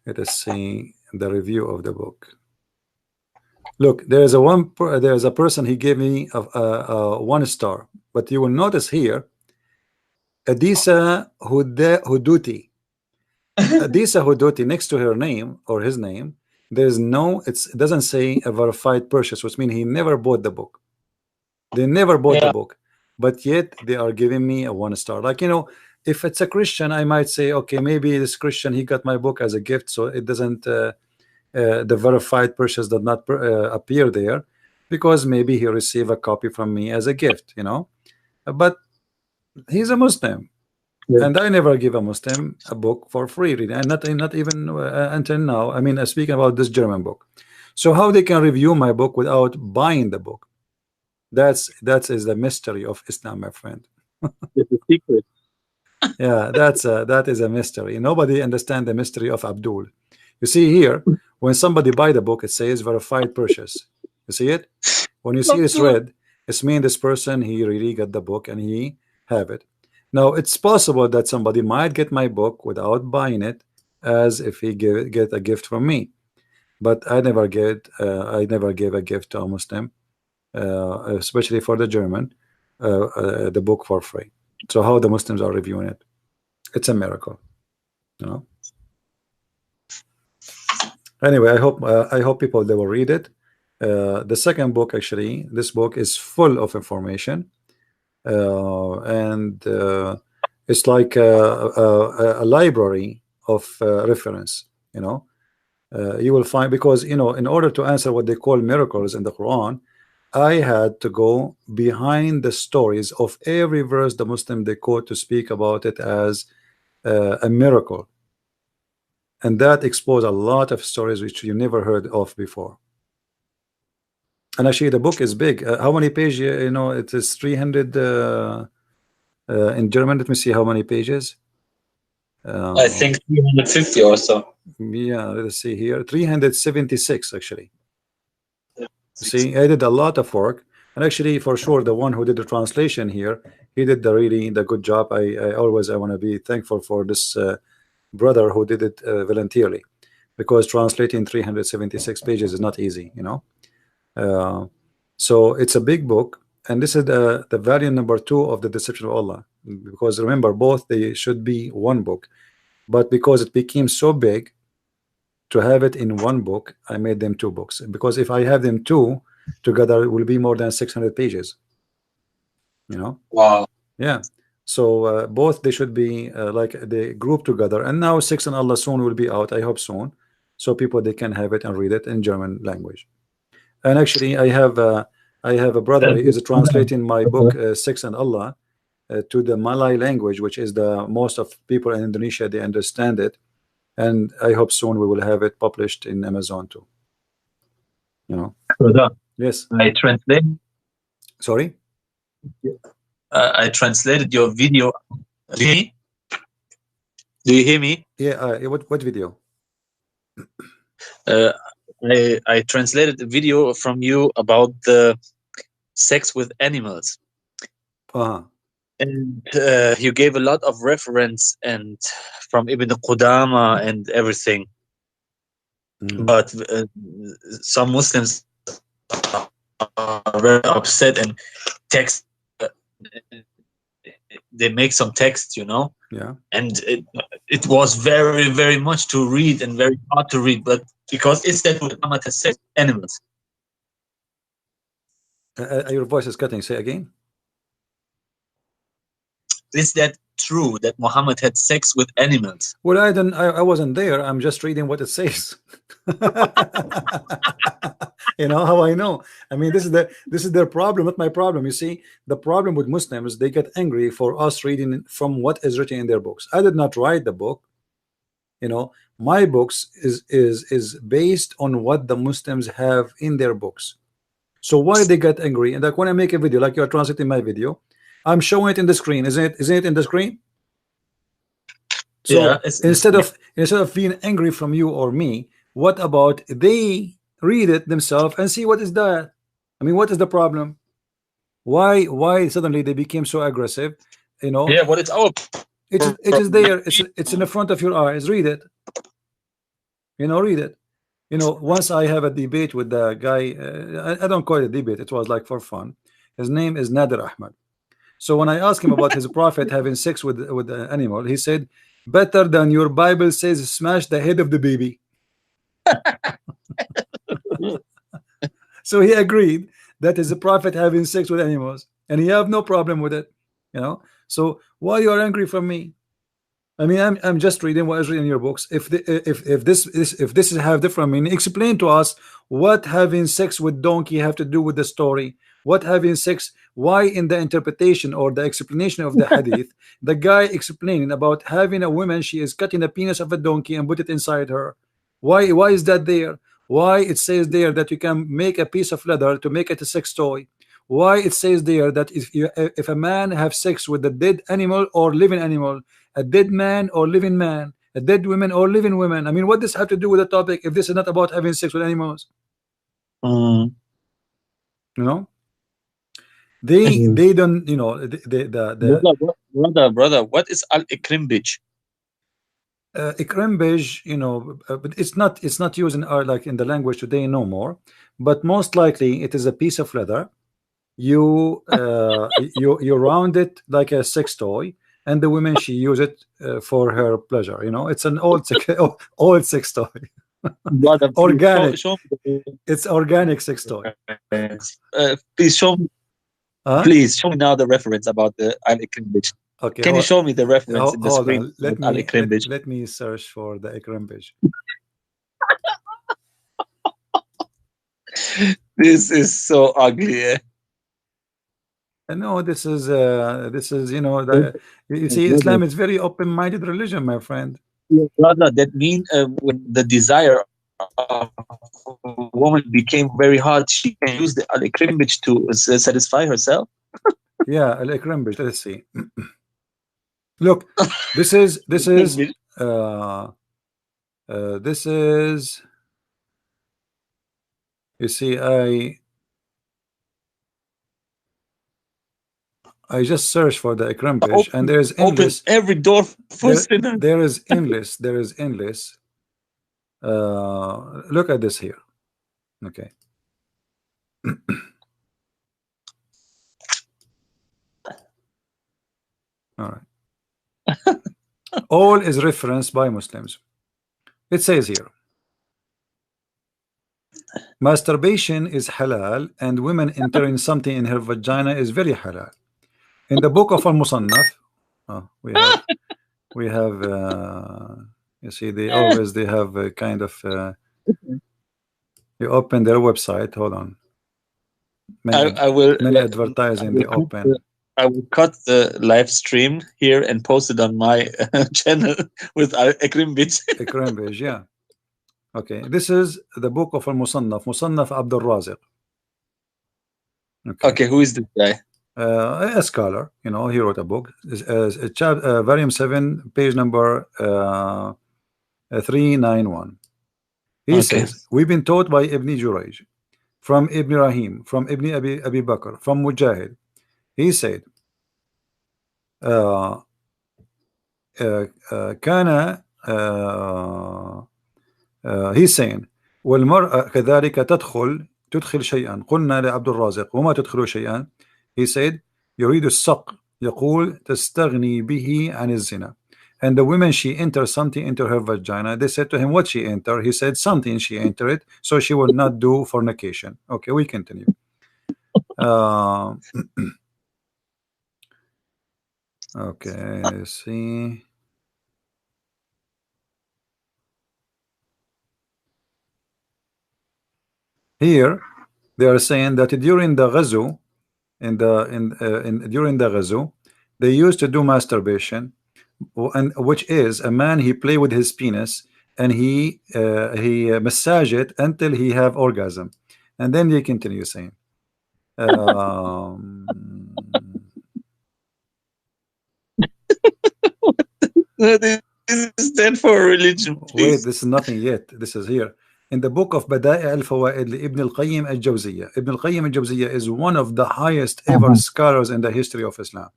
let us see the review of the book. Look, there's a person, he gave me a 1 star, but you will notice here Adisa Huduti. Adisa Huduti, next to her name or his name, there's it doesn't say a verified purchase, which means he never bought the book. They never bought the book, but yet they are giving me a 1 star. Like, if it's a Christian, I might say, okay, maybe this Christian, he got my book as a gift, so it doesn't the verified purchase does not appear there, because maybe he received a copy from me as a gift, but he's a Muslim. And I never give a Muslim a book for free, and not even until now. I mean, speaking about this German book. So how they can review my book without buying the book? That is the mystery of Islam, my friend.
It's a secret.
Yeah, that is a mystery. Nobody understands the mystery of Abdul. You see here, when somebody buy the book, it says verified purchase. You see it? When you see this red, it's mean this person, he really got the book and he have it. Now, it's possible that somebody might get my book without buying it, as if he get a gift from me. But I never gave a gift to a Muslim, especially for the German, the book for free. So how the Muslims are reviewing it? It's a miracle, Anyway, I hope people, they will read it. The second book, actually, this book is full of information. And it's like a library of reference. You will find, because in order to answer what they call miracles in the Quran, I had to go behind the stories of every verse the Muslim they quote to speak about it as a miracle, and that exposed a lot of stories which you never heard of before. And actually, the book is big. How many pages? It is 300 in German. Let me see how many pages.
I think 350 or so.
Yeah, let's see here. 376 actually. See, I did a lot of work, and actually, for sure, the one who did the translation here, he did the good job. I always want to be thankful for this brother who did it voluntarily, because translating 376 pages is not easy, so it's a big book, and this is the volume number 2 of the Deception of Allah. because remember, both they should be one book, but because it became so big to have it in one book, I made them two books, because if I have them two together, it will be more than 600 pages, you know.
Wow.
Yeah, so both they should be like they group together. And now Six and Allah soon will be out, I hope soon, so people they can have it and read it in German language. And actually I have a brother, he is translating my book Six and Allah to the Malay language, which is the most of people in Indonesia, they understand it, and I hope soon we will have it published in Amazon too, you know.
Brother,
Yes,
I translated.
sorry.
I translated your video. Do you hear me?
Yeah, what video?
I translated a video from you about the sex with animals. And you gave a lot of reference and from Ibn Qudama and everything. But some Muslims are very upset and text. They make some text, you know.
Yeah.
And it was very, very much to read and very hard to read, but because it's that Muhammad has sex with animals.
Your voice is cutting. Say again.
Is that true that Muhammad had sex with animals?
Well, I wasn't there. I'm just reading what it says. You know how I know? I mean, this is their problem, not my problem. You see, the problem with Muslims, they get angry for us reading from what is written in their books. I did not write the book. You know, my books is based on what the Muslims have in their books. So why they get angry? And like when I make a video, like you're translating my video, I'm showing it in the screen. Isn't it in the screen? So
yeah,
instead of being angry from you or me, what about they read it themselves and see what is that? I mean, what is the problem? Why suddenly they became so aggressive? You know?
Yeah, what it's our
it is there. It's in the front of your eyes. Read it. You know, read it. You know, once I have a debate with the guy. I don't call it a debate. It was like for fun. His name is Nader Ahmed. So when I asked him about his prophet having sex with an animal, he said, "Better than your Bible says, smash the head of the baby." So he agreed that is a prophet having sex with animals, and he have no problem with it, you know. So why you are angry from me? I mean, I'm just reading what is written in your books. If this is have different meaning, explain to us what having sex with donkey have to do with the story. What having sex? Why in the interpretation or the explanation of the hadith, the guy explaining about having a woman, she is cutting the penis of a donkey and put it inside her. Why is that there? Why it says there that you can make a piece of leather to make it a sex toy? Why it says there that if a man have sex with a dead animal or living animal, a dead man or living man, a dead woman or living woman? I mean, what does have to do with the topic if this is not about having sex with animals? You know, they don't, you know,
brother, what is al-ikrimbij?
Ikrimbij, you know, but it's not used in our, like in the language today no more, but most likely it is a piece of leather. You you round it like a sex toy, and the women she use it for her pleasure. You know, it's an old sex toy.
Brother,
organic.
show
It's organic sex toy.
Please show me. Please show me now the reference about the al-ikrimbij.
Okay.
Can you show me the reference in the screen?
Let me search for the ikrimbij.
This is so ugly. Eh?
No, this is you know, you see, Islam is very open-minded religion, my friend.
Brother, that means when the desire of a woman became very hard, she can use the al-ikrimbij to satisfy herself.
Yeah, al-ikrimbij. Let's see. Look, this is you see, I just searched for the ikrimbij, and there's endless.
Open every door for sinner.
There is endless. There is endless. Look at this here. Okay. All right. All is referenced by Muslims. It says here, masturbation is halal, and women entering something in her vagina is very halal. In the book of Al-Musannaf, we have you see, they have a kind of you open their website. Hold on. Many advertising they open.
I will cut the live stream here and post it on my channel with Ekrimbit.
Ekrimbit, yeah. Okay, this is the book of Al-Musannaf, Musannaf Abdul Raziq.
Okay, who is this guy?
A scholar, you know, he wrote a book. Volume 7, page number 391. He says, we've been taught by Ibn Jurayj, from Ibn Rahim, from Ibn Abi Bakr, from Mujahid. He said, he's saying, والمرأة كذلك تدخل شيئا. قلنا لعبد الرازق وما تدخل شيئا. He said, يريد السق. يقول تستغني به عن الزنا. And the woman, she enters something into her vagina. They said to him, what she entered? He said, something she entered, so she will not do fornication. Okay, we continue. Okay, let's see. Here they are saying that during the ghazu, during the ghazu, they used to do masturbation, and which is a man, he play with his penis and he massage it until he have orgasm, and then they continue saying.
This is stand for religion, please.
Wait, this is nothing yet. This is here in the book of Bada'i al-Fawaid Ibn al-Qayyim al-Jawziyya. Ibn al-Qayyim al-Jawziyya is one of the highest ever scholars in the history of Islam.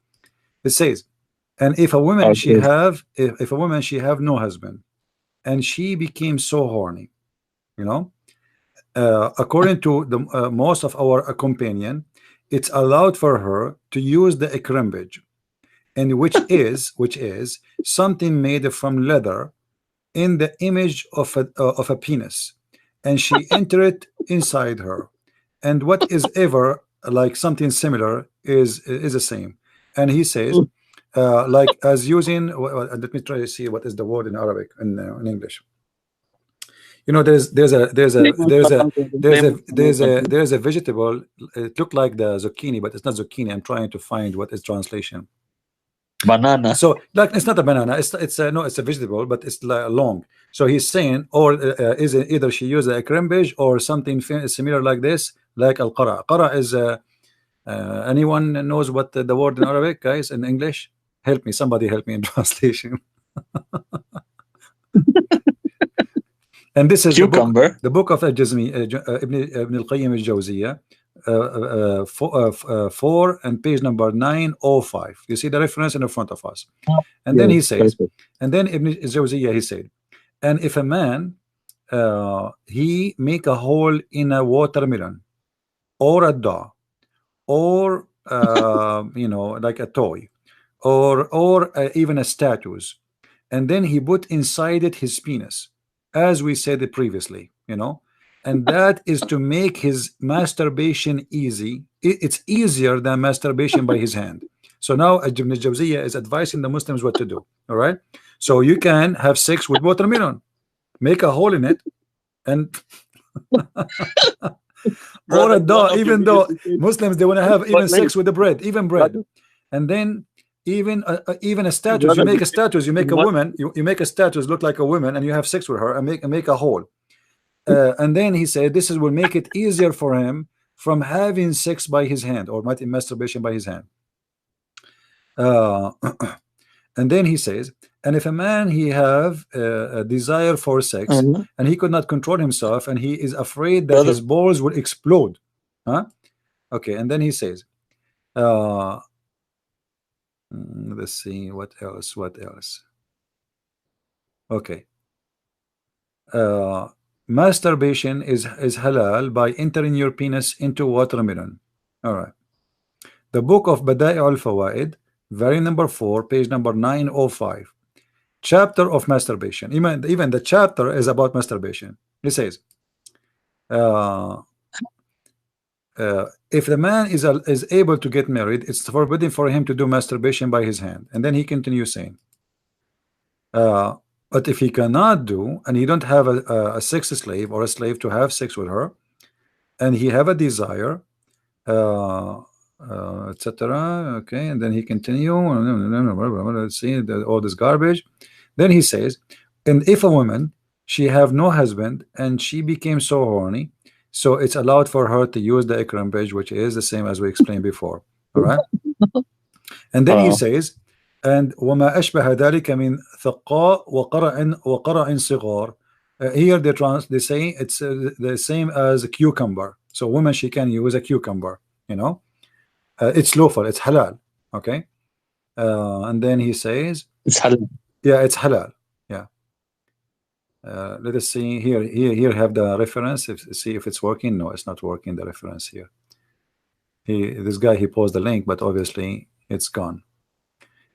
It says, and if a woman she have no husband, and she became so horny, you know, according to the most of our companion, it's allowed for her to use the ekrimbij, and which is something made from leather in the image of a penis, and she enter it inside her, and what is ever like something similar is the same. And he says, like as using, let me try to see what is the word in Arabic and in English. You know, there's a vegetable. It looked like the zucchini, but it's not zucchini. I'm trying to find what is translation.
Banana.
So like it's not a banana. It's no, it's a vegetable, but it's long. So he's saying, or is it either she used a ekrimbij or something similar like this, like al-qara. Qara is anyone knows what the word in Arabic, guys, in English? Help me, somebody help me in translation. And this is
cucumber.
The book of Al-Jazmi, Ibn al-Qayyim al-Jawziyya, 4 and page number 905. You see the reference in the front of us. And then he says, and then Ibn al-Jawziyya, he said, and if a man he make a hole in a watermelon or a dog or you know, like a toy or even a statues, and then he put inside it his penis, as we said it previously, you know, and that is to make his masturbation easy. It's easier than masturbation by his hand. So now Ibn al-Jawziyya is advising the Muslims what to do. All right, so you can have sex with watermelon, make a hole in it, and or a dog, even though Muslims, they want to have even sex with the bread, even bread, and then even a statue. You make a statue, you make a woman, you make a statue look like a woman, and you have sex with her and make a hole. And then he said this will make it easier for him from having sex by his hand or masturbation by his hand. And then he says, and if a man he have a desire for sex and he could not control himself and he is afraid that his balls will explode, okay, and then he says, let's see what else. Okay, masturbation is halal by entering your penis into watermelon. All right, the book of Bada'i al-Fawaid, volume number 4, page number 905, chapter of masturbation. Even the chapter is about masturbation. He says, if the man is able to get married, it's forbidden for him to do masturbation by his hand. And then he continues saying, but if he cannot do, and he don't have a sex slave or a slave to have sex with her, and he have a desire, etc. Okay, and then he continue. Let's see all this garbage. Then he says, and if a woman, she have no husband and she became so horny, so it's allowed for her to use the ikram page, which is the same as we explained before. All right. And then he says, and وما أشبه ذلك من ثقاء وقرع صغار. Here they say it's the same as a cucumber. So woman, she can use a cucumber, you know. It's lawful, it's halal. Okay. And then he says
It's halal.
Yeah, it's halal. Yeah. Let us see here have the reference, see if it's working. No, it's not working, the reference here. This guy, he posed the link, but obviously it's gone.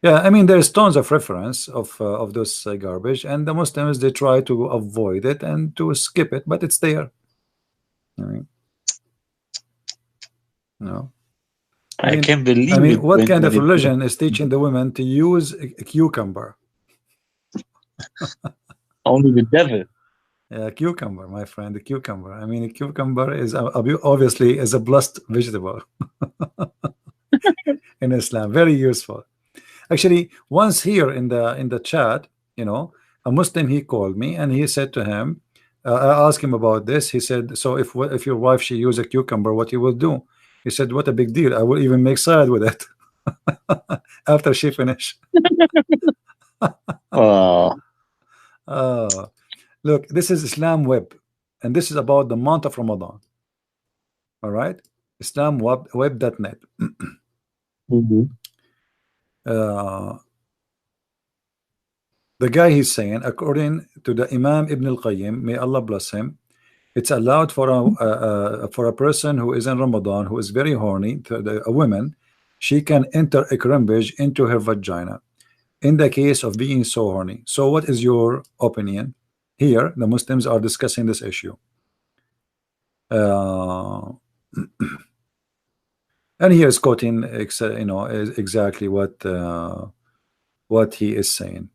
Yeah, I mean, there's tons of reference of those garbage, and the Muslims, they try to avoid it and to skip it, but it's there. I mean, no.
I can't believe
I mean,
it.
what kind of religion is teaching the women to use a cucumber?
Only the devil.
Yeah, cucumber, my friend, the cucumber. I mean, a cucumber is obviously is a blessed vegetable in Islam. Very useful. Actually, once here in the chat, you know, a Muslim, he called me and he said to him, I asked him about this. He said, so if your wife, she use a cucumber, what you will do? He said, what a big deal. I will even make salad with it after she finish.
Oh.
Look, this is Islam Web, and this is about the month of Ramadan. All right, islamweb.net. The guy, he's saying, according to the Imam Ibn al-Qayyim, may Allah bless him, it's allowed for a person who is in Ramadan, who is very horny, a woman, she can enter a crimbage into her vagina in the case of being so horny. So what is your opinion? Here the Muslims are discussing this issue, and he is quoting, you know, exactly what he is saying.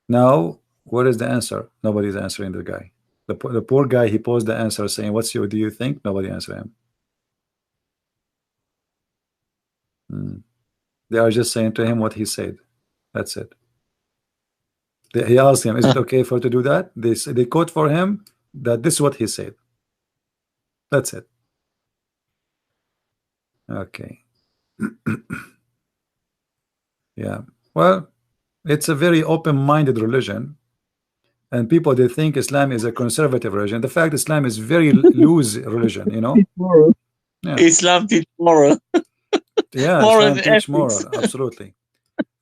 Now, what is the answer? Nobody's answering the guy. The poor guy, he posed the answer saying, "What's your? Do you think?" Nobody answered him. They are just saying to him what he said. That's it. He asked him, "Is it okay for to do that?" They quote for him that this is what he said. That's it. Okay. Yeah. Well, it's a very open-minded religion, and people, they think Islam is a conservative religion. The fact Islam is very loose religion, you know.
Yeah. Islam teach moral.
Yeah, moral Islam teach moral. Absolutely.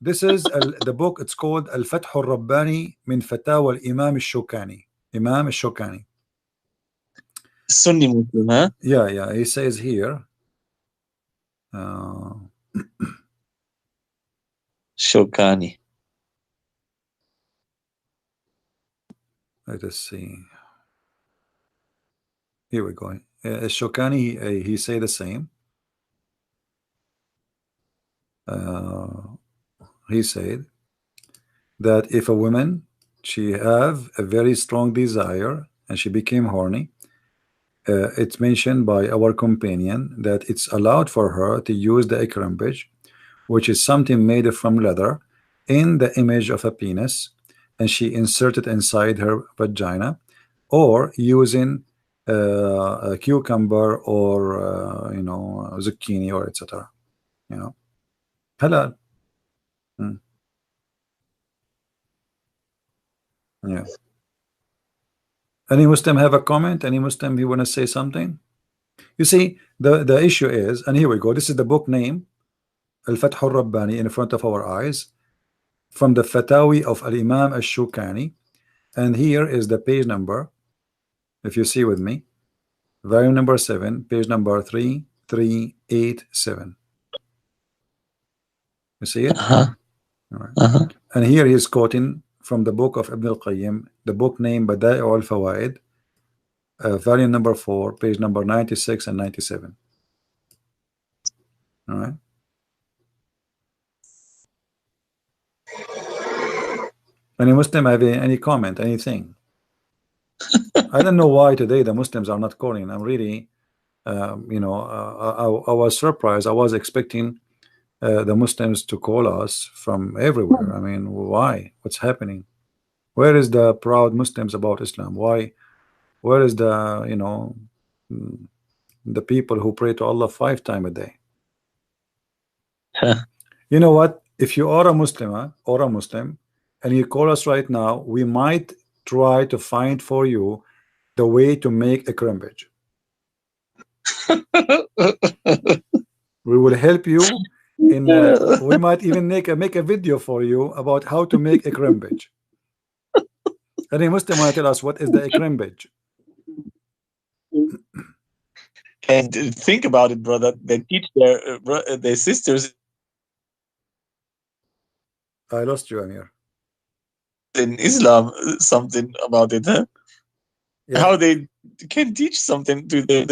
This is the book. It's called Al-Fath al-Rabbani min Fatawa al-Imam al-Shawkani. Imam al-Shawkani.
Sunni Muslim, huh?
Yeah, yeah. He says here.
Shawkani.
Let us see. Here we go. Shawkani, he say the same. He said that if a woman, she have a very strong desire and she became horny, it's mentioned by our companion that it's allowed for her to use the ikram, which is something made from leather, in the image of a penis, and she inserted inside her vagina, or using a cucumber or you know, zucchini or etc. You know, halal. Yeah. Any Muslim have a comment? Any Muslim, you want to say something? You see, the issue is, and here we go. This is the book name, Al-Fath al-Rabbani, in front of our eyes, from the Fatawi of Al-Imam al-Shawkani, and here is the page number. If you see with me, volume number 7, page number 3387. You see it?
Uh-huh.
All right.
Uh-huh.
And here he's quoting from the book of Ibn al-Qayyim, the book named Bada'i al-Fawaid, volume number 4, page number 96 and 97. All right. Any Muslim have any comment, anything? I don't know why today the Muslims are not calling. I'm really, you know, I was surprised. I was expecting the Muslims to call us from everywhere. I mean, why? What's happening? Where is the proud Muslims about Islam? Why? Where is the, you know, the people who pray to Allah 5 times a day? You know what? If you are a Muslim or a Muslim and you call us right now, we might try to find for you the way to make a crimbage. We will help you in we might even make a video for you about how to make a crimbage. Any Muslim want to tell us what is the crimbage?
And think about it, brother. They teach their sisters
I lost you, Amir.
in Islam something about it, huh?
Yeah.
How they can teach something to their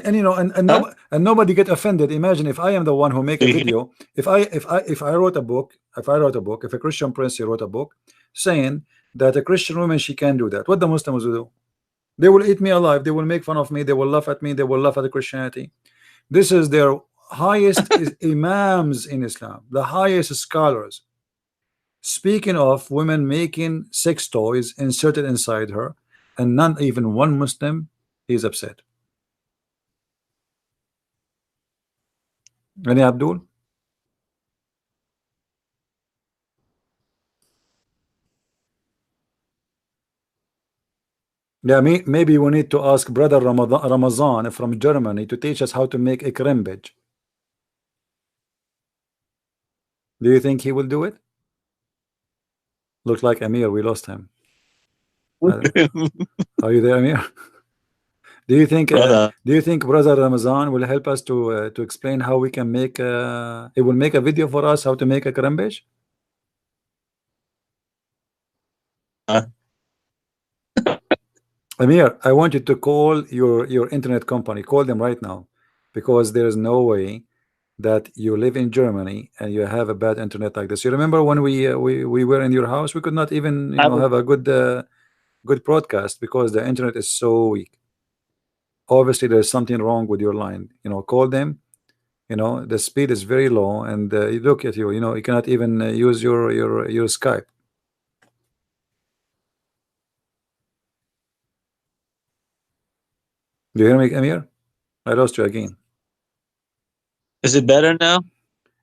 And you know, and nobody get offended. Imagine if I am the one who make a video. If I wrote a book, if a Christian prince wrote a book saying that a Christian woman, she can do that, what the Muslims will do? They will eat me alive. They will make fun of me. They will laugh at me. They will laugh at the Christianity. This is their highest imams in Islam, the highest scholars. Speaking of women making sex toys inserted inside her, and not even one Muslim is upset. Any Abdul? Yeah, maybe we need to ask brother Ramazan from Germany to teach us how to make a crimbage. Do you think he will do it? Looks like Amir, we lost him. Are you there, Amir? Do you think brother Ramazan will help us to explain how we can make he will make a video for us how to make a crimbage? Amir, I want you to call your internet company. Call them right now, because there is no way that you live in Germany and you have a bad internet like this. You remember when we were in your house, we could not even have a good broadcast because the internet is so weak. Obviously there's something wrong with your line. Call them. The speed is very low, and look at you. You cannot even use your Skype. Do you hear me, Amir? I lost you again.
Is it better now?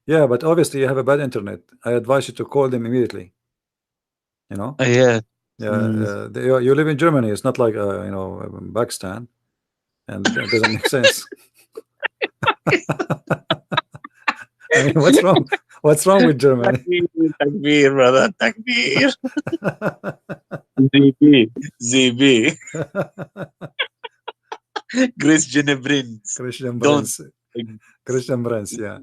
Yeah, but obviously you have a bad internet. I advise you to call them immediately.
Yeah.
You live in Germany. It's not like Pakistan, and that doesn't make sense. I mean, what's wrong? What's wrong with Germany?
Takbir, brother. Takbir. ZB. Christian Prince.
Christian Prince, yeah.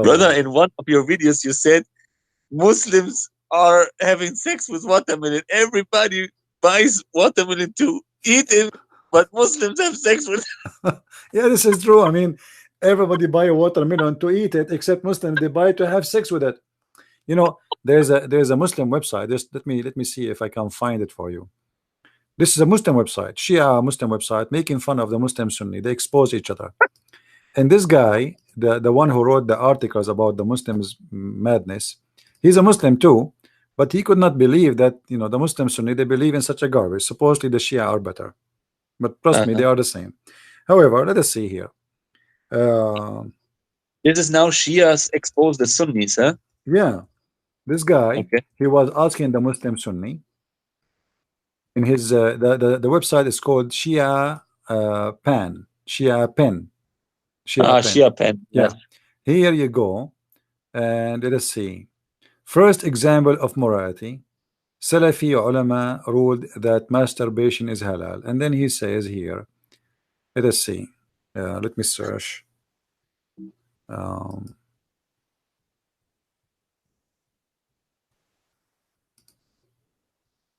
Brother, in one of your videos, you said Muslims are having sex with watermelon. Everybody buys watermelon to eat it, but Muslims have sex with
Yeah, this is true. I mean, everybody buy a watermelon to eat it, except Muslims. They buy it to have sex with it. There's a Muslim website. Let me see if I can find it for you. This is a Muslim website, Shia Muslim website, making fun of the Muslim Sunni. They expose each other. And this guy, the one who wrote the articles about the Muslims' madness, he's a Muslim too, but he could not believe that the Muslim Sunni, they believe in such a garbage. Supposedly the Shia are better, but trust me, they are the same. However, let us see here.
This is now Shias expose the Sunnis, huh?
Yeah, this guy, he was asking the Muslim Sunni. In his the website is called Shia Pen. Shia Pen.
Yeah.
Here you go, and let us see. First example of morality. Salafi ulama ruled that masturbation is halal, and then he says here. Let us see. Let me search.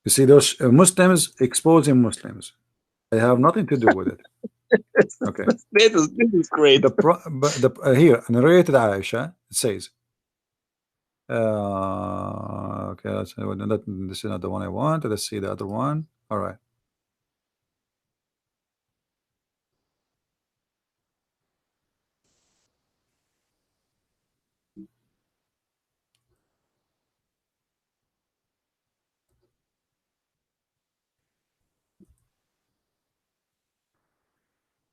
You see those Muslims exposing Muslims. They have nothing to do with it. Okay.
This is great.
Here, narrated Aisha, it says, okay, this is not the one I want. Let's see the other one. All right.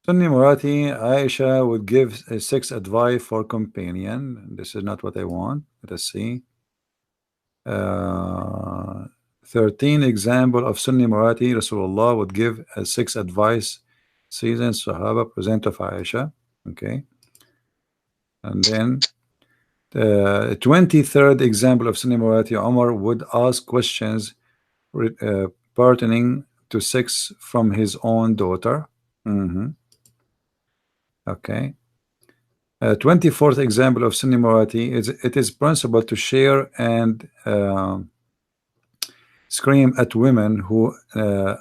Sunni Murati, Aisha would give a sex advice for companion. This is not what I want. Let us see. 13 example of Sunni Murati. Rasulullah would give a sex advice. Season Sahaba present of Aisha. Okay. And then the 23rd example of Sunni Murati, Umar would ask questions pertaining to sex from his own daughter. Okay. 24th example of Sunni Murati is it is principle to share and scream at women who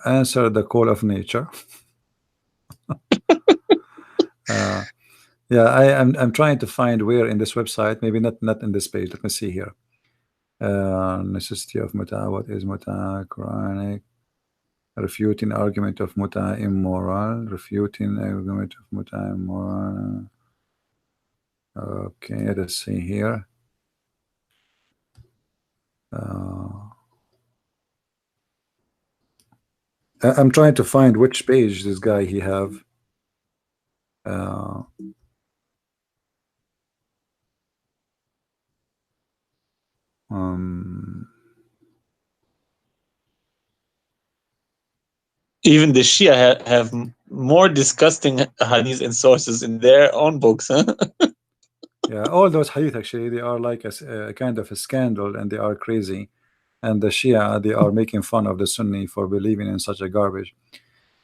answer the call of nature. Yeah, I'm trying to find where in this website, maybe not in this page. Let me see here. Necessity of muta. What is muta? Quranic. Refuting argument of muta immoral. Refuting argument of muta immoral. Okay, let's see here. I'm trying to find which page this guy he have.
Even the Shia have more disgusting hadiths and sources in their own books, huh?
Yeah, all those hadith actually, they are like a kind of a scandal, and they are crazy. And the Shia, they are making fun of the Sunni for believing in such a garbage.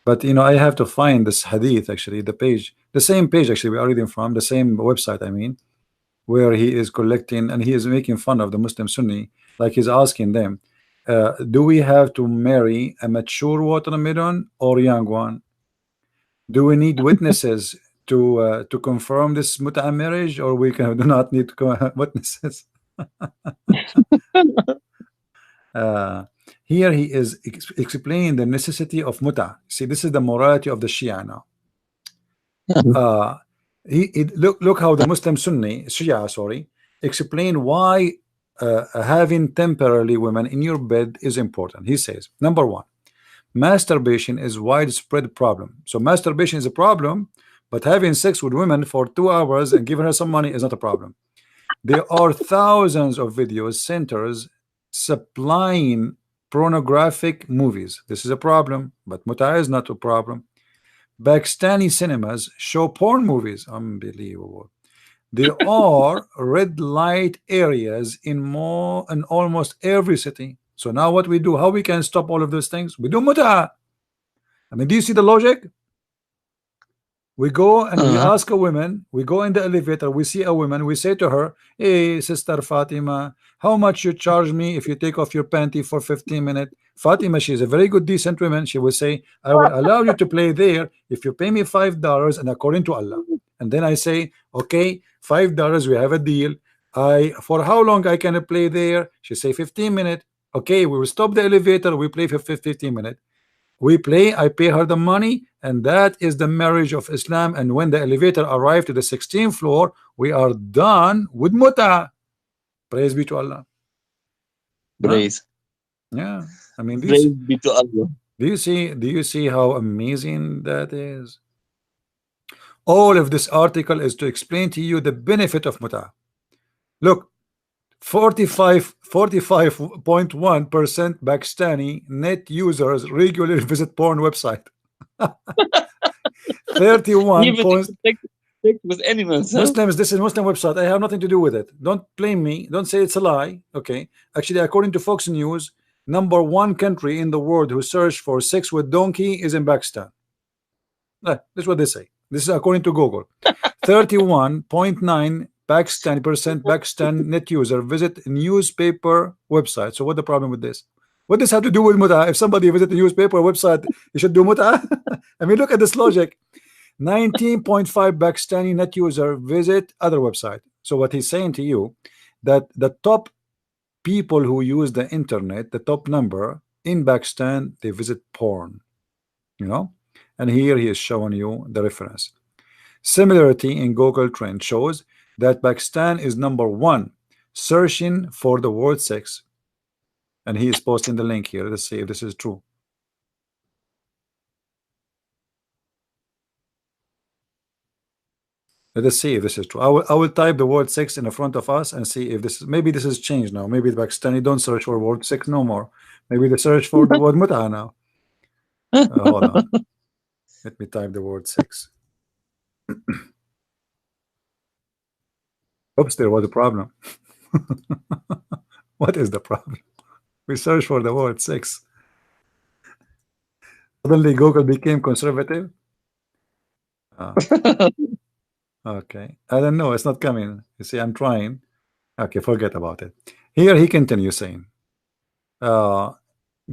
But you know, I have to find this hadith actually, the page, the same page actually we are reading from, the same website, I mean, where he is collecting and he is making fun of the Muslim Sunni, like he's asking them, do we have to marry a mature watermelon or young one? Do we need witnesses to confirm this muta marriage, or we do not need witnesses? Here he is explaining the necessity of muta. See, this is the morality of the Shia now. Look how the Muslim Shia, sorry, explain why having temporarily women in your bed is important. He says, number one, masturbation is widespread problem. So masturbation is a problem, but having sex with women for 2 hours and giving her some money is not a problem. There are thousands of videos centers supplying pornographic movies. This is a problem, but muta is not a problem. Pakistani cinemas show porn movies. Unbelievable. There are red light areas in almost every city. So now what we do, how we can stop all of those things? We do muta. I mean, do you see the logic? We go and we ask a woman, we go in the elevator, we see a woman, we say to her, hey, Sister Fatima, how much you charge me if you take off your panty for 15 minutes? Fatima, she's a very good, decent woman. She will say, I will allow you to play there if you pay me $5 and according to Allah. And then I say, okay, $5, we have a deal. For how long I can play there? She say 15 minutes. Okay, we will stop the elevator, we play for 15 minutes. We play, I pay her the money, and that is the marriage of Islam. And when the elevator arrived to the 16th floor, we are done with muta. Praise be to Allah.
Praise.
Yeah, I mean,
praise be to Allah.
Do you see how amazing that is? All of this article is to explain to you the benefit of muta. Look, 45.1% Pakistani net users regularly visit porn website. 31 points
with animals, huh?
Muslims, this is Muslim website. I have nothing to do with it. Don't blame me. Don't say it's a lie. Okay, actually, according to Fox News, #1 country in the world who search for sex with donkey is in Pakistan. That's what they say. This is according to Google. 31.9% Pakistan net user visit newspaper website. So what the problem with this? What does have to do with muta? If somebody visit the newspaper website, you should do muta. I mean, look at this logic. 19.5 Pakistani net user visit other website. So what he's saying to you, that the top people who use the internet, the top number in Pakistan, they visit porn, you know. And here he is showing you the reference. Similarity in Google Trend shows that Pakistan is #1 searching for the word sex, and he is posting the link here. Let's see if this is true. Let us see if this is true. I will type the word sex in the front of us and see if this is, maybe this has changed now. Maybe the Pakistani don't search for word sex no more. Maybe they search for the word muta now. Hold on. Let me type the word sex. Oops, there was a problem. What is the problem? We search for the word sex. Suddenly Google became conservative. Okay, I don't know, it's not coming. You see, I'm trying. Okay, forget about it. Here he continues saying,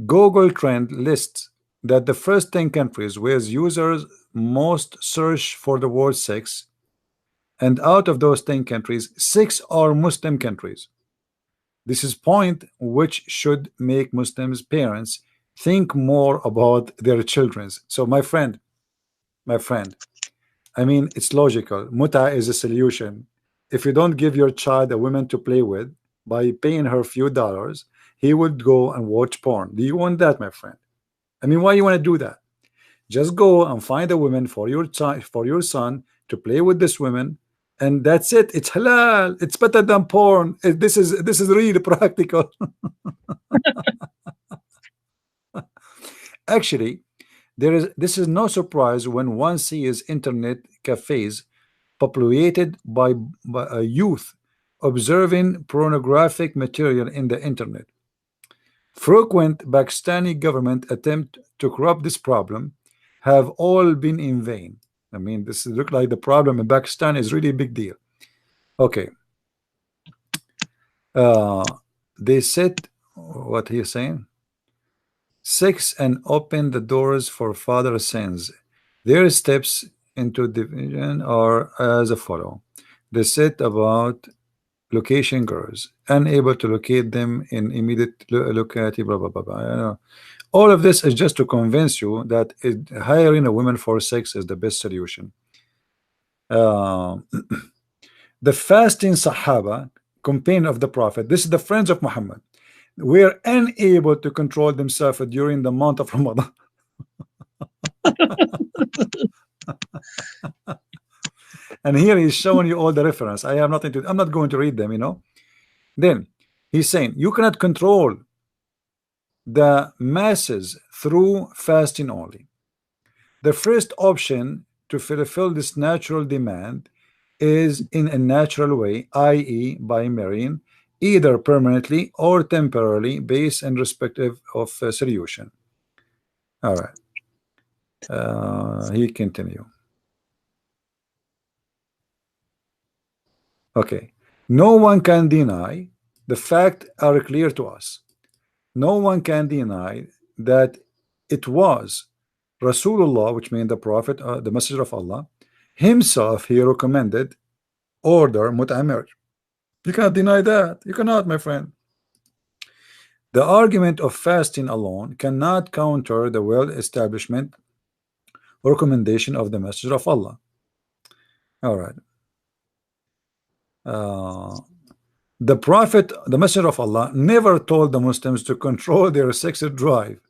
Google Trend lists that the first 10 countries where users most search for the word sex, and out of those 10 countries, 6 are Muslim countries. This is point which should make Muslims parents think more about their children's. So my friend, I mean, it's logical. Muta is a solution. If you don't give your child a woman to play with by paying her a few dollars, he would go and watch porn. Do you want that, my friend? I mean, why you want to do that? Just go and find a woman for your child, for your son, to play with this woman, and that's it. It's halal. It's better than porn. This is really practical. Actually, this is no surprise when one sees internet cafes populated by youth observing pornographic material in the internet. Frequent Pakistani government attempt to curb this problem have all been in vain. I mean, this look like the problem in Pakistan is really a big deal. Okay. They said what he's saying. 6 and open the doors for further sins. Their steps into division are as follow. They said about location girls, unable to locate them in immediate locality, blah blah blah blah. I know. All of this is just to convince you that hiring a woman for sex is the best solution. The fasting Sahaba, companion of the Prophet, this is the friends of Muhammad, were unable to control themselves during the month of Ramadan. And here he's showing you all the reference. I have nothing to, I'm not going to read them, you know. Then he's saying you cannot control the masses through fasting only. The first option to fulfill this natural demand is in a natural way, i.e. by marrying, either permanently or temporarily, based and respective of solution. All right. He continue. Okay. No one can deny the fact are clear to us. No one can deny that it was Rasulullah, which means the Prophet, the Messenger of Allah, himself, he recommended order mut'a marriage. You cannot deny that. You cannot, my friend. The argument of fasting alone cannot counter the well-establishment recommendation of the Messenger of Allah. All right. The Prophet, the Messenger of Allah, never told the Muslims to control their sexual drive.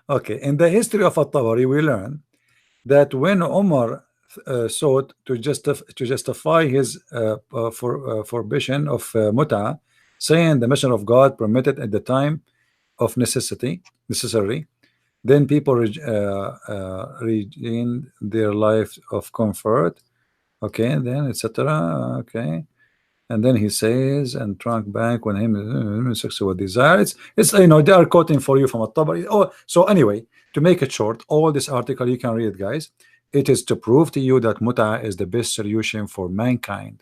Okay, in the history of At-Tabari, we learn that when Umar sought to justify his prohibition of mut'a, saying the Messenger of God permitted at the time of necessary, then people regained their life of comfort. Okay, then etc. Okay, And then he says, and trunk back when him sexual desires. It's they are quoting for you from a tabari. Oh, so anyway, to make it short, all this article you can read, guys. It is to prove to you that muta is the best solution for mankind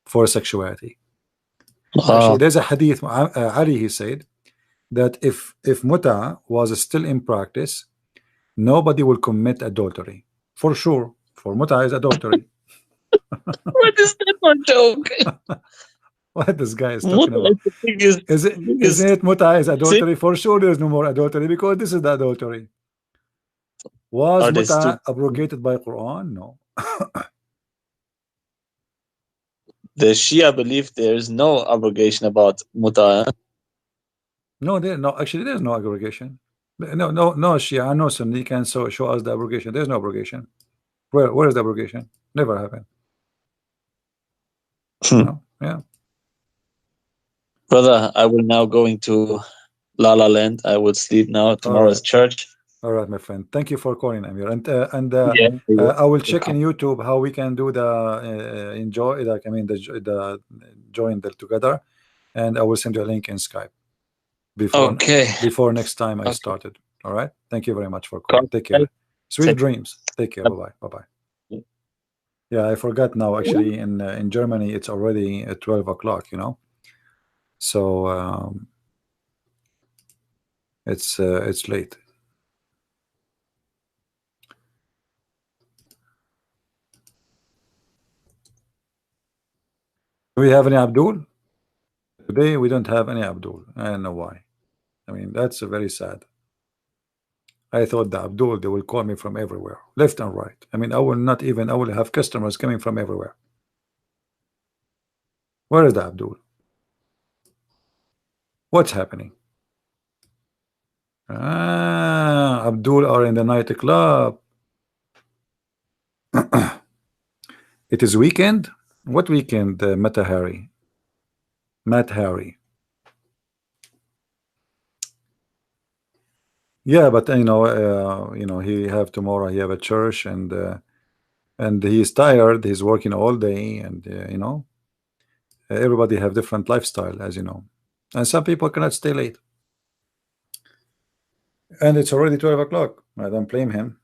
for sexuality. Actually, there's a hadith. Ali, he said that if muta was still in practice, nobody will commit adultery for sure. For muta is adultery.
What is that for joke?
What this guy is talking about? Isn't it muta is adultery? For sure there's no more adultery because this is the adultery. Was muta abrogated by Quran? No.
The Shia believe there is no abrogation about muta.
No, actually there's no abrogation. No, Shia, no Sunni can show us the abrogation. There's no abrogation. Where is the abrogation? Never happened. No? Yeah.
Brother, I will now go into La La Land. I will sleep now. Tomorrow is church.
All right, my friend. Thank you for calling, Amir. And I will check in YouTube how we can do the the join them together, and I will send you a link in Skype before next time I started. All right. Thank you very much for calling. Take care. Sweet dreams. Take care. Bye bye. Yeah, I forgot now. Actually, in Germany, it's already at 12 o'clock. You know, so it's late. Do we have any Abdul? Today we don't have any Abdul. I don't know why. I mean, that's very sad. I thought the Abdul, they will call me from everywhere, left and right. I mean, I will have customers coming from everywhere. Where is the Abdul? What's happening? Abdul are in the nightclub. It is weekend. What weekend, Matt Harry? Yeah, but you know, he have tomorrow. He have a church, and he's tired. He's working all day, and you know, everybody have different lifestyle, as you know, and some people cannot stay late. And it's already 12 o'clock. I don't blame him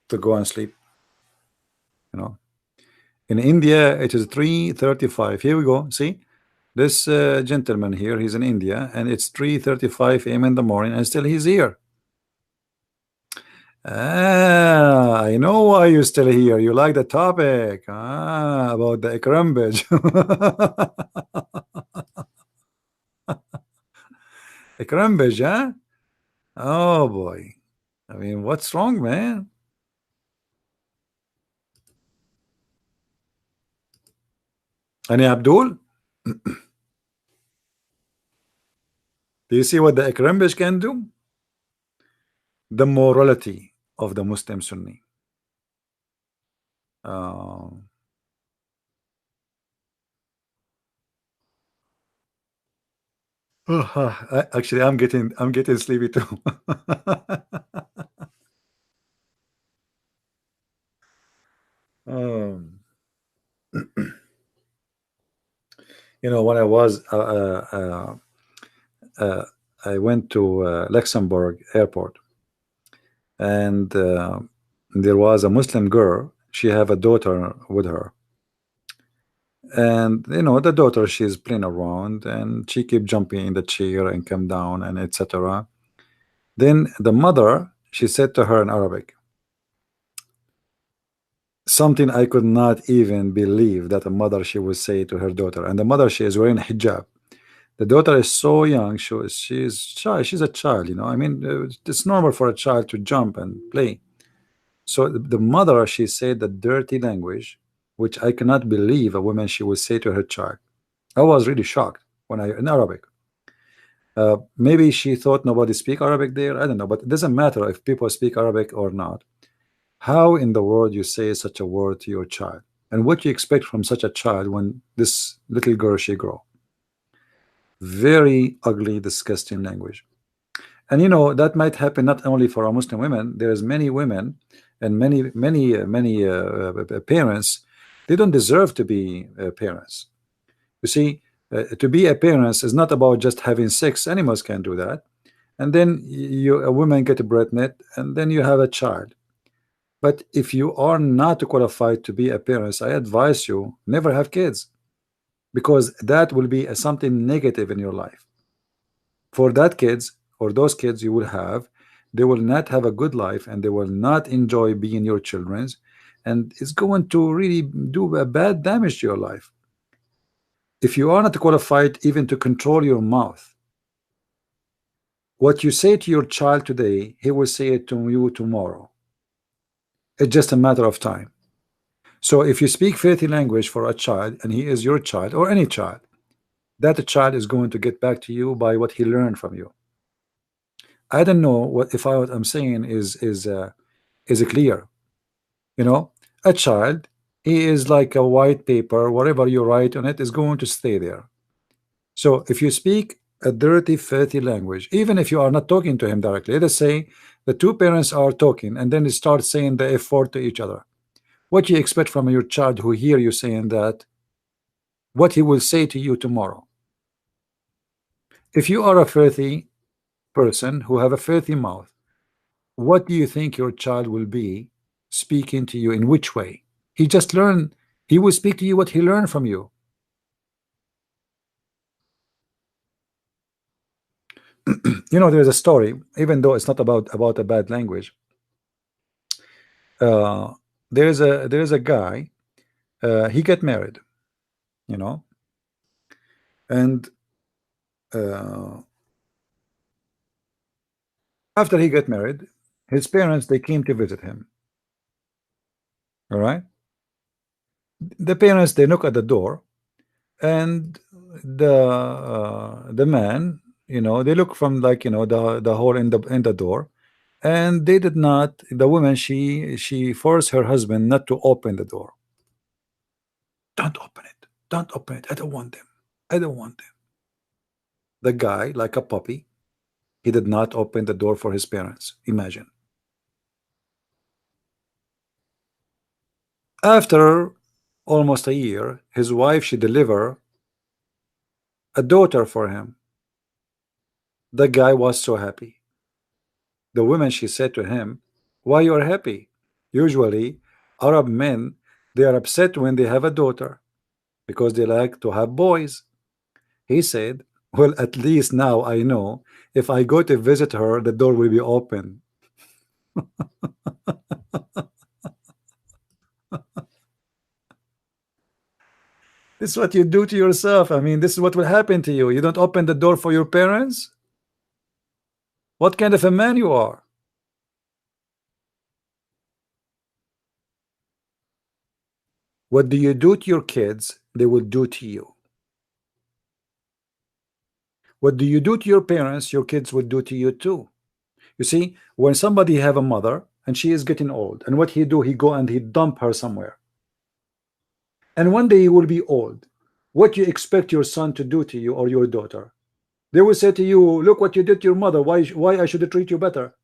to go and sleep. You know. In India, it is 3:35. Here we go. See, this gentleman here, he's in India, and it's 3:35 a.m. in the morning, and still he's here. I know why you're still here. You like the topic about the Ikram-Bej. Ikram-Bej, huh? Oh boy. I mean, what's wrong, man? Any Abdul? Do you see what the Ikram-Bej can do? The morality of the Muslim Sunni. Actually, I'm getting sleepy too. You know, when I was I went to Luxembourg airport, and there was a Muslim girl. She have a daughter with her, and you know, the daughter, she's playing around, and she keep jumping in the chair and come down and etc. Then the mother, she said to her in Arabic something I could not even believe that a mother she would say to her daughter, and the mother, she is wearing hijab. The daughter is so young, she's shy. She's a child, you know. I mean, it's normal for a child to jump and play. So the mother, she said the dirty language, which I cannot believe a woman she would say to her child. I was really shocked when in Arabic. Maybe she thought nobody speak Arabic there. I don't know, but it doesn't matter if people speak Arabic or not. How in the world you say such a word to your child, and what you expect from such a child when this little girl she grow? Very ugly, disgusting language. And you know, that might happen not only for our Muslim women. There's many women and many parents They don't deserve to be parents. You see, to be a parent is not about just having sex. Animals can do that. And then a woman get a pregnant, and then you have a child. But if you are not qualified to be a parent, I advise you never have kids, because that will be something negative in your life. For that kids, or those kids you will have, they will not have a good life, and they will not enjoy being your children's, and it's going to really do a bad damage to your life. If you are not qualified even to control your mouth, what you say to your child today, he will say it to you tomorrow. It's just a matter of time. So if you speak filthy language for a child, and he is your child or any child, that child is going to get back to you by what he learned from you. I don't know what I'm saying is clear. You know, a child, he is like a white paper. Whatever you write on it is going to stay there. So if you speak a dirty, filthy language, even if you are not talking to him directly, let us say the two parents are talking, and then they start saying the F word to each other. What do you expect from your child who hear you saying that? What he will say to you tomorrow? If you are a filthy person who have a filthy mouth, what do you think your child will be speaking to you? In which way? He just learned. He will speak to you what he learned from you. You know, there's a story, even though it's not about a bad language. There's a guy. He get married, you know, and after he got married, his parents, they came to visit him. All right. The parents, they knock at the door, and the man, you know, they look from, like, you know, the hole in the door, and they did not. The woman, she forced her husband not to open the door. Don't open it. Don't open it. I don't want them. I don't want them. The guy, like a puppy, he did not open the door for his parents. Imagine. After almost a year, his wife, she delivered a daughter for him. The guy was so happy. The woman, she said to him, why you are happy? Usually Arab men, they are upset when they have a daughter because they like to have boys. He said, well, at least now I know if I go to visit her, the door will be open. This is what you do to yourself. I mean, this is what will happen to you. You don't open the door for your parents? What kind of a man you are? What do you do to your kids, they will do to you. What do you do to your parents, your kids will do to you too. You see, when somebody have a mother and she is getting old, and what he do, he go and he dump her somewhere. And one day he will be old. What you expect your son to do to you, or your daughter? They will say to you, look what you did to your mother. Why I should treat you better?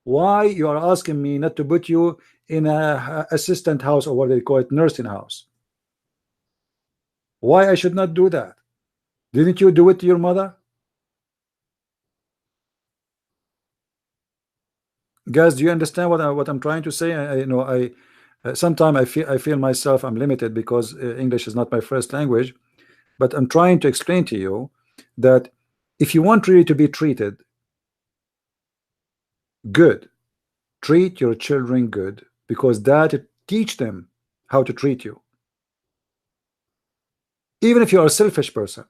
Why you are asking me not to put you in a assistant house, or what they call it, nursing house? Why I should not do that? Didn't you do it to your mother? Guys, do you understand what I'm trying to say? You know, sometimes I feel myself I'm limited because English is not my first language, but I'm trying to explain to you that if you want really to be treated good, treat your children good, because that teach them how to treat you. Even if you are a selfish person,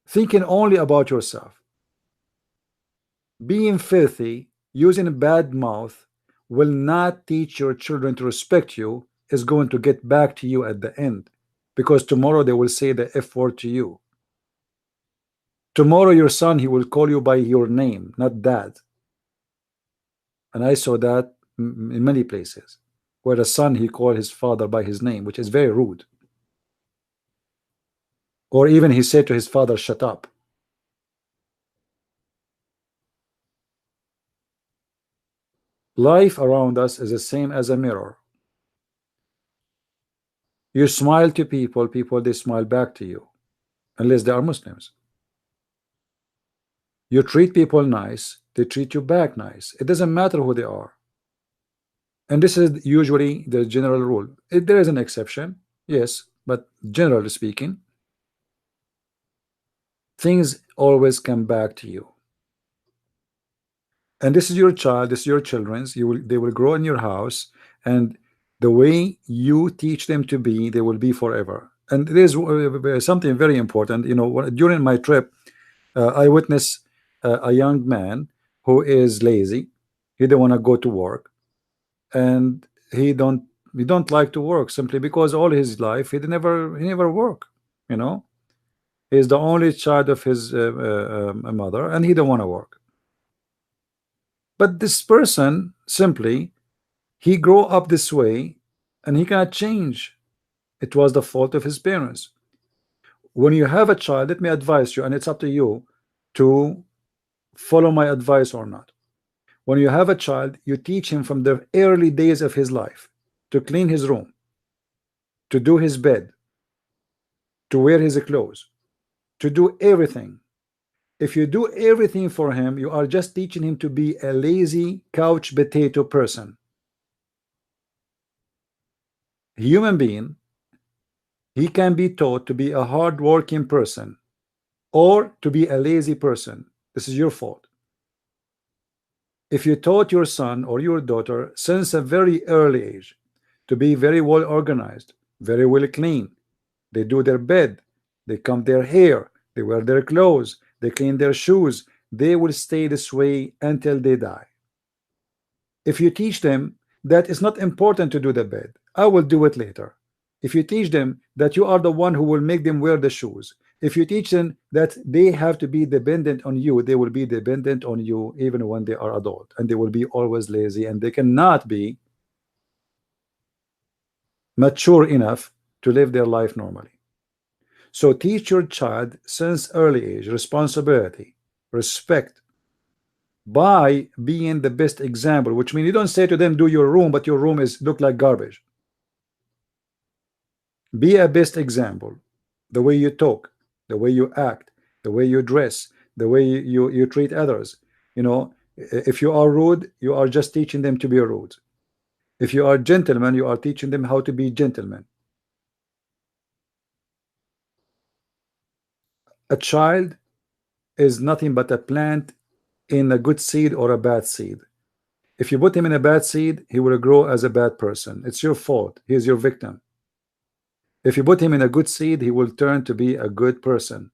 thinking only about yourself, being filthy, using a bad mouth will not teach your children to respect you. Is going to get back to you at the end, because tomorrow they will say the F word to you. Tomorrow your son, he will call you by your name, not dad. And I saw that in many places, where a son, he called his father by his name, which is very rude. Or even he said to his father, shut up. Life around us is the same as a mirror. You smile to people, they smile back to you, unless they are Muslims. You treat people nice, they treat you back nice. It doesn't matter who they are. And this is usually the general rule. There is an exception, yes, but generally speaking, things always come back to you. And this is your child, this is your children's. They will grow in your house, and the way you teach them to be, they will be forever. And there's something very important. You know, during my trip, I witnessed a young man who is lazy. He don't want to go to work, and he don't like to work simply because all his life he never work. You know, he's the only child of his mother, and he don't want to work. But this person simply he grew up this way, and he cannot change. It was the fault of his parents. When you have a child, let me advise you, and it's up to you to follow my advice or not. When you have a child, you teach him from the early days of his life to clean his room, to do his bed, to wear his clothes, to do everything. If you do everything for him, you are just teaching him to be a lazy couch potato person. Human being, he can be taught to be a hard-working person or to be a lazy person. This is your fault. If you taught your son or your daughter since a very early age to be very well organized, very well clean, they do their bed, they comb their hair, they wear their clothes, they clean their shoes, they will stay this way until they die. If you teach them that it's not important to do the bed, I will do it later. If you teach them that you are the one who will make them wear the shoes, if you teach them that they have to be dependent on you, they will be dependent on you even when they are adult, and they will be always lazy, and they cannot be mature enough to live their life normally. So teach your child since early age responsibility, respect, by being the best example, which means you don't say to them do your room, but your room is look like garbage. Be a best example. The way you talk, the way you act, the way you dress, the way you treat others. You know, if you are rude, you are just teaching them to be rude. If you are gentleman, you are teaching them how to be gentlemen. A child is nothing but a plant in a good seed or a bad seed. If you put him in a bad seed, he will grow as a bad person. It's your fault. He is your victim. If you put him in a good seed, he will turn to be a good person.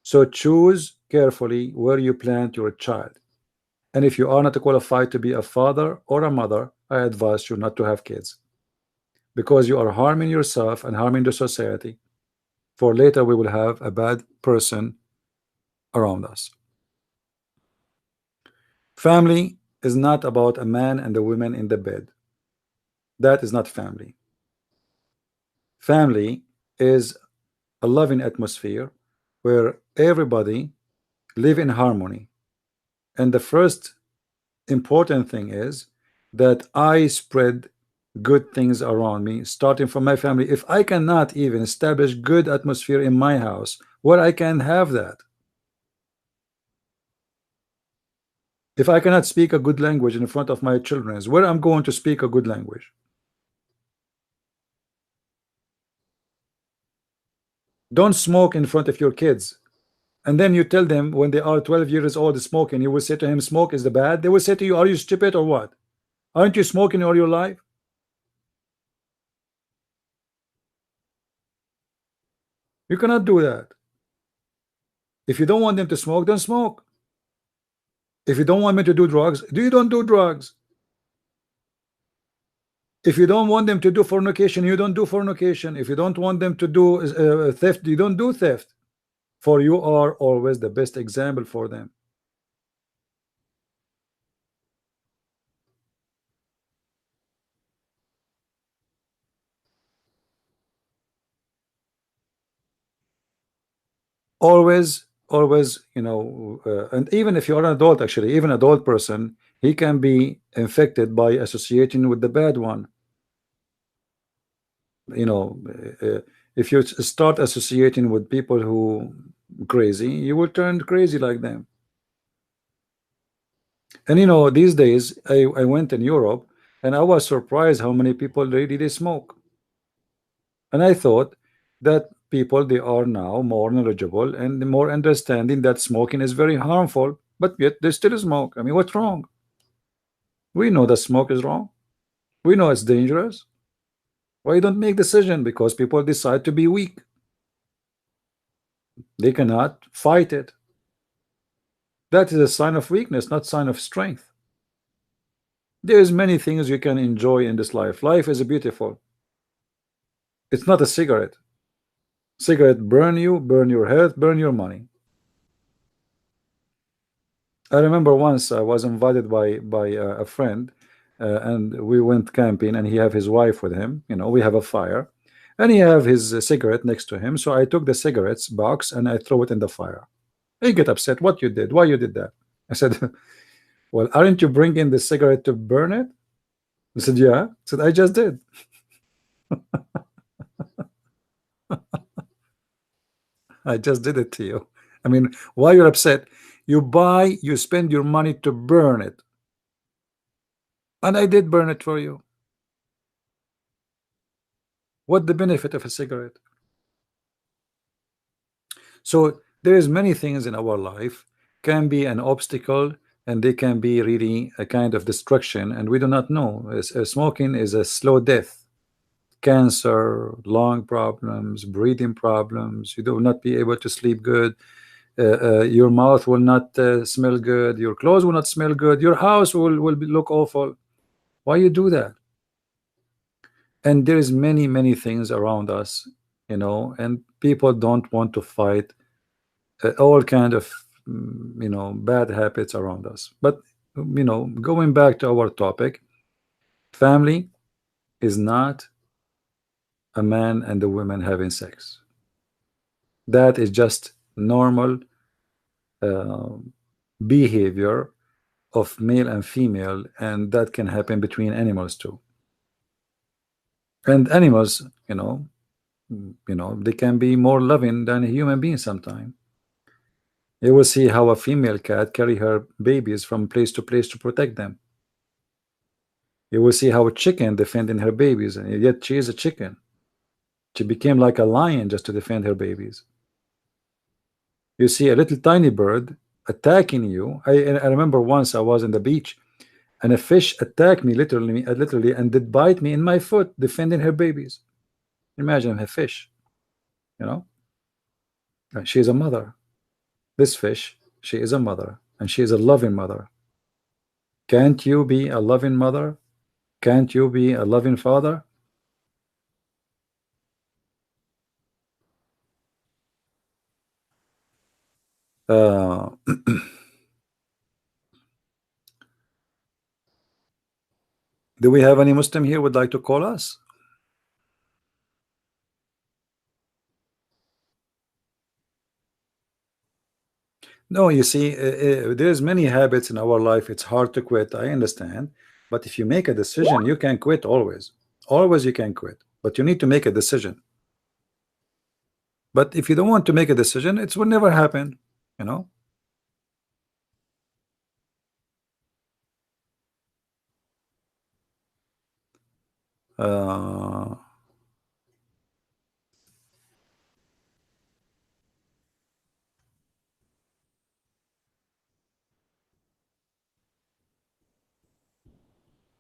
So choose carefully where you plant your child. And if you are not qualified to be a father or a mother, I advise you not to have kids, because you are harming yourself and harming the society. For later we will have a bad person around us. Family is not about a man and a woman in the bed. That is not family. Family is a loving atmosphere where everybody live in harmony. And the first important thing is that I spread good things around me, starting from my family. If I cannot even establish good atmosphere in my house, where I can have that? If I cannot speak a good language in front of my children, where I'm going to speak a good language? Don't smoke in front of your kids, and then you tell them when they are 12 years old smoking. You will say to him, smoke is the bad. They will say to you, are you stupid or what? Aren't you smoking all your life? You cannot do that. If you don't want them to smoke, don't smoke. If you don't want them to do drugs, don't do drugs. If you don't want them to do fornication, you don't do fornication. If you don't want them to do theft, you don't do theft. For you are always the best example for them. Always, you know, and even if you are an adult, actually, even an adult person, he can be infected by associating with the bad one. You know, if you start associating with people who crazy, you will turn crazy like them. And you know, these days I went in Europe and I was surprised how many people really they smoke. And I thought that people they are now more knowledgeable and more understanding that smoking is very harmful, but yet they still smoke. I mean, what's wrong? We know that smoke is wrong. We know it's dangerous. Why you don't make decision? Because people decide to be weak. They cannot fight it. That is a sign of weakness, not sign of strength. There is many things you can enjoy in this life. Life is beautiful. It's not a cigarette. Cigarette burn you, burn your health, burn your money. I remember once I was invited by a friend, and we went camping, and he have his wife with him. You know, we have a fire, and he have his cigarette next to him. So I took the cigarettes box and I throw it in the fire. He get upset. What you did? Why you did that? I said, well, aren't you bringing the cigarette to burn it? He said, yeah. I said, I just did. I just did it to you. I mean, why you're upset? You spend your money to burn it. And I did burn it for you. What the benefit of a cigarette? So there is many things in our life can be an obstacle, and they can be really a kind of destruction, and we do not know. Smoking is a slow death. Cancer, lung problems, breathing problems. You will not be able to sleep good. Your mouth will not smell good. Your clothes will not smell good. Your house will look awful. Why you do that? And there is many things around us, you know, and people don't want to fight all kind of you know, bad habits around us. But you know, going back to our topic, family is not a man and a woman having sex. That is just normal behavior of male and female, and that can happen between animals too. And animals, you know, they can be more loving than a human being sometimes. You will see how a female cat carry her babies from place to place to protect them. You will see how a chicken defending her babies, and yet she is a chicken. She became like a lion just to defend her babies. You see a little tiny bird attacking you. I remember once I was on the beach, and a fish attacked me literally, and did bite me in my foot, defending her babies. Imagine a fish, you know. She is a mother. This fish, she is a mother, and she is a loving mother. Can't you be a loving mother? Can't you be a loving father? Do we have any Muslim here would like to call us? No, you see, there's many habits in our life. It's hard to quit. I understand. But if you make a decision, you can quit always. Always you can quit. But you need to make a decision. But if you don't want to make a decision, it will never happen, you know.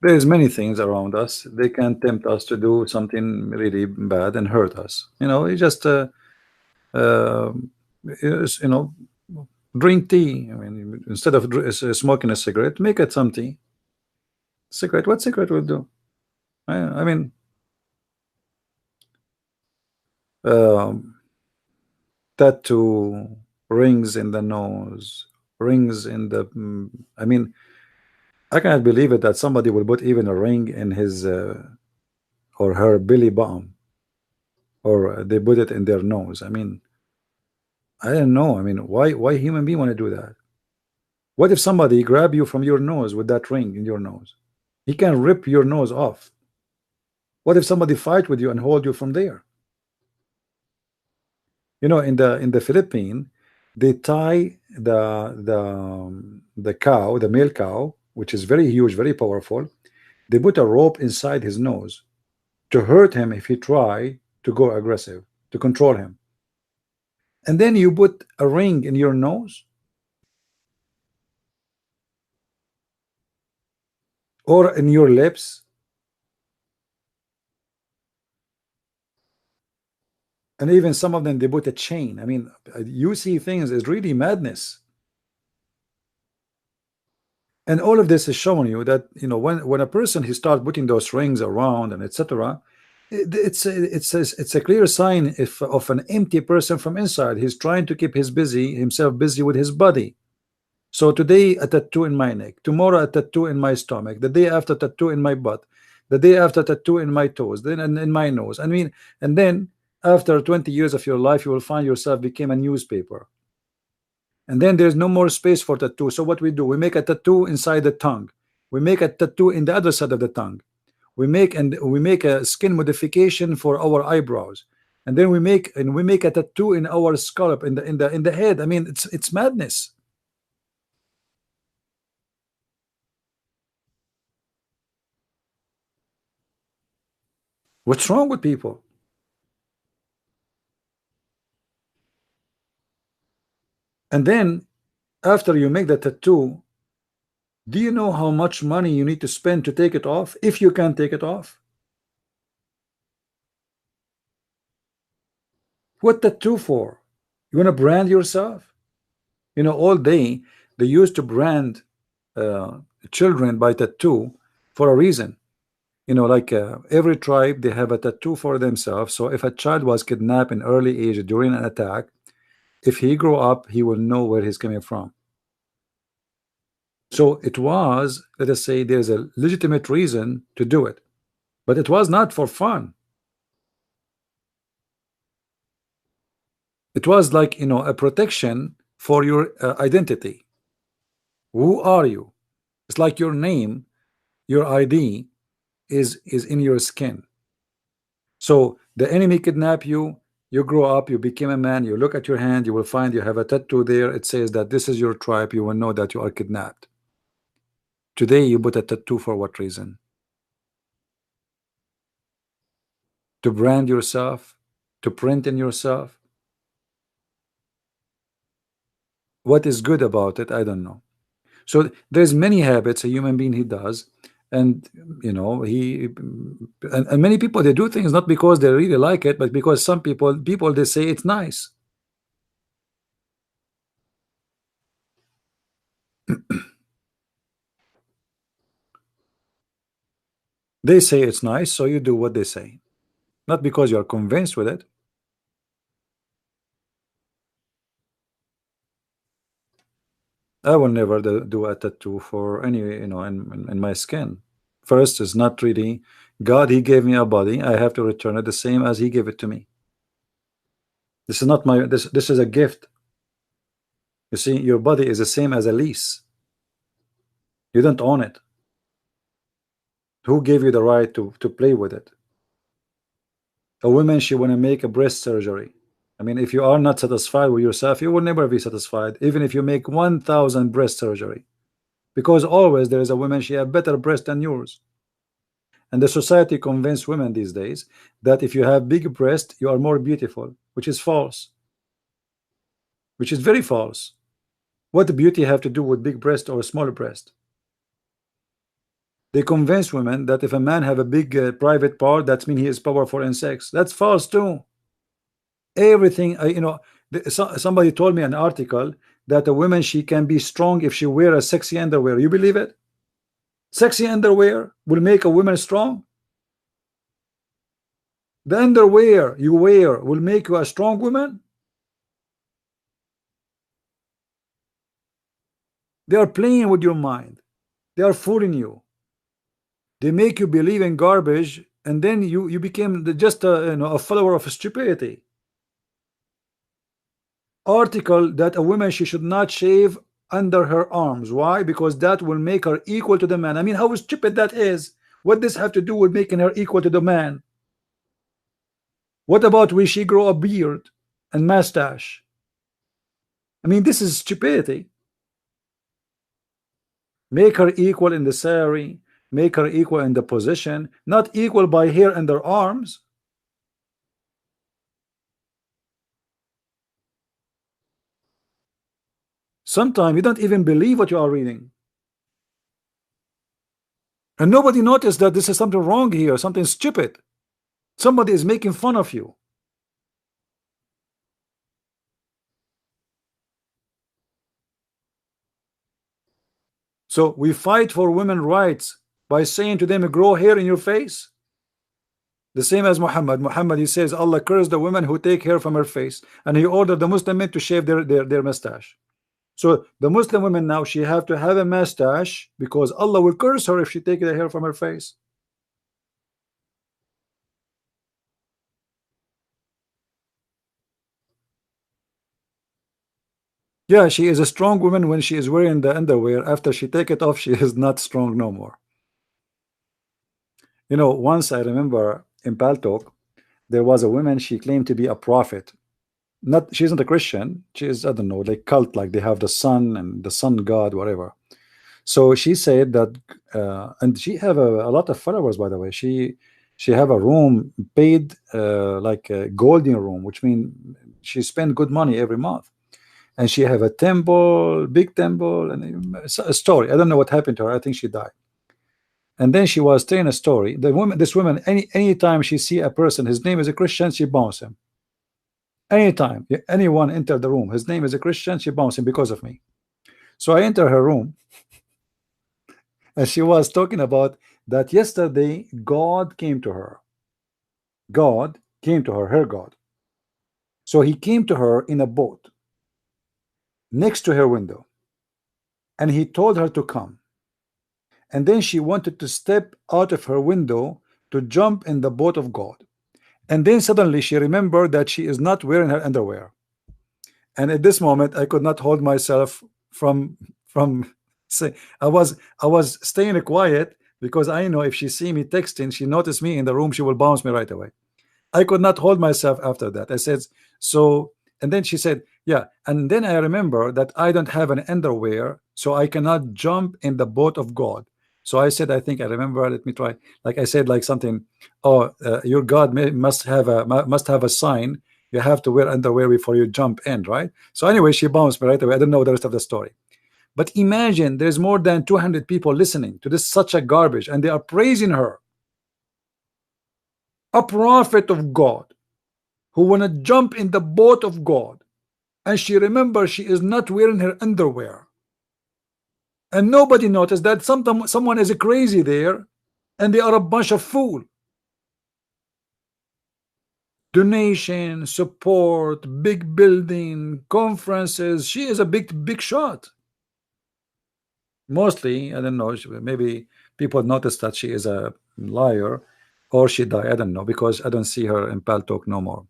There's many things around us. They can tempt us to do something really bad and hurt us. You know, you just you know, drink tea. I mean, instead of smoking a cigarette, make it some tea. Cigarette, what cigarette will do? I mean, tattoo, rings in the nose, rings in the. I mean, I cannot believe it that somebody will put even a ring in his or her belly button, or they put it in their nose. I mean, I don't know. I mean, why human being want to do that? What if somebody grab you from your nose with that ring in your nose? He can rip your nose off. What if somebody fight with you and hold you from there? You know, in the Philippines, they tie the cow, the male cow, which is very huge, very powerful. They put a rope inside his nose to hurt him if he try to go aggressive, to control him. And then you put a ring in your nose or in your lips, and even some of them they put a chain. I mean, you see things, it's really madness. And all of this is showing you that, you know, when a person he starts putting those rings around and etc., it's a clear sign of an empty person from inside. He's trying to keep himself busy with his body. So today a tattoo in my neck, tomorrow a tattoo in my stomach, the day after tattoo in my butt, the day after tattoo in my toes, then in my nose. I mean, and then after 20 years of your life, you will find yourself became a newspaper. And then there's no more space for tattoo. So what we do, we make a tattoo inside the tongue. We make a tattoo in the other side of the tongue. We make a skin modification for our eyebrows. And then we make a tattoo in our scalp, in the head. I mean, it's madness. What's wrong with people? And then after you make the tattoo, do you know how much money you need to spend to take it off, if you can take it off? What tattoo for? You want to brand yourself? You know, all day they used to brand children by tattoo for a reason. You know, like every tribe, they have a tattoo for themselves. So if a child was kidnapped in early age during an attack, if he grow up, he will know where he's coming from. So it was, let us say, there's a legitimate reason to do it, but it was not for fun. It was like, you know, a protection for your identity. Who are you? It's like your name, your ID is in your skin. So the enemy kidnap you, you grow up, you became a man, you look at your hand, you will find you have a tattoo there. It says that this is your tribe. You will know that you are kidnapped. Today you put a tattoo for what reason? To brand yourself, to print in yourself. What is good about it? I don't know. So there's many habits a human being he does, and you know, and many people they do things not because they really like it, but because some people they say it's nice. They say it's nice, so you do what they say, not because you are convinced with it. I will never do a tattoo for any, you know, in my skin. First, is not really God. He gave me a body. I have to return it the same as He gave it to me. This is not my. This is a gift. You see, your body is the same as a lease. You don't own it. Who gave you the right to play with it? A woman, she want to make a breast surgery. I mean, if you are not satisfied with yourself, you will never be satisfied, even if you make 1,000 breast surgery, because always there is a woman, she have better breast than yours. And the society convince women these days that if you have big breast, you are more beautiful, which is false, which is very false. What does beauty have to do with big breast or small breast? They convince women that if a man have a big private part, that means he is powerful in sex. That's false too. Everything, you know, somebody told me an article that a woman, she can be strong if she wear a sexy underwear. You believe it? Sexy underwear will make a woman strong. The underwear you wear will make you a strong woman. They are playing with your mind. They are fooling you. They make you believe in garbage, and then you became just a, you know, a follower of stupidity. Article that a woman, she should not shave under her arms. Why? Because that will make her equal to the man. I mean, how stupid that is. What does have to do with making her equal to the man? What about when she grow a beard and mustache? I mean, this is stupidity. Make her equal in the salary, make her equal in the position, not equal by hair and their arms. Sometimes you don't even believe what you are reading. And nobody noticed that this is something wrong here, something stupid. Somebody is making fun of you. So we fight for women's rights by saying to them, grow hair in your face. The same as Muhammad. Muhammad, he says, Allah cursed the women who take hair from her face, and he ordered the Muslim men to shave their mustache. So the Muslim women now, she have to have a mustache because Allah will curse her if she take the hair from her face. Yeah, she is a strong woman when she is wearing the underwear. After she take it off, she is not strong no more. You know, once I remember in Paltalk, there was a woman, she claimed to be a prophet. She's not a Christian. She is, I don't know, like cult, like they have the sun and the sun god, whatever. So she said that, and she have a lot of followers, by the way. She have a room paid like a golden room, which means she spent good money every month. And she have a temple, big temple, and a story. I don't know what happened to her. I think she died. And then she was telling a story. This woman, anytime she see a person, his name is a Christian, she bounce him. Anytime anyone enter the room, his name is a Christian, she bounce him because of me. So I enter her room, and she was talking about that yesterday God came to her. God came to her, her God. So he came to her in a boat next to her window, and he told her to come. And then she wanted to step out of her window to jump in the boat of God. And then suddenly she remembered that she is not wearing her underwear. And at this moment, I could not hold myself from say, I was staying quiet because I know if she see me texting, she noticed me in the room, she will bounce me right away. I could not hold myself after that. I said, so, and then she said, yeah. And then I remember that I don't have an underwear, so I cannot jump in the boat of God. So I said, I think I remember, let me try. Like I said, like something, oh, your God must have a sign. You have to wear underwear before you jump in, right? So anyway, she bounced me right away. I don't know the rest of the story. But imagine there's more than 200 people listening to this such a garbage, and they are praising her. A prophet of God who wanna jump in the boat of God, and she remembers she is not wearing her underwear. And nobody noticed that someone is crazy there, and they are a bunch of fools. Donation, support, big building, conferences. She is a big shot. Mostly, I don't know, maybe people notice that she is a liar, or she died. I don't know, because I don't see her in Paltalk no more.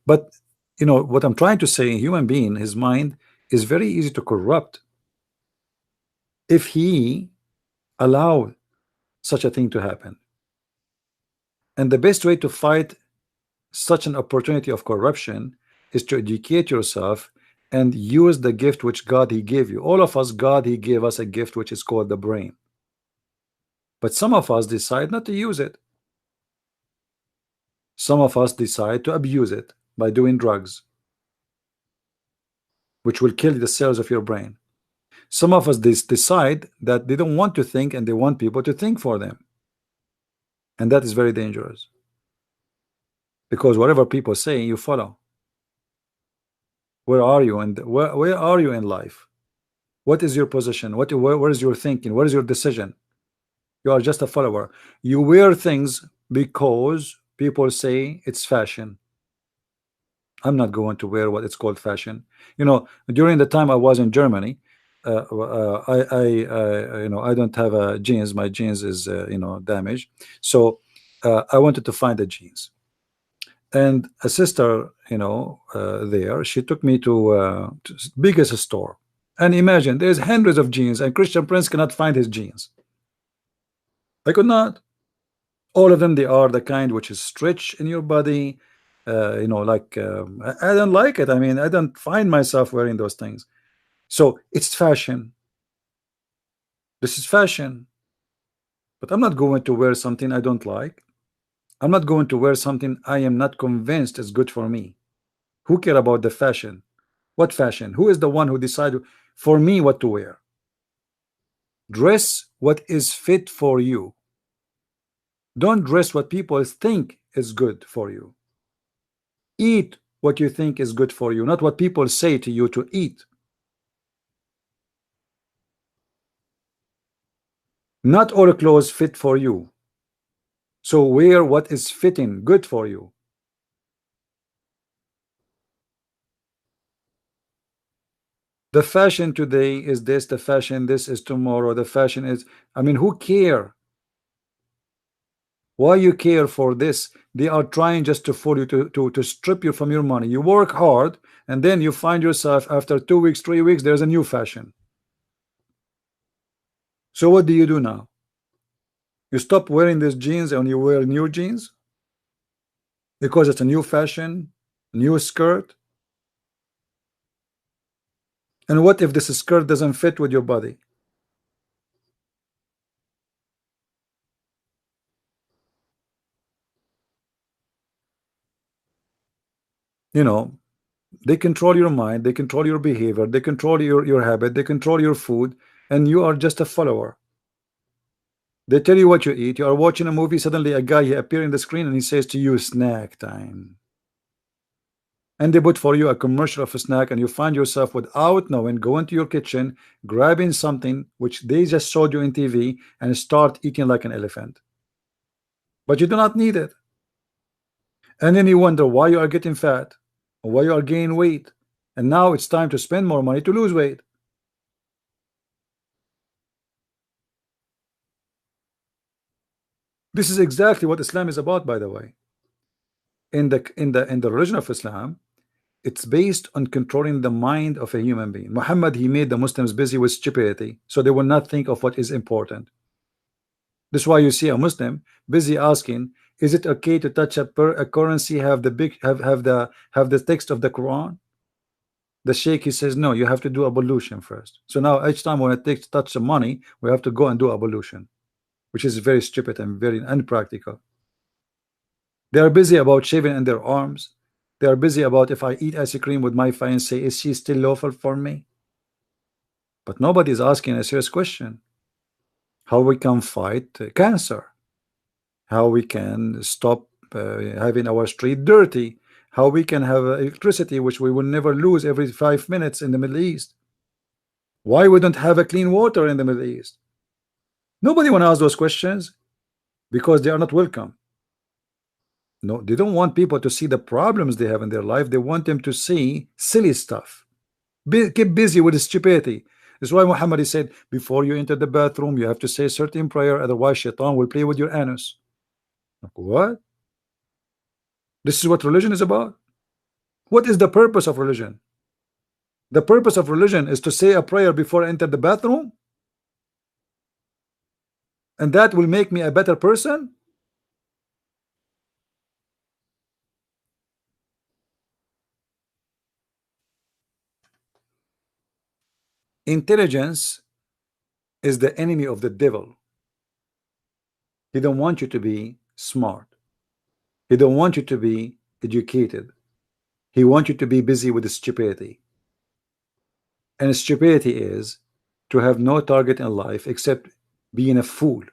But you know what I'm trying to say, human being, his mind is very easy to corrupt if he allowed such a thing to happen. And the best way to fight such an opportunity of corruption is to educate yourself and use the gift which God he gave you. All of us, God he gave us a gift which is called the brain. But some of us decide not to use it. Some of us decide to abuse it by doing drugs, which will kill the cells of your brain. Some of us decide that they don't want to think, and they want people to think for them. And that is very dangerous, because whatever people say, you follow. Where are you, and where are you in life? What is your position? Where is your thinking? What is your decision? You are just a follower. You wear things because people say it's fashion. I'm not going to wear what it's called fashion. You know, during the time I was in Germany, I don't have a jeans. My jeans is damaged. So I wanted to find the jeans, and a sister, there, she took me to biggest store, and imagine there's hundreds of jeans, and Christian Prince cannot find his jeans. I could not. All of them, they are the kind which is stretch in your body. You know, like I don't like it. I mean, I don't find myself wearing those things. So it's fashion. This is fashion. But I'm not going to wear something I don't like. I'm not going to wear something I am not convinced is good for me. Who care about the fashion? What fashion? Who is the one who decided for me what to wear? Dress what is fit for you. Don't dress what people think is good for you. Eat what you think is good for you, not what people say to you to eat. Not all clothes fit for you. So wear what is fitting, good for you. The fashion today is this, the fashion this is tomorrow, the fashion is, I mean, who care? Why you care for this? They are trying just to fool you, to strip you from your money. You work hard and then you find yourself after 2 weeks, 3 weeks, there's a new fashion. So what do you do now? You stop wearing these jeans and you wear new jeans because it's a new fashion, new skirt. And what if this skirt doesn't fit with your body? You know, they control your mind, they control your behavior, they control your habit, they control your food, and you are just a follower. They tell you what you eat. You are watching a movie, suddenly a guy he appears in the screen and he says to you, snack time. And they put for you a commercial of a snack, and you find yourself without knowing going to your kitchen, grabbing something which they just showed you in TV and start eating like an elephant. But you do not need it. And then you wonder why you are getting fat or why you are gaining weight. And now it's time to spend more money to lose weight. This is exactly what Islam is about, by the way. In the religion of Islam, it's based on controlling the mind of a human being. Muhammad, he made the Muslims busy with stupidity, so they will not think of what is important. This is why you see a Muslim busy asking, is it okay to touch a currency have the text of the Quran? The sheikh, he says no, you have to do ablution first. So now each time when it touch the money, we have to go and do ablution, which is very stupid and very unpractical. They are busy about shaving in their arms. They are busy about if I eat ice cream with my fiancée, is she still lawful for me? But nobody is asking a serious question. How we can fight cancer? How we can stop having our street dirty? How we can have electricity, which we will never lose every 5 minutes in the Middle East? Why we don't have a clean water in the Middle East? Nobody want to ask those questions because they are not welcome. No, they don't want people to see the problems they have in their life. They want them to see silly stuff. Keep busy with stupidity. That's why Muhammad said, before you enter the bathroom, you have to say a certain prayer, otherwise Shaitan will play with your anus. Like, what? This is what religion is about? What is the purpose of religion? The purpose of religion is to say a prayer before I enter the bathroom? And that will make me a better person? Intelligence is the enemy of the devil. He don't want you to be smart. He don't want you to be educated. He wants you to be busy with stupidity. And stupidity is to have no target in life except being a fool.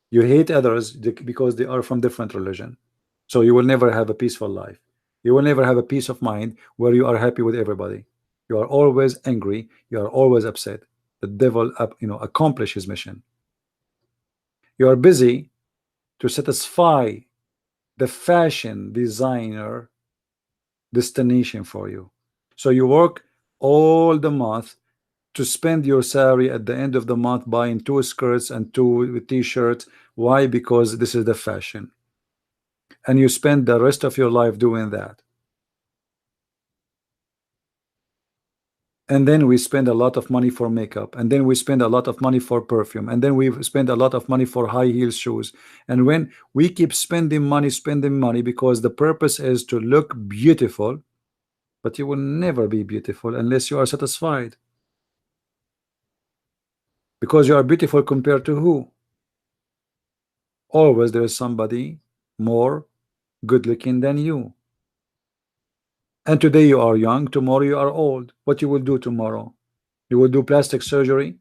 You hate others because they are from different religion. So you will never have a peaceful life. You will never have a peace of mind where you are happy with everybody. You are always angry. You are always upset. The devil, accomplish his mission. You are busy to satisfy the fashion designer destination for you. So you work all the month to spend your salary at the end of the month buying 2 skirts and 2 t-shirts. Why? Because this is the fashion. And you spend the rest of your life doing that. and then we spend a lot of money for makeup, and then we spend a lot of money for perfume, and then we spend a lot of money for high heel shoes. And when we keep spending money because the purpose is to look beautiful, but you will never be beautiful unless you are satisfied, because you are beautiful compared to who? Always there is somebody more good looking than you. And today you are young, tomorrow you are old. What you will do tomorrow? You will do plastic surgery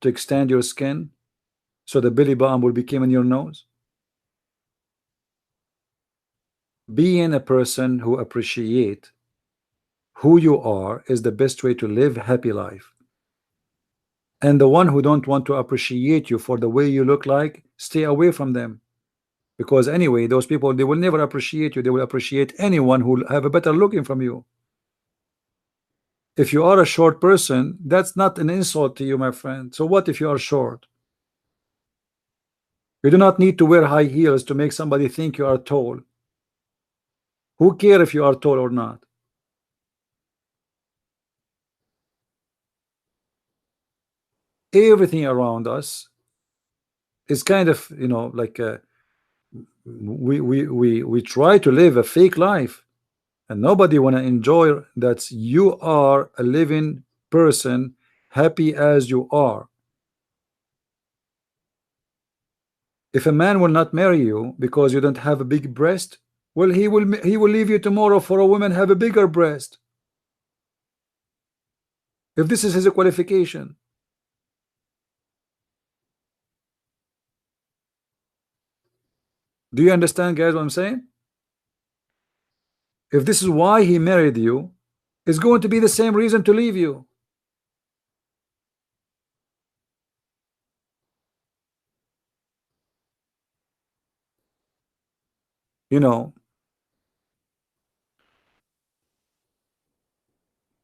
to extend your skin so the belly button will become in your nose. Being a person who appreciate who you are is the best way to live happy life. And the one who don't want to appreciate you for the way you look like, stay away from them. Because anyway, those people, they will never appreciate you. They will appreciate anyone who have a better looking from you. If you are a short person, that's not an insult to you, my friend. So what if you are short? You do not need to wear high heels to make somebody think you are tall. Who cares if you are tall or not? Everything around us is kind of, you know, like we try to live a fake life, and nobody want to enjoy that you are a living person, happy as you are. If a man will not marry you because you don't have a big breast, well, he will leave you tomorrow for a woman have a bigger breast. If this is his qualification. Do you understand, guys, what I'm saying? If this is why he married you, it's going to be the same reason to leave you. You know,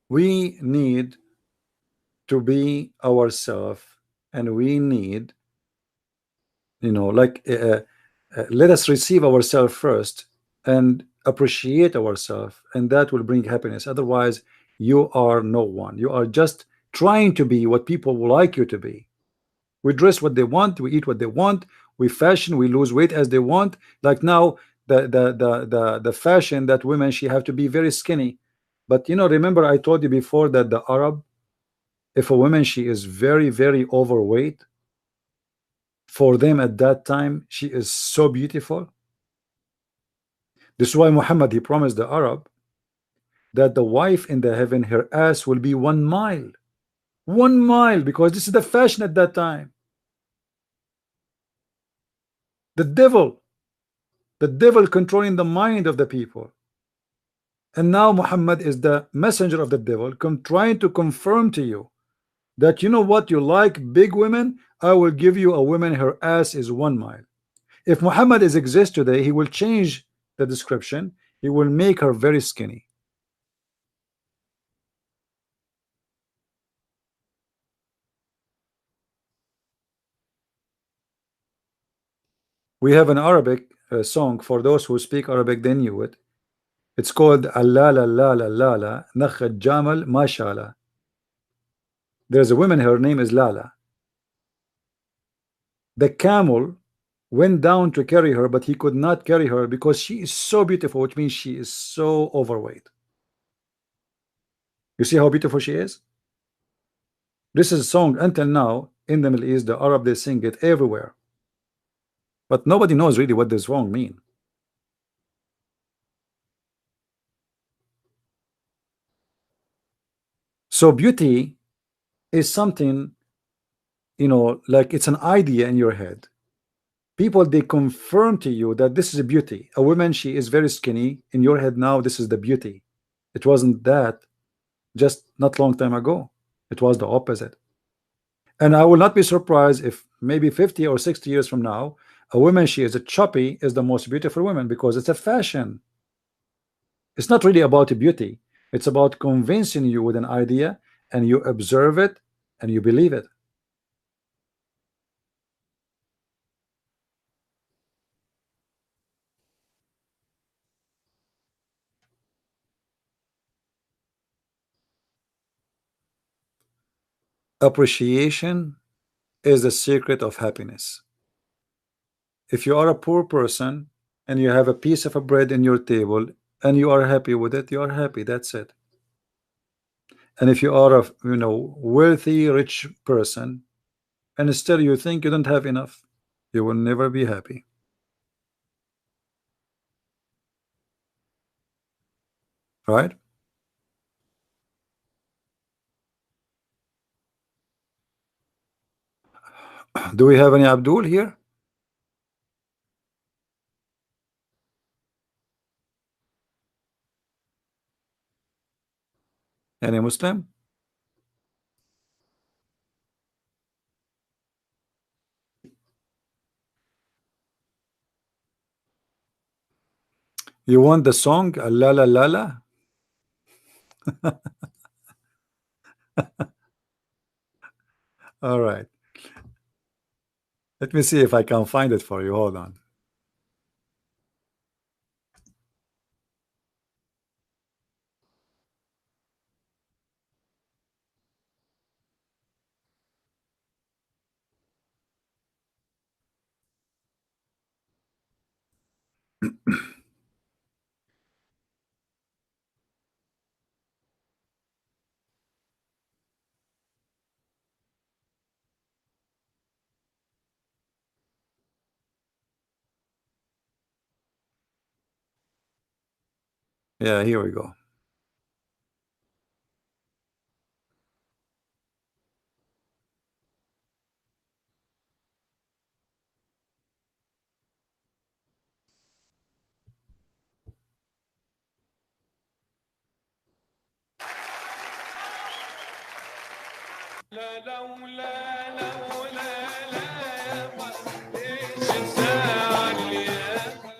we need to be ourselves, and we need, you know, like let us receive ourselves first and appreciate ourselves, and that will bring happiness. Otherwise, you are no one. You are just trying to be what people would like you to be. We dress what they want, we eat what they want, we fashion, we lose weight as they want. Like now, the fashion that women, she have to be very skinny. But you know, remember I told you before that the Arab, if a woman she is very overweight, for them at that time she is so beautiful. This is why Muhammad, he promised the Arab that the wife in the heaven, her ass will be 1 mile. 1 mile, because this is the fashion at that time. The devil controlling the mind of the people. And now Muhammad is the messenger of the devil, trying to confirm to you that, you know what, you like big women, I will give you a woman her ass is 1 mile. If Muhammad is exist today, he will change the description. He will make her very skinny. We have an Arabic song for those who speak Arabic, they knew it. It's called Allala Lala Lala Nakhat Jamal Mashallah. There's a woman, her name is Lala. The camel went down to carry her, but he could not carry her because she is so beautiful, which means she is so overweight. You see how beautiful she is? This is a song until now in the Middle East, the Arab, they sing it everywhere. But nobody knows really what this song mean. So beauty is something, you know, like it's an idea in your head. People, they confirm to you that this is a beauty. A woman, she is very skinny. In your head now, this is the beauty. It wasn't that just not long time ago. It was the opposite. And I will not be surprised if maybe 50 or 60 years from now, a woman, she is a chubby, is the most beautiful woman, because it's a fashion. It's not really about beauty. It's about convincing you with an idea, and you observe it and you believe it. Appreciation is the secret of happiness. If you are a poor person and you have a piece of a bread in your table and you are happy with it, you are happy. That's it. And if you are a wealthy, rich person and still you think you don't have enough, you will never be happy. Right? Do we have any Abdul here? Any Muslim? You want the song La La La La? All right. Let me see if I can find it for you. Hold on. Yeah, here we go.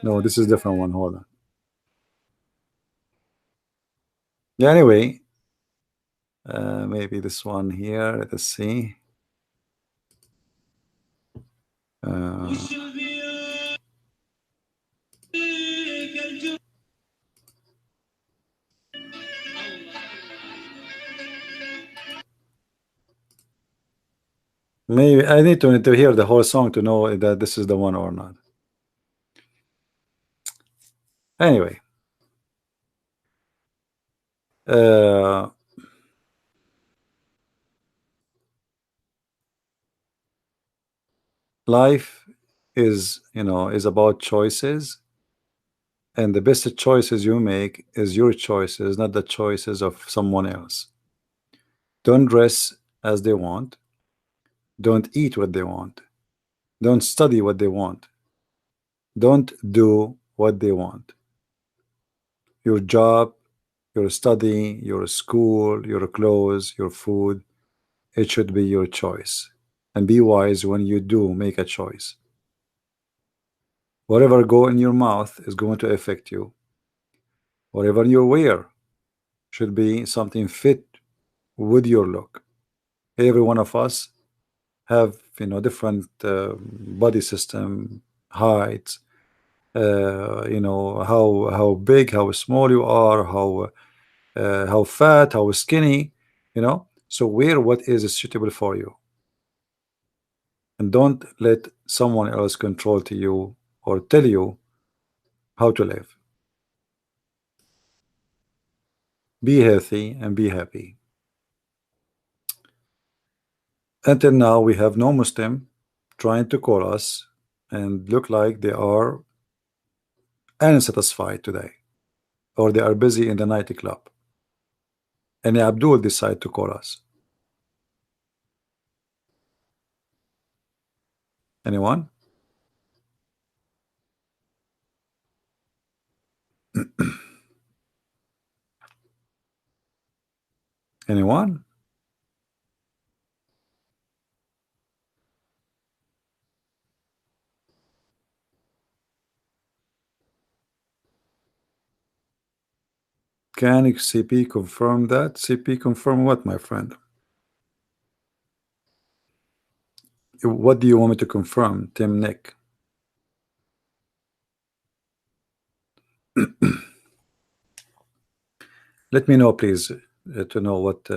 No, this is a different one. Hold on. Yeah, anyway, maybe this one here. Let's see. Maybe I need to hear the whole song to know that this is the one or not. Anyway, life is about choices, and the best choices you make is your choices, not the choices of someone else. Don't dress as they want. Don't eat what they want. Don't study what they want. Don't do what they want. Your job, your study, your school, your clothes, your food, it should be your choice. And be wise when you do make a choice. Whatever go in your mouth is going to affect you. Whatever you wear should be something fit with your look. Every one of us have different body system, heights, how big, how small you are, how fat, how skinny, so wear what is suitable for you, and don't let someone else control to you or tell you how to live. Be healthy and be happy. Until now we have no Muslim trying to call us and look like they are unsatisfied today, or they are busy in the nightclub, and Abdul decide to call us. Anyone? Anyone? Can CP confirm that? CP confirm what, my friend? What do you want me to confirm, Tim Nick? Let me know, please, to know what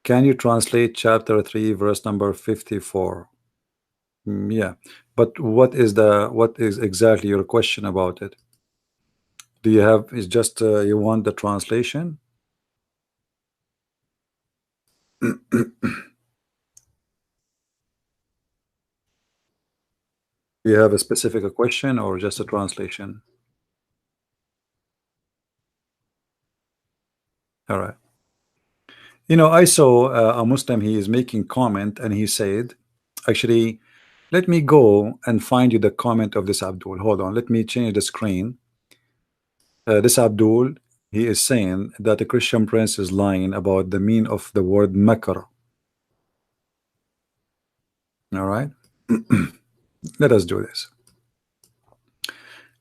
Can you translate chapter 3 verse number 54? Yeah, but what is exactly your question about it? Do you have, is just you want the translation? Do you have a specific question or just a translation? All right. You know, I saw a Muslim, he is making comment and he said, actually, let me go and find you the comment of this Abdul. Hold on, let me change the screen. This Abdul, he is saying that the Christian Prince is lying about the meaning of the word makar. All right. Let us do this.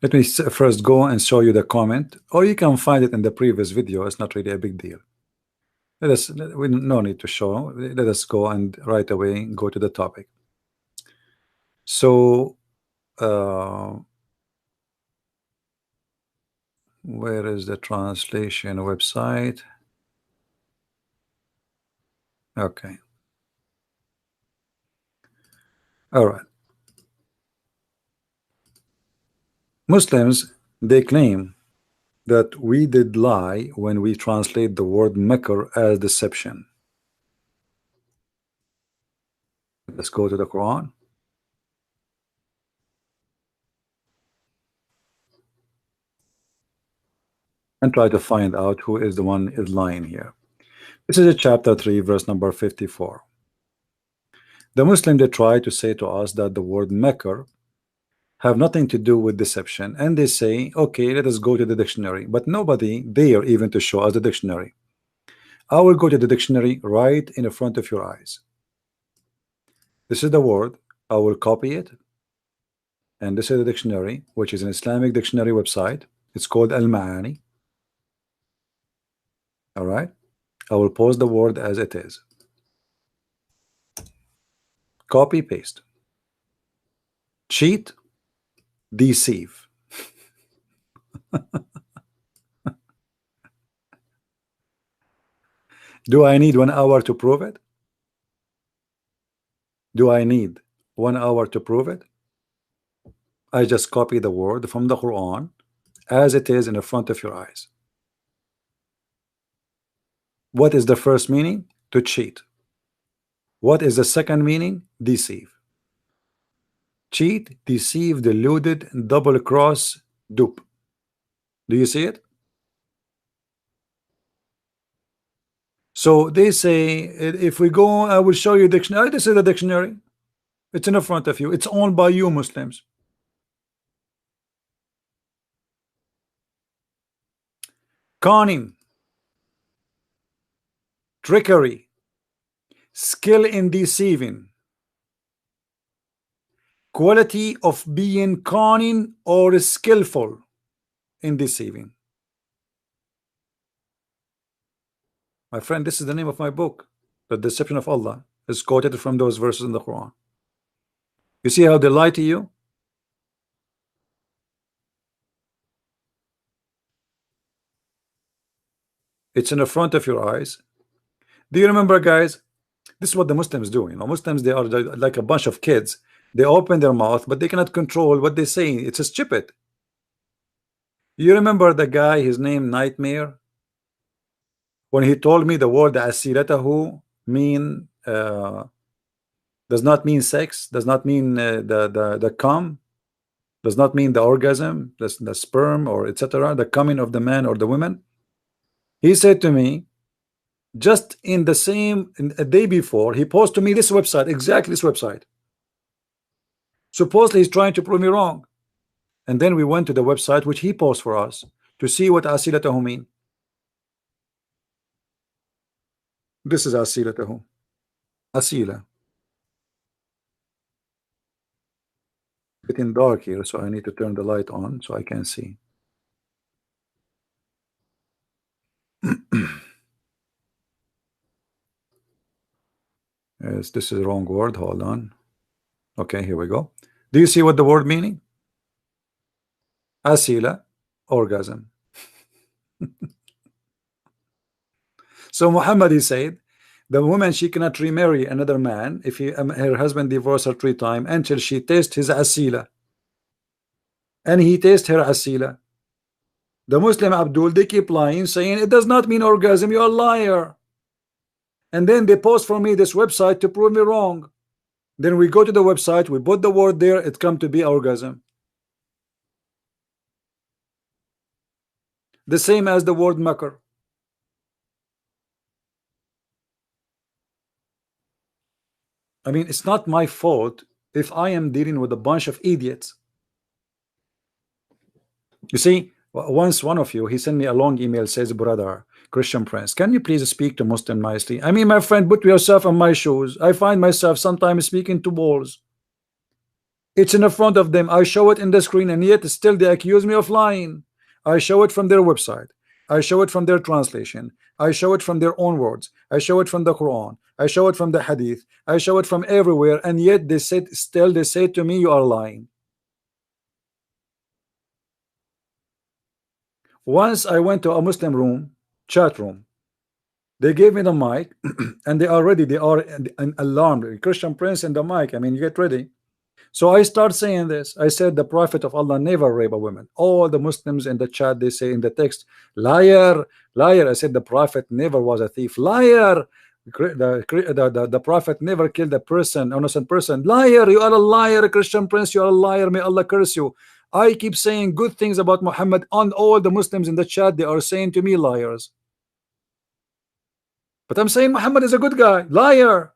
Let me first go and show you the comment, or you can find it in the previous video. It's not really a big deal. We no need to show. Let us go and right away go to the topic. So where is the translation website? Okay. All right. Muslims, they claim that we did lie when we translate the word makr as deception. Let's go to the Quran. And try to find out who is the one is lying here. This is a chapter 3 verse number 54. The Muslim, they try to say to us that the word makr have nothing to do with deception, and they say, okay, let us go to the dictionary, but nobody dare even to show us the dictionary. I will go to the dictionary right in the front of your eyes. This is the word. I will copy it, and this is the dictionary, which is an Islamic dictionary website. It's called Al-Ma'ani. All right, I will post the word as it is. Copy, paste. Cheat, deceive. Do I need 1 hour to prove it? Do I need 1 hour to prove it? I just copy the word from the Quran as it is in the front of your eyes. What is the first meaning? To cheat. What is the second meaning? Deceive. Cheat, deceive, deluded, double cross, dupe. Do you see it? So they say, if we go, I will show you dictionary. This is the dictionary. It's in the front of you. It's owned by you Muslims. Conning, trickery, skill in deceiving, quality of being cunning or skillful in deceiving. My friend, this is the name of my book. The Deception of Allah is quoted from those verses in the Quran. You see how they lie to you? It's in the front of your eyes. Do you remember, guys? This is what the Muslims do. You know, Muslims, they are like a bunch of kids. They open their mouth, but they cannot control what they say. It's a stupid. You remember the guy, his name Nightmare, when he told me the word asilatahu mean does not mean sex, does not mean the cum, does not mean the orgasm, the sperm or etc., the coming of the man or the woman. He said to me, just in the same a day before, he posted to me this website, exactly this website. Supposedly he's trying to prove me wrong. And then we went to the website which he posted for us to see what asilatahu mean. This is asilatahu. Asila. Getting dark here, so I need to turn the light on so I can see. Yes, this is the wrong word. Hold on. Okay, here we go. Do you see what the word meaning? Asila, orgasm. So Muhammad, he said The woman, she cannot remarry another man if her husband divorced her 3 times until she tastes his asila, and he tastes her asila. The Muslim Abdul, they keep lying, saying it does not mean orgasm. You're a liar. And then they post for me this website to prove me wrong. Then we go to the website, we put the word there, it come to be orgasm. The same as the word makar. I mean, it's not my fault if I am dealing with a bunch of idiots. You see, once one of you, he sent me a long email, says, brother Christian Prince, can you please speak to Muslim nicely? I mean, my friend, put yourself on my shoes. I find myself sometimes speaking to walls. It's in the front of them. I show it in the screen, and yet still they accuse me of lying. I show it from their website. I show it from their translation. I show it from their own words. I show it from the Quran. I show it from the Hadith. I show it from everywhere, and yet they said, still they say to me, you are lying. Once I went to a Muslim room, chat room. They gave me the mic, and they are an alarmed. Christian Prince and the mic. I mean, you get ready. So I start saying this. I said the Prophet of Allah never rape a woman. All the Muslims in the chat, they say in the text, liar, liar. I said the Prophet never was a thief. Liar. The Prophet never killed a person, innocent person. Liar. You are a liar, Christian Prince. You are a liar. May Allah curse you. I keep saying good things about Muhammad, and all the Muslims in the chat, they are saying to me liars. But I'm saying Muhammad is a good guy. Liar.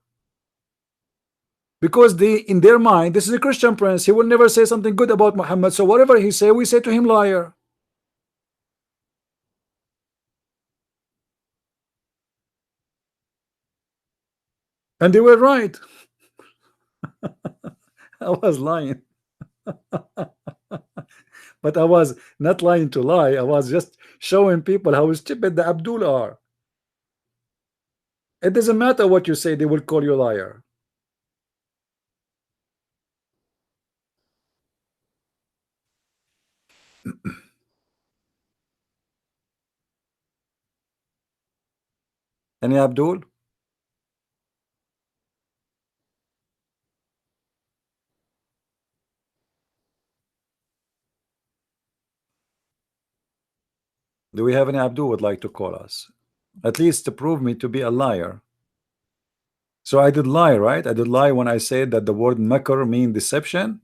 Because they, in their mind, this is a Christian Prince. He will never say something good about Muhammad. So whatever he say, we say to him liar. And they were right. I was lying. But I was not lying to lie. I was just showing people how stupid the Abdul are. It doesn't matter what you say, they will call you a liar. Any Abdul? Do we have any Abdul would like to call us? At least to prove me to be a liar. So I did lie, right? I did lie when I said that the word makar mean deception.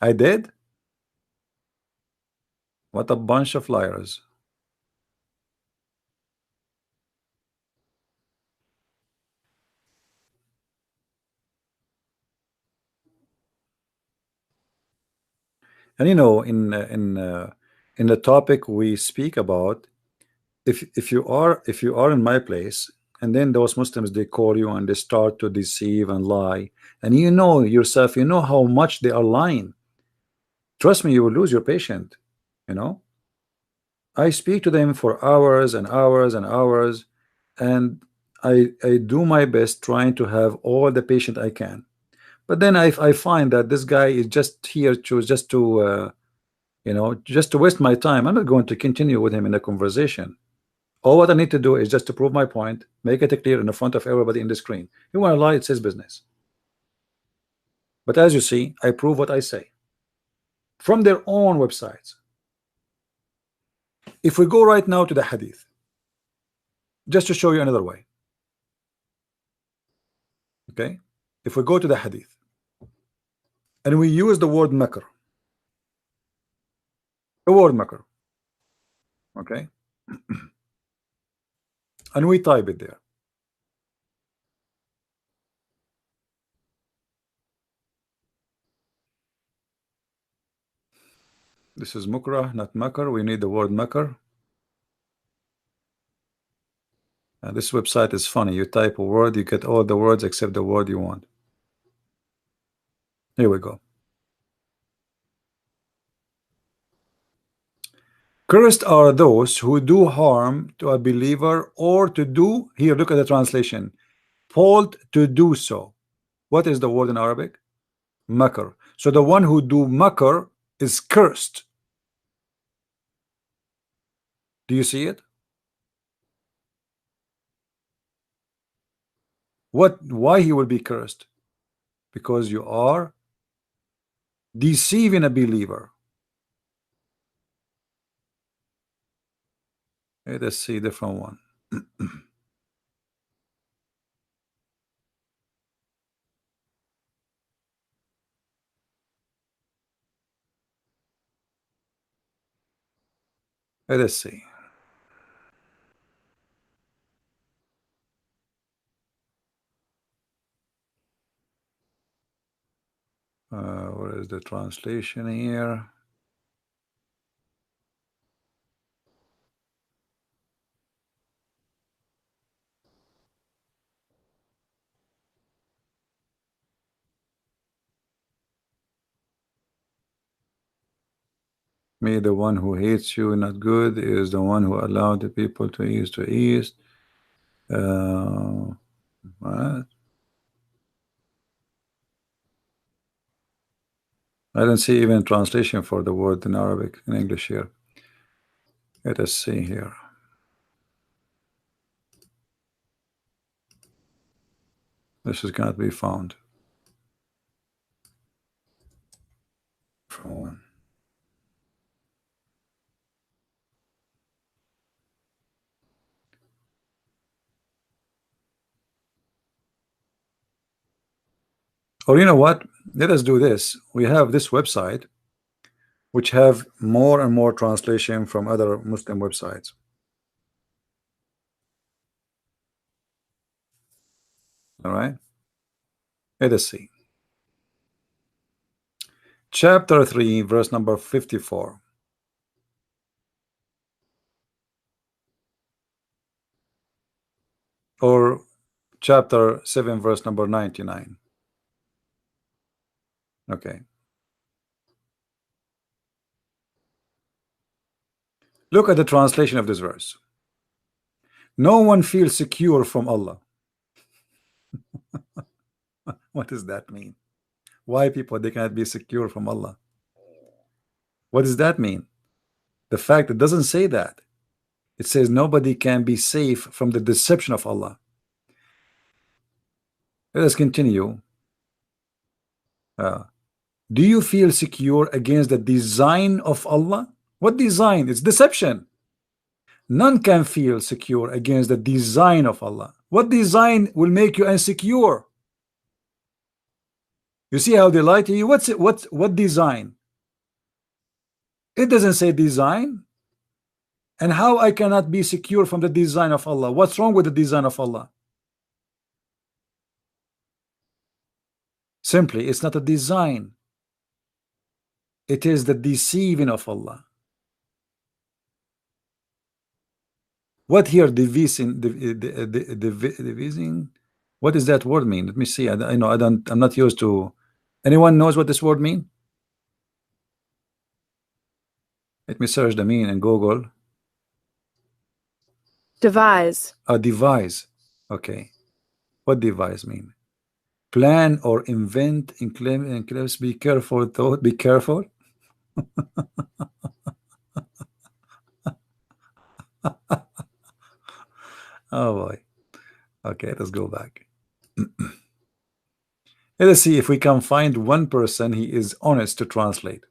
I did. What a bunch of liars. And you know, in the topic we speak about, if you are in my place, and then those Muslims, they call you and they start to deceive and lie, and you know yourself, you know how much they are lying. Trust me, you will lose your patient. You know, I speak to them for hours and hours and hours, and I do my best trying to have all the patient I can. But then I find that this guy is just here to just to you know, just to waste my time. I'm not going to continue with him in a conversation. All what I need to do is just to prove my point, make it clear in the front of everybody in the screen. You want to lie, it's his business. But as you see, I prove what I say from their own websites. If we go right now to the hadith, just to show you another way. Okay, if we go to the hadith and we use the word makr, the word makr, okay, and we type it there. This is mukrah, not makr. We need the word makr. This website is funny. You type a word, you get all the words except the word you want. Here we go. Cursed are those who do harm to a believer, or to do, here look at the translation, fault to do so. What is the word in Arabic? Makr. So the one who do makr is cursed. Do you see it? Why he will be cursed? Because you are deceiving a believer. Let us see different one. Let us see. Where is the translation here? May the one who hates you not good is the one who allowed the people to east. What? I don't see even translation for the word in Arabic, in English here. Let us see here. This is going to be found. Or you know what? Let us do this. We have this website, which have more and more translation from other Muslim websites. All right. Let us see. Chapter 3, verse number 54. Or chapter 7, verse number 99. Okay. Look at the translation of this verse. No one feels secure from Allah. What does that mean? Why people they cannot be secure from Allah? What does that mean? The fact it doesn't say that. It says nobody can be safe from the deception of Allah. Let us continue. Do you feel secure against the design of Allah? What design? It's deception. None can feel secure against the design of Allah. What design will make you insecure? You see how they lie to you? What design? It doesn't say design. And how I cannot be secure from the design of Allah? What's wrong with the design of Allah? Simply, it's not a design. It is the deceiving of Allah. What here devising? What does that word mean? Let me see. I know I'm not used to. Anyone knows what this word mean? Let me search the meaning in Google.
Devise.
Devise. Okay. What devise mean? Plan or invent, enclose. Be careful. Thought. Be careful. Oh boy. Okay, let's go back. Let's see if we can find one person he is honest to translate.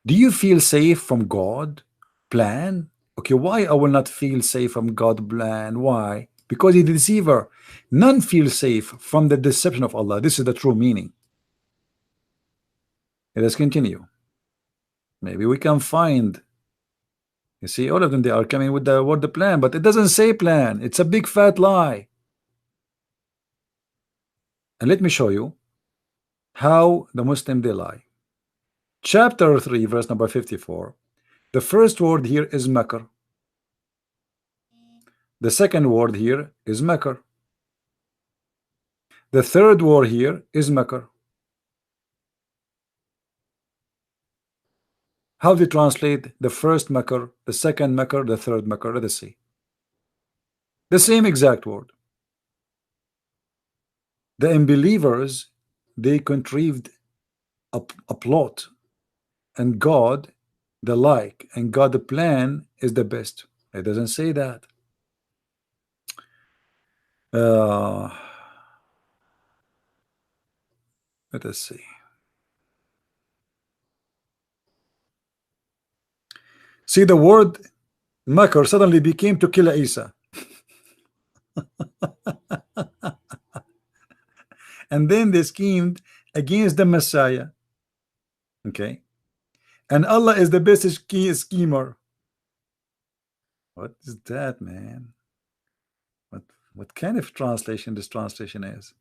Do you feel safe from God plan? Okay, why I will not feel safe from God plan? Why? Because he's the deceiver. None feel safe from the deception of Allah. This is the true meaning. Let's continue. Maybe we can find. You see, all of them, they are coming with the word the plan, but it doesn't say plan. It's a big fat lie. And let me show you how the Muslim they lie. Chapter 3, verse number 54. The first word here is makr. The second word here is makr. The third word here is makr. How do you translate the first makr, the second makr, the third makr? Let us see. The same exact word. The unbelievers, they contrived a plot, and God the like, and God the plan is the best. It doesn't say that. Let us see. See, the word makr suddenly became to kill Isa. And then they schemed against the Messiah. Okay. And Allah is the best schemer. What is that, man? What kind of translation this translation is?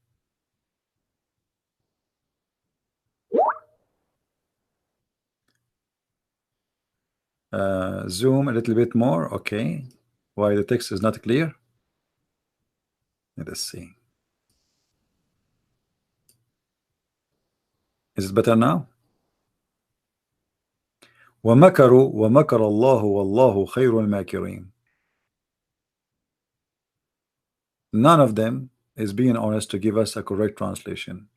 Zoom a little bit more. Okay. Why the text is not clear? Let us see. Is it better now? وَمَكَرُوا وَمَكَرَ اللَّهُ وَاللَّهُ خَيْرُ الْمَاكِرِينَ. None of them is being honest to give us a correct translation.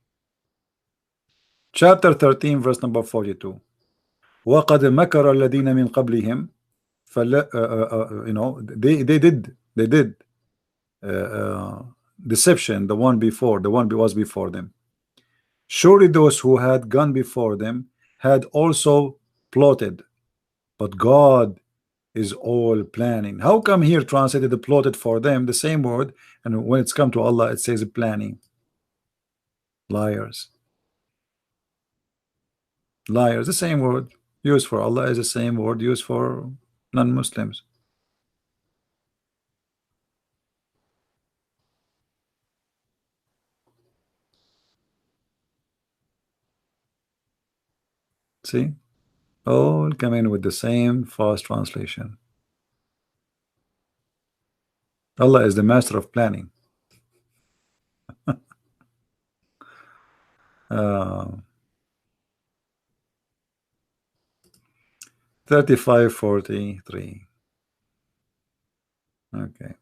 Chapter 13, verse number 42. وَقَدْ مَكَرَ الَّذِينَ مِنْ قَبْلِهِمْ you know, they did deception, the one was before them. Surely those who had gone before them had also plotted, but God is all planning. How come here translated the plotted for them, the same word, and when it's come to Allah it says planning? Liars. Liars, the same word used for Allah is the same word used for non-Muslims. See, all come in with the same fast translation. Allah is the master of planning. 35:43. Okay.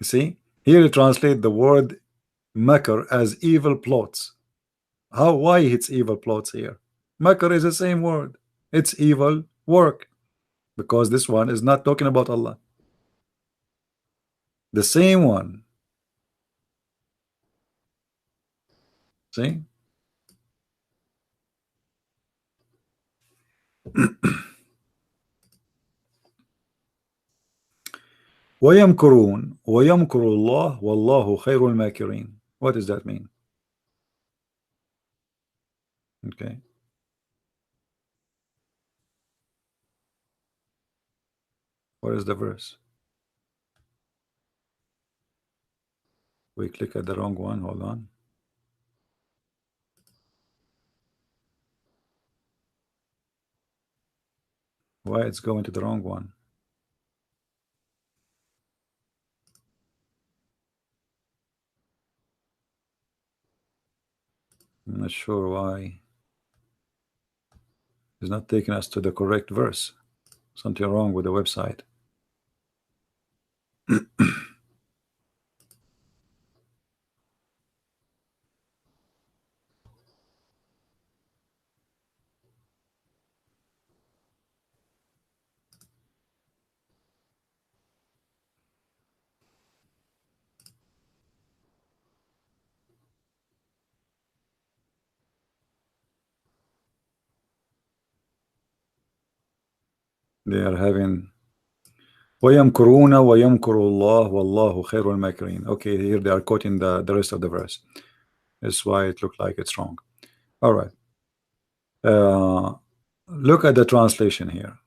You see, here you translate the word makr as evil plots. Why it's evil plots here? Makr is the same word. It's evil work, because this one is not talking about Allah. The same one. See? وَيَمْكُرُونَ وَيَمْكُرُ اللَّهُ وَاللَّهُ خَيْرُ الْمَاكِرِينَ. What does that mean? Okay. What is the verse? We click at the wrong one. Hold on. Why it's going to the wrong one? I'm not sure why it's not taking us to the correct verse. Something wrong with the website. They are having وَيَمْكُرُونَ وَيَمْكُرُ اللَّهُ وَاللَّهُ خَيْرُ الْمَاكِرِينَ. Okay, here they are quoting the rest of the verse. That's why it looked like it's wrong. All right. Look at the translation here.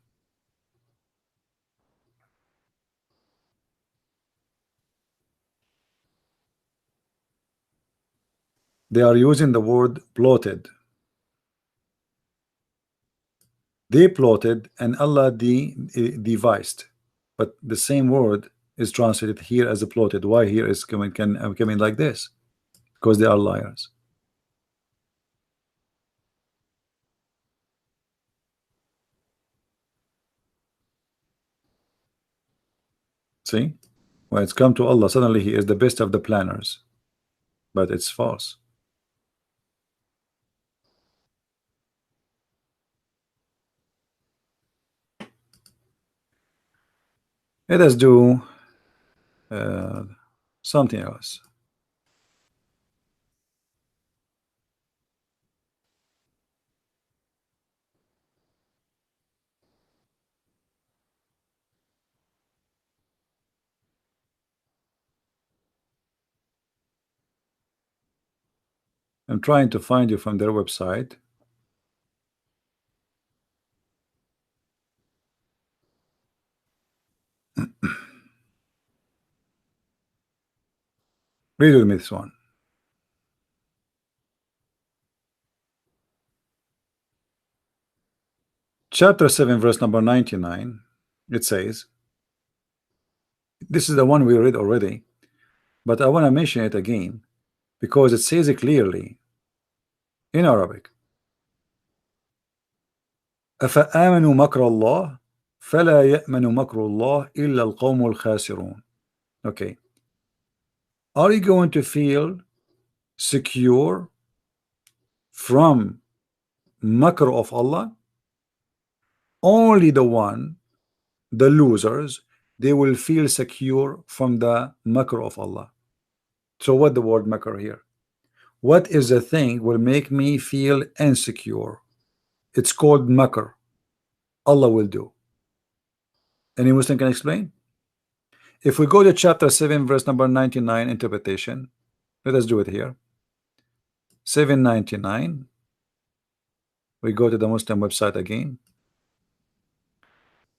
They are using the word plotted. They plotted and Allah devised, but the same word is translated here as a plotted. Why here is coming like this? Because they are liars. See, when it's come to Allah, suddenly He is the best of the planners, but it's false. Let us do something else. I'm trying to find you from their website. Read with me this one. Chapter 7, verse number 99. It says, this is the one we read already, but I want to mention it again because it says it clearly in Arabic. أفآمنوا مكر الله فلا يأمن مكر الله إلا القوم الخاسرون. Okay. Are you going to feel secure from makr of Allah? Only the losers, they will feel secure from the makr of Allah. So what the word makr here? What is the thing will make me feel insecure? It's called makr. Allah will do. Any Muslim can explain? If we go to chapter 7 verse number 99 interpretation, let us do it here. 799. We go to the Muslim website again.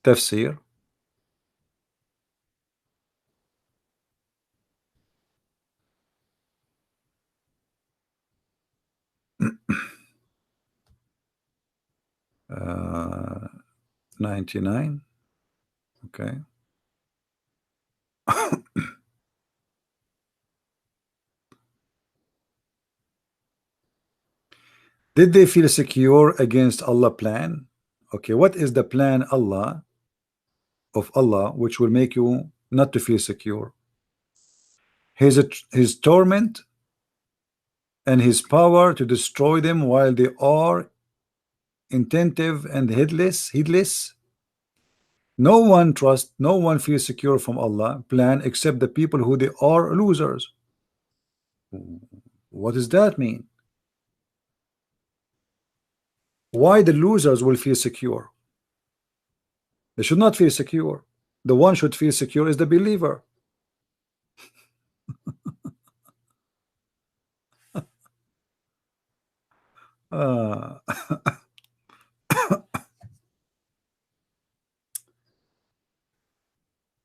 Tafsir. uh, 99. Okay. Did they feel secure against Allah plan? Okay, what is the plan of Allah which will make you not to feel secure? His torment and his power to destroy them while they are inattentive and heedless. No one trusts, no one feels secure from Allah plan except the people who they are losers. What does that mean? Why the losers will feel secure? They should not feel secure. The one should feel secure is the believer.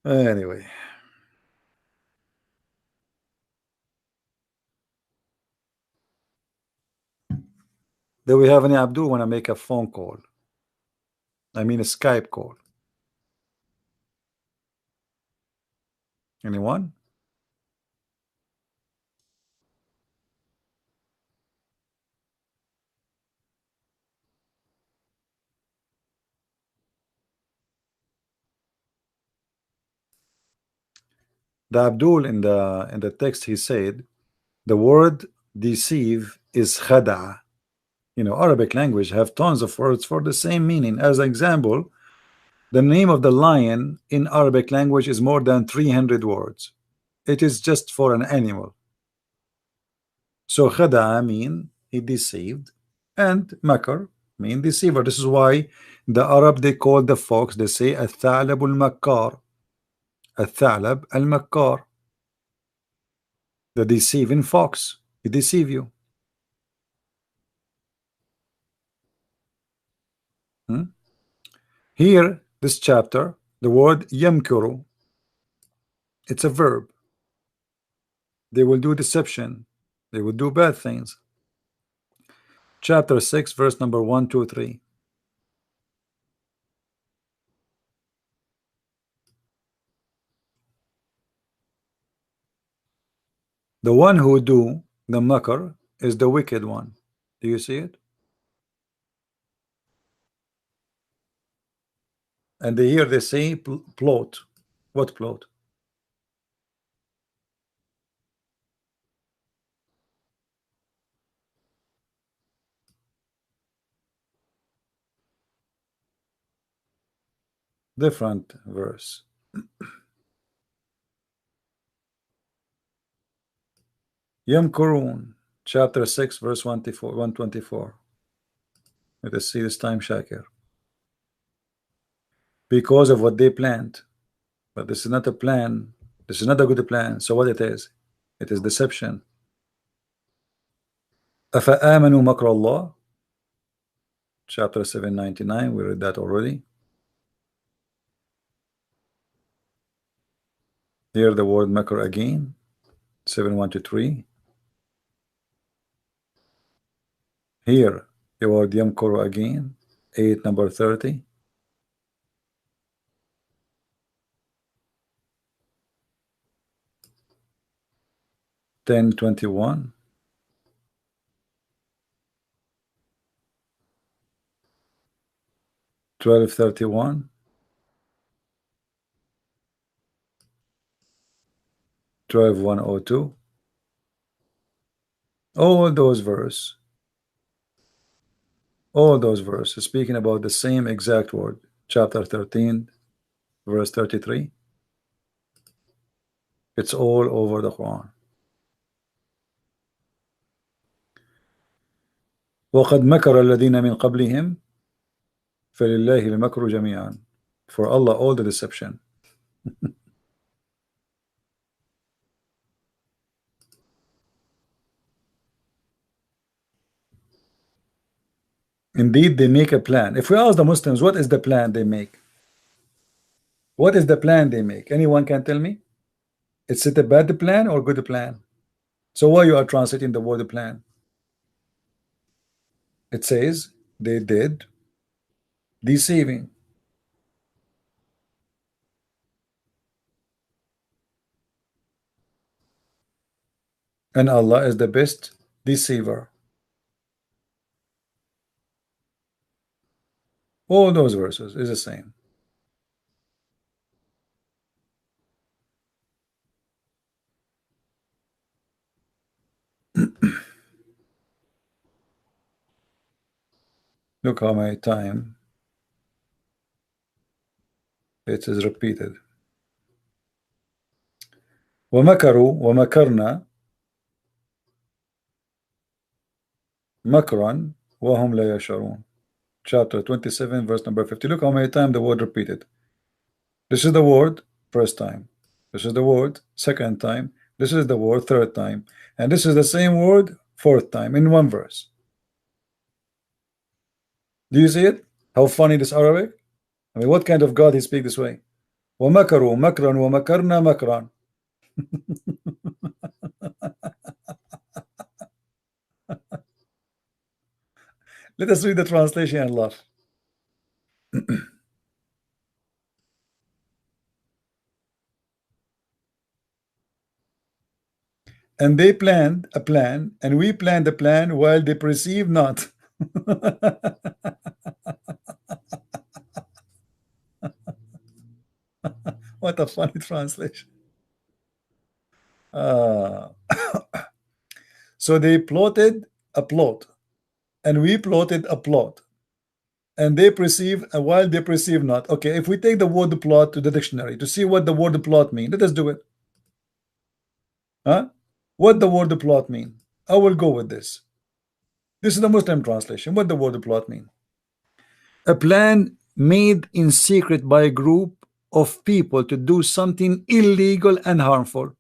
Anyway, do we have any Abdul want to make a phone call? I mean a Skype call. Anyone? The Abdul in the text, he said the word deceive is khada. You know, Arabic language have tons of words for the same meaning. As an example, the name of the lion in Arabic language is more than 300 words. It is just for an animal. So khada mean he deceived, and makar mean deceiver. This is why the Arab, they call the fox, they say al-thalab al-makkar. Al-thalab al-makkar, the deceiving fox. He deceive you. Here, this chapter, the word yamkuru, it's a verb. They will do deception. They will do bad things. Chapter 6, verse number 1, 2, 3. The one who do the makar is the wicked one. Do you see it? And here they say plot. What plot? Different verse. Yamkurun, chapter 6, verse 124. Let us see this time, Shakir. Because of what they planned. But this is not a plan. This is not a good plan. So what it is? It is deception. أَفَآمَنُوا مَكْرَ اللَّهِ, chapter 799. We read that already. Here the word makr again, 7:1-3. Here the word yamkuru again, 8 number 30. Ten 21. 12:31. 12:102. All those verses speaking about the same exact word. Chapter 13, verse 33. It's all over the Quran. وَقَدْ مَكَرَ الَّذِينَ مِنْ قَبْلِهِمْ فَلِلَّهِ الْمَكْرُ جَمِيعًا. For Allah all the deception. Indeed, they make a plan. If we ask the Muslims, what is the plan they make? What is the plan they make? Anyone can tell me? Is it a bad plan or good plan? So why you are translating the word plan? It says they did deceiving. And Allah is the best deceiver. All those verses is the same. Look how many times it is repeated. وَمَكَرُوا وَمَكَرْنَا مَكْرًا وَهُمْ لَا يَشْعُرُونَ. Chapter 27, verse number 50. Look how many times the word repeated. This is the word first time. This is the word second time. This is the word third time. And this is the same word fourth time in one verse. Do you see it? How funny this Arabic? I mean, what kind of God he speak this way? وَمَكَرُوا مَكْرًا وَمَكَرْنَا مَكْرًا. Let us read the translation and laugh. And they planned a plan, and we planned a plan while they perceive not. What a funny translation. So they plotted a plot, and we plotted a plot, and they perceive while they perceive not. Okay, if we take the word plot to the dictionary to see what the word plot mean, let us do it. Huh? What the word plot mean? I will go with this. This is the Muslim translation. What the word plot mean? A plan made in secret by a group of people to do something illegal and harmful.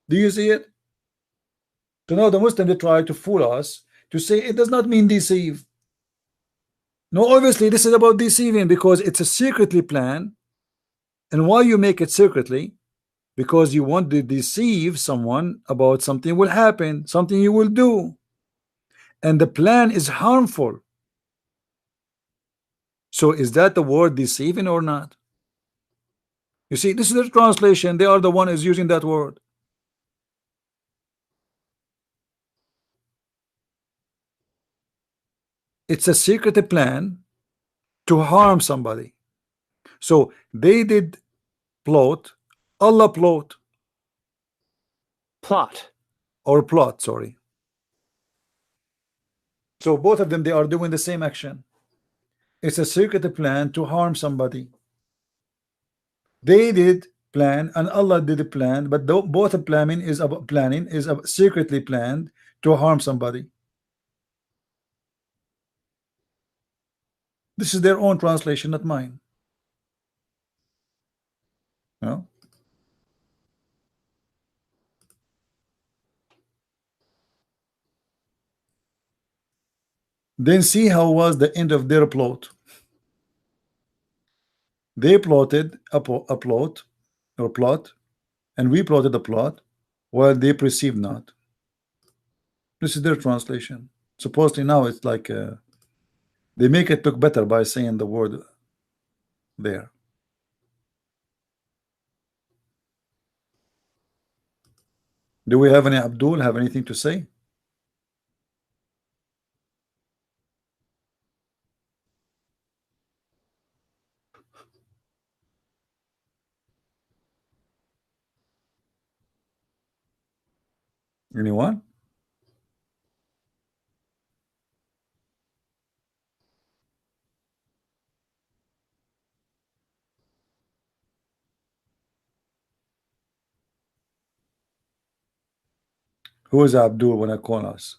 Do you see it? So now the Muslim, they try to fool us to say it does not mean deceive. No, obviously this is about deceiving because it's a secretly plan. And why you make it secretly? Because you want to deceive someone about something will happen, something you will do. And the plan is harmful. So is that the word deceiving or not? You see, this is the translation. They are the one who is using that word. It's a secret plan to harm somebody. So they did plot, Allah plot. Plot, sorry. So both of them, they are doing the same action. It's a secret plan to harm somebody. They did plan, and Allah did a plan, but both planning is secretly planned to harm somebody. This is their own translation, not mine. No. Then see how was the end of their plot. They plotted a plot, and we plotted a plot, while they perceive not. This is their translation. Supposedly now it's like they make it look better by saying the word there. Do we have any Abdul have anything to say? Anyone? Who is Abdul when I call us?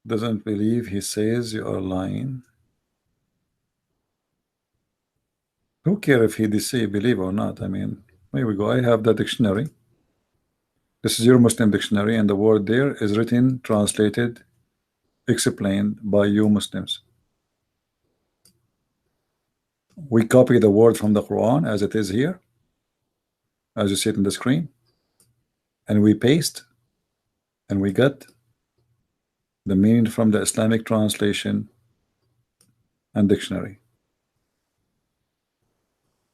Doesn't believe, he says you are lying. Who care if he say believe or not? I mean, here we go. I have the dictionary. This is your Muslim dictionary, and the word there is written, translated, explained by you Muslims. We copy the word from the Quran as it is here, as you see it in the screen, and we paste, and we get the meaning from the Islamic translation and dictionary.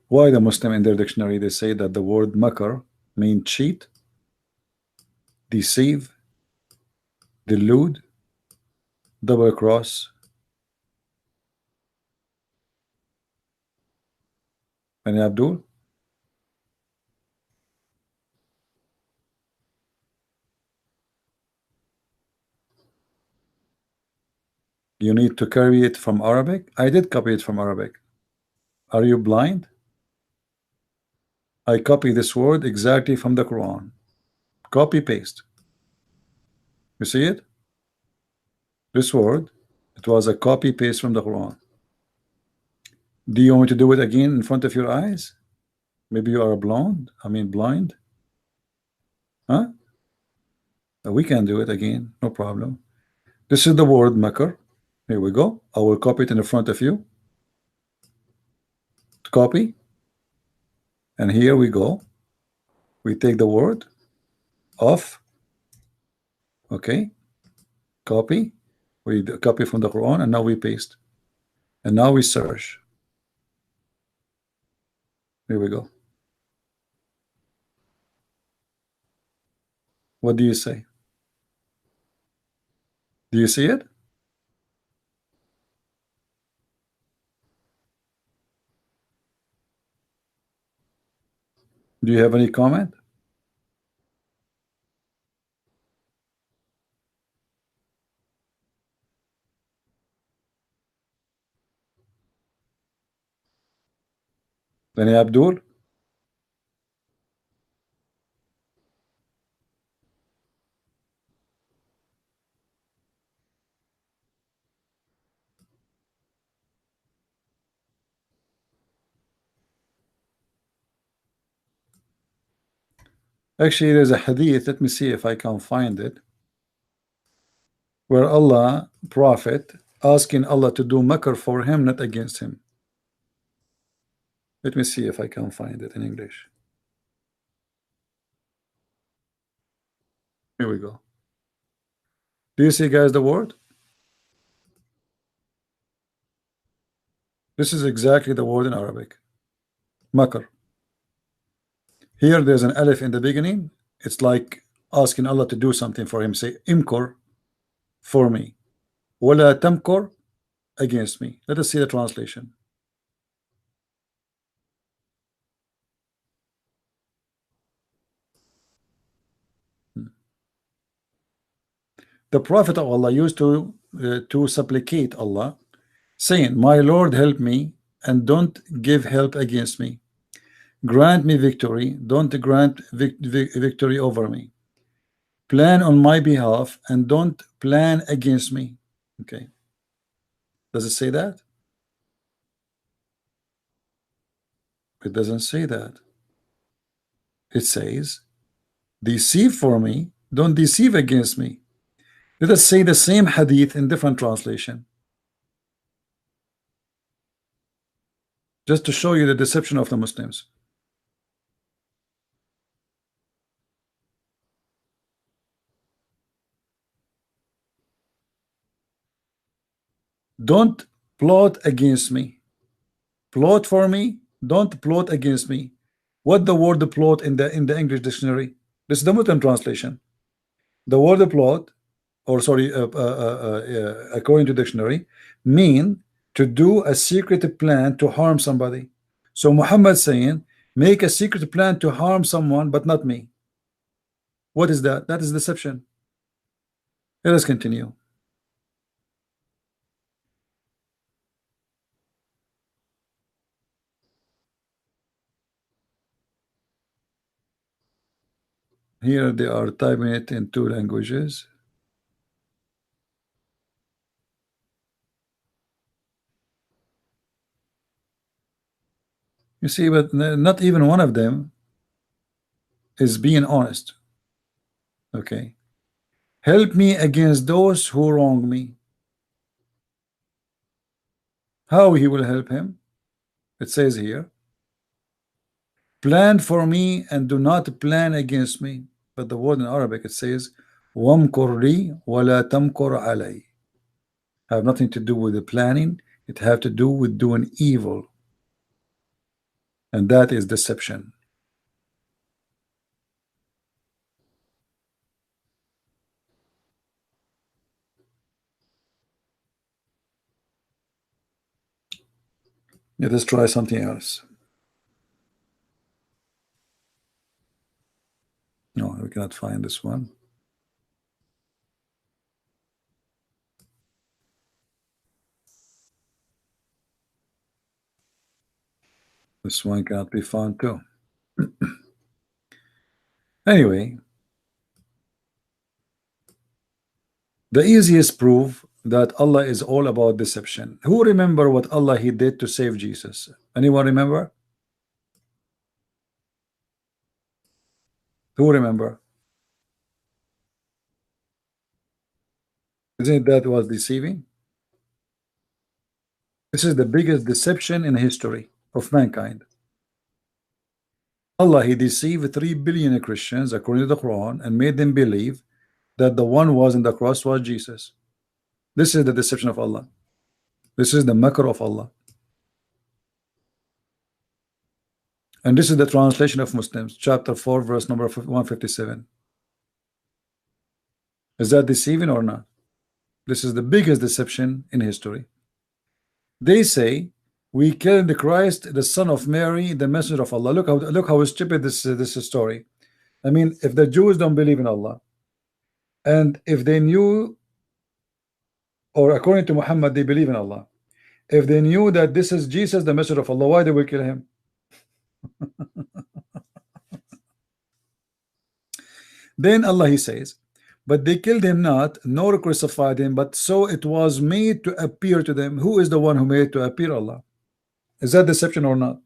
Why the Muslim in their dictionary they say that the word makar means cheat, deceive, delude, double cross, and Abdul? You need to carry it from Arabic? I did copy it from Arabic. Are you blind? I copy this word exactly from the Quran. Copy paste. You see it? This word, it was a copy paste from the Quran. Do you want me to do it again in front of your eyes? Maybe you are blind. Huh? We can do it again, no problem. This is the word makar. Here we go. I will copy it in front of you. Copy. And here we go. We take the word off. Okay. Copy. We copy from the Quran, and now we paste. And now we search. Here we go. What do you say? Do you see it? Do you have any comment? Any Abdul? Actually, there's a hadith. Let me see if I can find it. Where Allah, Prophet, asking Allah to do makr for him, not against him. Let me see if I can find it in English. Here we go. Do you see, guys, the word? This is exactly the word in Arabic. Makr. Here there's an alif in the beginning. It's like asking Allah to do something for him. Say, imkor for me. Wala tamkor against me. Let us see the translation. the Prophet of Allah used to supplicate Allah, saying, my Lord, help me and don't give help against me. Grant me victory, don't grant victory over me. Plan on my behalf and don't plan against me. Okay. Does it say that? It doesn't say that. It says, deceive for me, don't deceive against me. Let us say the same hadith in different translation, just to show you the deception of the Muslims. Don't plot against me. Plot for me, don't plot against me. What the word plot in the English dictionary? This is the Muslim translation. The word plot, or sorry, according to dictionary, mean to do a secret plan to harm somebody. So Muhammad saying, make a secret plan to harm someone, but not me. What is that? That is deception. Let us continue. Here they are typing it in 2 languages. You see, but not even one of them is being honest. Okay. Help me against those who wrong me. How he will help him? It says here, plan for me and do not plan against me. But the word in Arabic, it says, وَامْكُرْ لِي وَلَا تَمْكُرْ عَلَيْ. Have nothing to do with the planning. It have to do with doing evil. And that is deception. Let us try something else. No, we cannot find this one. This one cannot be found too. Anyway, the easiest proof that Allah is all about deception. Who remember what Allah he did to save Jesus? Anyone remember? Who remember? Isn't that was deceiving? This is the biggest deception in history of mankind. Allah he deceived 3 billion Christians according to the Quran and made them believe that the one was in the cross was Jesus. This is the deception of Allah. This is the makr of Allah. And this is the translation of Muslims, chapter 4, verse number 157. Is that deceiving or not? This is the biggest deception in history. They say we killed the Christ, the son of Mary, the messenger of Allah. Look how stupid this story. I mean, if the Jews don't believe in Allah, and if they knew, or according to Muhammad, they believe in Allah, if they knew that this is Jesus, the messenger of Allah, why they will kill him? Then Allah he says, but they killed him not, nor crucified him, but so it was made to appear to them. Who is the one who made to appear? Allah. Is that deception or not?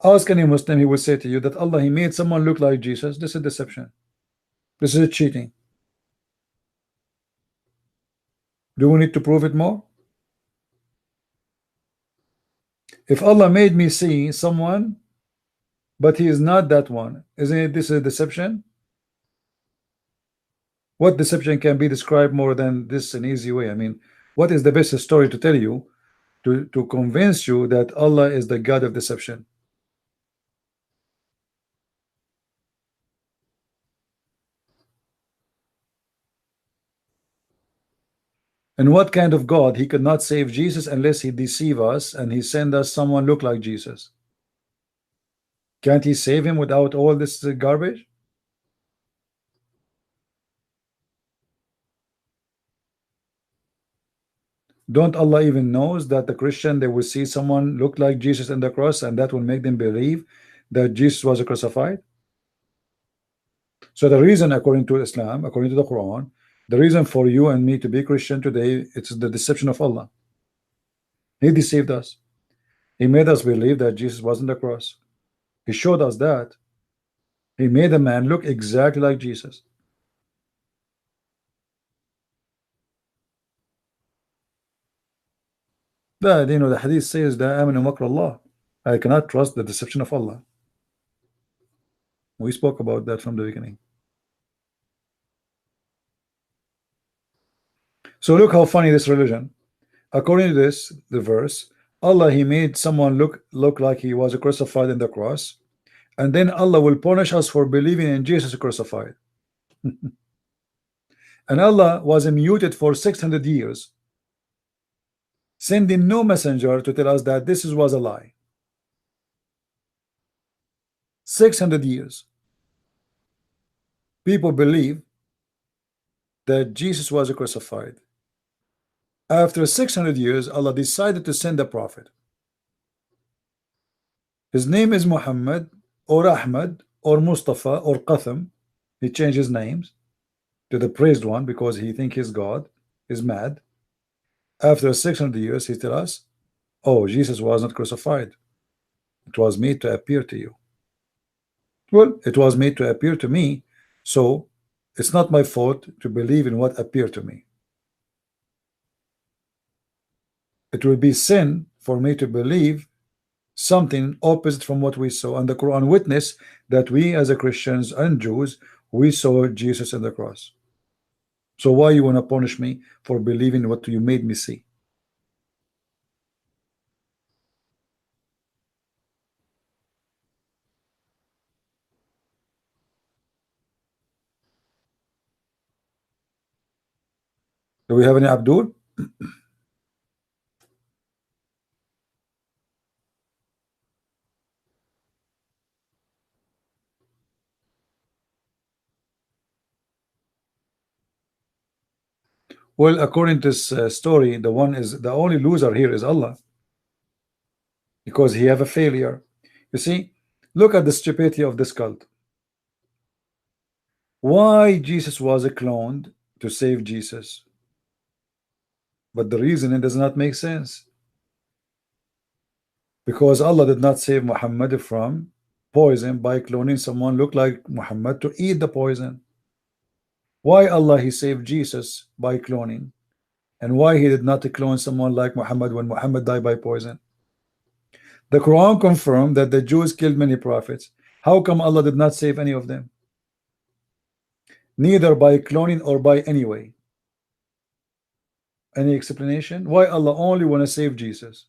Ask any Muslim, he will say to you that Allah he made someone look like Jesus. This is deception. This is cheating. Do we need to prove it more? If Allah made me see someone, but he is not that one, isn't it this a deception? What deception can be described more than this an easy way? I mean, what is the best story to tell you to convince you that Allah is the God of deception? And what kind of God? He could not save Jesus unless he deceive us and he send us someone look like Jesus. Can't he save him without all this garbage? Don't Allah even knows that the Christian, they will see someone look like Jesus in the cross, and that will make them believe that Jesus was crucified? So the reason, according to Islam, according to the Quran, the reason for you and me to be Christian today, it's the deception of Allah. He deceived us. He made us believe that Jesus was on the cross. He showed us that. He made a man look exactly like Jesus. But you know, the hadith says that amanu makr Allah. I cannot trust the deception of Allah. We spoke about that from the beginning. So look how funny this religion. According to this, the verse, Allah, he made someone look like he was crucified in the cross, and then Allah will punish us for believing in Jesus crucified. And Allah was muted for 600 years, sending no messenger to tell us that this was a lie. 600 years. People believe that Jesus was crucified. After 600 years, Allah decided to send a prophet. His name is Muhammad or Ahmad or Mustafa or Qatham. He changed his names to the praised one because he thinks he's God. He's mad. After 600 years, he tells us, oh, Jesus was not crucified. It was made to appear to you. Well, it was made to appear to me, so it's not my fault to believe in what appeared to me. It will be sin for me to believe something opposite from what we saw, and the Quran witness that we as a Christians and Jews, we saw Jesus on the cross. So why you want to punish me for believing what you made me see? Do we have any Abdul? Well, according to this story, the only loser here is Allah, because he have a failure. You see, look at the stupidity of this cult. Why Jesus was cloned to save Jesus? But the reason it does not make sense. Because Allah did not save Muhammad from poison by cloning someone look like Muhammad to eat the poison. Why Allah he saved Jesus by cloning, and why he did not clone someone like Muhammad when Muhammad died by poison? The Quran confirmed that the Jews killed many prophets. How come Allah did not save any of them? Neither by cloning or by any way. Any explanation? Why Allah only want to save Jesus?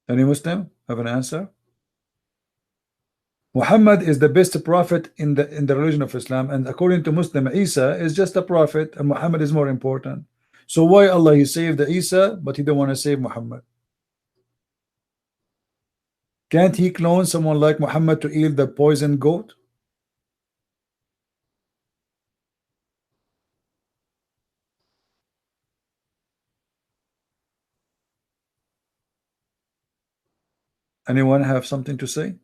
Any Muslim have an answer? Muhammad is the best prophet in the religion of Islam, and according to Muslim, Isa is just a prophet and Muhammad is more important. So why Allah he saved Isa but he don't want to save Muhammad? Can't he clone someone like Muhammad to eat the poison goat? Anyone have something to say?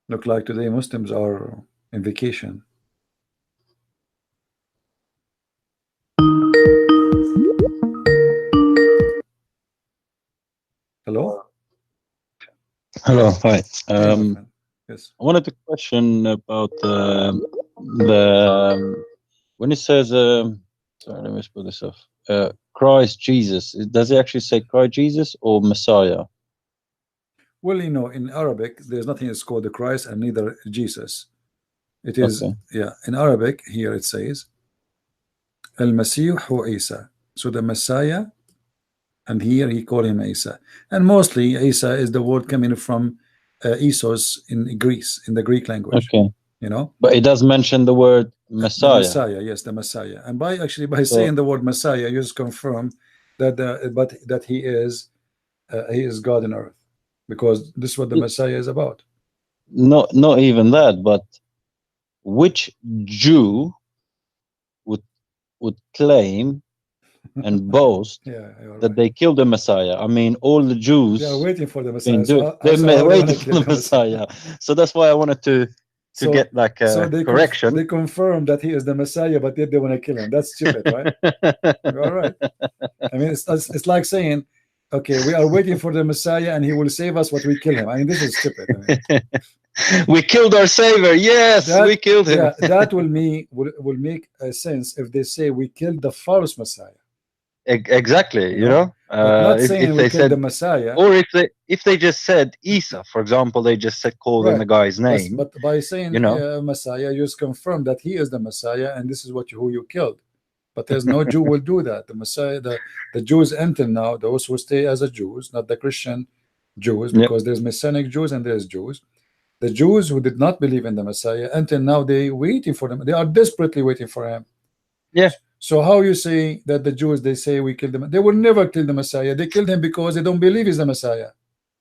Look like today Muslims are in vacation. Hello?
Hello, hi.
Yes.
I wanted to question about the when it says sorry, let me put this off. Christ Jesus. Does it actually say Christ Jesus or Messiah?
Well, you know, in Arabic, there's nothing that's called the Christ and neither Jesus. It is,
Okay.
yeah, in Arabic, here it says, Al-Masih hu Isa. So the Messiah, and here he called him Isa. And mostly, Isa is the word coming from Isos in Greece, in the Greek language.
Okay.
You know,
but it does mention the word Messiah.
The Messiah, yes, the Messiah. And by saying the word Messiah, you just confirm that that he is God on earth, because this is what the Messiah is about.
Not even that, but which Jew would claim and boast that they killed the Messiah? I mean, all the Jews,
they are waiting for the Messiah.
They're waiting for the Messiah. So that's why I wanted to get like a correction.
They confirm that he is the Messiah, but yet they want to kill him. That's stupid, right? All right. I mean, it's like saying, okay, we are waiting for the Messiah and he will save us, but we kill him. I mean, this is stupid. I mean,
we killed our Savior. Yes, we killed him.
Yeah, that will make sense if they say we killed the false Messiah.
Exactly, you know.
Not saying we killed the Messiah,
or if they just said Isa, for example, they just called in the guy's name.
But by saying Messiah, you just confirm that he is the Messiah, and this is who you killed. But there's no Jew will do that. The Messiah, the Jews until now, those who stay as a Jews, not the Christian Jews, because there's Messianic Jews and there's Jews. The Jews who did not believe in the Messiah until now, they waiting for them. They are desperately waiting for him.
Yeah.
So how you say that the Jews, they say we killed him? They will never kill the Messiah. They killed him because they don't believe he's the Messiah.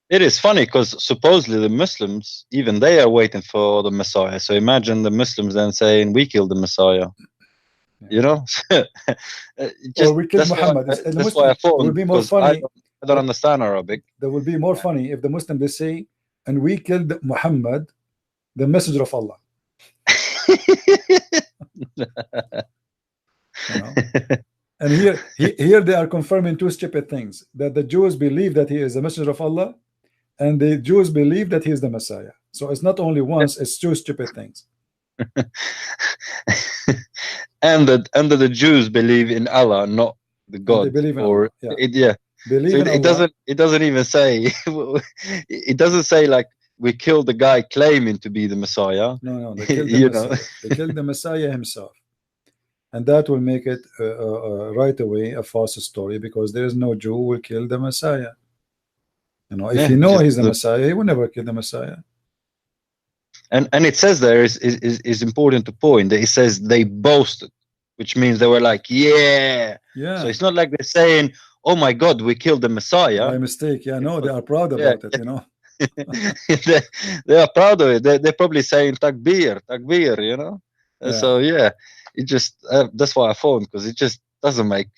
It is funny because supposedly the Muslims, even they are waiting for the Messiah. So imagine the Muslims then saying we killed the Messiah. You know,
or we killed Muhammad.
That's why I thought it would be more funny. I don't understand Arabic.
That would be more funny if the Muslims they say, and we killed Muhammad, the messenger of Allah. You know? And here they are confirming two stupid things: that the Jews believe that he is the messenger of Allah, and the Jews believe that he is the Messiah. So it's not only once; it's two stupid things.
and the Jews believe in Allah, not the God.
They believe in
Allah. It doesn't even say. It doesn't say like we killed the guy claiming to be the Messiah.
No, they killed the Messiah. They killed the Messiah himself, and that will make it right away a false story, because there is no Jew who will kill the Messiah. You know, if you know he's the Messiah, he will never kill the Messiah.
And it says there is important to point that it says they boasted, which means they were like, yeah. So it's not like they're saying, oh my God, we killed the Messiah
by mistake. No, they are proud about it. You know,
they are proud of it. They're probably saying takbir, you know. So it just that's why I phoned, because it just doesn't make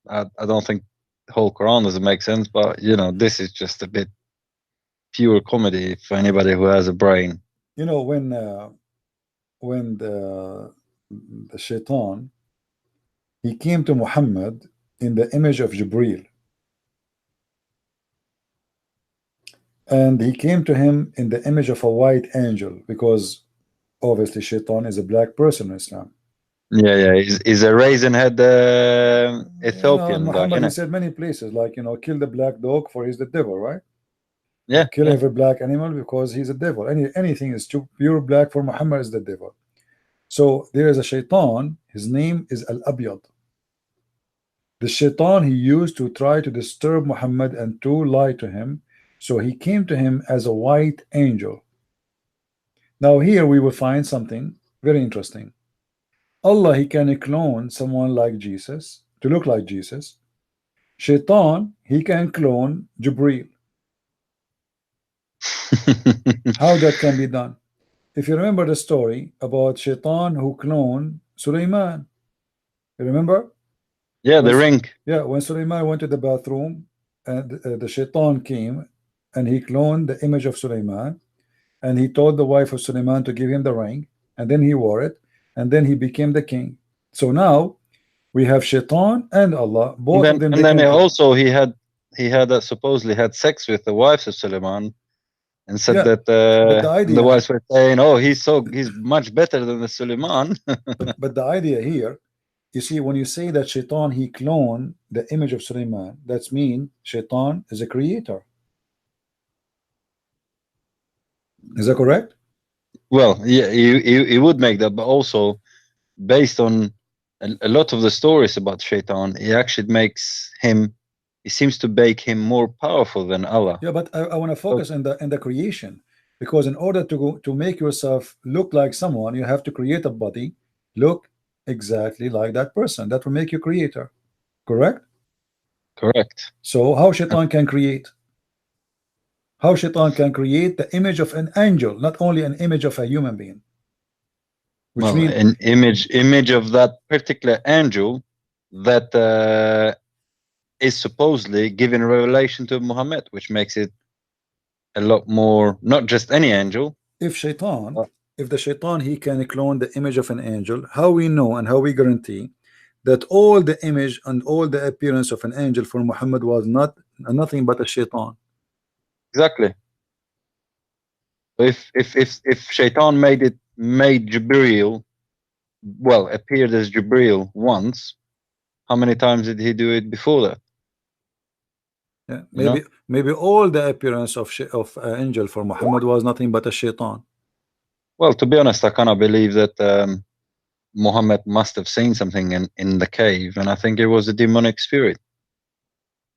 I don't think the whole Quran doesn't make sense, but you know, this is just a bit pure comedy for anybody who has a brain.
You know, when the shaitan, he came to Muhammad in the image of Jibreel, and he came to him in the image of a white angel, because obviously shaitan is a black person in Islam.
He's a raisin head Ethiopian guy.
Muhammad, he said many places, like, you know, kill the black dog, for he's the devil, right? Kill every black animal because he's a devil. Anything is too pure black for Muhammad is the devil. So there is a shaitan, his name is Al-Abyad. The shaitan he used to try to disturb Muhammad and to lie to him. So he came to him as a white angel. Now here we will find something very interesting. Allah, he can clone someone like Jesus to look like Jesus. Shaitan, he can clone Jibreel. How that can be done? If you remember the story about Shaitan who cloned Sulaiman, you remember?
The ring.
When Sulaiman went to the bathroom, and the Shaitan came and he cloned the image of Sulaiman, and he told the wife of Sulaiman to give him the ring, and then he wore it, and then he became the king. So now we have Shaitan and Allah, both of them.
And then also he had supposedly had sex with the wives of Sulaiman. And said that the wives were saying, "Oh, he's much better than the Suleiman."
but the idea here, you see, when you say that Shaitan he cloned the image of Suleiman, that means Shaitan is a creator. Is that correct?
Well, yeah, he would make that, but also based on a lot of the stories about Shaitan, he actually makes him it seems to make him more powerful than Allah.
Yeah, but I want to focus on the creation, because in order to make yourself look like someone, you have to create a body look exactly like that person. That will make you creator, correct?
Correct.
So how Shaitan can create? How Shaitan can create the image of an angel, not only an image of a human being? Which
Well,
means
an image of that particular angel that is supposedly given revelation to Muhammad, which makes it a lot more, not just any angel.
if the Shaitan, he can clone the image of an angel, how we know and how we guarantee that all the image and all the appearance of an angel for Muhammad was nothing but a Shaitan?
Exactly. If Shaitan made Jibreel, well, appeared as Jibreel once, how many times did he do it before that?
Yeah, maybe all the appearance of angel for Muhammad was nothing but a Shaitan.
Well, to be honest, I cannot believe that Muhammad must have seen something in the cave, and I think it was a demonic spirit.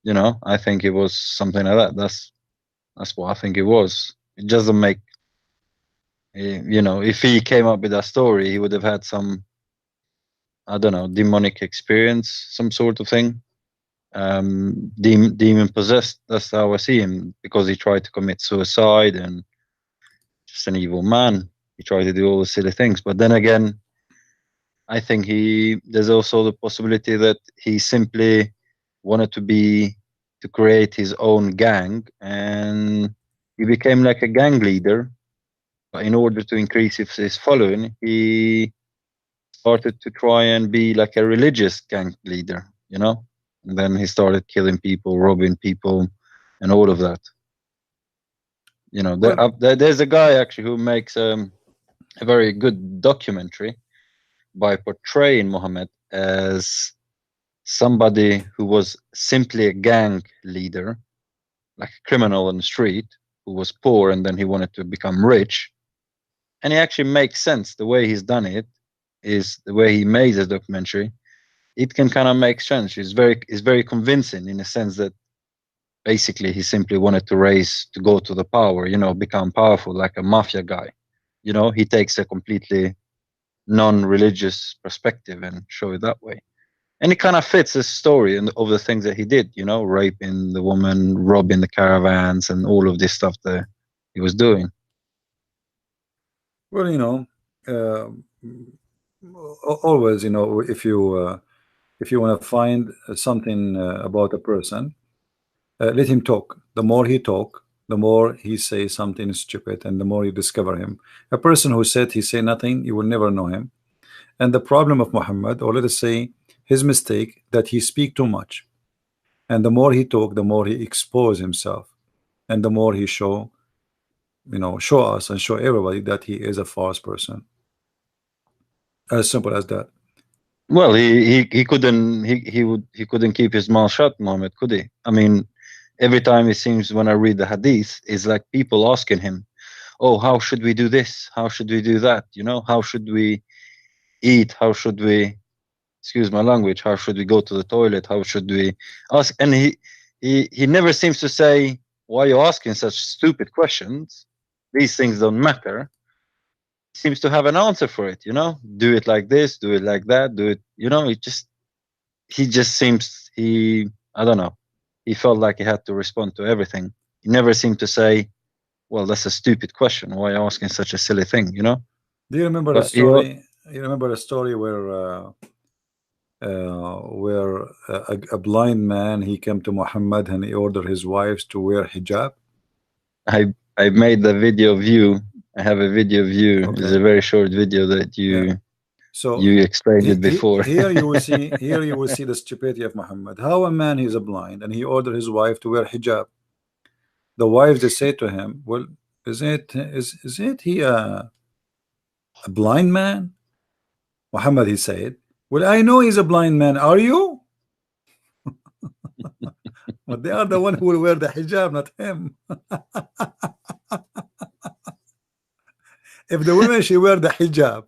You know, I think it was something like that. That's what I think it was. It doesn't make, you know, if he came up with that story, he would have had some, I don't know, demonic experience, some sort of thing. Demon possessed. That's how I see him, because he tried to commit suicide and just an evil man. He tried to do all the silly things, but then again, I think there's also the possibility that he simply wanted to create his own gang, and he became like a gang leader. But in order to increase his following, he started to try and be like a religious gang leader, you know? And then he started killing people, robbing people, and all of that. You know, there's a guy actually who makes a very good documentary by portraying Muhammad as somebody who was simply a gang leader, like a criminal on the street who was poor and then he wanted to become rich. And it actually makes sense. The way he's done it is the way he made the documentary. It can kind of make sense. It's very convincing in a sense that basically he simply wanted to go to the power, you know, become powerful like a mafia guy. You know, he takes a completely non-religious perspective and show it that way. And it kind of fits the story and of the things that he did, you know, raping the woman, robbing the caravans, and all of this stuff that he was doing.
Well, you know, always, you know, if you want to find something about a person, let him talk. The more he talk, the more he say something stupid, and the more you discover him. A person who said he say nothing, you will never know him. And the problem of Muhammad, or let us say his mistake, that he speak too much, and the more he talk, the more he expose himself, and the more he show us and show everybody that he is a false person. As simple as that.
Well, he couldn't keep his mouth shut, Muhammad, could he? I mean, every time it seems when I read the hadith, it's like people asking him, oh, how should we do this? How should we do that? You know, how should we eat? How should we, excuse my language, how should we go to the toilet? How should we ask? And he never seems to say, why are you asking such stupid questions? These things don't matter. He seems to have an answer for it, you know? Do it like this, do it like that, do it, you know, he just seems, I don't know. He felt like he had to respond to everything. He never seemed to say, well, that's a stupid question. Why are you asking such a silly thing, you know?
Do you remember the story? You remember a story where a blind man, he came to Muhammad and he ordered his wives to wear hijab?
I made the video of you. I have a video of you. Okay. It's a very short video that you you explained it before.
Here you will see the stupidity of Muhammad. How a man, he's a blind and he ordered his wife to wear hijab. The wives, they say to him, well, is it he a blind man? Muhammad, he said, well, I know he's a blind man. Are you? But they are the one who will wear the hijab, not him. If the women, she wear the hijab,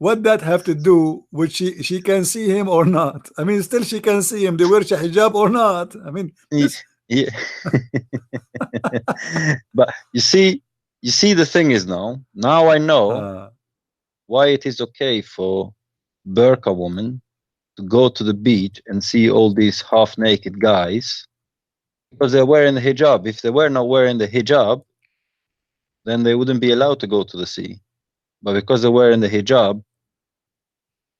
what that have to do with she can see him or not? I mean, still she can see him. They wear hijab or not? I mean, this...
yeah. But you see, the thing is now I know why it is okay for burqa women to go to the beach and see all these half-naked guys, because they're wearing the hijab. If they were not wearing the hijab, then they wouldn't be allowed to go to the sea. But because they're wearing the hijab,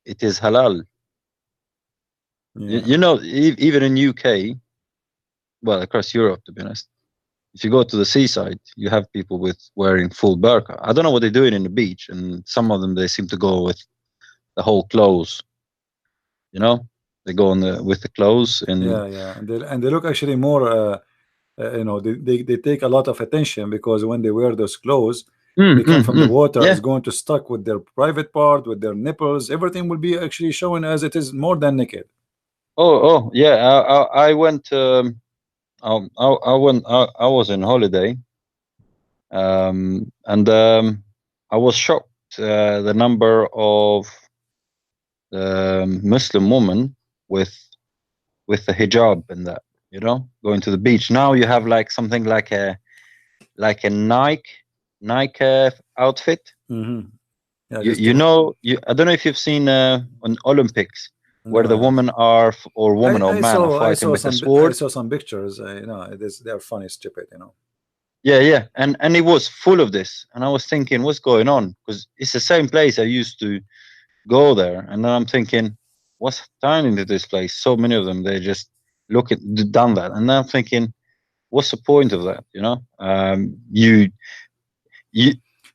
it is halal. Yeah. You know, even in UK, well, across Europe, to be honest, if you go to the seaside, you have people with wearing full burqa. I don't know what they're doing in the beach, and some of them, they seem to go with the whole clothes. You know, they go on with the clothes, and
yeah, and they look actually more. You know, they take a lot of attention, because when they wear those clothes, they come from the water, is going to stuck with their private part, with their nipples. Everything will be actually shown as it is more than naked.
Oh yeah, I went. I was on holiday, and I was shocked the number of Muslim women with the hijab and that, you know, going to the beach. Now you have like something like a Nike outfit.
Yeah,
you know, I don't know if you've seen on Olympics where the women are, or woman or man are fighting with a sword.
I saw some pictures. You know, they're funny, stupid. You know.
Yeah, and it was full of this, and I was thinking, what's going on? Because it's the same place I used to go there, and then I'm thinking, what's turning into this place? So many of them, they just done that, and then I'm thinking, what's the point of that? You know,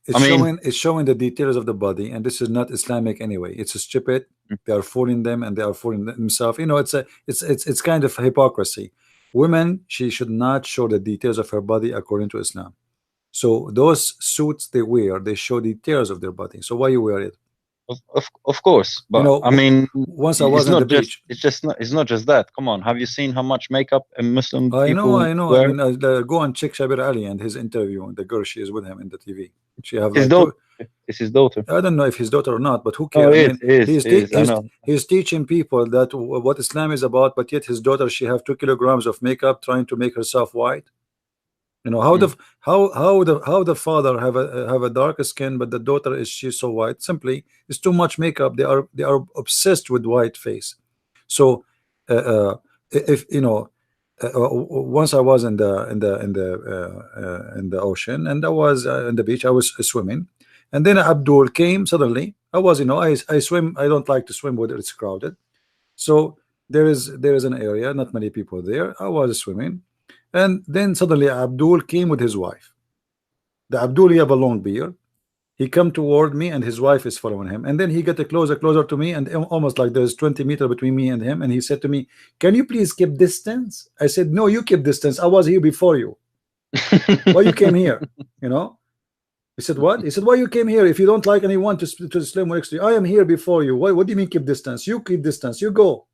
it's showing the details of the body, and this is not Islamic anyway. It's stupid. They are fooling them, and they are fooling themselves. You know, it's kind of hypocrisy. Women, she should not show the details of her body according to Islam. So those suits they wear, they show details of their body. So why you wear it?
Of course, but you know, I mean,
once I was on the beach,
it's not just that. Come on, have you seen how much makeup a Muslim people
I know.
wear?
I mean, go and check Shabir Ali and his interview. The girl, she is with him in the TV. She have
his
like
daughter. It's his daughter.
I don't know if his daughter or not, but who cares? He's teaching people that what Islam is about, but yet his daughter, she have 2 kilograms of makeup trying to make herself white. You know, how the father have a darker skin, but the daughter she's so white? Simply, it's too much makeup. They are obsessed with white face. So if you know, once I was in the ocean, and I was in the beach. I was swimming, and then Abdul came suddenly. I was, you know, I swim. I don't like to swim where it's crowded. So there is an area, not many people there. I was swimming. And then suddenly Abdul came with his wife. The Abdul, he have a long beard. He come toward me, and his wife is following him. And then he get closer to me, and almost like there's 20 meters between me and him. And he said to me, "Can you please keep distance?" I said, "No, you keep distance. I was here before you. Why you came here?" You know. He said, "What?" He said, "Why you came here? If you don't like anyone to swim next to you, I am here before you. What do you mean keep distance? You keep distance. You go."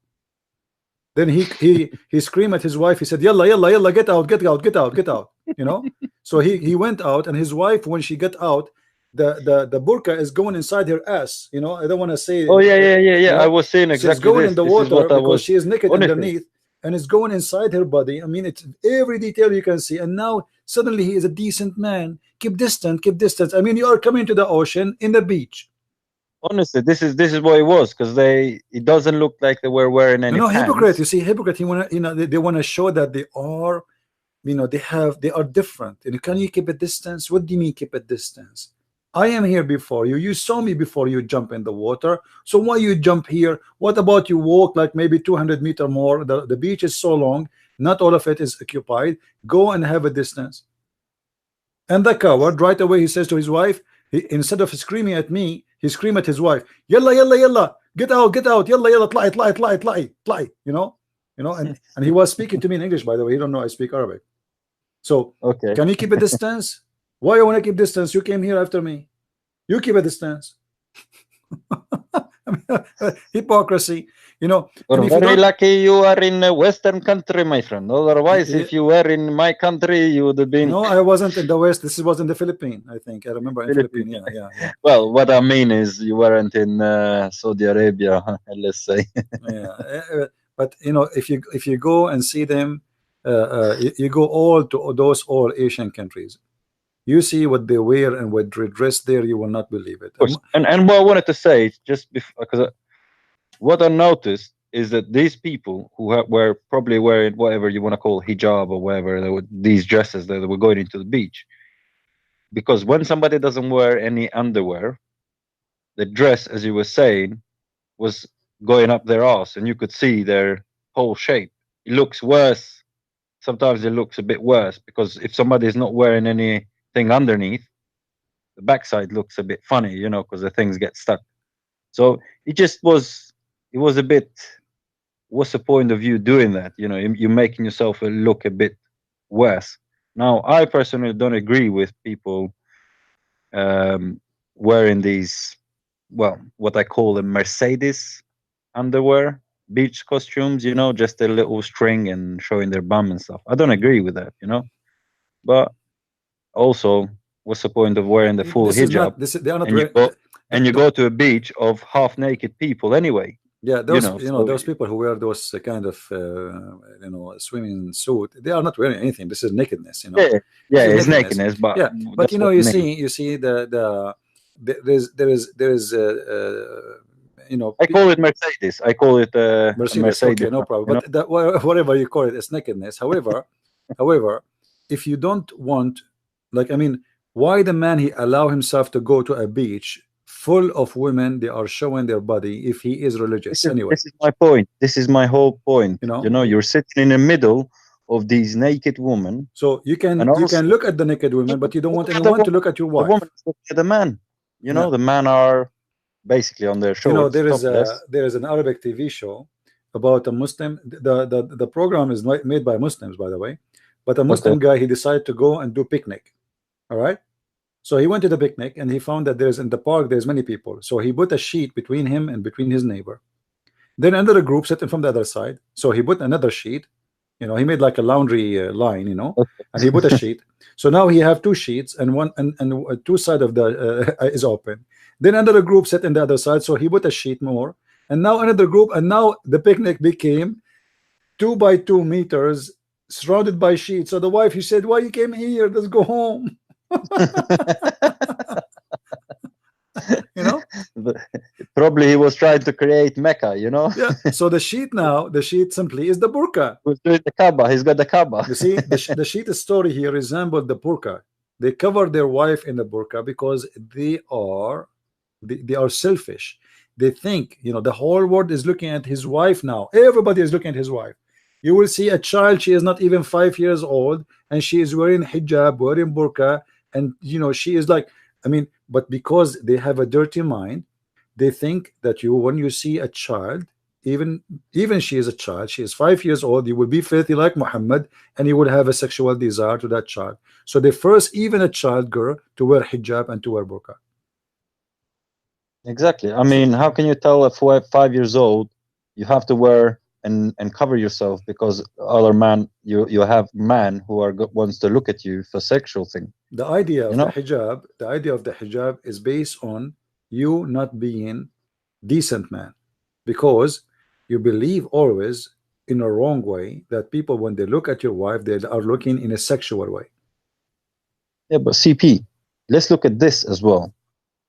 Then he screamed at his wife. He said, "Yalla, yalla, yalla, get out, get out, get out, get out." You know. So he went out, and his wife, when she got out, the burqa is going inside her ass. You know, I don't want to say.
Oh yeah. You know? I was saying exactly.
She's going in the water because she is naked
honestly
underneath, and it's going inside her body. I mean, it's every detail you can see. And now suddenly he is a decent man. Keep distance, keep distance. I mean, you are coming to the ocean in the beach.
Honestly, this is what it was, because it doesn't look like they were wearing any.
No,
pants.
Hypocrite. You see, hypocrite. They want to show that they are, they are different. And can you keep a distance? What do you mean keep a distance? I am here before you. You saw me before you jump in the water. So why you jump here? What about you walk like maybe 200 meters more? The beach is so long. Not all of it is occupied. Go and have a distance. And the coward right away, he says to his wife, instead of screaming at me, he screamed at his wife, "Yalla, yalla, yalla, get out, get out, yalla, yalla, tly." You know, and he was speaking to me in English, by the way. He don't know I speak Arabic. So
okay,
can you keep a distance? Why you want to keep distance? You came here after me. You keep a distance. I mean, hypocrisy. You know,
you're very lucky you are in a Western country, my friend. Otherwise, if you were in my country, you would have been.
No, I wasn't in the West. This was in the Philippines, I think. I remember in Philippines. Yeah.
Well, what I mean is you weren't in Saudi Arabia, let's say.
Yeah, but you know, if you go and see them, you go all to those all Asian countries. You see what they wear and what they dress there, you will not believe it.
And what I wanted to say, just because what I noticed is that these people who were probably wearing whatever you want to call hijab or whatever, these dresses that were going into the beach, because when somebody doesn't wear any underwear, the dress, as you were saying, was going up their ass, and you could see their whole shape. It looks worse. Sometimes it looks a bit worse because if somebody is not wearing anything underneath, the backside looks a bit funny, you know, because the things get stuck. So it just was. It was a bit. What's the point of you doing that? You know, you're making yourself look a bit worse. Now, I personally don't agree with people wearing these, well, what I call a Mercedes underwear, beach costumes, you know, just a little string and showing their bum and stuff. I don't agree with that, you know. But also, what's the point of wearing the full hijab? And you go to a beach of half-naked people anyway.
Yeah, those those people who wear those kind of swimming suit, they are not wearing anything. This is nakedness, you know.
Yeah, it's nakedness, but
yeah, but you know, you see there is you know,
I call it Mercedes. I call it Mercedes.
Okay, no problem. But whatever you call it, it's nakedness. However, if you don't want, like, I mean, why the man he allow himself to go to a beach full of women, they are showing their body, if he is religious? Anyway,
this is my point. This is my whole point. You know, you're sitting in the middle of these naked women.
So you can look at the naked women, but you don't want anyone to look at your wife.
The woman is looking at the man. You know, the men are basically on their shoulders.
You know, there is an Arabic TV show about a Muslim. The program is made by Muslims, by the way, but a Muslim guy, he decided to go and do picnic. All right. So he went to the picnic and he found that in the park there's many people. So he put a sheet between him and between his neighbor. Then another group sitting from the other side. So he put another sheet. You know, he made like a laundry line, you know, and he put a sheet. So now he have two sheets and one and two side of the is open. Then another group sat in the other side. So he put a sheet more. And now another group, and now the picnic became 2 by 2 meters surrounded by sheets. So the wife, he said, "Why you came here? Let's go home." You know,
probably he was trying to create Mecca, you know.
Yeah. So the sheet simply is the burqa.
Who's doing the Kaaba? He's got the Kaaba.
You see, the sheet story here resembled the burqa. They cover their wife in the burqa because they are selfish. They think, you know, the whole world is looking at his wife now. Everybody is looking at his wife. You will see a child, she is not even 5 years old, and she is wearing hijab, wearing burqa, and you know, she is like, I mean, but because they have a dirty mind, they think that when you see a child, even she is a child, she is 5 years old, you will be filthy like Muhammad, and you will have a sexual desire to that child. So they force even a child girl to wear hijab and to wear burqa.
Exactly. I mean, how can you tell a 5 years old you have to wear and cover yourself because other man you have man who wants to look at you for sexual thing?
The idea of the hijab is based on you not being decent man, because you believe always in a wrong way that people, when they look at your wife, they are looking in a sexual way.
Yeah, but CP, let's look at this as well.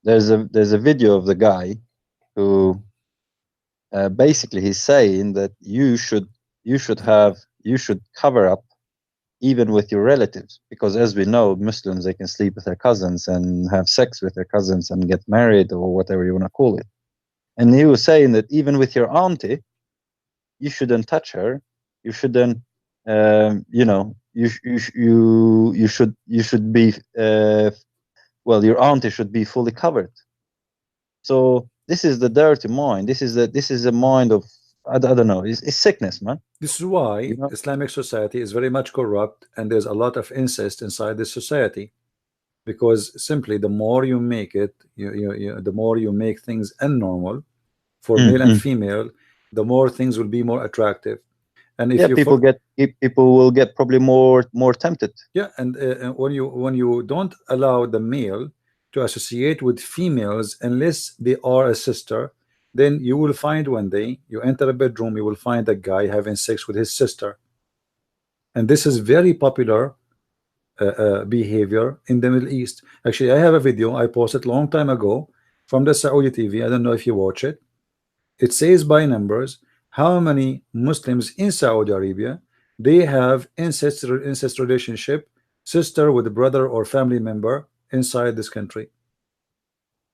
There's a video of the guy who basically he's saying that you should cover up even with your relatives, because as we know, Muslims, they can sleep with their cousins and have sex with their cousins and get married or whatever you want to call it. And he was saying that even with your auntie, you shouldn't touch her. You shouldn't, you know, you should be, well, your auntie should be fully covered. So this is the dirty mind. This is a mind of, I don't know. It's sickness, man.
This is why Islamic society is very much corrupt, and there's a lot of incest inside this society, because simply the more you make it, the more you make things abnormal for male and female, the more things will be more attractive. And if
yeah,
you
people will get probably more tempted.
yeah, and when you don't allow the male to associate with females unless they are a sister, then you will find one day you enter a bedroom, you will find a guy having sex with his sister, and this is very popular behavior in the Middle East. Actually, I have a video I posted long time ago from the Saudi TV. I don't know if you watch it. It says by numbers how many Muslims in Saudi Arabia they have incest relationship, sister with a brother or family member inside this country.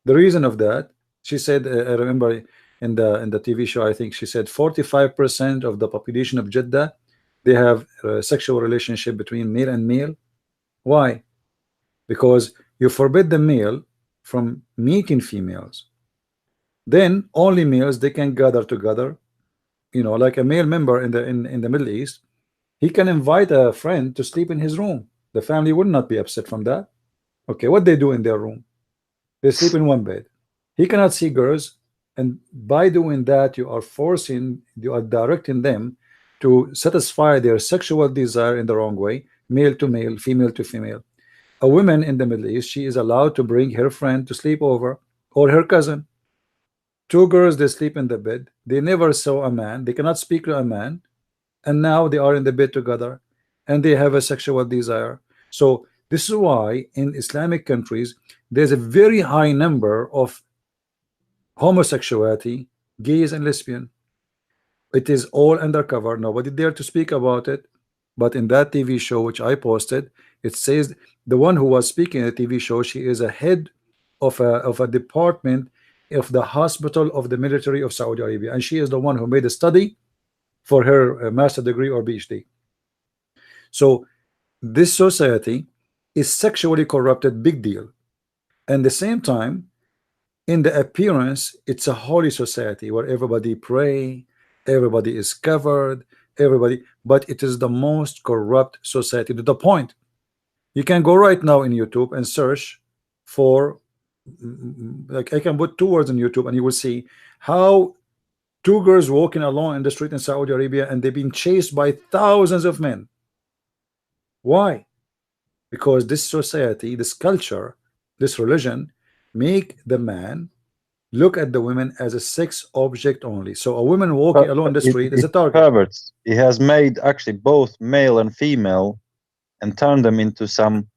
The reason of that, she said, I remember in the TV show, I think she said 45% of the population of Jeddah, they have a sexual relationship between male and male. Why? Because you forbid the male from meeting females. Then only males, they can gather together. You know, like a male member in the Middle East, he can invite a friend to sleep in his room. The family would not be upset from that. Okay, what they do in their room? They sleep in one bed. He cannot see girls, and by doing that, you are directing them to satisfy their sexual desire in the wrong way, male to male, female to female. A woman in the Middle East, she is allowed to bring her friend to sleep over, or her cousin. Two girls, they sleep in the bed. They never saw a man. They cannot speak to a man, and now they are in the bed together, and they have a sexual desire. So this is why in Islamic countries there's a very high number of homosexuality, gays and lesbian. It is all undercover. Nobody dare to speak about it. But in that TV show which I posted, it says the one who was speaking in the TV show, she is a head of a department of the hospital of the military of Saudi Arabia, and she is the one who made a study for her master degree or PhD. So this society is sexually corrupted, big deal. And at the same time, in the appearance, it's a holy society where everybody pray, everybody is covered, everybody, but it is the most corrupt society to the point you can go right now in YouTube and search for, like I can put 2 words in YouTube and you will see how 2 girls walking alone in the street in Saudi Arabia and they've been chased by thousands of men. Why? Because this society, this culture, this religion make the man look at the women as a sex object only. So a woman walking alone in the street is a target.
Perverts. He has made actually both male and female and turned them into some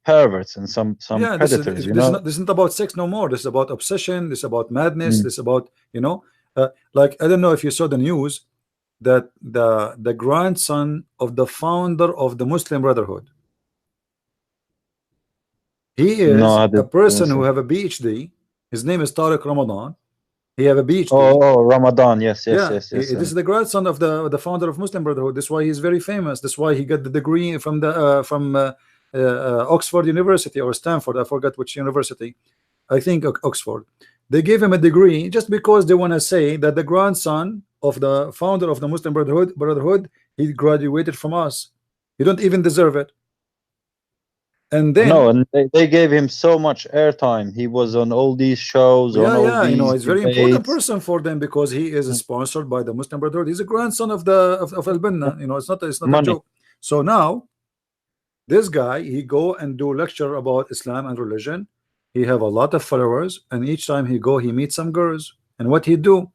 perverts and some predators.
This isn't about sex no more. This is about obsession. This is about madness. This is about, like, I don't know if you saw the news that the grandson of the founder of the Muslim Brotherhood, he is a person who have a PhD. His name is Tariq Ramadan. He have a PhD.
Oh, Ramadan, yes.
This is the grandson of the founder of Muslim Brotherhood. That's why he's very famous. That's why he got the degree from Oxford University or Stanford. I forgot which university. I think Oxford. They gave him a degree just because they want to say that the grandson of the founder of the Muslim Brotherhood, he graduated from us. He don't even deserve it. And then
and they gave him so much airtime. He was on all these shows.
He's a very important person for them because he is sponsored by the Muslim Brotherhood. He's a grandson of Al-Banna. It's not a joke. So now this guy, he go and do lecture about Islam and religion. He have a lot of followers, and each time he go, he meets some girls. And what he do?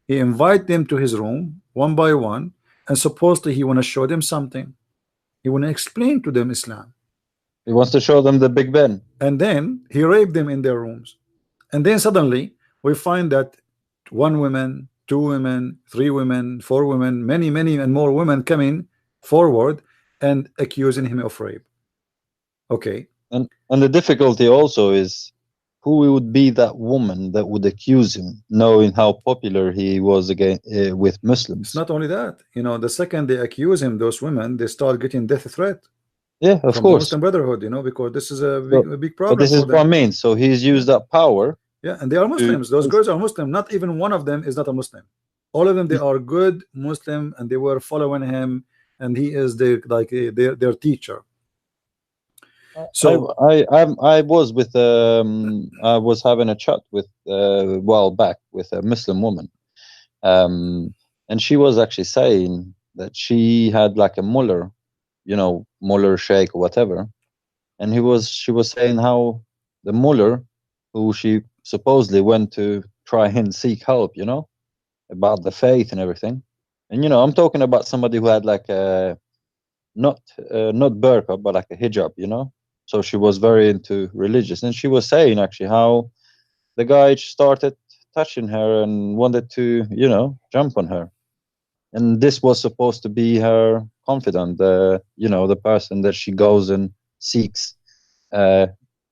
He invite them to his room one by one, and supposedly he want to show them something. He want to explain to them Islam.
He wants to show them the Big Ben.
And then he raped them in their rooms. And then suddenly we find that 1 woman, 2 women, 3 women, 4 women, many and more women coming forward and accusing him of rape. Okay.
And the difficulty also is who would be that woman that would accuse him, knowing how popular he was again with Muslims.
It's not only that. The second they accuse him, those women, they start getting death threat.
Yeah, of course.
Muslim Brotherhood, because this is a big problem.
But this is what I mean. So he's used that power.
Yeah, and they are Muslims. Those girls are Muslim. Not even one of them is not a Muslim. All of them, they are good Muslim, and they were following him, and he is their teacher. So
I was with I was having a chat with a while back with a Muslim woman, And she was actually saying that she had like a mullah, you know, mullah sheikh or whatever, and she was saying how the mullah, who she supposedly went to try and seek help, you know, about the faith and everything. And you know, I'm talking about somebody who had like a not burqa, but like a hijab, you know. So she was very into religious, and she was saying actually how the guy started touching her and wanted to, you know, jump on her. And this was supposed to be her confidant, you know, the person that she goes and seeks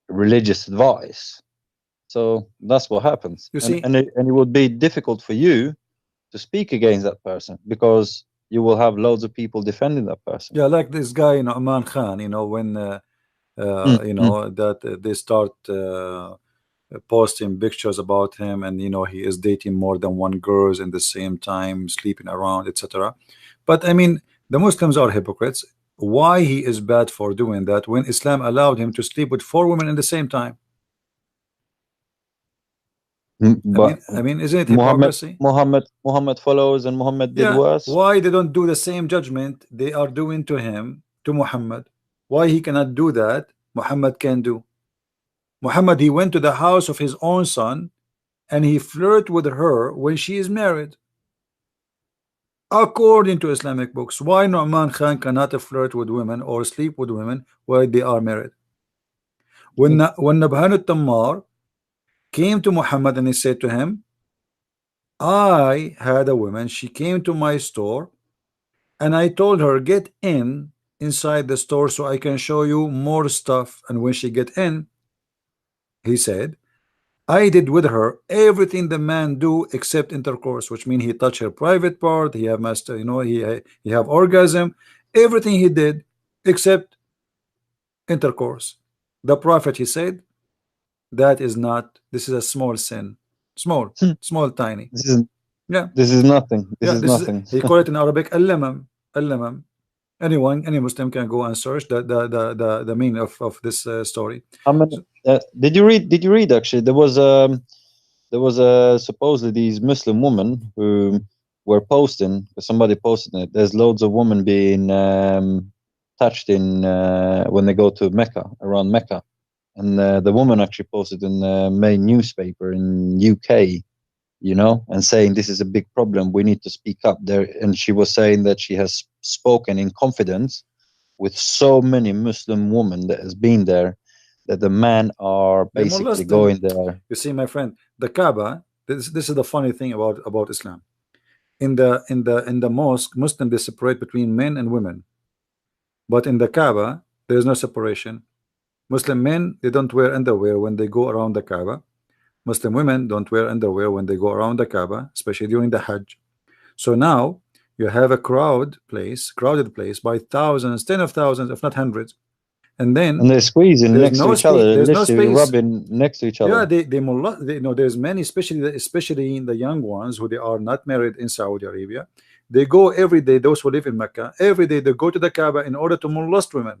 religious advice. So that's what happens.
You see,
and it would be difficult for you to speak against that person because you will have loads of people defending that person.
yeah, like this guy, you know, Aman Khan, you know, when you know that they start posting pictures about him, and you know he is dating more than one girls in the same time, sleeping around, etc. But I mean, the Muslims are hypocrites. Why he is bad for doing that when Islam allowed him to sleep with 4 women in the same time?
But
I mean, isn't it hypocrisy?
Muhammad follows, and Muhammad did worse.
Why they don't do the same judgment they are doing to him, to Muhammad? Why he cannot do that Muhammad can do? Muhammad, he went to the house of his own son and he flirted with her when she is married. According to Islamic books, why Nu'man Khan cannot flirt with women or sleep with women while they are married? When Nabhan al-Tammar came to Muhammad and he said to him, I had a woman, she came to my store and I told her, get inside the store so I can show you more stuff. And when she get in, he said, I did with her everything the man do except intercourse, which means he touched her private part, he have master, you know, he have orgasm, everything he did except intercourse. The Prophet, he said, that is not, this is a small sin, small, tiny.
This is nothing. This is nothing.
He called it in Arabic al-lamam. Anyone, any Muslim can go and search the meaning of this story.
Did you read actually? There was supposedly these Muslim women who were posting, somebody posted it. There's loads of women being touched in when they go to Mecca, around Mecca, and the woman actually posted in the main newspaper in UK, you know, and saying this is a big problem, we need to speak up there. And she was saying that she has spoken in confidence with so many Muslim women that has been there, that the men are basically going there.
You see, my friend, the Kaaba, this is the funny thing about Islam. In the mosque, Muslims, they separate between men and women, but in the Kaaba there is no separation. Muslim men, they don't wear underwear when they go around the Kaaba. Muslim women don't wear underwear when they go around the Kaaba, especially during the Hajj. So now you have a crowded place by thousands, tens of thousands, if not hundreds, and
they're squeezing next to each other. There's no space. Rubbing next to each other.
Yeah, they you know, there's many, especially in the young ones who they are not married in Saudi Arabia. They go every day. Those who live in Mecca, every day they go to the Kaaba in order to molest women.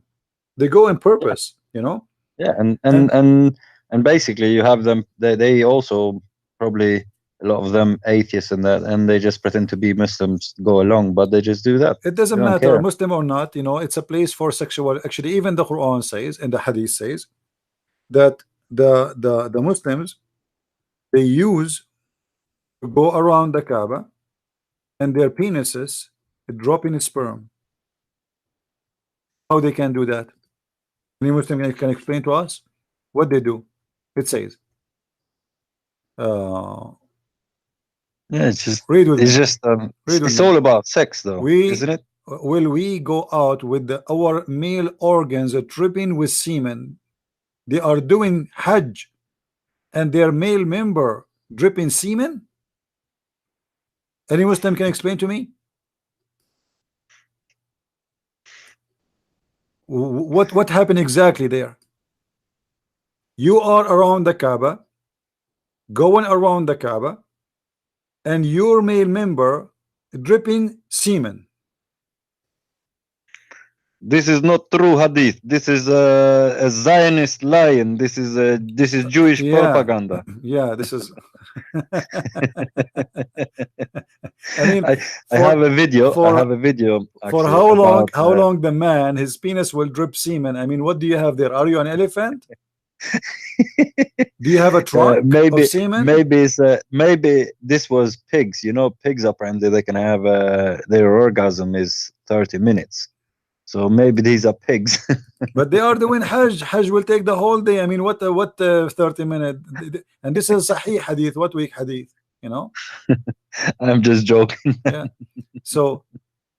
They go on purpose, you know.
Yeah, and basically you have them. They also probably, a lot of them atheists and that, and they just pretend to be Muslims, go along, but they just do that.
It doesn't matter, Muslim or not, you know, it's a place for sexual. Actually, even the Quran says and the Hadith says that the Muslims, they use to go around the Kaaba and their penises dropping sperm. How they can do that? Any Muslim can explain to us what they do? It says.
Yeah, it's just it's all about sex, though, isn't it?
Will we go out with our male organs dripping with semen? They are doing Hajj and their male member dripping semen. Any Muslim can explain to me what happened exactly there? You are around the Kaaba, going around the Kaaba, and your male member dripping semen.
This is not true hadith. This is a Zionist lying. This is Jewish propaganda.
Yeah, this is. I mean,
I have a video. I have a video.
For how long? How long the man, his penis will drip semen? I mean, what do you have there? Are you an elephant? Do you have a trunk
maybe
of semen?
maybe this was pigs. You know, pigs apparently they can have their orgasm is 30 minutes. So maybe these are pigs.
But they are doing Hajj. Hajj will take the whole day. I mean, what 30 minutes? And this is Sahih hadith. What weak hadith? You know.
I'm just joking.
Yeah. So,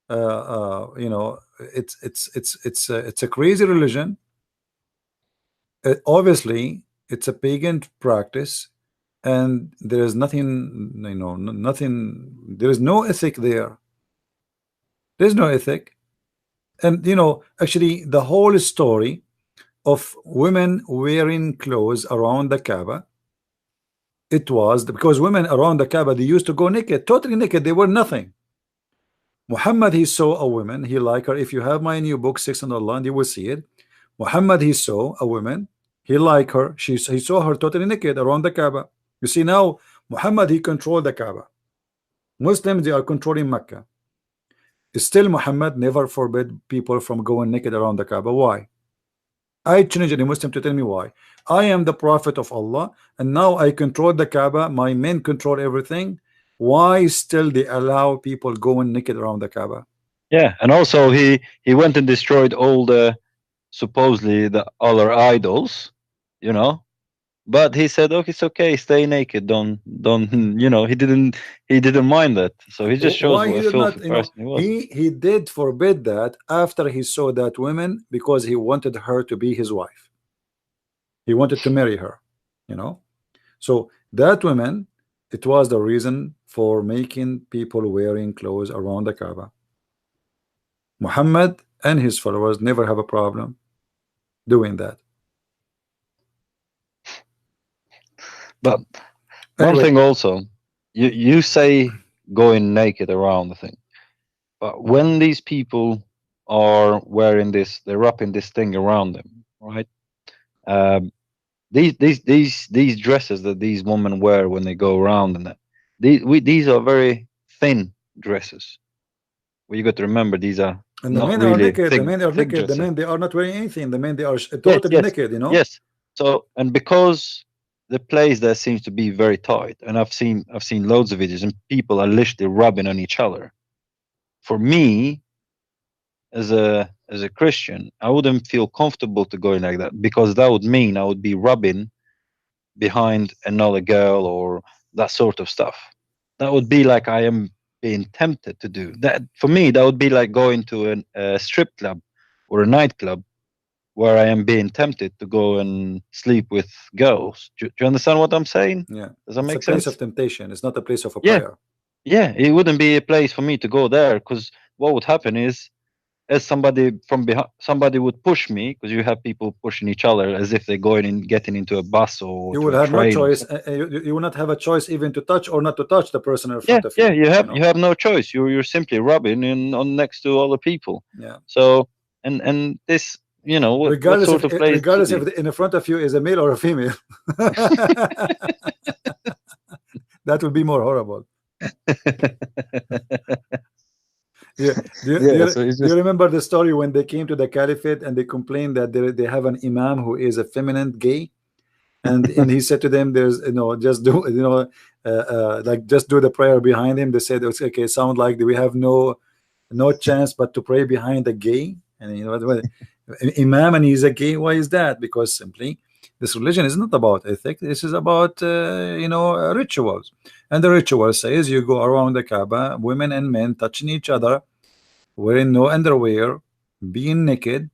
you know, it's a crazy religion. Obviously, it's a pagan practice, and there is nothing. You know, nothing. There is no ethic there. There's no ethic. And you know, actually, the whole story of women wearing clothes around the Kaaba, it was because women around the Kaaba, they used to go naked, totally naked. They were nothing. Muhammad, he saw a woman, he liked her. If you have my new book, 600 Land, you will see it. Muhammad, he saw a woman, he liked her. He saw her totally naked around the Kaaba. You see now, Muhammad, he controlled the Kaaba. Muslims, they are controlling Mecca. Still, Muhammad never forbid people from going naked around the Kaaba. Why? I challenge any Muslim to tell me why. I am the prophet of Allah, and now I control the Kaaba. My men control everything. Why still they allow people going naked around the Kaaba?
Yeah, and also he went and destroyed all the supposedly the other idols, you know. But he said, "Okay, it's okay, stay naked. Don't, you know." He didn't mind that. So he just shows
why
what
he
a
did not,
filthy person he was.
He did forbid that after he saw that woman because he wanted her to be his wife. He wanted to marry her, you know. So that woman, it was the reason for making people wearing clothes around the Kaaba. Muhammad and his followers never have a problem doing that.
But one thing also, you say going naked around the thing, but when these people are wearing this, they're wrapping this thing around them, right? These dresses that these women wear when they go around and that, these are very thin dresses. Well, you got to remember these are
and the
not
men
really
are naked.
thick,
The men are naked.
dresses.
The men, they are not wearing anything. The men, they are totally naked. You know.
Yes. So, and because the place there seems to be very tight, and I've seen loads of videos, and people are literally rubbing on each other. For me, as a Christian, I wouldn't feel comfortable to go in like that, because that would mean I would be rubbing behind another girl or that sort of stuff. That would be like I am being tempted to do that. For me, that would be like going to a strip club or a nightclub where I am being tempted to go and sleep with girls. Do you understand what I'm saying?
Yeah.
Does that make
sense? It's a place of temptation. It's not a place of a prayer.
Yeah, it wouldn't be a place for me to go there, because what would happen is, as somebody from behind, somebody would push me, because you have people pushing each other as if they're getting into a bus or
you will have no choice. You will not have a choice even to touch or not to touch the person in front of you.
Yeah, you have no choice. You're simply rubbing on next to other people.
Yeah.
So and this, you know, what sort of place?
Regardless if in front of you is a male or a female, that would be more horrible. Yeah. Do you remember the story when they came to the caliphate and they complained that they have an imam who is effeminate gay, and he said to them, "There's just do like just do the prayer behind him." They said, "Okay, sound like we have no chance but to pray behind the gay." And what imam, and he's a gay. Why is that? Because simply this religion is not about ethics. This is about rituals, and the ritual says you go around the Kaaba, women and men touching each other, wearing no underwear, being naked,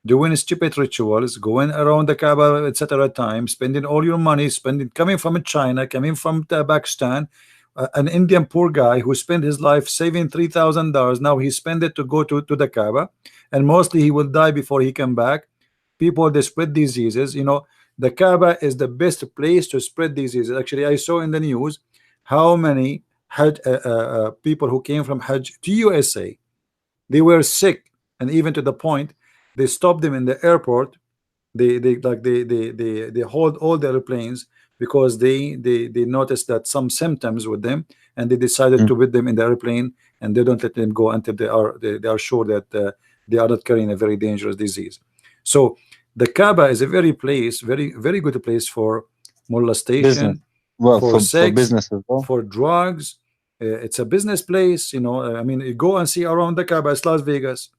doing stupid rituals, going around the Kaaba, etc. time, spending all your money, coming from China, coming from Pakistan, an Indian poor guy who spent his life saving $3,000. Now he spent it to go to the Kaaba, and mostly he will die before he come back. People, they spread diseases. The Kaaba is the best place to spread diseases. Actually, I saw in the news how many Hajj people who came from Hajj to USA, they were sick and even to the point they stopped them in the airport. They hold all the airplanes because they noticed that some symptoms with them, and they decided to put them in the airplane, and they don't let them go until they are sure that they are not carrying a very dangerous disease. So the Kaaba is a very good place for molestation,
business. Well,
for sex,
for business as well.
for drugs. It's a business place, you know. I mean, you go and see around the Kaaba. It's Las Vegas.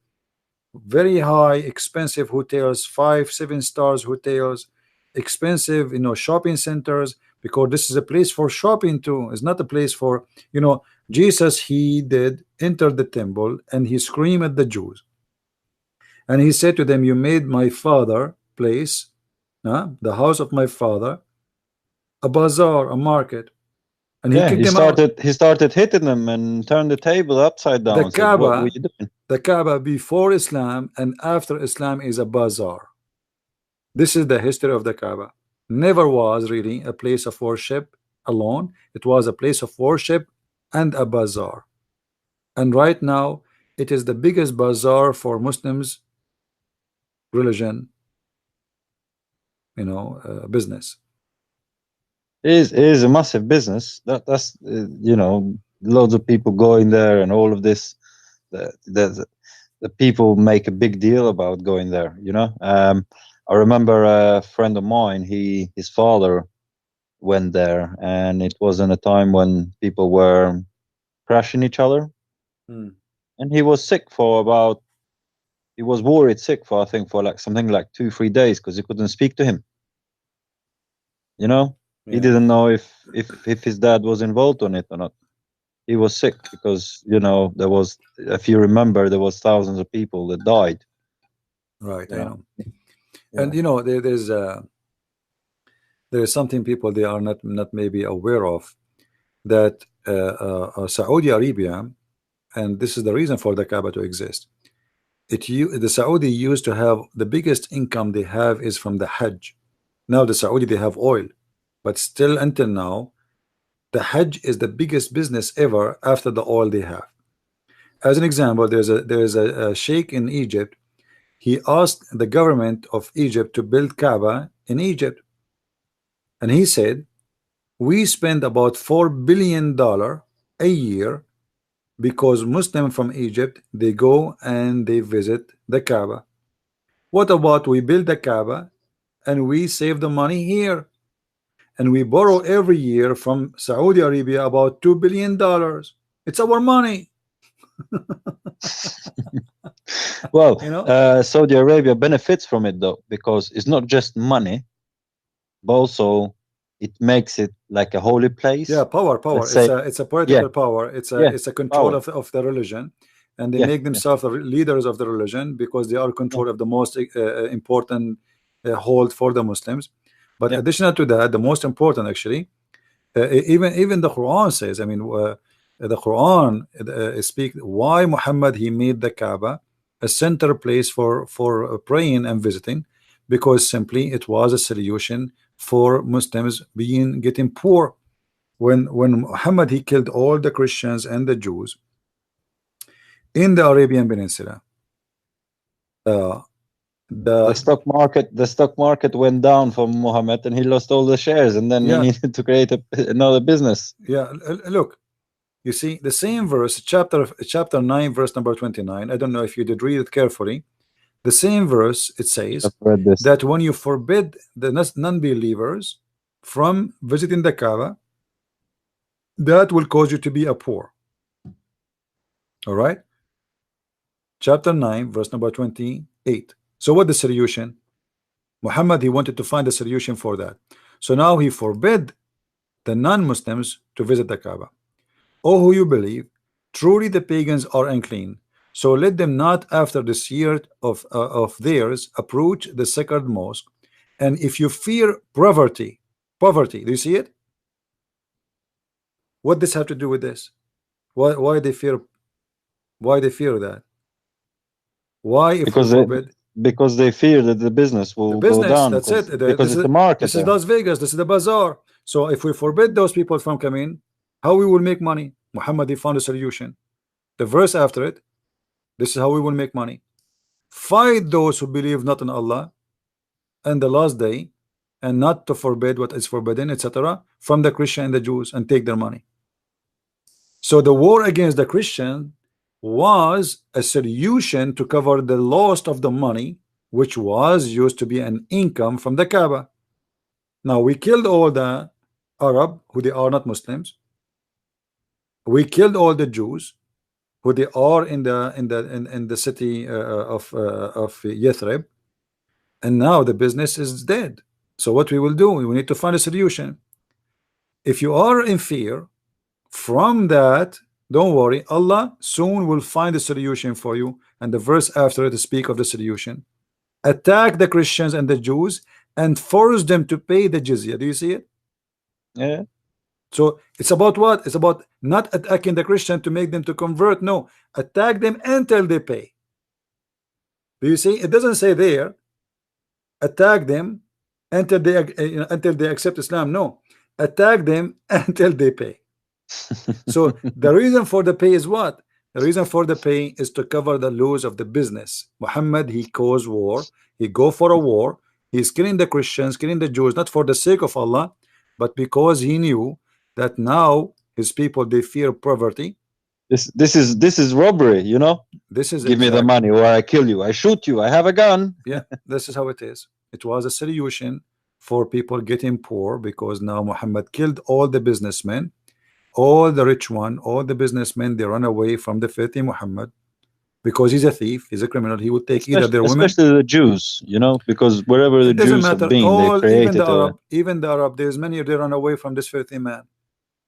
Very high, expensive hotels, 5-7 stars hotels, expensive, you know, shopping centers, because this is a place for shopping too. It's not a place for, you know, Jesus, he did enter the temple and he screamed at the Jews. And he said to them, you made my father place, the house of my father, a bazaar, a market. And he kicked them out.
He started hitting them and turned the table upside down.
The Kaaba,
what were you doing?
The Kaaba before Islam and after Islam is a bazaar. This is the history of the Kaaba. Never was really a place of worship alone. It was a place of worship and a bazaar. And right now, it is the biggest bazaar for Muslims religion, you know, business.
It is a massive business. That's you know, loads of people going there and all of this. The people make a big deal about going there, you know. I remember a friend of mine, his father went there, and it was in a time when people were crashing each other. And he was sick for about, he was worried sick for, I think, for like something like 2-3 days, because he couldn't speak to him, you know. He didn't know if his dad was involved on it or not. He was sick because, you know, there was, if you remember, there was thousands of people that died.
Right, I know. And you know, there is something people they are not maybe aware of, that Saudi Arabia, and this is the reason for the Kaaba to exist. The Saudi used to have the biggest income they have is from the Hajj. Now the Saudi, they have oil, but still until now, the Hajj is the biggest business ever after the oil they have. As an example, there's a sheikh in Egypt. He asked the government of Egypt to build Kaaba in Egypt, and he said, we spend about $4 billion a year because Muslims from Egypt, they go and they visit the Kaaba. What about we build the Kaaba and we save the money here, and we borrow every year from Saudi Arabia about $2 billion. It's our money.
Well,
you know,
Saudi Arabia benefits from it though, because it's not just money, but also it makes it like a holy place.
Yeah, power. It's a political power. It's a control of the religion, and they make themselves the leaders of the religion because they are control of the most important hold for the Muslims. But additional to that, the most important actually, even the Quran says, I mean, the Quran speak why Muhammad he made the Kaaba a center place for praying and visiting, because simply it was a solution for Muslims getting poor. When Muhammad he killed all the Christians and the Jews in the Arabian Peninsula, the
stock market went down for Muhammad, and he lost all the shares, and then he needed to create another business.
Look, you see the same verse, chapter 9, verse number 29. I don't know if you did read it carefully. The same verse, it says that when you forbid the non-believers from visiting the Kaaba, that will cause you to be a poor. All right, chapter 9, verse number 28. So what the solution? Muhammad, he wanted to find a solution for that. So now he forbid the non-Muslims to visit the Kaaba. Oh, who you believe, truly the pagans are unclean, so let them not after this year of theirs approach the sacred mosque. And if you fear poverty, do you see it? What does have to do with this? Why they fear? Why they fear that? Why? If
because
we forbid?
Because they fear that the business will go down.
That's it.
Because it's the market.
This is Las Vegas. This is the bazaar. So if we forbid those people from coming, how we will make money? Muhammad he found a solution. The verse after it, this is how we will make money. fight those who believe not in Allah and the last day, and not to forbid what is forbidden, etc., from the Christian and the Jews, and take their money. So the war against the Christian was a solution to cover the loss of the money, which was used to be an income from the Kaaba. Now we killed all the Arab who they are not Muslims. We killed all the Jews who they are in the city of Yathrib, and now the business is dead. So what we will do? We need to find a solution. If you are in fear from that, don't worry, Allah soon will find a solution for you. And the verse after it speak of the solution. Attack the Christians and the Jews and force them to pay the jizya. Do you see it?
Yeah.
So it's about what? It's about not attacking the Christian to make them to convert. No, attack them until they pay. Do you see? It doesn't say there attack them until they accept Islam. No, attack them until they pay. So the reason for the pay is what? The reason for the pay is to cover the loss of the business. Muhammad, he caused war. He go for a war. He's killing the Christians, killing the Jews, not for the sake of Allah, but because he knew that now his people, they fear poverty.
This is robbery, you know.
This is
give me the money or I kill you. I shoot you. I have a gun.
Yeah, this is how it is. It was a solution for people getting poor, because now Muhammad killed all the businessmen, all the rich one, all the businessmen. They run away from the filthy Muhammad because he's a thief, he's a criminal. He would take either their women,
especially the Jews, you know, because wherever the Jews have been, they created
even the Arab. There's many they run away from this filthy man.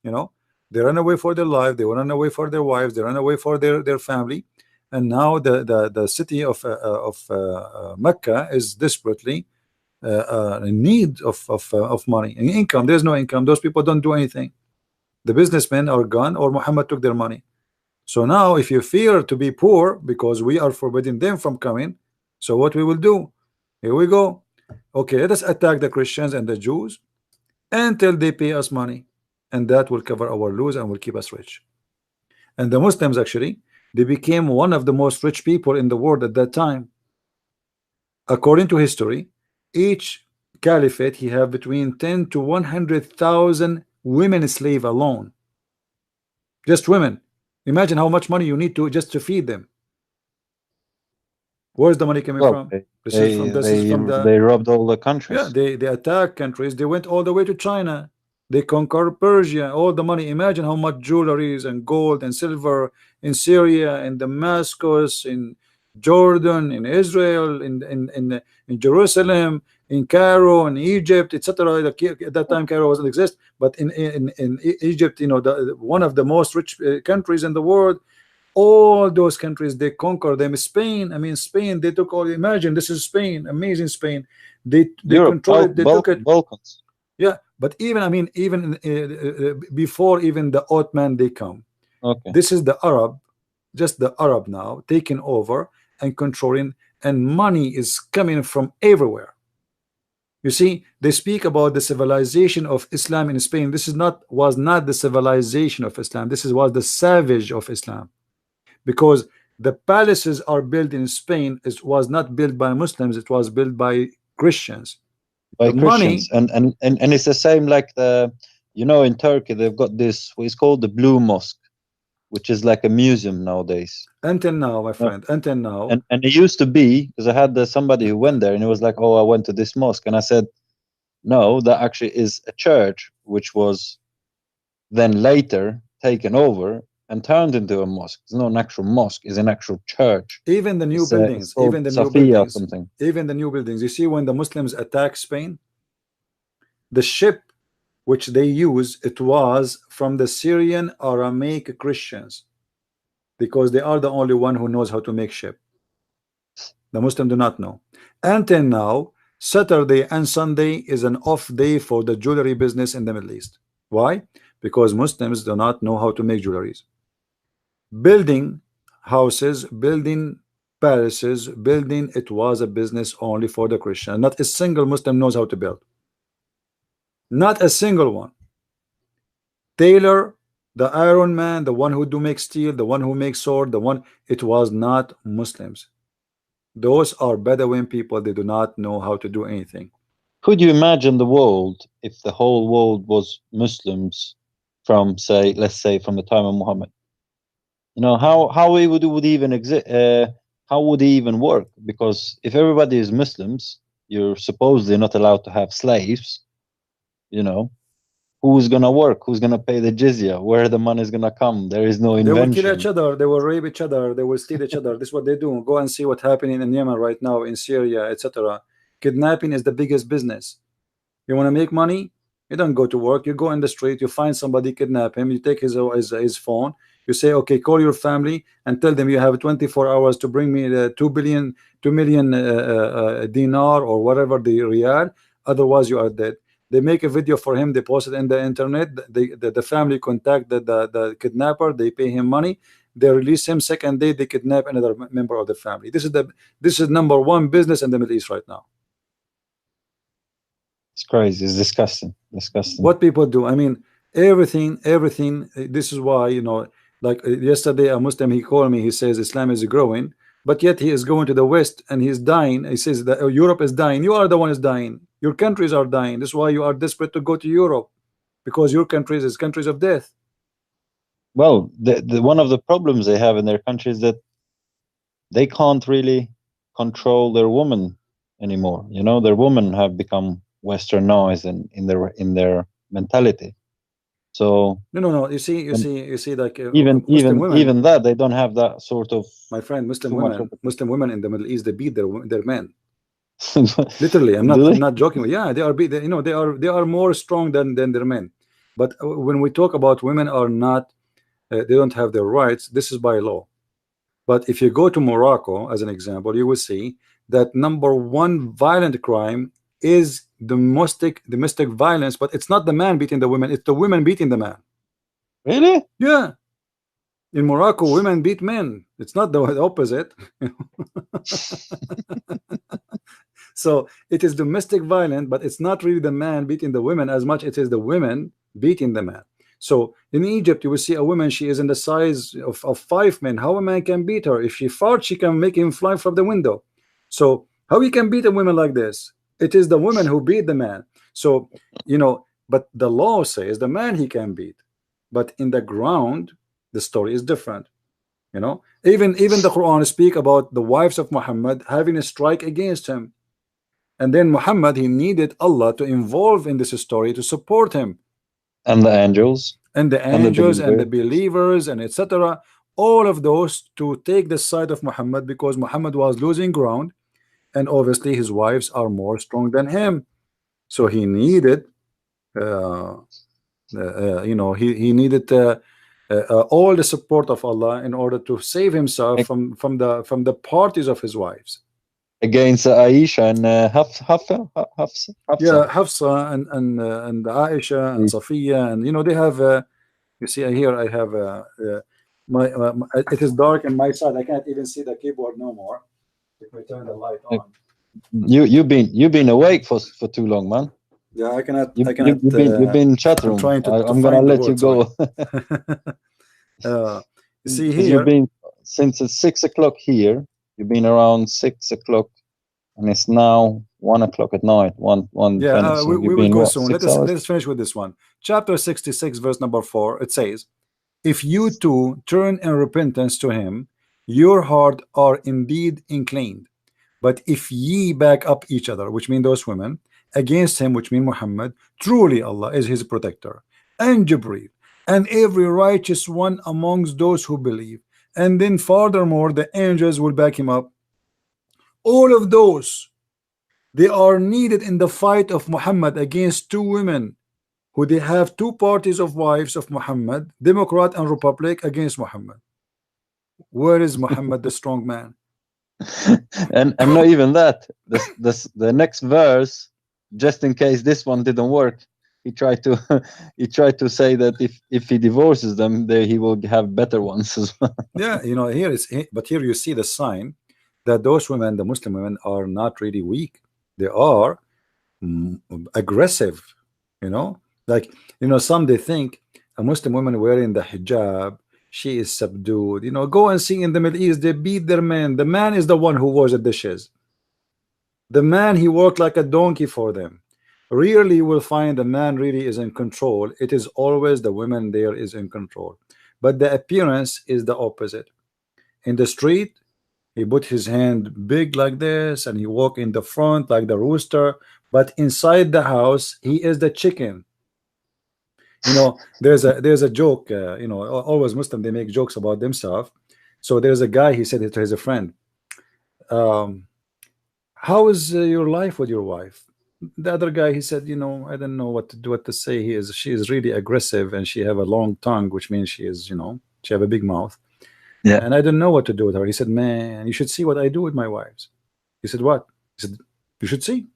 You know, they run away for their life, they run away for their wives, they run away for their family, and now the city of Mecca is desperately in need of money and income. There's no income. Those people don't do anything. The businessmen are gone, or Muhammad took their money. So now, if you fear to be poor because we are forbidding them from coming, so what we will do? Here we go. Okay, let us attack the Christians and the Jews until they pay us money, and that will cover our loss and will keep us rich. And the Muslims, actually, they became one of the most rich people in the world at that time. According to history, each caliphate he have between 10 to 100,000 women slave alone. Just women. Imagine how much money you need to just to feed them. Where's the money coming from?
They robbed all the countries.
Yeah, they attacked countries. They went all the way to China. They conquered Persia. All the money. Imagine how much jewelries and gold and silver in Syria, in Damascus, in Jordan, in Israel, in Jerusalem, in Cairo, in Egypt, etc. At that time, Cairo wasn't exist, but in Egypt, you know, one of the most rich countries in the world. All those countries, they conquered them. Spain, I mean, Spain, they took all. Imagine, this is Spain, amazing Spain. They controlled it. They took it.
Balkans.
Yeah, but even, I mean, even before even the Ottoman they come.
Okay.
This is the Arab, just the Arab now taking over and controlling, and money is coming from everywhere. You see, they speak about the civilization of Islam in Spain. This was not the civilization of Islam. This was the savage of Islam, because the palaces are built in Spain. It was not built by Muslims. It was built by Christians.
By Christians, and it's the same like the, you know, in Turkey they've got this what is called the Blue Mosque, which is like a museum nowadays.
Until now, my friend, until now.
And it used to be, because I had somebody who went there and he was like, oh, I went to this mosque, and I said, no, that actually is a church which was then later taken over and turned into a mosque. It's not an actual mosque, it's an actual church.
Even the new buildings, even the new buildings, even the new buildings. You see, when the Muslims attacked Spain, the ship which they use, it was from the Syrian Aramaic Christians, because they are the only one who knows how to make ship. The Muslims do not know. Until now, Saturday and Sunday is an off day for the jewelry business in the Middle East. Why? Because Muslims do not know how to make jewelries. Building houses, building palaces, building, it was a business only for the Christian. Not a single Muslim knows how to build. Not a single one. Tailor, the Iron Man, the one who do make steel, the one who makes sword, the one, it was not Muslims. Those are Bedouin people. They do not know how to do anything.
Could you imagine the world if the whole world was Muslims from, say, let's say from the time of Muhammad? You know, how it would even exist? How would it even work? Because if everybody is Muslims, you're supposedly not allowed to have slaves. You know, who's gonna work? Who's gonna pay the jizya? Where the money is gonna come? There is no invention.
They will kill each other. They will rape each other. They will steal each other. This is what they do. Go and see what's happening in Yemen right now, in Syria, etc. Kidnapping is the biggest business. You want to make money? You don't go to work. You go in the street. You find somebody, kidnap him. You take his phone. You say, okay, call your family and tell them you have 24 hours to bring me the 2 million dinar or whatever the riyal. Otherwise, you are dead. They make a video for him. They post it in the internet. The family contact the kidnapper. They pay him money. They release him. Second day, they kidnap another member of the family. This is number one business in the Middle East right now.
It's crazy. It's disgusting. Disgusting.
What people do. I mean, everything. This is why, you know, like yesterday, a Muslim, he called me. He says Islam is growing, but yet he is going to the West and he's dying. He says that Europe is dying. You are the one who's dying. Your countries are dying. This is why you are desperate to go to Europe, because your countries is countries of death.
Well, the one of the problems they have in their country is that they can't really control their women anymore. You know, their women have become westernized in their mentality. So
no. You see, like
even that they don't have that sort of.
My friend, Muslim women in the Middle East, they beat their men. Literally, I'm not joking. Yeah, they are more strong than their men. But when we talk about women are not, they don't have their rights. This is by law. But if you go to Morocco as an example, you will see that number one violent crime is domestic violence, but it's not the man beating the women, it's the women beating the man.
Really?
Yeah. In Morocco, women beat men. It's not the opposite. So it is domestic violence, but it's not really the man beating the women as much it is the women beating the man. So in Egypt, you will see a woman, she is in the size of 5 men. How a man can beat her? If she farts, she can make him fly from the window. So how he can beat a woman like this? It is the woman who beat the man. So, you know, but the law says the man he can beat. But in the ground, the story is different. You know, even the Quran speak about the wives of Muhammad having a strike against him. And then Muhammad, he needed Allah to involve in this story to support him.
And the angels.
And the angels and the believers and etc. All of those to take the side of Muhammad, because Muhammad was losing ground. And obviously his wives are more strong than him, so he needed you know, he needed all the support of Allah in order to save himself from the parties of his wives
against Aisha and Hafsa.
Yeah, Hafsa and Aisha and Safiya, and you know, they have you see here I have my it is dark on my side. I can't even see the keyboard no more. If we turn the light on.
You've been awake for too long, man.
Yeah, I cannot.
You've been chattering. I'm gonna let you go.
You see here.
You've been since it's 6 o'clock here. You've been around 6 o'clock, and it's now 1 o'clock at night. One.
Yeah, we will go soon. Let's finish with this one. Chapter 66, verse number 4. It says, "If you too turn in repentance to Him, your heart are indeed inclined. But if ye back up each other," which mean those women, "against him," which mean Muhammad, "truly Allah is his protector, and Jibreel, and every righteous one amongst those who believe." And then furthermore, the angels will back him up. All of those, they are needed in the fight of Muhammad against two women who they have two parties of wives of Muhammad, Democrat and Republic, against Muhammad. Where is Muhammad the strong man?
and not even that. The next verse, just in case this one didn't work, he tried to say that if he divorces them, he will have better ones as well.
Yeah, you know, but here you see the sign that those women, the Muslim women, are not really weak. They are aggressive. You know, like, you know, some they think a Muslim woman wearing the hijab she is subdued. You know, go and see in the Middle East, they beat their men. The man is the one who washed the dishes. The man, he worked like a donkey for them. Rarely you will find the man really is in control. It is always the women there is in control. But the appearance is the opposite. In the street, he put his hand big like this, and he walk in the front like the rooster. But inside the house, he is the chicken. You know, there's a joke. You know, always Muslim, they make jokes about themselves. So there's a guy, he said it to his friend, how is your life with your wife? The other guy, he said, you know, I don't know what to do, what to say. She is really aggressive, and she have a long tongue, which means she is, you know, she have a big mouth.
Yeah.
And I don't know what to do with her. He said, man, you should see what I do with my wives. He said, what? He said, you should see.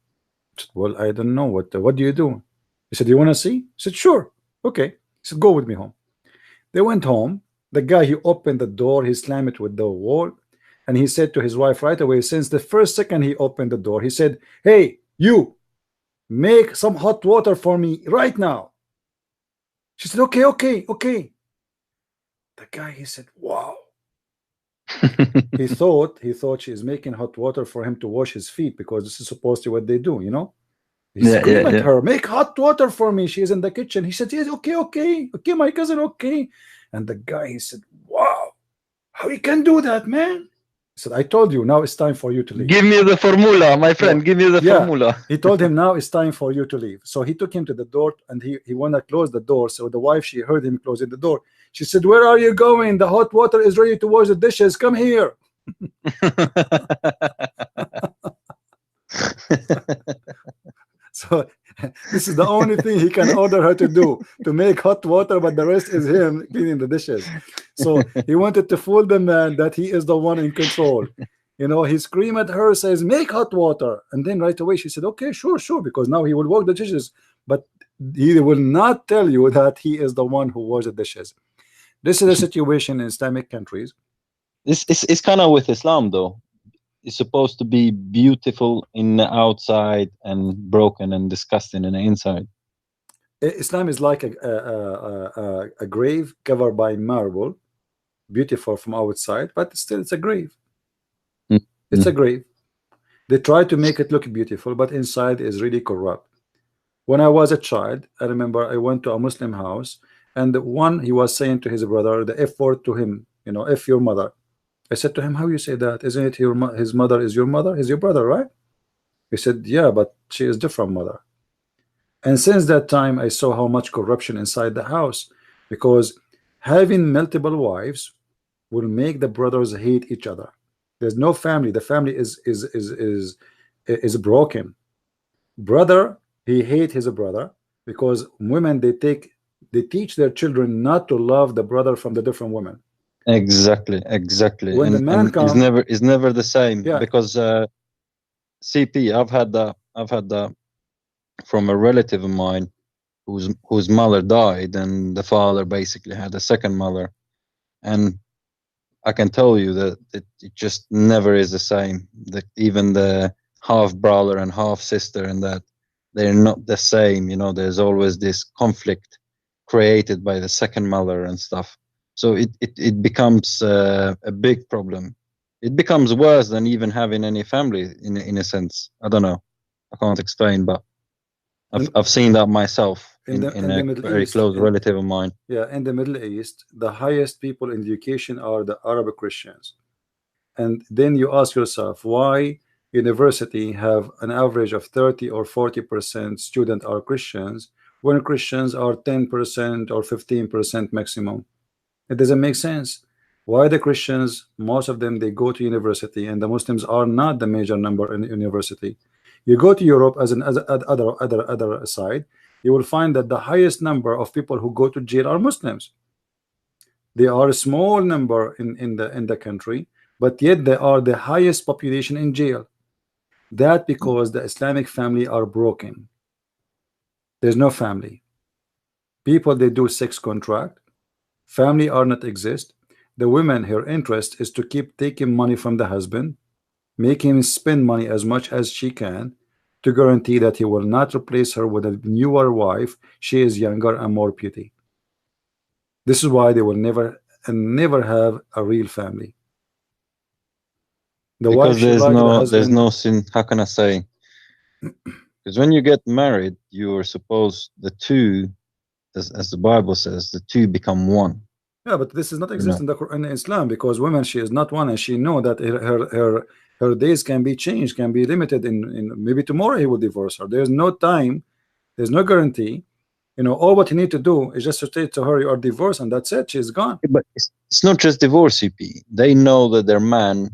I said, well, I don't know what do you do? He said, you want to see? He said, sure. Okay. He said, go with me home. They went home. The guy, he opened the door, he slammed it with the wall, and he said to his wife right away, since the first second he opened the door, he said, hey, you, make some hot water for me right now. She said, okay, okay, okay. The guy, he said, wow. he thought she is making hot water for him to wash his feet, because this is supposed to be what they do, you know. He screamed at her, make hot water for me. She is in the kitchen. He said, yes, okay, okay, okay, my cousin, okay. And the guy, he said, wow, how you can do that, man? He said, I told you, now it's time for you to leave.
Give me the formula, my friend. Give me the formula.
He told him, now it's time for you to leave. So he took him to the door, and he wanted to close the door. So the wife, she heard him closing the door. She said, where are you going? The hot water is ready to wash the dishes. Come here. So this is the only thing he can order her to do, to make hot water, but the rest is him cleaning the dishes. So he wanted to fool the man that he is the one in control. You know, he screamed at her, says, make hot water. And then right away she said, okay, sure, sure, because now he will wash the dishes. But he will not tell you that he is the one who washed the dishes. This is a situation in Islamic countries.
It's kind of with Islam, though. It's supposed to be beautiful in the outside and broken and disgusting in the inside.
Islam is like a grave covered by marble, beautiful from outside, but still it's a grave. It's a grave. They try to make it look beautiful, but inside is really corrupt. When I was a child, I remember I went to a Muslim house, and he was saying to his brother the F word to him, you know, F your mother. I said to him, how you say that? Isn't it his mother is your mother? He's your brother, right? He said, yeah, but she is different mother. And since that time, I saw how much corruption inside the house, because having multiple wives will make the brothers hate each other. There's no family. The family is broken. Brother, he hates his brother, because women, they teach their children not to love the brother from the different women.
Exactly.
When the man comes,
is never the same.
Yeah.
Because CP, I've had that from a relative of mine whose mother died, and the father basically had a second mother, and I can tell you that it just never is the same. That even the half brother and half sister, and that they're not the same. You know, there's always this conflict created by the second mother and stuff. So it becomes a big problem. It becomes worse than even having any family in a sense. I don't know. I can't explain, but I've seen that myself in a very close relative of mine.
Yeah, in the Middle East, the highest people in education are the Arab Christians. And then you ask yourself, why university have an average of 30 or 40% student are Christians, when Christians are 10% or 15% maximum? It doesn't make sense. Why the Christians, most of them, they go to university, and the Muslims are not the major number in university? You go to Europe as other side, you will find that the highest number of people who go to jail are Muslims. They are a small number in the country, but yet they are the highest population in jail. That because the Islamic family are broken. There's no family. People, they do sex contract. Family are not exist. The woman, her interest is to keep taking money from the husband, make him spend money as much as she can, to guarantee that he will not replace her with a newer wife. She is younger and more pretty. This is why they will never and never have a real family. The
Because
wife,
there's no sin. How can I say? Because when you get married, you are supposed the two, as the Bible says, the two become one.
Yeah, but this is not exist in the in Islam, because women, she is not one, and she know that her days can be changed, can be limited. In maybe tomorrow he will divorce her. There's no time, there's no guarantee. You know, all what you need to do is just to say to her, you are divorced, and that's it. She's gone.
But it's not just divorce, CP. They know that their man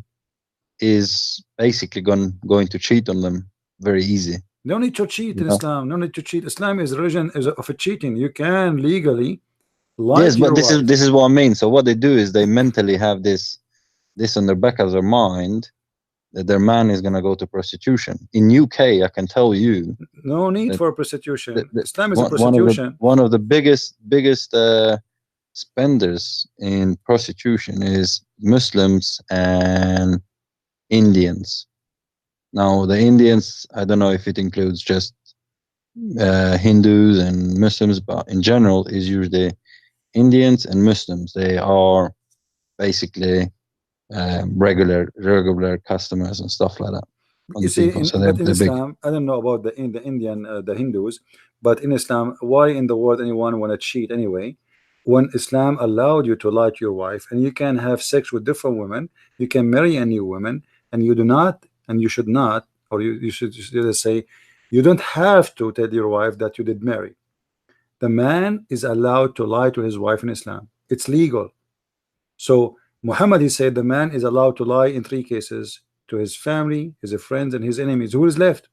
is basically going to cheat on them very easy.
No need to cheat in Islam. No need to cheat. Islam is religion of a cheating. You can legally lie.
Yes, but this is what I mean. So what they do is they mentally have this on their back of their mind, that their man is gonna go to prostitution. In UK, I can tell you,
no need for prostitution. Islam is a prostitution.
One of the biggest spenders in prostitution is Muslims and Indians. Now the Indians, I don't know if it includes just Hindus and Muslims, but in general is usually Indians and Muslims. They are basically regular customers and stuff like that.
You see, in Islam, I don't know about the Indian, the Hindus, but in Islam, why in the world anyone want to cheat anyway? When Islam allowed you to lie to your wife, and you can have sex with different women, you can marry a new woman, and you do not, and you should not, or you should say, you don't have to tell your wife that you did marry. The man is allowed to lie to his wife in Islam. It's legal. So Muhammad, he said the man is allowed to lie in 3 cases: to his family, his friends, and his enemies. Who is left?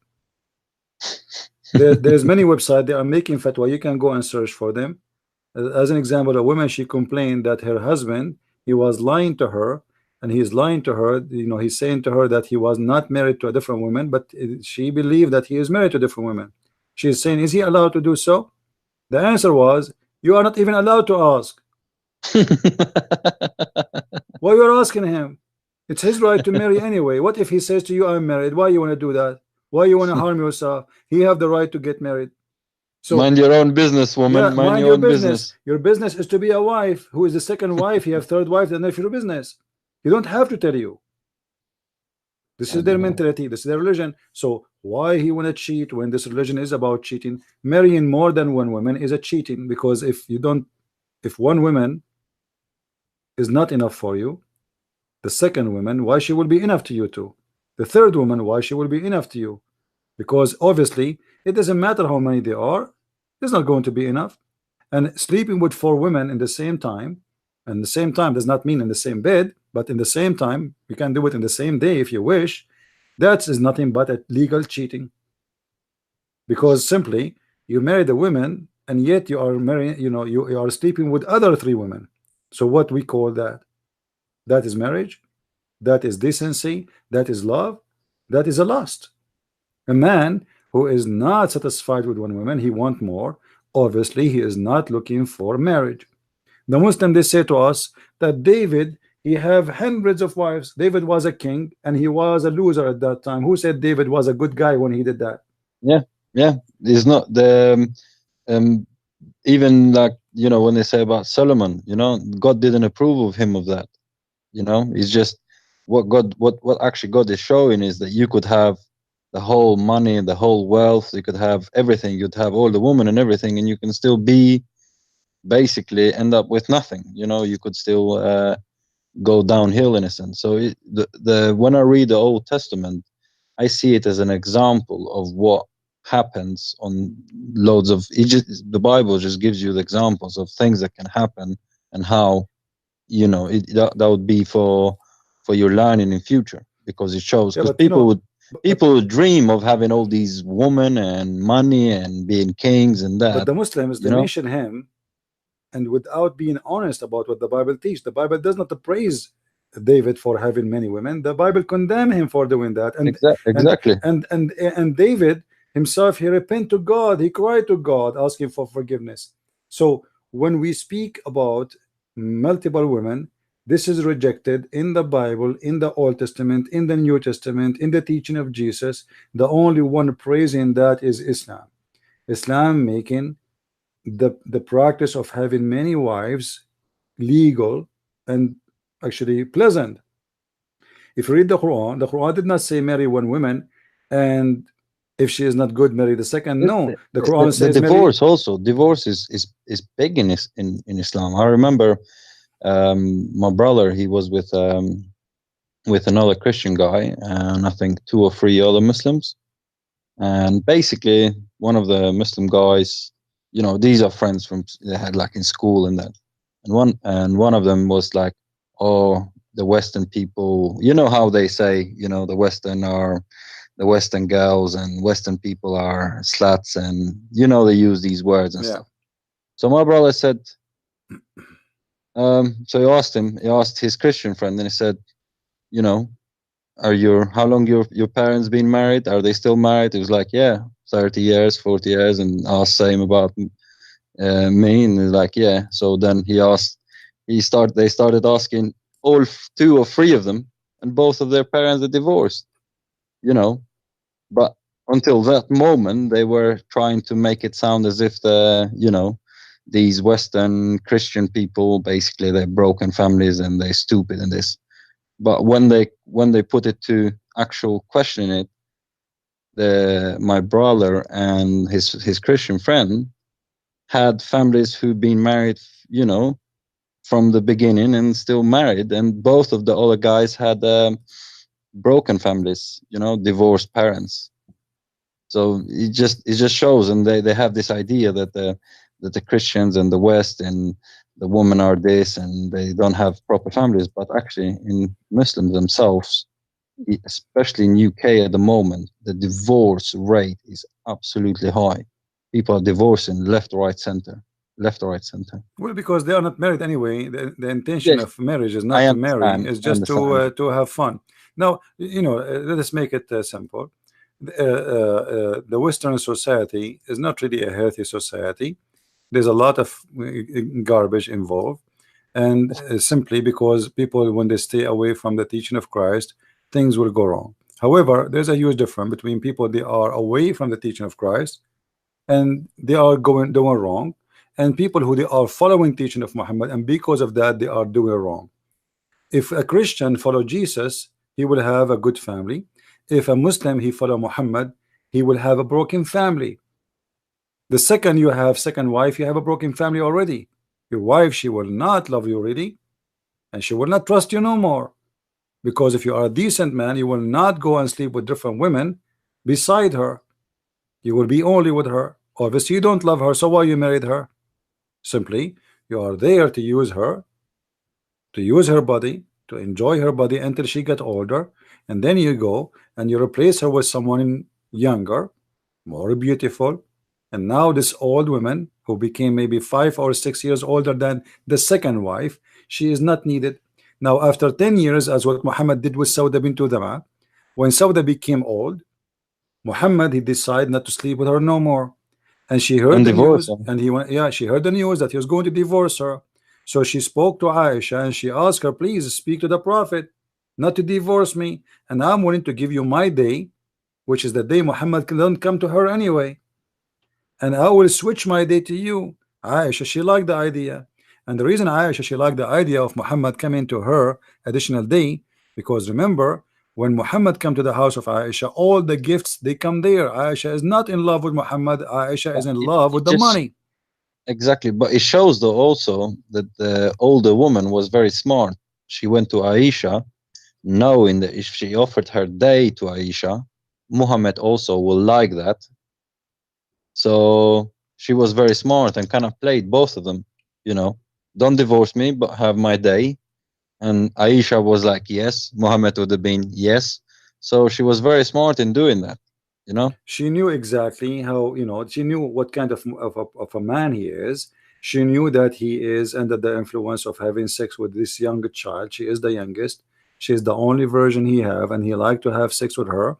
There's many websites, they are making fatwa. You can go and search for them. As an example, a woman, she complained that her husband, he was lying to her, and he's lying to her. You know, he's saying to her that he was not married to a different woman, but she believed that he is married to a different woman. She's saying, is he allowed to do so? The answer was, you are not even allowed to ask. Why you are asking him? It's his right to marry anyway. What if he says to you, I'm married? Why you want to do that? Why you want to harm yourself? He have the right to get married. So
mind your own business, woman.
Yeah,
mind your own business.
Your business is to be a wife. Who is the second wife? You have third wife, then if your business. You don't have to tell you. This is their mentality. This is their religion. So why he want to cheat when this religion is about cheating? Marrying more than one woman is a cheating, because if one woman is not enough for you, the second woman, why she will be enough to you too? The third woman, why she will be enough to you? Because obviously it doesn't matter how many there are, it's not going to be enough. And sleeping with 4 women in the same time, and the same time does not mean in the same bed, but in the same time, you can do it in the same day if you wish. That is nothing but a legal cheating, because simply you married a woman and yet you are marrying, you are sleeping with other 3 women. So what we call that? That is marriage, that is decency, that is love, that is a lust. A man who is not satisfied with one woman, he wants more. Obviously, he is not looking for marriage. The Muslim, they say to us that David, he have hundreds of wives. David was a king and he was a loser at that time. Who said David was a good guy when he did that?
Yeah. It's not the even like, when they say about Solomon, God didn't approve of him of that. It's just what actually God is showing is that you could have the whole money, the whole wealth, you could have everything, you'd have all the women and everything, and you can still be basically end up with nothing. You could still go downhill in a sense. So when I read the Old Testament, I see it as an example of what happens on loads of the Bible just gives you the examples of things that can happen and how that would be for your learning in future, because it shows, because people would dream of having all these women and money and being kings and that.
But the Muslims, they mention him, and without being honest about what the Bible teaches. The Bible does not praise David for having many women. The Bible condemn him for doing that. And
exactly.
And David himself, he repent to God. He cried to God, asking for forgiveness. So when we speak about multiple women, this is rejected in the Bible, in the Old Testament, in the New Testament, in the teaching of Jesus. The only one praising that is Islam. Islam making the practice of having many wives legal, and actually pleasant. If you read the Quran did not say marry one woman, and if she is not good, marry the second. No, the Quran says
the divorce marry. Also, divorce is big in Islam. I remember my brother, he was with another Christian guy, and I think 2 or 3 other Muslims. And basically, one of the Muslim guys, you know, these are friends from they had like in school and that, and one of them was like, oh, the Western people, you know how they say, you know, the Western girls and Western people are sluts, and you know they use these words and stuff. So my brother said, so he asked his Christian friend, and he said, you know, how long your parents been married? Are they still married? He was like, yeah, 30 years, 40 years, and asked same about me, and he's like, yeah. So then they started asking all 2 or 3 of them, and both of their parents are divorced, you know. But until that moment, they were trying to make it sound as if these Western Christian people, basically they're broken families and they're stupid and this. But when they put it to actual questioning it, my brother and his Christian friend had families who've been married, you know, from the beginning and still married, and both of the other guys had broken families, you know, divorced parents. So it just shows, and they have this idea that the Christians and the West and the women are this, and they don't have proper families. But actually, in Muslims themselves, especially in UK at the moment, the divorce rate is absolutely high. People are divorcing left, right, center.
Well, because they are not married anyway. The intention of marriage is not to marry; it's just to have fun. Now, you know, let us make it simple. The Western society is not really a healthy society. There's a lot of garbage involved, and simply because people, when they stay away from the teaching of Christ, things will go wrong. However, there's a huge difference between people they are away from the teaching of Christ and they are doing wrong, and people who they are following teaching of Muhammad, and because of that they are doing wrong. If a Christian follow Jesus, he will have a good family. If a Muslim he follow Muhammad, he will have a broken family. The second you have second wife, you have a broken family already. Your wife, she will not love you really, and she will not trust you no more, because if you are a decent man, you will not go and sleep with different women beside her. You will be only with her. Obviously you don't love her, so why you married her? Simply you are there to use her, body, to enjoy her body until she get older, and then you go and you replace her with someone younger, more beautiful. And now this old woman who became maybe 5 or 6 years older than the second wife, she is not needed. Now after 10 years, as what Muhammad did with Sauda bint Dama, when Sauda became old, Muhammad, he decided not to sleep with her no more, and she heard the news, and he went, yeah, she heard the news that he was going to divorce her. So she spoke to Aisha and she asked her, please speak to the Prophet not to divorce me, and I'm willing to give you my day, which is the day Muhammad don't come to her anyway, and I will switch my day to you. Aisha, she liked the idea, and the reason Aisha, she liked the idea of Muhammad coming to her additional day, because remember, when Muhammad come to the house of Aisha, all the gifts they come there. Aisha is not in love with Muhammad. Aisha is in love with the money.
Exactly, but it shows though also that the older woman was very smart. She went to Aisha knowing that if she offered her day to Aisha, Muhammad also will like that. So she was very smart and kind of played both of them, you know, don't divorce me, but have my day. And Aisha was like, yes. Muhammad would have been yes. So she was very smart in doing that, you know.
She knew exactly how, you know, she knew what kind of a man he is. She knew that he is under the influence of having sex with this young child. She is the youngest. She is the only virgin he have, and he liked to have sex with her.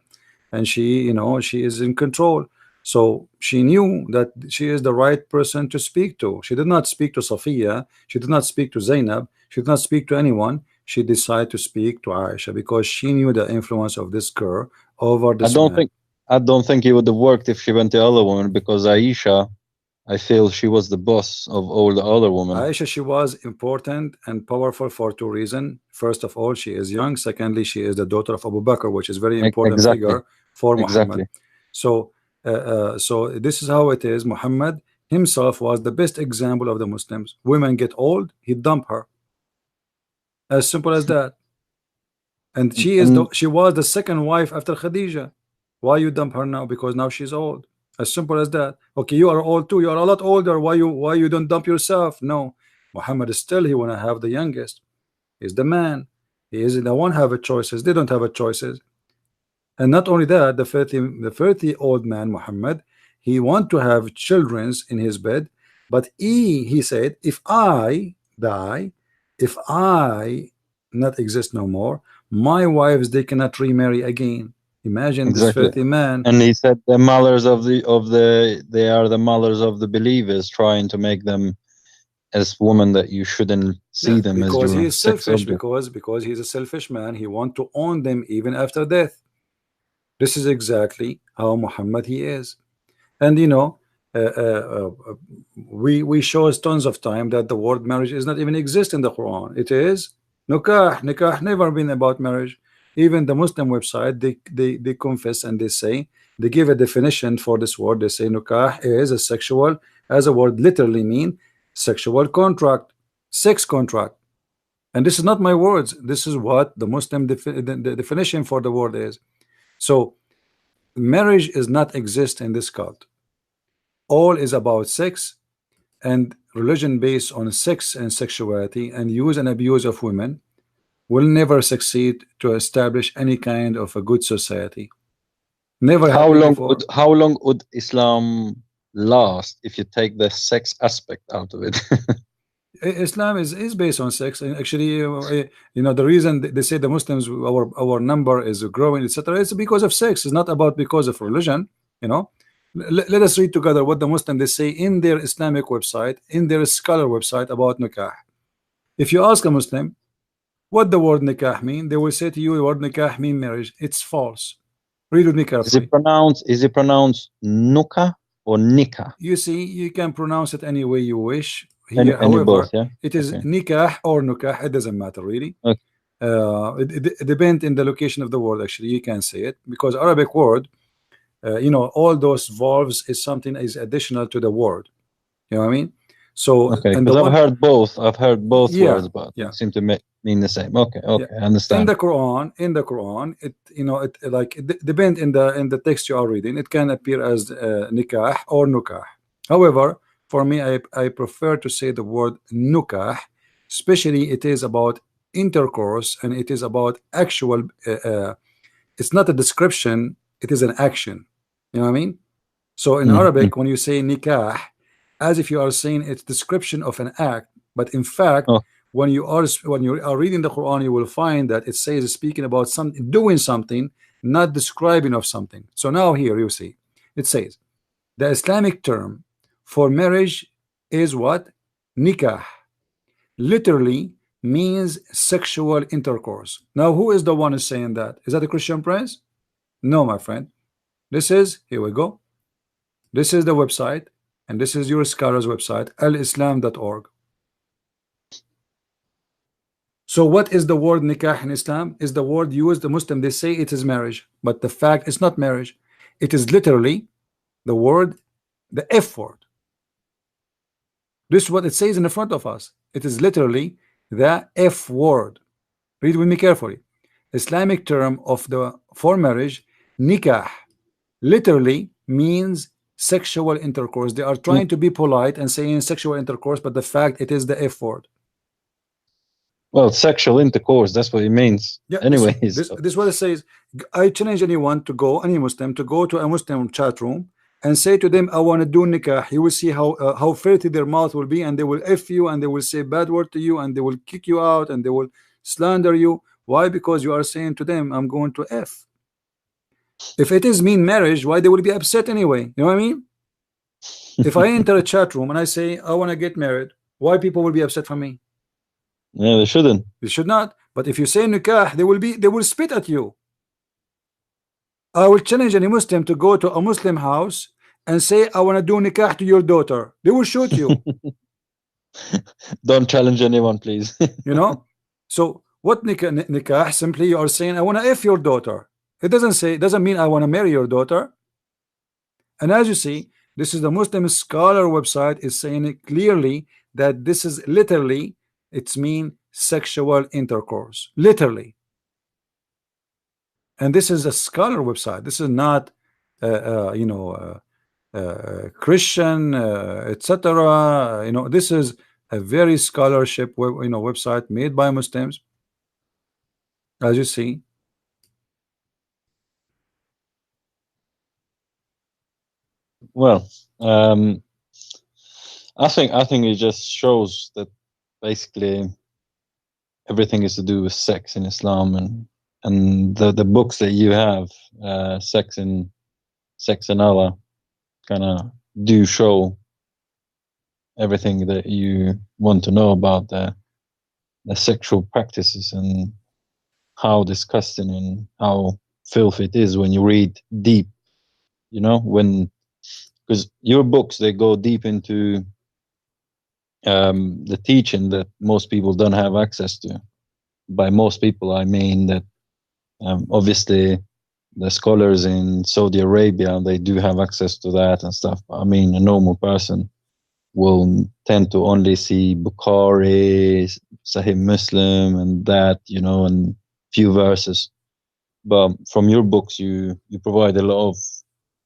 And she, you know, she is in control. So she knew that she is the right person to speak to. She did not speak to Safiya. She did not speak to Zainab. She did not speak to anyone. She decided to speak to Aisha because she knew the influence of this girl over this man.
I don't think it would have worked if she went to the other woman, because Aisha I feel she was the boss of all the other women.
Aisha, she was important and powerful for two reasons. First of all, she is young. Secondly, she is the daughter of Abu Bakr, which is very important figure for Muhammad. So, so this is how it is. Muhammad himself was the best example of the Muslims. Women get old, he dump her. As simple as that. And she was the second wife after Khadija. Why you dump her now? Because now she's old. As simple as that. Okay, you are old too. You are a lot older. Why you don't dump yourself? No. Muhammad is still, he wanna have the youngest. He's the man. He is the one have a choices. They don't have a choices. And not only that, the 30-old man Muhammad, he want to have children in his bed, but he said, if I die, if I not exist no more, my wives, they cannot remarry again. Imagine this 30 man.
And he said the mothers they are the mothers of the believers, trying to make them as women that you shouldn't see them as.
Because he is selfish. Because he's a selfish man. He want to own them even after death. This is exactly how Muhammad he is. And you know, we show tons of time that the word marriage is not even exist in the Quran. It is nikah. Nikah never been about marriage. Even the Muslim website, they confess and they say, they give a definition for this word. They say nikah is a sexual, as a word literally mean sexual contract, sex contract. And this is not my words. This is what the Muslim the definition for the word is. So marriage is not exist in this cult. All is about sex and religion based on sex and sexuality and use and abuse of women will never succeed to establish any kind of a good society. Never.
How long would Islam last if you take the sex aspect out of it?
Islam is based on sex, and actually, you know, the reason they say the Muslims, our number is growing, etc., it's because of sex. It's not about because of religion. You know, let us read together what the Muslims they say in their Islamic website, in their scholar website about nikah. If you ask a Muslim what the word nikah mean, they will say to you the word nikah mean marriage. It's false. Read with me carefully.
Is it pronounced nuka or nikah?
You see, you can pronounce it any way you wish.
Here, however, both, yeah?
It is nikah or nukah. It doesn't matter really. Okay. It depends in the location of the word. Actually, you can say it because Arabic word, you know, all those vowels is something is additional to the word. You know what I mean? So
okay, because I've heard both. I've heard both words, but it seem to mean the same. Okay, I understand.
In the Quran, it it depends in the text you are reading. It can appear as nikah or nukah. However, for me, I prefer to say the word nukah, especially it is about intercourse and it is about actual. It's not a description; it is an action. You know what I mean? So in Arabic, when you say nikah, as if you are saying it's description of an act, but in fact, when you are reading the Quran, you will find that it says speaking about something, doing something, not describing of something. So now here you see, it says the Islamic term for marriage is what? Nikah. Literally means sexual intercourse. Now, who is the one who's saying that? Is that a Christian prince? No, my friend. This is, here we go. This is the website, and this is your scholar's website, alislam.org. So what is the word nikah in Islam? Is the word used, the Muslim, they say it is marriage, but the fact it's not marriage. It is literally the word, the F word. This is what it says in the front of us. It is literally the F word. Read with me carefully. Islamic term for marriage, nikah, literally means sexual intercourse. They are trying to be polite and saying sexual intercourse, but the fact it is the F word.
Well, sexual intercourse, that's what it means.
Yeah,
anyways,
this is what it says. I challenge anyone to go, any Muslim, to go to a Muslim chat room and say to them, I want to do nikah. You will see how filthy their mouth will be, and they will F you, and they will say bad word to you, and they will kick you out, and they will slander you. Why? Because you are saying to them, I'm going to F. If it is mean marriage, why they will be upset anyway? You know what I mean? If I enter a chat room and I say I want to get married, why people will be upset from me?
Yeah, they shouldn't.
They should not. But if you say nikah, they will spit at you. I will challenge any Muslim to go to a Muslim house and say, I want to do nikah to your daughter, they will shoot you.
Don't challenge anyone, please.
You know, so what nikah? Simply you are saying, I want to F your daughter. It doesn't mean I want to marry your daughter. And as you see, this is the Muslim scholar website is saying it clearly that this is literally, it's mean sexual intercourse, literally. And this is a scholar website. This is not Christian, etc. This is a very scholarship website made by Muslims, as you see.
Well, I think it just shows that basically everything is to do with sex in Islam, and the books that you have, sex and Allah, kind of do show everything that you want to know about the sexual practices and how disgusting and how filthy it is when you read deep, because your books, they go deep into the teaching that most people don't have access to. By most people, I mean that obviously the scholars in Saudi Arabia, they do have access to that and stuff. I mean, a normal person will tend to only see Bukhari, Sahih Muslim, and that, and few verses. But from your books, you provide a lot of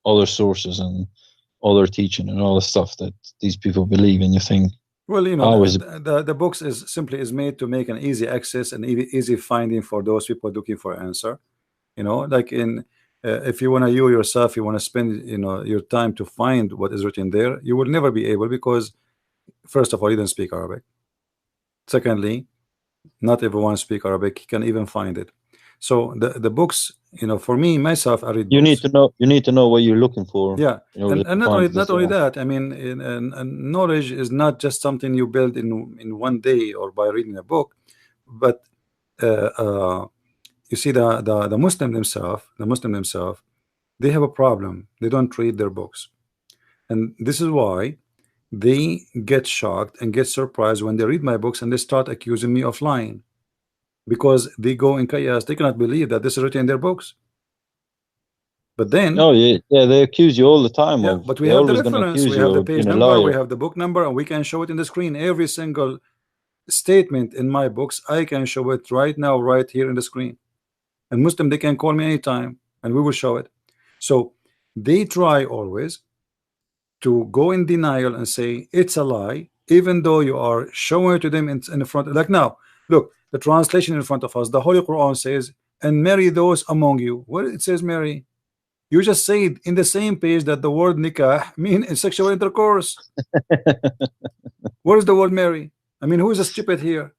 other sources and other teaching and all the stuff that these people believe in. You think,
well, the books is made to make an easy access and easy finding for those people looking for an answer. Like in if you want to, you yourself, you want to spend your time to find what is written there, you will never be able, because first of all, you don't speak Arabic. Secondly, not everyone speak Arabic can even find it. So the books, for me myself, I read books.
You need to know what you're looking for.
Yeah, and not only that. I mean, and knowledge is not just something you build in one day or by reading a book, but you see the Muslim themselves, they have a problem. They don't read their books, and this is why they get shocked and get surprised when they read my books and they start accusing me of lying, because they go in chaos. They cannot believe that this is written in their books. But then,
they accuse you all the time.
But we have the reference, we have the page number, we have the book number, and we can show it in the screen. Every single statement in my books, I can show it right now, right here in the screen. And Muslim, they can call me anytime, and we will show it. So they try always to go in denial and say it's a lie, even though you are showing it to them in the front. Like now, look, the translation in front of us, the Holy Quran says, and marry those among you. Where it says marry? You just said in the same page that the word nikah means sexual intercourse. Where is the word marry? I mean, who is a stupid here?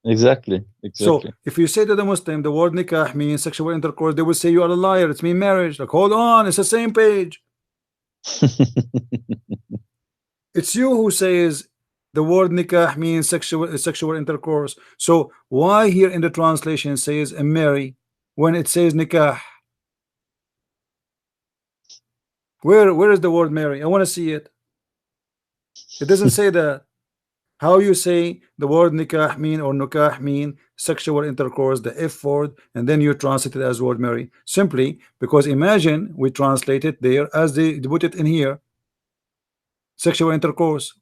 Exactly.
So if you say to the Muslim the word nikah means sexual intercourse, they will say you are a liar. It's mean marriage. Like, hold on, it's the same page. It's you who says the word nikah means sexual intercourse. So why here in the translation says marry when it says nikah? Where is the word marry? I want to see it. It doesn't say that. How you say the word nikah mean or nukah mean sexual intercourse, the F word, and then you translate it as word marry? Simply because imagine we translate it there as they put it in here, sexual intercourse.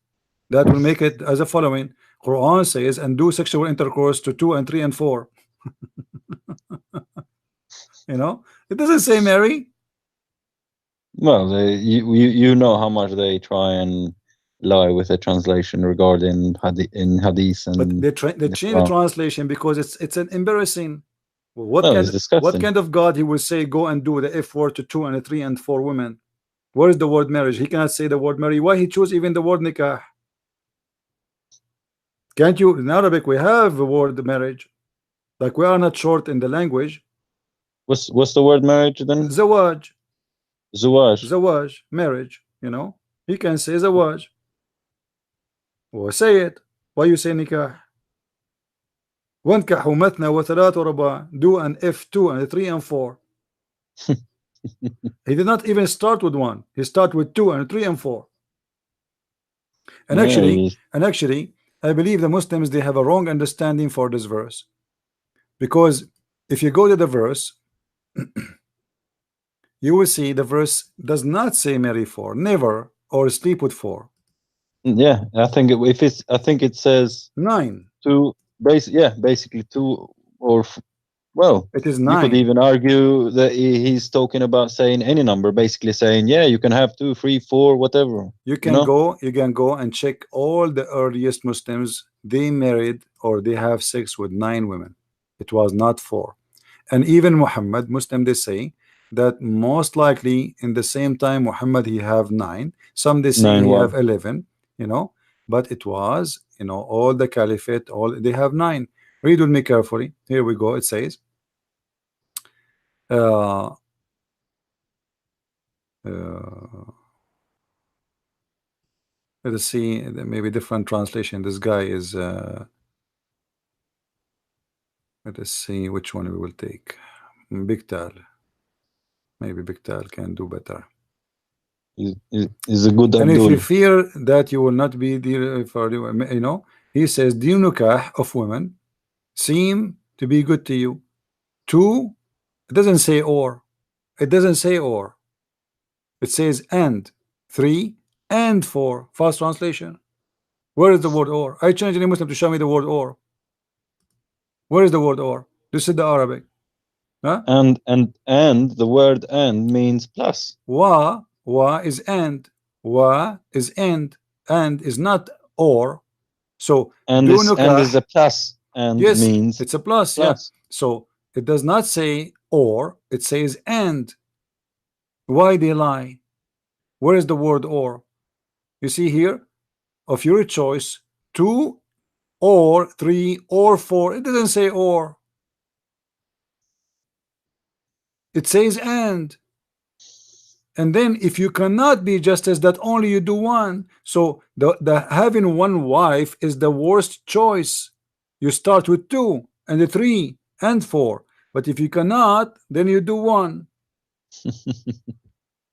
That will make it as a following. Quran says, and do sexual intercourse to 2 and 3 and 4. It doesn't say marry.
Well, you know how much they try and lie with the translation regarding hadith, and
but they change the translation because it's an embarrassing. What kind of God he will say go and do the F word to 2 and 3 and 4 women? Where is the word marriage? He cannot say the word marry. Why he choose even the word nikah? Can't you? In Arabic we have the word marriage. Like, we are not short in the language.
What's the word marriage then?
Zawaj.
Zawaj,
marriage. He can say zawaj. Or say it. Why you say nikah? وانكحوا مثنى وثلاث ورباع. Do an F2 and 3 and 4. He did not even start with 1. He started with 2 and 3 and 4. And actually, I believe the Muslims, they have a wrong understanding for this verse, because if you go to the verse, you will see the verse does not say marry 4, never, or sleep with 4.
Yeah, I think I think it says
9.
2. Basically 2 or well,
it is
9. You could even argue that he's talking about saying any number, basically saying, yeah, you can have 2, 3, 4, whatever.
You can go and check all the earliest Muslims. They married or they have sex with 9 women. It was not 4. And even Muhammad, Muslim, they say that most likely in the same time Muhammad he have 9. Some they say he have 11. But it was all the caliphate, all they have 9. Read with me carefully. Here we go. It says let us see, maybe different translation. This guy is let us see which one we will take. Big Tal. Maybe Big Tal can do better.
Is a good
and
Abdul.
If you fear that you will not be dear for he says dinukah of women seem to be good to you. 2, it doesn't say or. It doesn't say or. It says and. 3 and 4. Fast translation. Where is the word or? I challenge any Muslim to show me the word or. Where is the word or? This is the Arabic. Huh?
And the word and means plus.
Wa is and. Wa is and is not or. So
and is a plus, and
yes,
means
it's a plus. Yeah. So it does not say or, it says and. Why they lie? Where is the word or? You see here, of your choice, 2 or 3 or 4. It doesn't say or. It says and. And then if you cannot be justice, that only you do 1. So the having 1 wife is the worst choice. You start with 2 and the 3 and 4. But if you cannot, then you do 1.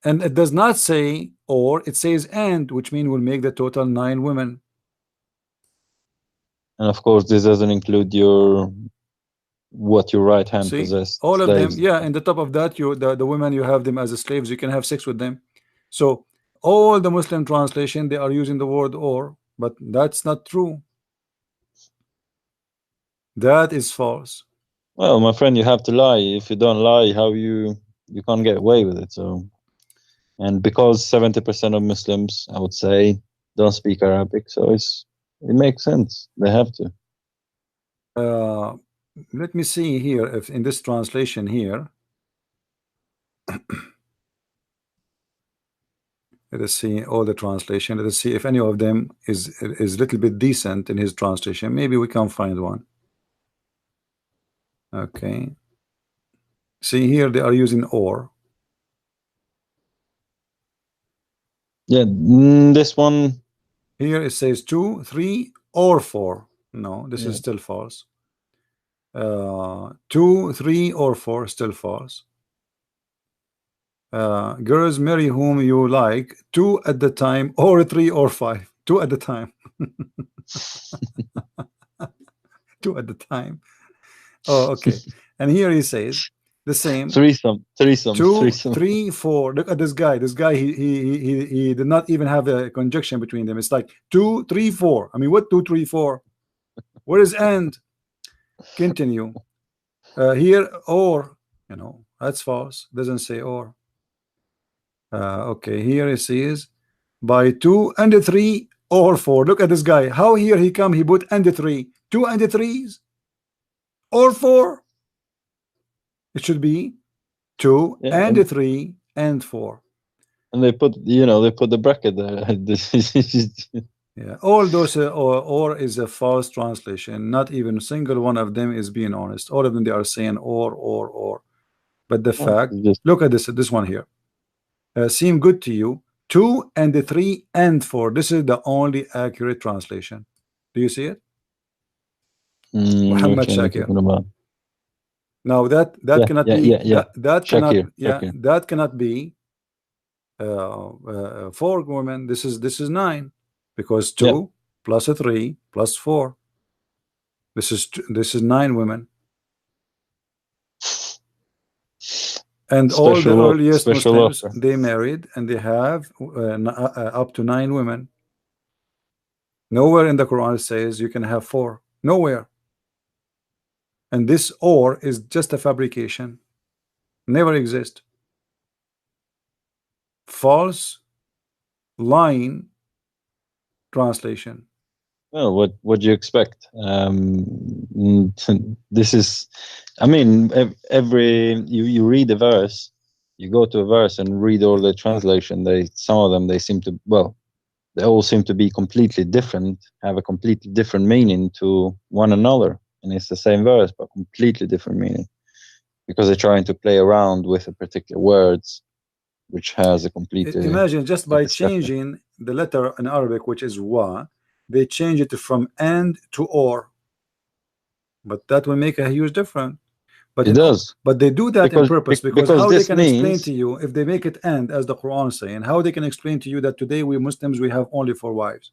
And it does not say or, it says and, which means will make the total 9 women.
And of course, this doesn't include what your right hand possessed.
All of them, yeah. And the top of that, the women, you have them as slaves. You can have sex with them. So all the Muslim translation, they are using the word or, but that's not true. That is false.
Well, my friend, you have to lie. If you don't lie, how you can't get away with it. So, and because 70% of Muslims, I would say, don't speak Arabic, so it makes sense. They have to.
Let me see here if in this translation here. Let us see all the translation. Let us see if any of them is a little bit decent in his translation. Maybe we can find one. Okay. See here they are using or.
Yeah, this one.
Here it says 2, 3, or 4. No, this is still false. 2, 3, or 4, still false. Girls marry whom you like, 2 at the time, or 3 or 5. 2 at the time. 2 at the time. Oh, okay. And here he says the same.
Threesome.
2, 3, 4. Look at this guy. This guy, he did not even have a conjunction between them. It's like 2, 3, 4. I mean, what 2, 3, 4? Where is and? Continue. Here or, that's false. Doesn't say or. Okay, here it says by 2 and 3 or 4. Look at this guy. How here he come? He put and 3. 2 and 3s or 4. It should be 2 and 3 and 4.
And they put the bracket there.
Yeah, all those or is a false translation. Not even a single one of them is being honest. All of them, they are saying or. But the fact, look at this one here. Seem good to you. 2 and 3 and 4. This is the only accurate translation. Do you see it? Muhammad Shakir. Now that cannot be that cannot be 4 women. This is 9, because 2 plus a 3 plus 4. This is 9 women. And all the earliest Muslims, they married and they have up to 9 women. Nowhere in the Quran says you can have 4. Nowhere. And this "or" is just a fabrication. Never exist. False, lying translation.
Well, what do you expect? This is, I mean, you read a verse, you go to a verse and read all the translation. Some of them, they seem to, well, they all seem to be completely different, have a completely different meaning to one another, and it's the same verse but completely different meaning, because they're trying to play around with a particular words, which has a complete.
Imagine just by changing the letter in Arabic, which is wa, they change it from and to or, but that will make a huge difference. But
it does.
But they do that on purpose, because how they can explain to you, if they make it and, as the Quran is saying, how they can explain to you that today we Muslims, we have only 4 wives.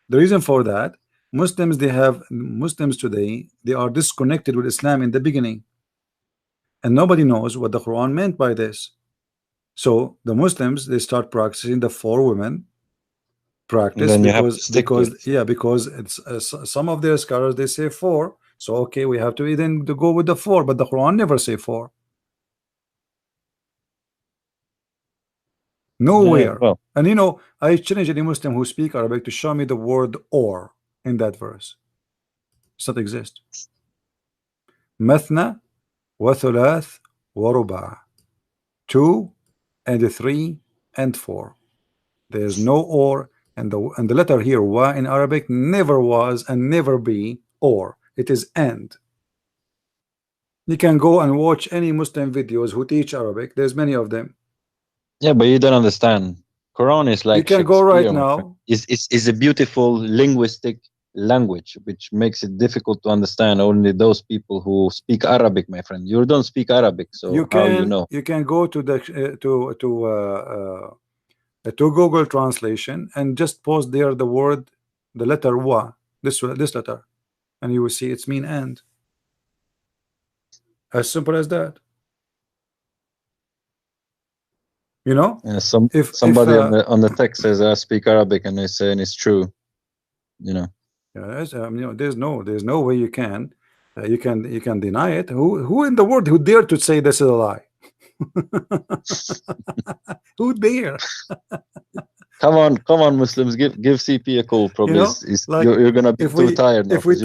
The reason for that, Muslims today, they are disconnected with Islam in the beginning, and nobody knows what the Quran meant by this. So the Muslims, they start practicing the 4 women practice, because it's some of their scholars, they say 4. So okay, we have to then to go with the 4, but the Quran never say 4. Nowhere.
Well,
and you know, I challenge any Muslim who speak Arabic to show me the word "or" in that verse. Does not exist. Mathna wa thulath wa ruba'. 2 and 3 and 4. There's no "or", and the letter here wa in Arabic never was and never be "or". It is "and". You can go and watch any Muslim videos who teach Arabic. There's many of them.
Yeah, but you don't understand. Quran is like,
you can go right now.
It's a beautiful linguistic language, which makes it difficult to understand only those people who speak Arabic, my friend. You don't speak Arabic, so how you know?
You can go to the to Google translation and just post there the word, the letter wa, this letter, and you will see its mean "and". As simple as that. You know,
if somebody on the text says I speak Arabic and they're saying it's true, you know.
Yeah, you know, there's no way you can deny it. Who in the world who dare to say this is a lie? Who dare?
Come on, Muslims, give CP a call. Probably you're gonna be too tired now.
If we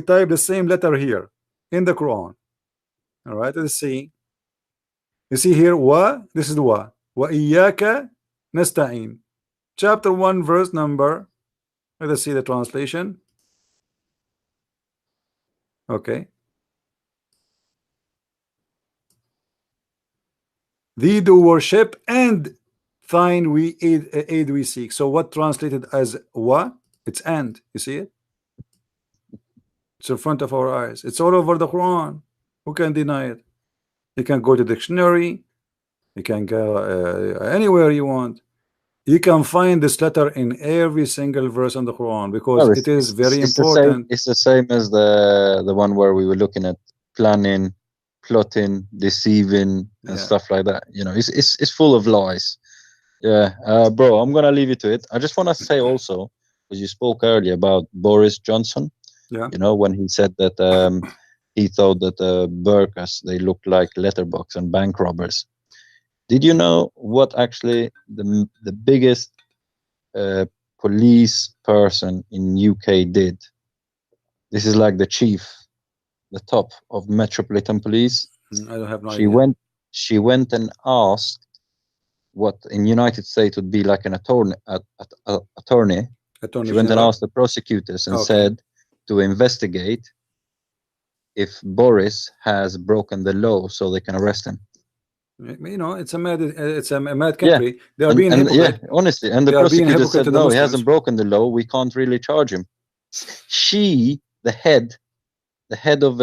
type the same letter here in the Quran, all right, let's see. You see here wa, this is wa iyyaka nasta'in, chapter 1 verse number, let us see the translation. Okay, thee do worship and thine we aid we seek. So what translated as wa, it's "and". You see it? It's in front of our eyes. It's all over the Quran. Who can deny it? You can go to the dictionary, you can go anywhere you want. You can find this letter in every single verse in the Quran, because it is very important.
It's the same as the one where we were looking at planning, plotting, deceiving, and stuff like that. You know, it's full of lies. Yeah, bro, I'm gonna leave you to it. I just want to say also, because you spoke earlier about Boris Johnson.
Yeah.
You know, when he said that he thought that burqas, they looked like letterbox and bank robbers. Did you know what actually the biggest police person in UK did? This is like the chief, the top of Metropolitan Police.
I don't have no idea.
She went and asked what in United States would be like an attorney. She went and asked the prosecutors and said to investigate if Boris has broken the law so they can arrest him.
You know, it's a mad country. They are being hypocrite.
Yeah, honestly, and the prosecutor said no, he hasn't broken the law. We can't really charge him. She, the head of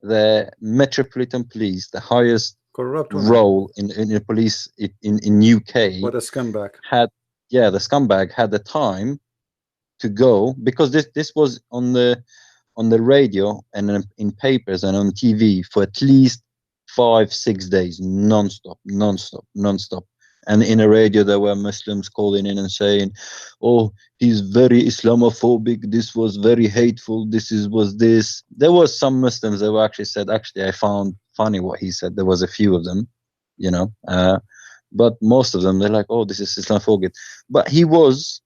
the Metropolitan Police, the highest
corrupt
role in the police in UK.
What a scumbag.
The scumbag had the time to go, because this was on the radio and in papers and on TV for at least 5-6 days, non-stop. And in a radio, there were Muslims calling in and saying, "Oh, he's very Islamophobic. This was very hateful. Was this." There was some Muslims that were actually said, "Actually, I found funny what he said." There was a few of them, but most of them, they're like, "Oh, this is Islamophobic." But he was,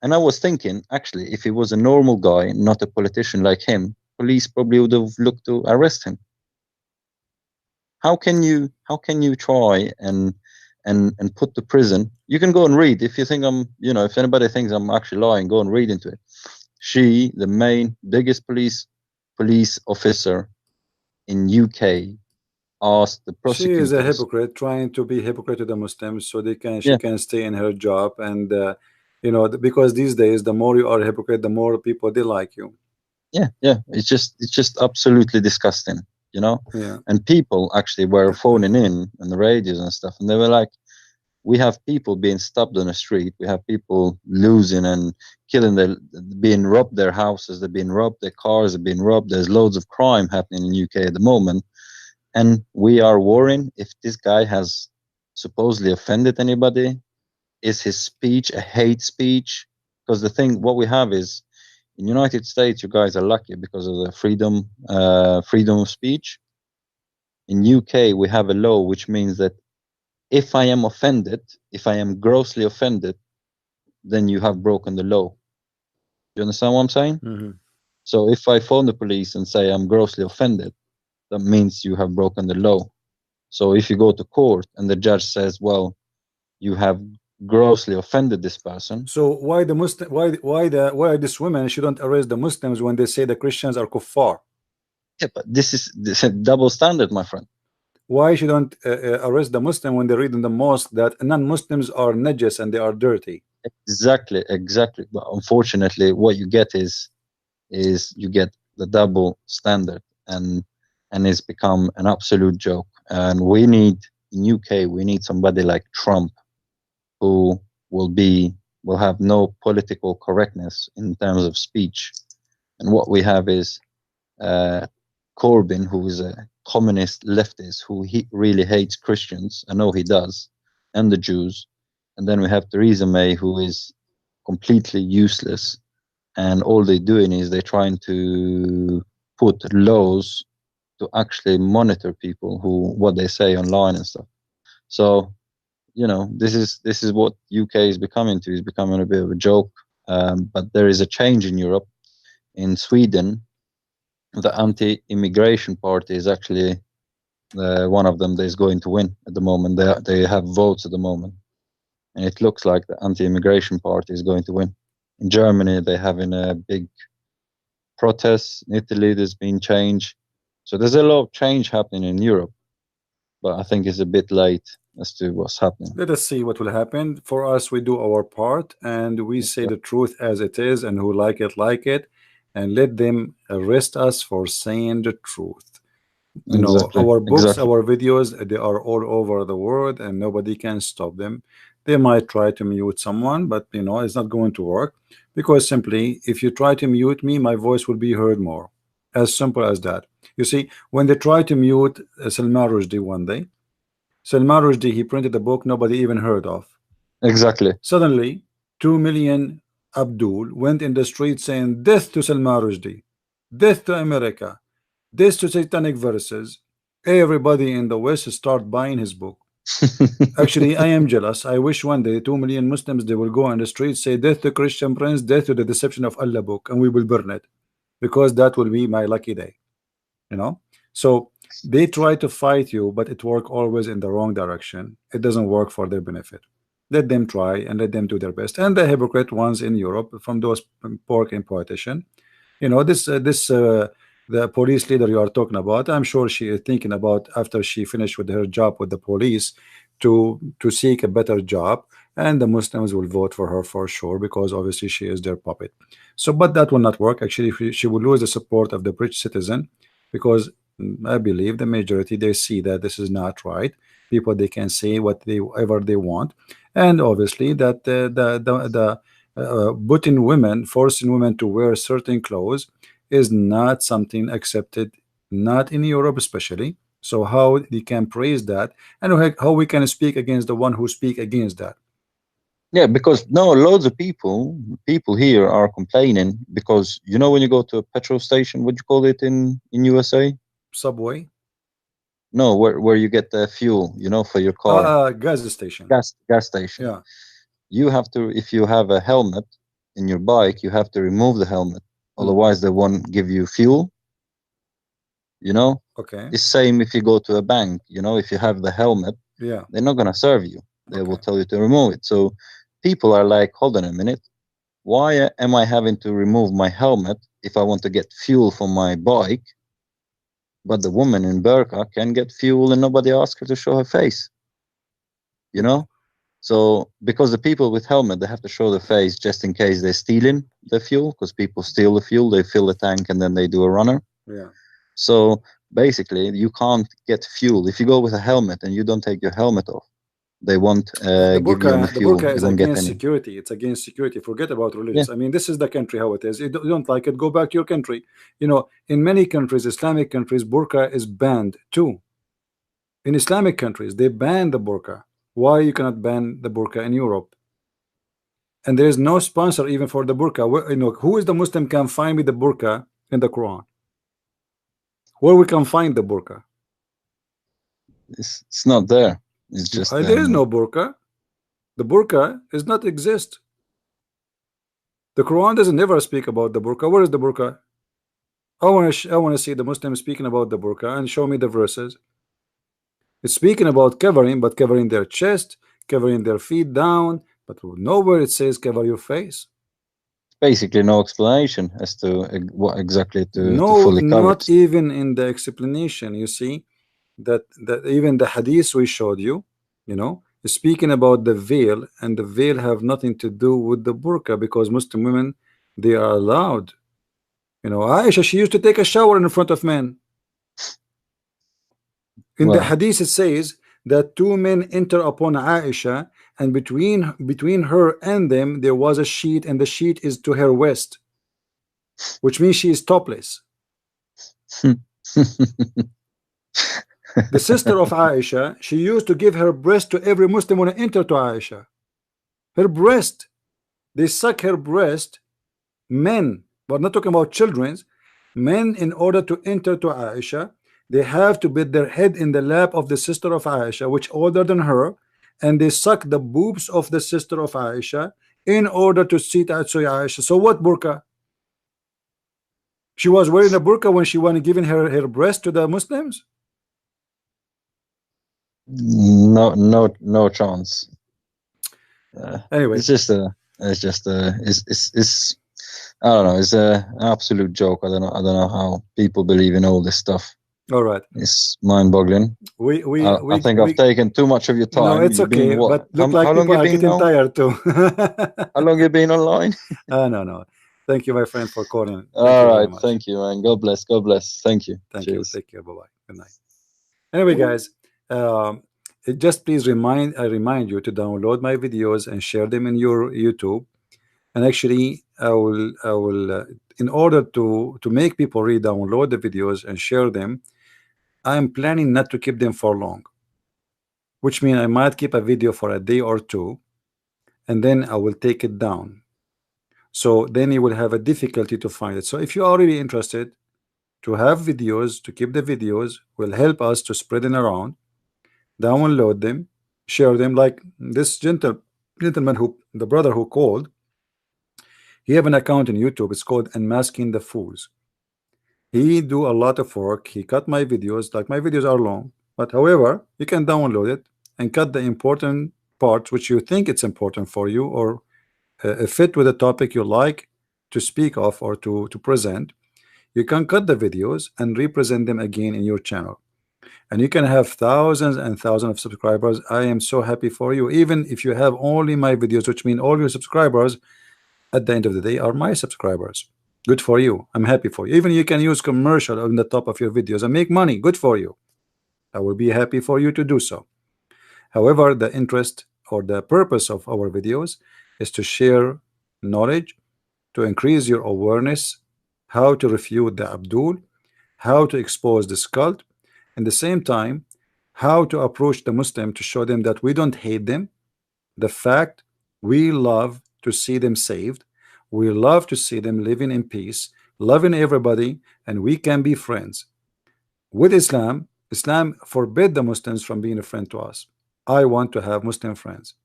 and I was thinking, actually, if he was a normal guy, not a politician like him, police probably would have looked to arrest him. How can you try and put to prison? You can go and read if you think if anybody thinks I'm actually lying, go and read into it. She, the biggest police officer in UK, asked the prosecutors.
She is a hypocrite, trying to be hypocrite to the Muslims so she can stay in her job, and because these days the more you are a hypocrite, the more people they like you.
It's just absolutely disgusting. And people actually were phoning in on the radios and stuff, and they were like, we have people being stopped on the street, we have people losing and killing, being robbed, their houses, they're being robbed, their cars are being robbed, there's loads of crime happening in UK at the moment, and we are worrying if this guy has supposedly offended anybody. Is his speech a hate speech? Because what we have is, in the United States, you guys are lucky because of the freedom of speech. In UK, we have a law which means that if I am offended, if I am grossly offended, then you have broken the law. You understand what I'm saying?
Mm-hmm.
So if I phone the police and say I'm grossly offended, that means you have broken the law. So if you go to court and the judge says, well, you have grossly offended this person.
So why this women shouldn't arrest the Muslims when they say the Christians are kuffar?
Yeah, but this is a double standard, my friend.
Why shouldn't arrest the Muslim when they read in the mosque that non-Muslims are najas and they are dirty?
Exactly. But unfortunately, what you get is you get the double standard, and it's become an absolute joke. And in UK, we need somebody like Trump, who will have no political correctness in terms of speech. And what we have is Corbyn, who is a communist leftist who really hates Christians. I know he does, and the Jews. And then we have Theresa May, who is completely useless, and all they're doing is they're trying to put laws to actually monitor people what they say online and stuff. So this is what UK is becoming to. It's becoming a bit of a joke. But there is a change in Europe. In Sweden, the anti-immigration party is actually one of them that is going to win at the moment. They have votes at the moment, and it looks like the anti-immigration party is going to win. In Germany, they're having a big protest. In Italy, there's been change. So there's a lot of change happening in Europe, but I think it's a bit late as to what's happening.
Let us see what will happen. For us, we do our part and we say the truth as it is, and who like it, and let them arrest us for saying the truth. Our books, our videos, they are all over the world and nobody can stop them. They might try to mute someone, but it's not going to work, because simply if you try to mute me, my voice will be heard more. As simple as that. You see, when they try to mute Salman Rushdie one day, Salman Rushdie, he printed a book nobody even heard of.
Exactly.
Suddenly 2 million Abdul went in the street saying death to Salman Rushdie, death to America, death to satanic verses. Everybody in the West start buying his book. Actually, I am jealous. I wish one day 2 million Muslims, they will go on the street, say death to Christian Prince, death to the deception of Allah book, and we will burn it, because that will be my lucky day. So they try to fight you, but it works always in the wrong direction. It doesn't work for their benefit. Let them try and let them do their best. And the hypocrite ones in Europe, from those pork and politician, the police leader you are talking about, I'm sure she is thinking about, after she finished with her job with the police, to seek a better job, and the Muslims will vote for her for sure, because obviously she is their puppet. So, but that will not work. Actually, she will lose the support of the British citizen, because I believe the majority, they see that this is not right. People, they can say whatever they want, and obviously that putting women, forcing women to wear certain clothes is not something accepted, not in Europe especially. So how they can praise that, and how we can speak against the one who speak against that?
Yeah, because no, loads of people here are complaining because you know when you go to a petrol station, what do you call it in USA?
Subway?
No, where you get the fuel, you know, for your car.
Gas station.
Gas station.
Yeah.
You have to, if you have a helmet in your bike, you have to remove the helmet. Otherwise, they won't give you fuel. You know.
Okay.
It's same if you go to a bank. You know, if you have the helmet,
yeah,
they're not gonna serve you. They will tell you to remove it. So people are like, hold on a minute. Why am I having to remove my helmet if I want to get fuel for my bike? But the woman in burqa can get fuel and nobody asks her to show her face. You know? So because the people with helmet, they have to show their face just in case they're stealing the fuel, because people steal the fuel, they fill the tank and then they do a runner.
Yeah.
So basically you can't get fuel. If you go with a helmet and you don't take your helmet off, they won't give you any fuel.
The burqa is
you won't get
against
any.
security. It's against security. Forget about religious.
Yeah.
I mean, this is the country how it is. You don't like it, go back to your country. You know, in many countries, Islamic countries, burqa is banned too. In Islamic countries, they ban the burqa. Why you cannot ban the burqa in Europe? And there is no sponsor even for the burqa. You know, who is the Muslim can find me the burqa in the Quran? Where we can find the burqa?
It's not there. It's just
there is no burqa. The burqa does not exist. The Quran doesn't never speak about the burqa. Where is the burqa? I want to see the Muslims speaking about the burqa and show me the verses. It's speaking about covering, but covering their chest, covering their feet down, but nowhere it says cover your face.
Basically no explanation as to what exactly to fully cover.
Not even in the explanation. You see that even the hadith we showed you, you know, speaking about the veil, and the veil have nothing to do with the burqa, because Muslim women, they are allowed. You know, Aisha, she used to take a shower in front of men. In the hadith it says that two men enter upon Aisha, and between her and them there was a sheet, and the sheet is to her waist, which means she is topless. The sister of Aisha, she used to give her breast to every Muslim when enter to Aisha. Her breast, they suck her breast, men, but not talking about children's, men, in order to enter to Aisha, they have to put their head in the lap of the sister of Aisha, which older than her, and they suck the boobs of the sister of Aisha in order to sit at Aisha. So what burqa? She was wearing a burqa when she was giving her breast to the Muslims?
No chance.
Anyway,
it's I don't know. It's an absolute joke. I don't know how people believe in all this stuff.
All right,
it's mind-boggling. I think I've taken too much of your time.
No, it's okay. But look like people are getting tired too.
How long you been online?
No. Thank you, my friend, for calling.
All right, thank you, man. God bless. God bless. Thank you.
Thank you. Take care. Bye bye. Good night. Anyway, guys, just please I remind you to download my videos and share them in your YouTube. And actually, I will in order to make people re-download the videos and share them, I'm planning not to keep them for long, which means I might keep a video for a day or two, and then I will take it down. So then you will have a difficulty to find it. So if you are really interested to have videos, to keep the videos, will help us to spread it around, download them, share them, like this gentleman the brother who called. He have an account in YouTube. It's called Unmasking the Fools. He do a lot of work. He cut my videos. Like, my videos are long, but however, you can download it and cut the important parts which you think it's important for you, or fit with a topic you like to speak of or to present. You can cut the videos and represent them again in your channel, and you can have thousands and thousands of subscribers. I am so happy for you. Even if you have only my videos, which mean all your subscribers at the end of the day are my subscribers. Good for you. I'm happy for you. Even you can use commercial on the top of your videos and make money. Good for you. I will be happy for you to do so. However, the interest or the purpose of our videos is to share knowledge, to increase your awareness, how to refute the Abdul, how to expose this cult, and the same time, how to approach the Muslim to show them that we don't hate them. The fact we love to see them saved, we love to see them living in peace, loving everybody, and we can be friends. With Islam, Islam forbid the Muslims from being a friend to us. I want to have Muslim friends.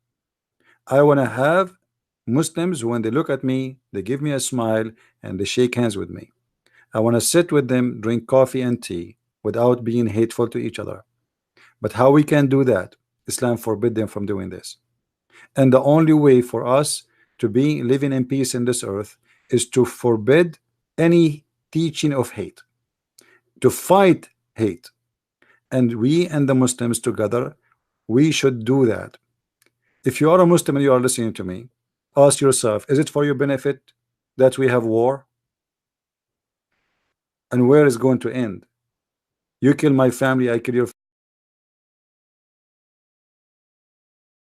I want to have Muslims when they look at me, they give me a smile and they shake hands with me. I want to sit with them, drink coffee and tea without being hateful to each other. But how we can do that? Islam forbid them from doing this. And the only way for us to be living in peace in this earth is to forbid any teaching of hate, to fight hate. And we and the Muslims together, we should do that. If you are a Muslim and you are listening to me, ask yourself, is it for your benefit that we have war? And where is going to end? You kill my family, I kill your